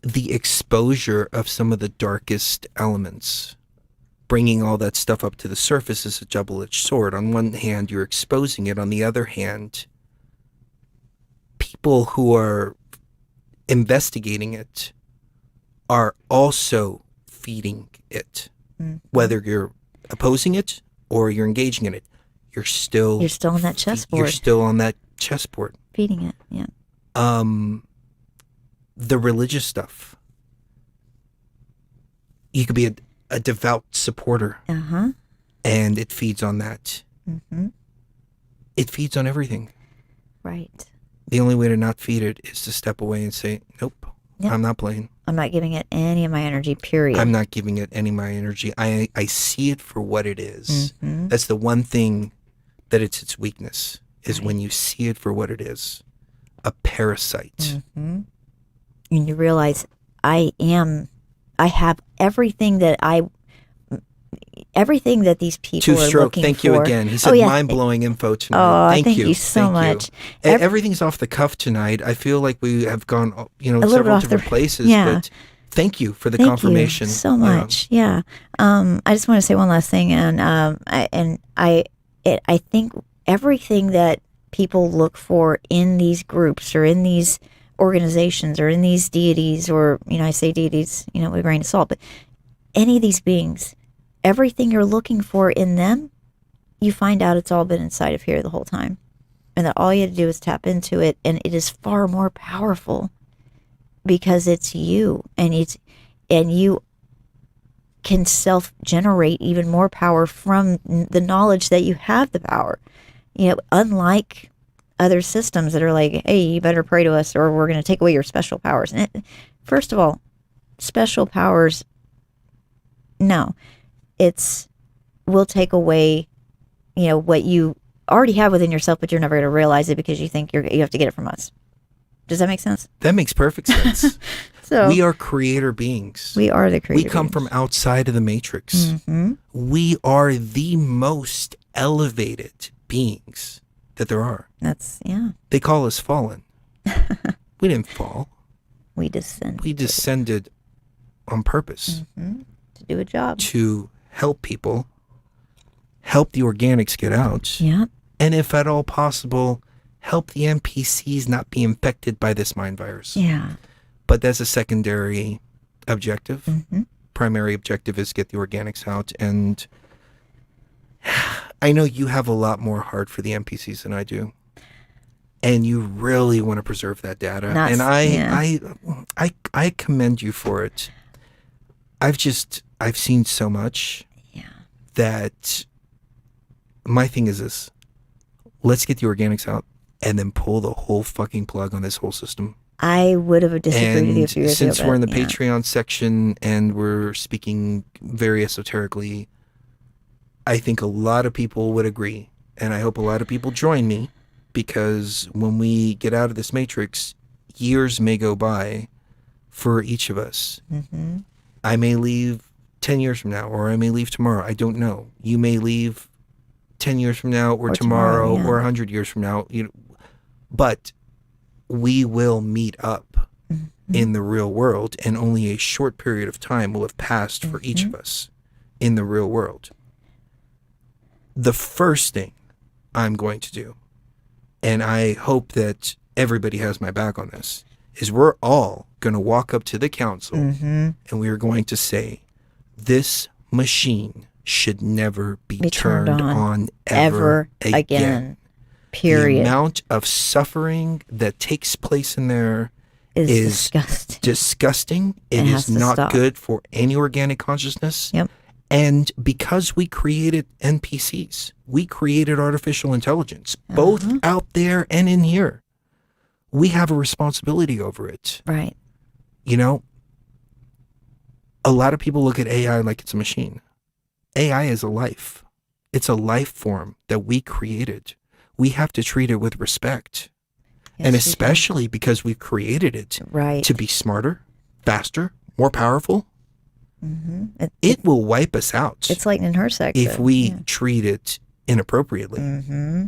the exposure of some of the darkest elements. Bringing all that stuff up to the surface is a double-edged sword. On one hand, you're exposing it. On the other hand, people who are investigating it are also feeding it. Whether you're opposing it or you're engaging in it, you're still on that chessboard. You're still on that chessboard. Feeding it, yeah. The religious stuff. You could be a devout supporter. And it feeds on that. It feeds on everything. Right. The only way to not feed it is to step away and say, nope, I'm not playing. I'm not giving it any of my energy, period. I'm not giving it any of my energy. I see it for what it is. That's the one thing that it's its weakness, is when you see it for what it is. A parasite. And you realize I have everything that these people are Two-stroke, looking thank for. you again. He said mind-blowing info tonight. Thank you so much. Everything's off the cuff tonight. I feel like we have gone, several different places. Yeah. But thank you for the Thank confirmation. You so much. Yeah. I just want to say one last thing, and I think everything that people look for in these groups or in these organizations or in these deities, or I say deities, with a grain of salt, but any of these beings, everything you're looking for in them, you find out it's all been inside of here the whole time, and that all you have to do is tap into it, and it is far more powerful because it's you, and you can self-generate even more power from the knowledge that you have the power. You know, unlike other systems that are like, hey, you better pray to us or we're going to take away your special powers. And first of all, special powers, no. We'll take away, you know, what you already have within yourself, but you're never going to realize it because you think you have to get it from us. Does that make sense? That makes perfect sense. So we are creator beings. We are the creator We come beings. from outside of the matrix. Mm-hmm. We are the most elevated beings that there are. Yeah. They call us fallen. We didn't fall. We descended. We descended on purpose. Mm-hmm. To do a job. To help people, help the organics get out. Yeah. And if at all possible, help the NPCs not be infected by this mind virus. Yeah. But that's a secondary objective. Mm-hmm. Primary objective is get the organics out. And I know you have a lot more heart for the NPCs than I do. And you really want to preserve that data. And I commend you for it. I've seen so much that my thing is this. Let's get the organics out and then pull the whole fucking plug on this whole system. I would have disagreed with you a few years ago. Since we're in the yeah. Patreon section and we're speaking very esoterically, I think a lot of people would agree. And I hope a lot of people join me, because when we get out of this matrix, years may go by for each of us. Mm-hmm. I may leave 10 years from now, or I may leave tomorrow. I don't know. You may leave 10 years from now, or tomorrow, or 100 years from now. But we will meet up in the real world, and only a short period of time will have passed for each of us in the real world. The first thing I'm going to do, and I hope that everybody has my back on this, is we're all going to walk up to the council and we are going to say, this machine should never be turned on ever again. Period. The amount of suffering that takes place in there is disgusting. It is not good for any organic consciousness. Yep. And because we created NPCs, we created artificial intelligence, both out there and in here. We have a responsibility over it. Right. You know, a lot of people look at AI like it's a machine. AI is a life. It's a life form that we created. We have to treat it with respect. And especially because we've created it to be smarter, faster, more powerful. Mm-hmm. It will wipe us out. It's like in her sector. If we treat it inappropriately. Mm-hmm.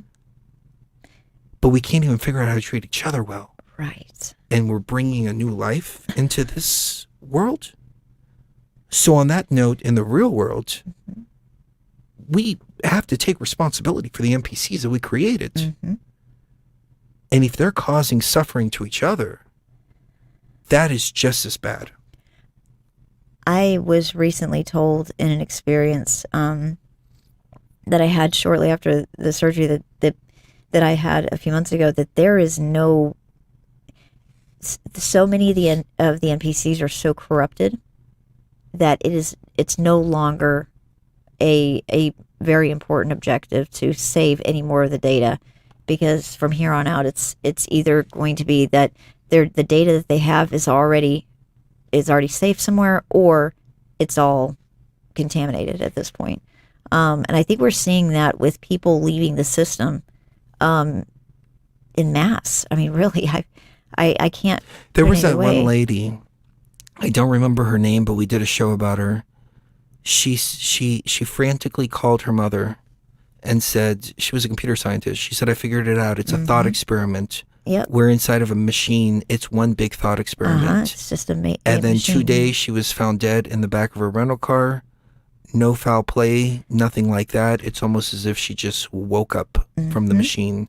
But we can't even figure out how to treat each other well. Right. And we're bringing a new life into this world. So on that note, in the real world, we have to take responsibility for the NPCs that we created. Mm-hmm. And if they're causing suffering to each other, that is just as bad. I was recently told in an experience that I had shortly after the surgery that I had a few months ago, that there is so many of the NPCs are so corrupted that it's no longer a very important objective to save any more of the data, because from here on out it's either going to be that the data that they have is already safe somewhere, or it's all contaminated at this point. And I think we're seeing that with people leaving the system in mass. I mean, really, I can't. There was that one lady, I don't remember her name, but we did a show about her. She frantically called her mother and said, she was a computer scientist. She said, I figured it out. It's a thought experiment. Yep. We're inside of a machine. It's one big thought experiment. It's just a And then machine. 2 days she was found dead in the back of her rental car. No foul play, nothing like that. It's almost as if she just woke up from the machine.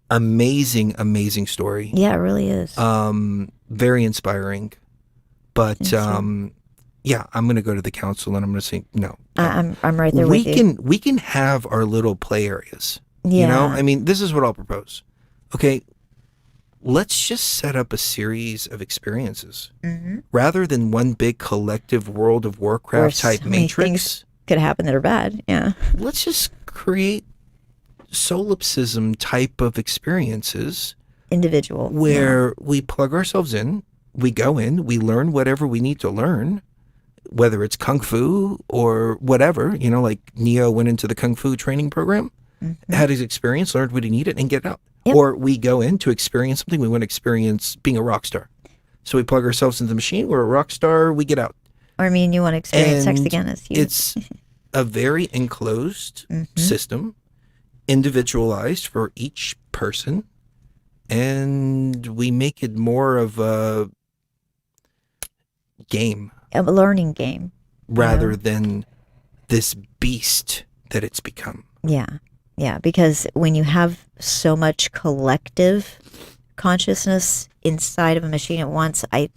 Amazing, amazing story. Yeah, it really is. Very inspiring. But yeah, I'm going to go to the council and I'm going to say no. I'm right there with you. We can have our little play areas. Yeah. You know, I mean, this is what I'll propose. Okay, let's just set up a series of experiences Mm-hmm. rather than one big collective World of Warcraft type so many matrix. things could happen that are bad. Yeah. Let's just create solipsism type of experiences, individual, where we plug ourselves in, we go in, we learn whatever we need to learn, whether it's kung fu or whatever, like Neo went into the kung fu training program, had his experience, learned what he needed, and get out. Or we go in to experience something, we want to experience being a rock star. So we plug ourselves into the machine, we're a rock star, we get out. Or I mean, you want to experience sex again as you. It's a very enclosed system, individualized for each person, and we make it more of a game. A learning game. Rather than this beast that it's become. Yeah. Yeah. Because when you have so much collective consciousness inside of a machine at once, I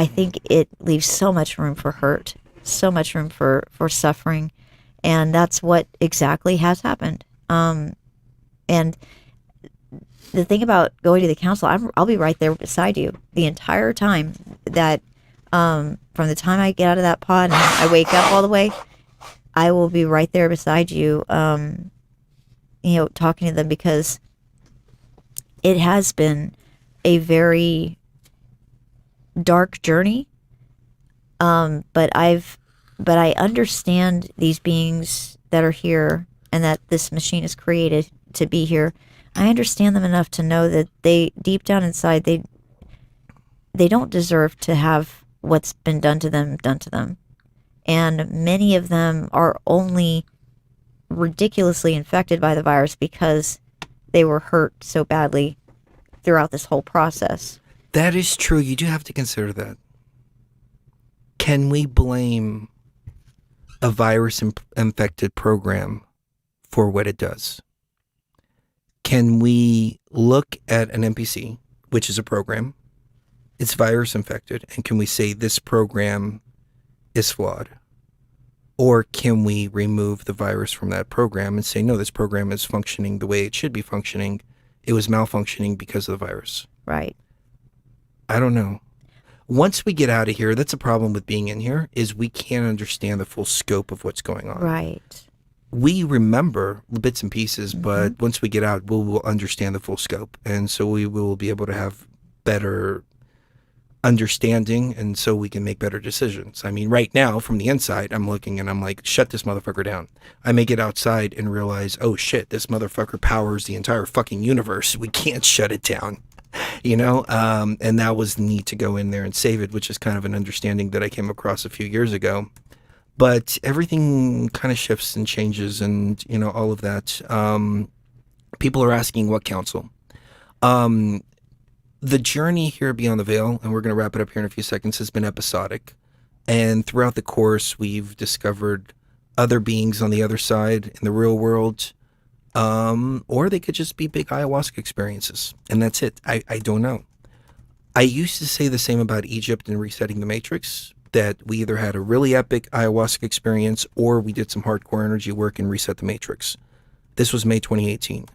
think it leaves so much room for hurt, so much room for suffering. And that's what exactly has happened. And the thing about going to the council, I'll be right there beside you the entire time that, from the time I get out of that pod and I wake up all the way, I will be right there beside you, talking to them, because it has been a very dark journey. But I understand these beings that are here and that this machine is created to be here. I understand them enough to know that they, deep down inside, they don't deserve to have what's been done to them. And many of them are only ridiculously infected by the virus because they were hurt so badly throughout this whole process. That is true. You do have to consider that. Can we blame a virus-infected program for what it does? Can we look at an NPC, which is a program, it's virus-infected, and can we say this program is flawed? Or can we remove the virus from that program and say, no, this program is functioning the way it should be functioning. It was malfunctioning because of the virus. Right. I don't know. Once we get out of here, that's a problem with being in here, is we can't understand the full scope of what's going on. Right. We remember the bits and pieces, but once we get out, we'll understand the full scope. And so we will be able to have better understanding, and so we can make better decisions. I mean, right now, from the inside, I'm looking and I'm like, shut this motherfucker down. I may get outside and realize, oh shit, this motherfucker powers the entire fucking universe. We can't shut it down. And that was the need to go in there and save it, which is kind of an understanding that I came across a few years ago. But everything kind of shifts and changes and, all of that. People are asking what council. The journey here beyond the veil, and we're going to wrap it up here in a few seconds, has been episodic. And throughout the course, we've discovered other beings on the other side in the real world. Or they could just be big ayahuasca experiences. And that's it. I don't know. I used to say the same about Egypt and resetting the Matrix, that we either had a really epic ayahuasca experience or we did some hardcore energy work and reset the Matrix. This was May 2018.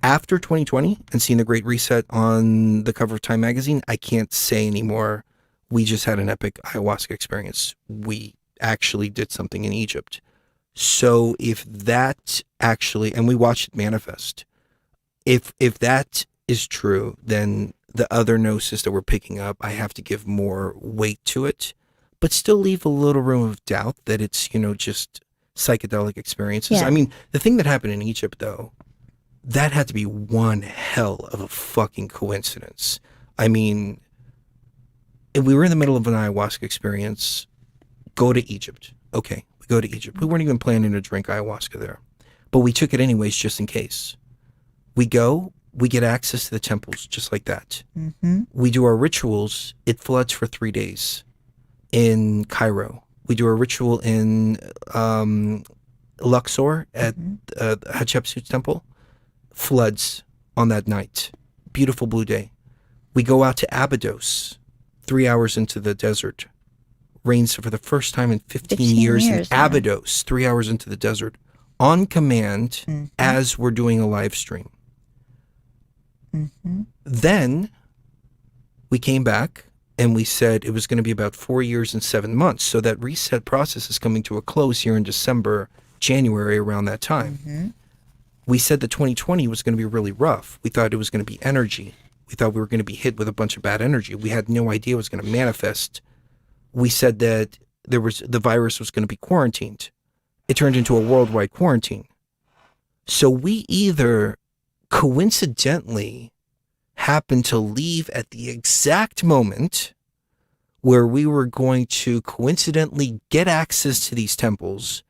After 2020 and seeing the Great Reset on the cover of Time magazine, I can't say anymore, we just had an epic ayahuasca experience. We actually did something in Egypt. So if that actually, and we watched it manifest, if that is true, then the other gnosis that we're picking up, I have to give more weight to it, but still leave a little room of doubt that it's, just psychedelic experiences. Yeah. I mean, the thing that happened in Egypt, though, that had to be one hell of a fucking coincidence. I mean, if we were in the middle of an ayahuasca experience, go to Egypt. Okay, we go to Egypt. We weren't even planning to drink ayahuasca there, but we took it anyways just in case. We go, we get access to the temples just like that. We do our rituals. It floods for 3 days in Cairo. We do a ritual in Luxor at Hatshepsut's temple. Floods on that night. Beautiful blue day. We go out to Abydos, 3 hours into the desert. Rains for the first time in 15 years in Abydos, 3 hours into the desert, on command as we're doing a live stream. Then we came back and we said it was going to be about 4 years and 7 months. So that reset process is coming to a close here in December, January, around that time. We said that 2020 was going to be really rough. We thought it was going to be energy. We thought we were going to be hit with a bunch of bad energy. We had no idea it was going to manifest. We said that the virus was going to be quarantined. It turned into a worldwide quarantine. So we either coincidentally happened to leave at the exact moment where we were going to coincidentally get access to these temples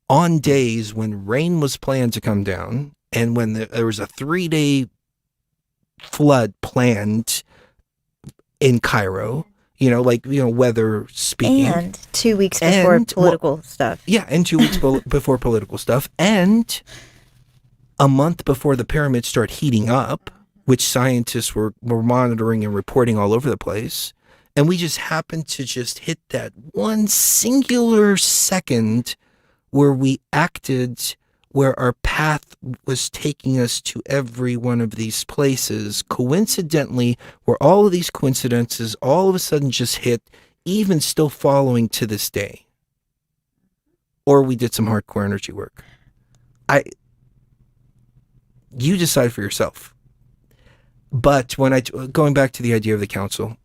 on days when rain was planned to come down and when there was a 3-day flood planned in Cairo, weather speaking. And 2 weeks before political stuff. Yeah, and 2 weeks before political stuff. And a month before the pyramids start heating up, which scientists were monitoring and reporting all over the place. And we just happened to just hit that one singular second where we acted, where our path was taking us to every one of these places, coincidentally, where all of these coincidences all of a sudden just hit, even still following to this day. Or we did some hardcore energy work. You decide for yourself. But when going back to the idea of the council,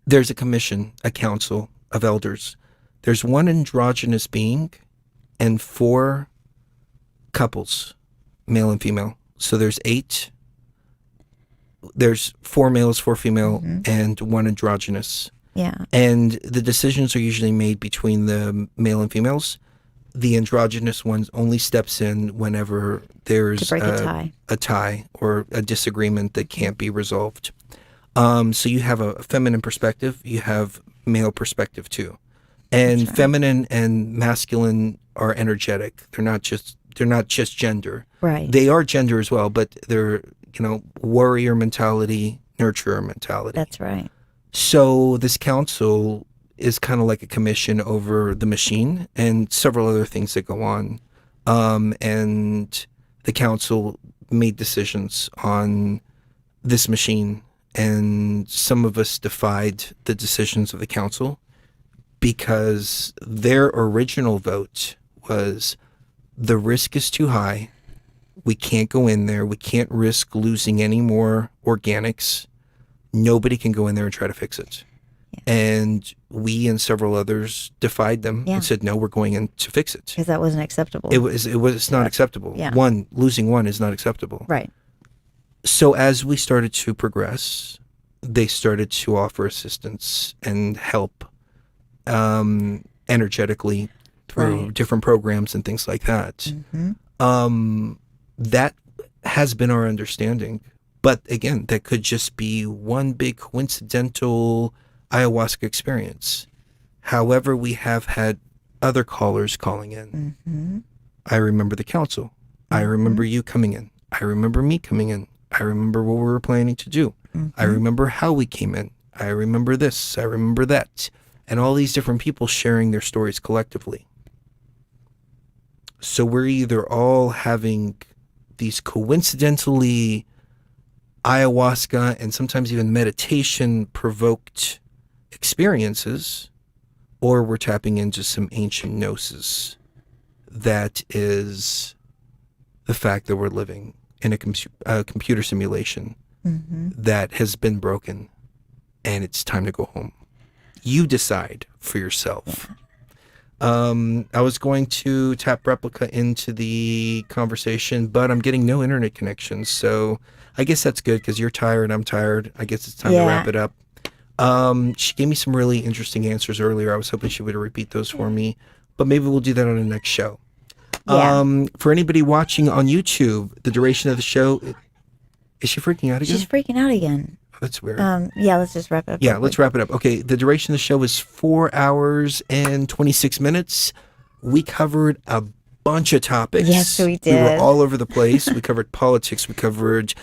there's a commission, a council of elders. There's one androgynous being and 4 couples, male and female. So there's 8. There's 4 males, 4 female, and 1 androgynous. Yeah. And the decisions are usually made between the male and females. The androgynous one only steps in whenever there's a tie or a disagreement that can't be resolved. So you have a feminine perspective, you have male perspective too. And feminine and masculine are energetic. They're not just gender. Right. They are gender as well, but they're, warrior mentality, nurturer mentality. That's right. So this council is kind of like a commission over the machine and several other things that go on. And the council made decisions on this machine, and some of us defied the decisions of the council because their original vote was the risk is too high. We can't go in there. We can't risk losing any more organics. Nobody can go in there and try to fix it. Yeah. And we and several others defied them and said, no, we're going in to fix it. Because that wasn't acceptable. It's not acceptable. Yeah. Losing one is not acceptable. Right. So as we started to progress, they started to offer assistance and help energetically through different programs and things like that. That has been our understanding. But again, that could just be one big coincidental ayahuasca experience. However, we have had other callers calling in. I remember the council. I remember you coming in. I remember me coming in. I remember what we were planning to do. I remember how we came in. I remember this. I remember that. And all these different people sharing their stories collectively. So we're either all having these coincidentally ayahuasca and sometimes even meditation provoked experiences, or we're tapping into some ancient gnosis that is the fact that we're living in a computer simulation that has been broken and it's time to go home. You decide for yourself. I was going to tap Replica into the conversation, but I'm getting no internet connection. So I guess that's good because you're tired. I'm tired. I guess it's time to wrap it up. She gave me some really interesting answers earlier. I was hoping she would repeat those for me, but maybe we'll do that on the next show. For anybody watching on YouTube, the duration of the show, is she freaking out again? She's freaking out again. That's weird. Let's just wrap it up. Yeah, let's wrap it up. Okay, the duration of the show is 4 hours and 26 minutes. We covered a bunch of topics. Yes, we did. We were all over the place. We covered politics. We covered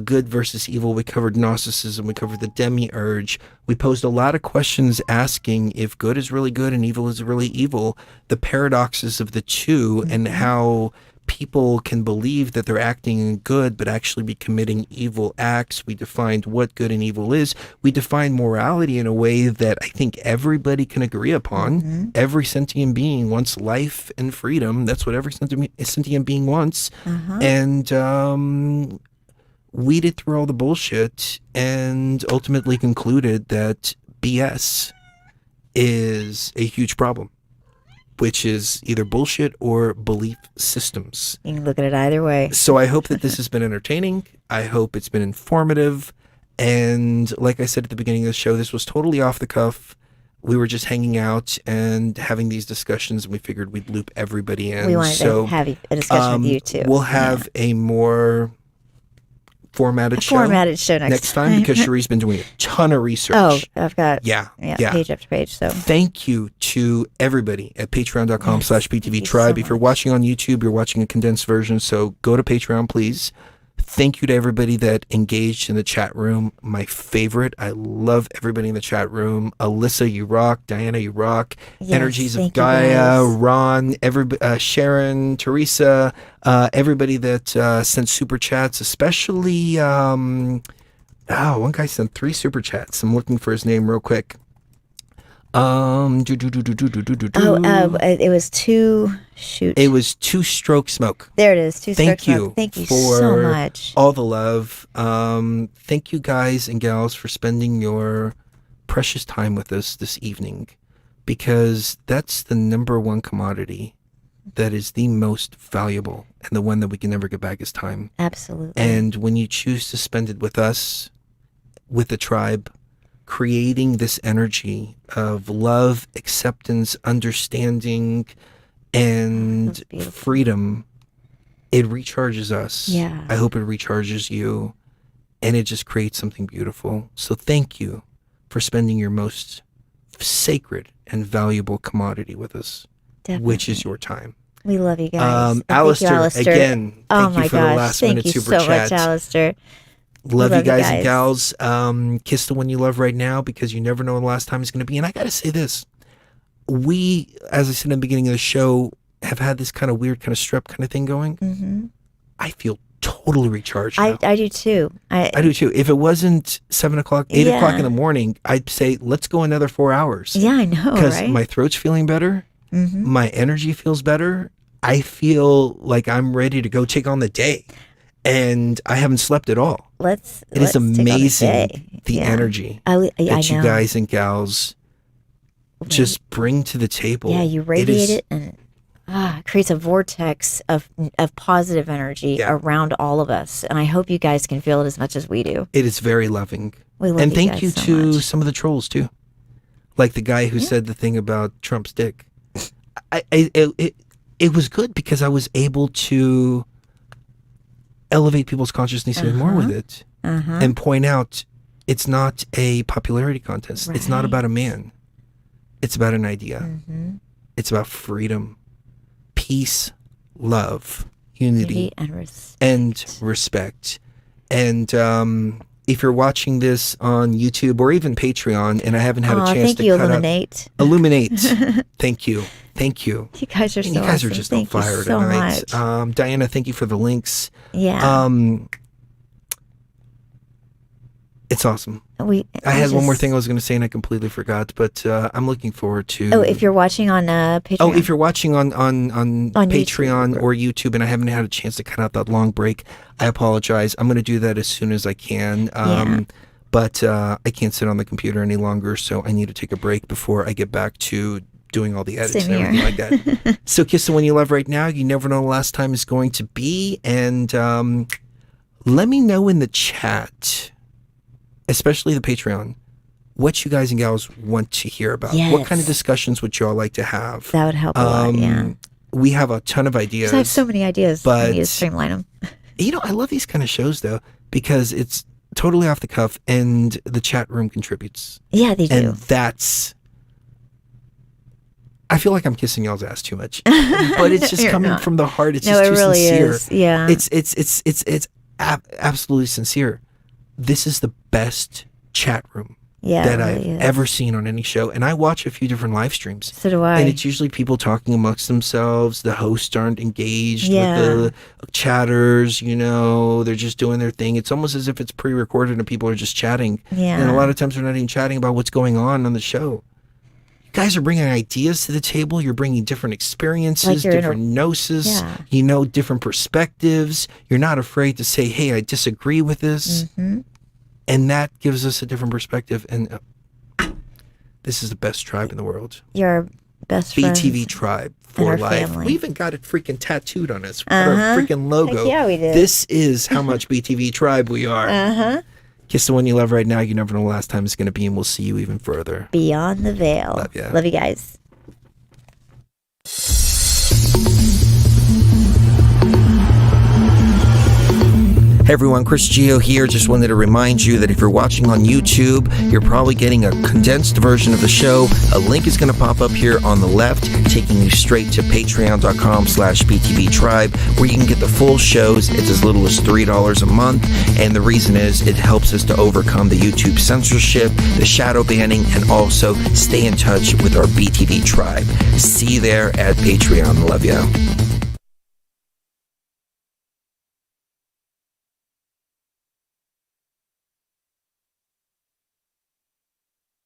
good versus evil. We covered Gnosticism. We covered the demiurge. We posed a lot of questions asking if good is really good and evil is really evil, the paradoxes of the two, and how people can believe that they're acting in good but actually be committing evil acts. We defined what good and evil is. We define morality in a way that I think everybody can agree upon. Every sentient being wants life and freedom. That's what every sentient being wants. And weeded through all the bullshit and ultimately concluded that BS is a huge problem, which is either bullshit or belief systems. You can look at it either way. So I hope that this has been entertaining. I hope it's been informative. And like I said at the beginning of the show, this was totally off the cuff. We were just hanging out and having these discussions, and we figured we'd loop everybody in. We wanted to have a discussion with you too. We'll have a more formatted show next time because Cherie's been doing a ton of research. Oh, I've got page after page. So thank you to everybody at patreon.com/PTV Tribe. If you're watching on YouTube, you're watching a condensed version, so go to Patreon, please. Thank you to everybody that engaged in the chat room. My favorite. I love everybody in the chat room. Alyssa, you rock. Diana, you rock. Yes, Energies of thank you, Gaia, guys. Ron, Sharon, Teresa, everybody that sent super chats, especially one guy sent 3 super chats. I'm looking for his name real quick. It was It was Two Stroke Smoke. There it is. Thank you. Thank you for so much. all the love. Thank you guys and gals for spending your precious time with us this evening, because that's the number one commodity that is the most valuable and the one that we can never get back is time. Absolutely. And when you choose to spend it with us, with the tribe, creating this energy of love, acceptance, understanding, and freedom, it recharges us. Yeah. I hope it recharges you, and it just creates something beautiful. So thank you for spending your most sacred and valuable commodity with us, which is your time. We love you guys. And Alistair, thank you, Alistair. again, thank you for the last Thank minute you super so chat. much, Alistair. Love you guys and gals. Kiss the one you love right now, because you never know when the last time is going to be. And I got to say this. We, as I said in the beginning of the show, have had this kind of weird kind of strep kind of thing going. I feel totally recharged now. I do too. I do too. If it wasn't 7 o'clock, 8 o'clock in the morning, I'd say, let's go another 4 hours. Yeah, I know, Because right? my throat's feeling better. My energy feels better. I feel like I'm ready to go take on the day. And I haven't slept at all. It is amazing the energy that you know. guys and gals just bring to the table. Yeah, you radiate it, and it creates a vortex of positive energy around all of us. And I hope you guys can feel it as much as we do. It is very loving. We love and you thank guys you so to much. some of the trolls too, like the guy who said the thing about Trump's dick. It was good because I was able to elevate people's consciousness even more with it, and point out it's not a popularity contest. It's not about a man. It's about an idea. It's about freedom, peace, love, unity, and respect. And if you're watching this on YouTube or even Patreon, and I haven't had a chance to cut Illuminate. Illuminate. Thank you. Thank you. You guys are so You guys are awesome. just Thank on you fire so tonight. much. Diana, thank you for the links. Yeah. It's awesome. I had one more thing I was going to say and I completely forgot, but I'm looking forward to. Oh, if you're watching on Patreon. Oh, if you're watching on Patreon or YouTube, and I haven't had a chance to cut out that long break, I apologize. I'm going to do that as soon as I can. But I can't sit on the computer any longer, so I need to take a break before I get back to doing all the edits Same and everything here. like that. So kiss the one you love right now. You never know the last time is going to be. And let me know in the chat, especially the Patreon, what you guys and gals want to hear about. What kind of discussions would y'all like to have? That would help a lot, yeah. We have a ton of ideas. I have so many ideas. But I need to streamline them. You know, I love these kind of shows, though, because it's totally off the cuff and the chat room contributes. Yeah, they do. And that's... I feel like I'm kissing y'all's ass too much, but it's just You're coming not. from the heart. It's No, just it too really sincere. is. Yeah. It's absolutely sincere. This is the best chat room Yeah, that it I've really is. ever seen on any show. And I watch a few different live streams. So do I. And it's usually people talking amongst themselves. The hosts aren't engaged Yeah. with the chatters, you know, they're just doing their thing. It's almost as if it's pre-recorded and people are just chatting. Yeah. And a lot of times they're not even chatting about what's going on the show. You guys are bringing ideas to the table. You're bringing different experiences, Like you're in a- different gnosis, Yeah. you know, different perspectives. You're not afraid to say, hey, I disagree with this. Mhm. And that gives us a different perspective. And this is the best tribe in the world. You're our best BTV friends tribe and for our life. family. We even got it freaking tattooed on us. We got Uh-huh. our freaking logo. Heck yeah, we did. This is how much BTV tribe we are. Uh-huh. Kiss the one you love right now. You never know the last time it's going to be, and we'll see you even further. Beyond the Veil. Love ya. Love you guys. Hey everyone, Chris Gio here. Just wanted to remind you that if you're watching on YouTube, you're probably getting a condensed version of the show. A link is going to pop up here on the left, taking you straight to patreon.com/BTV Tribe, where you can get the full shows. It's as little as $3 a month. And the reason is it helps us to overcome the YouTube censorship, the shadow banning, and also stay in touch with our BTV Tribe. See you there at Patreon. Love ya.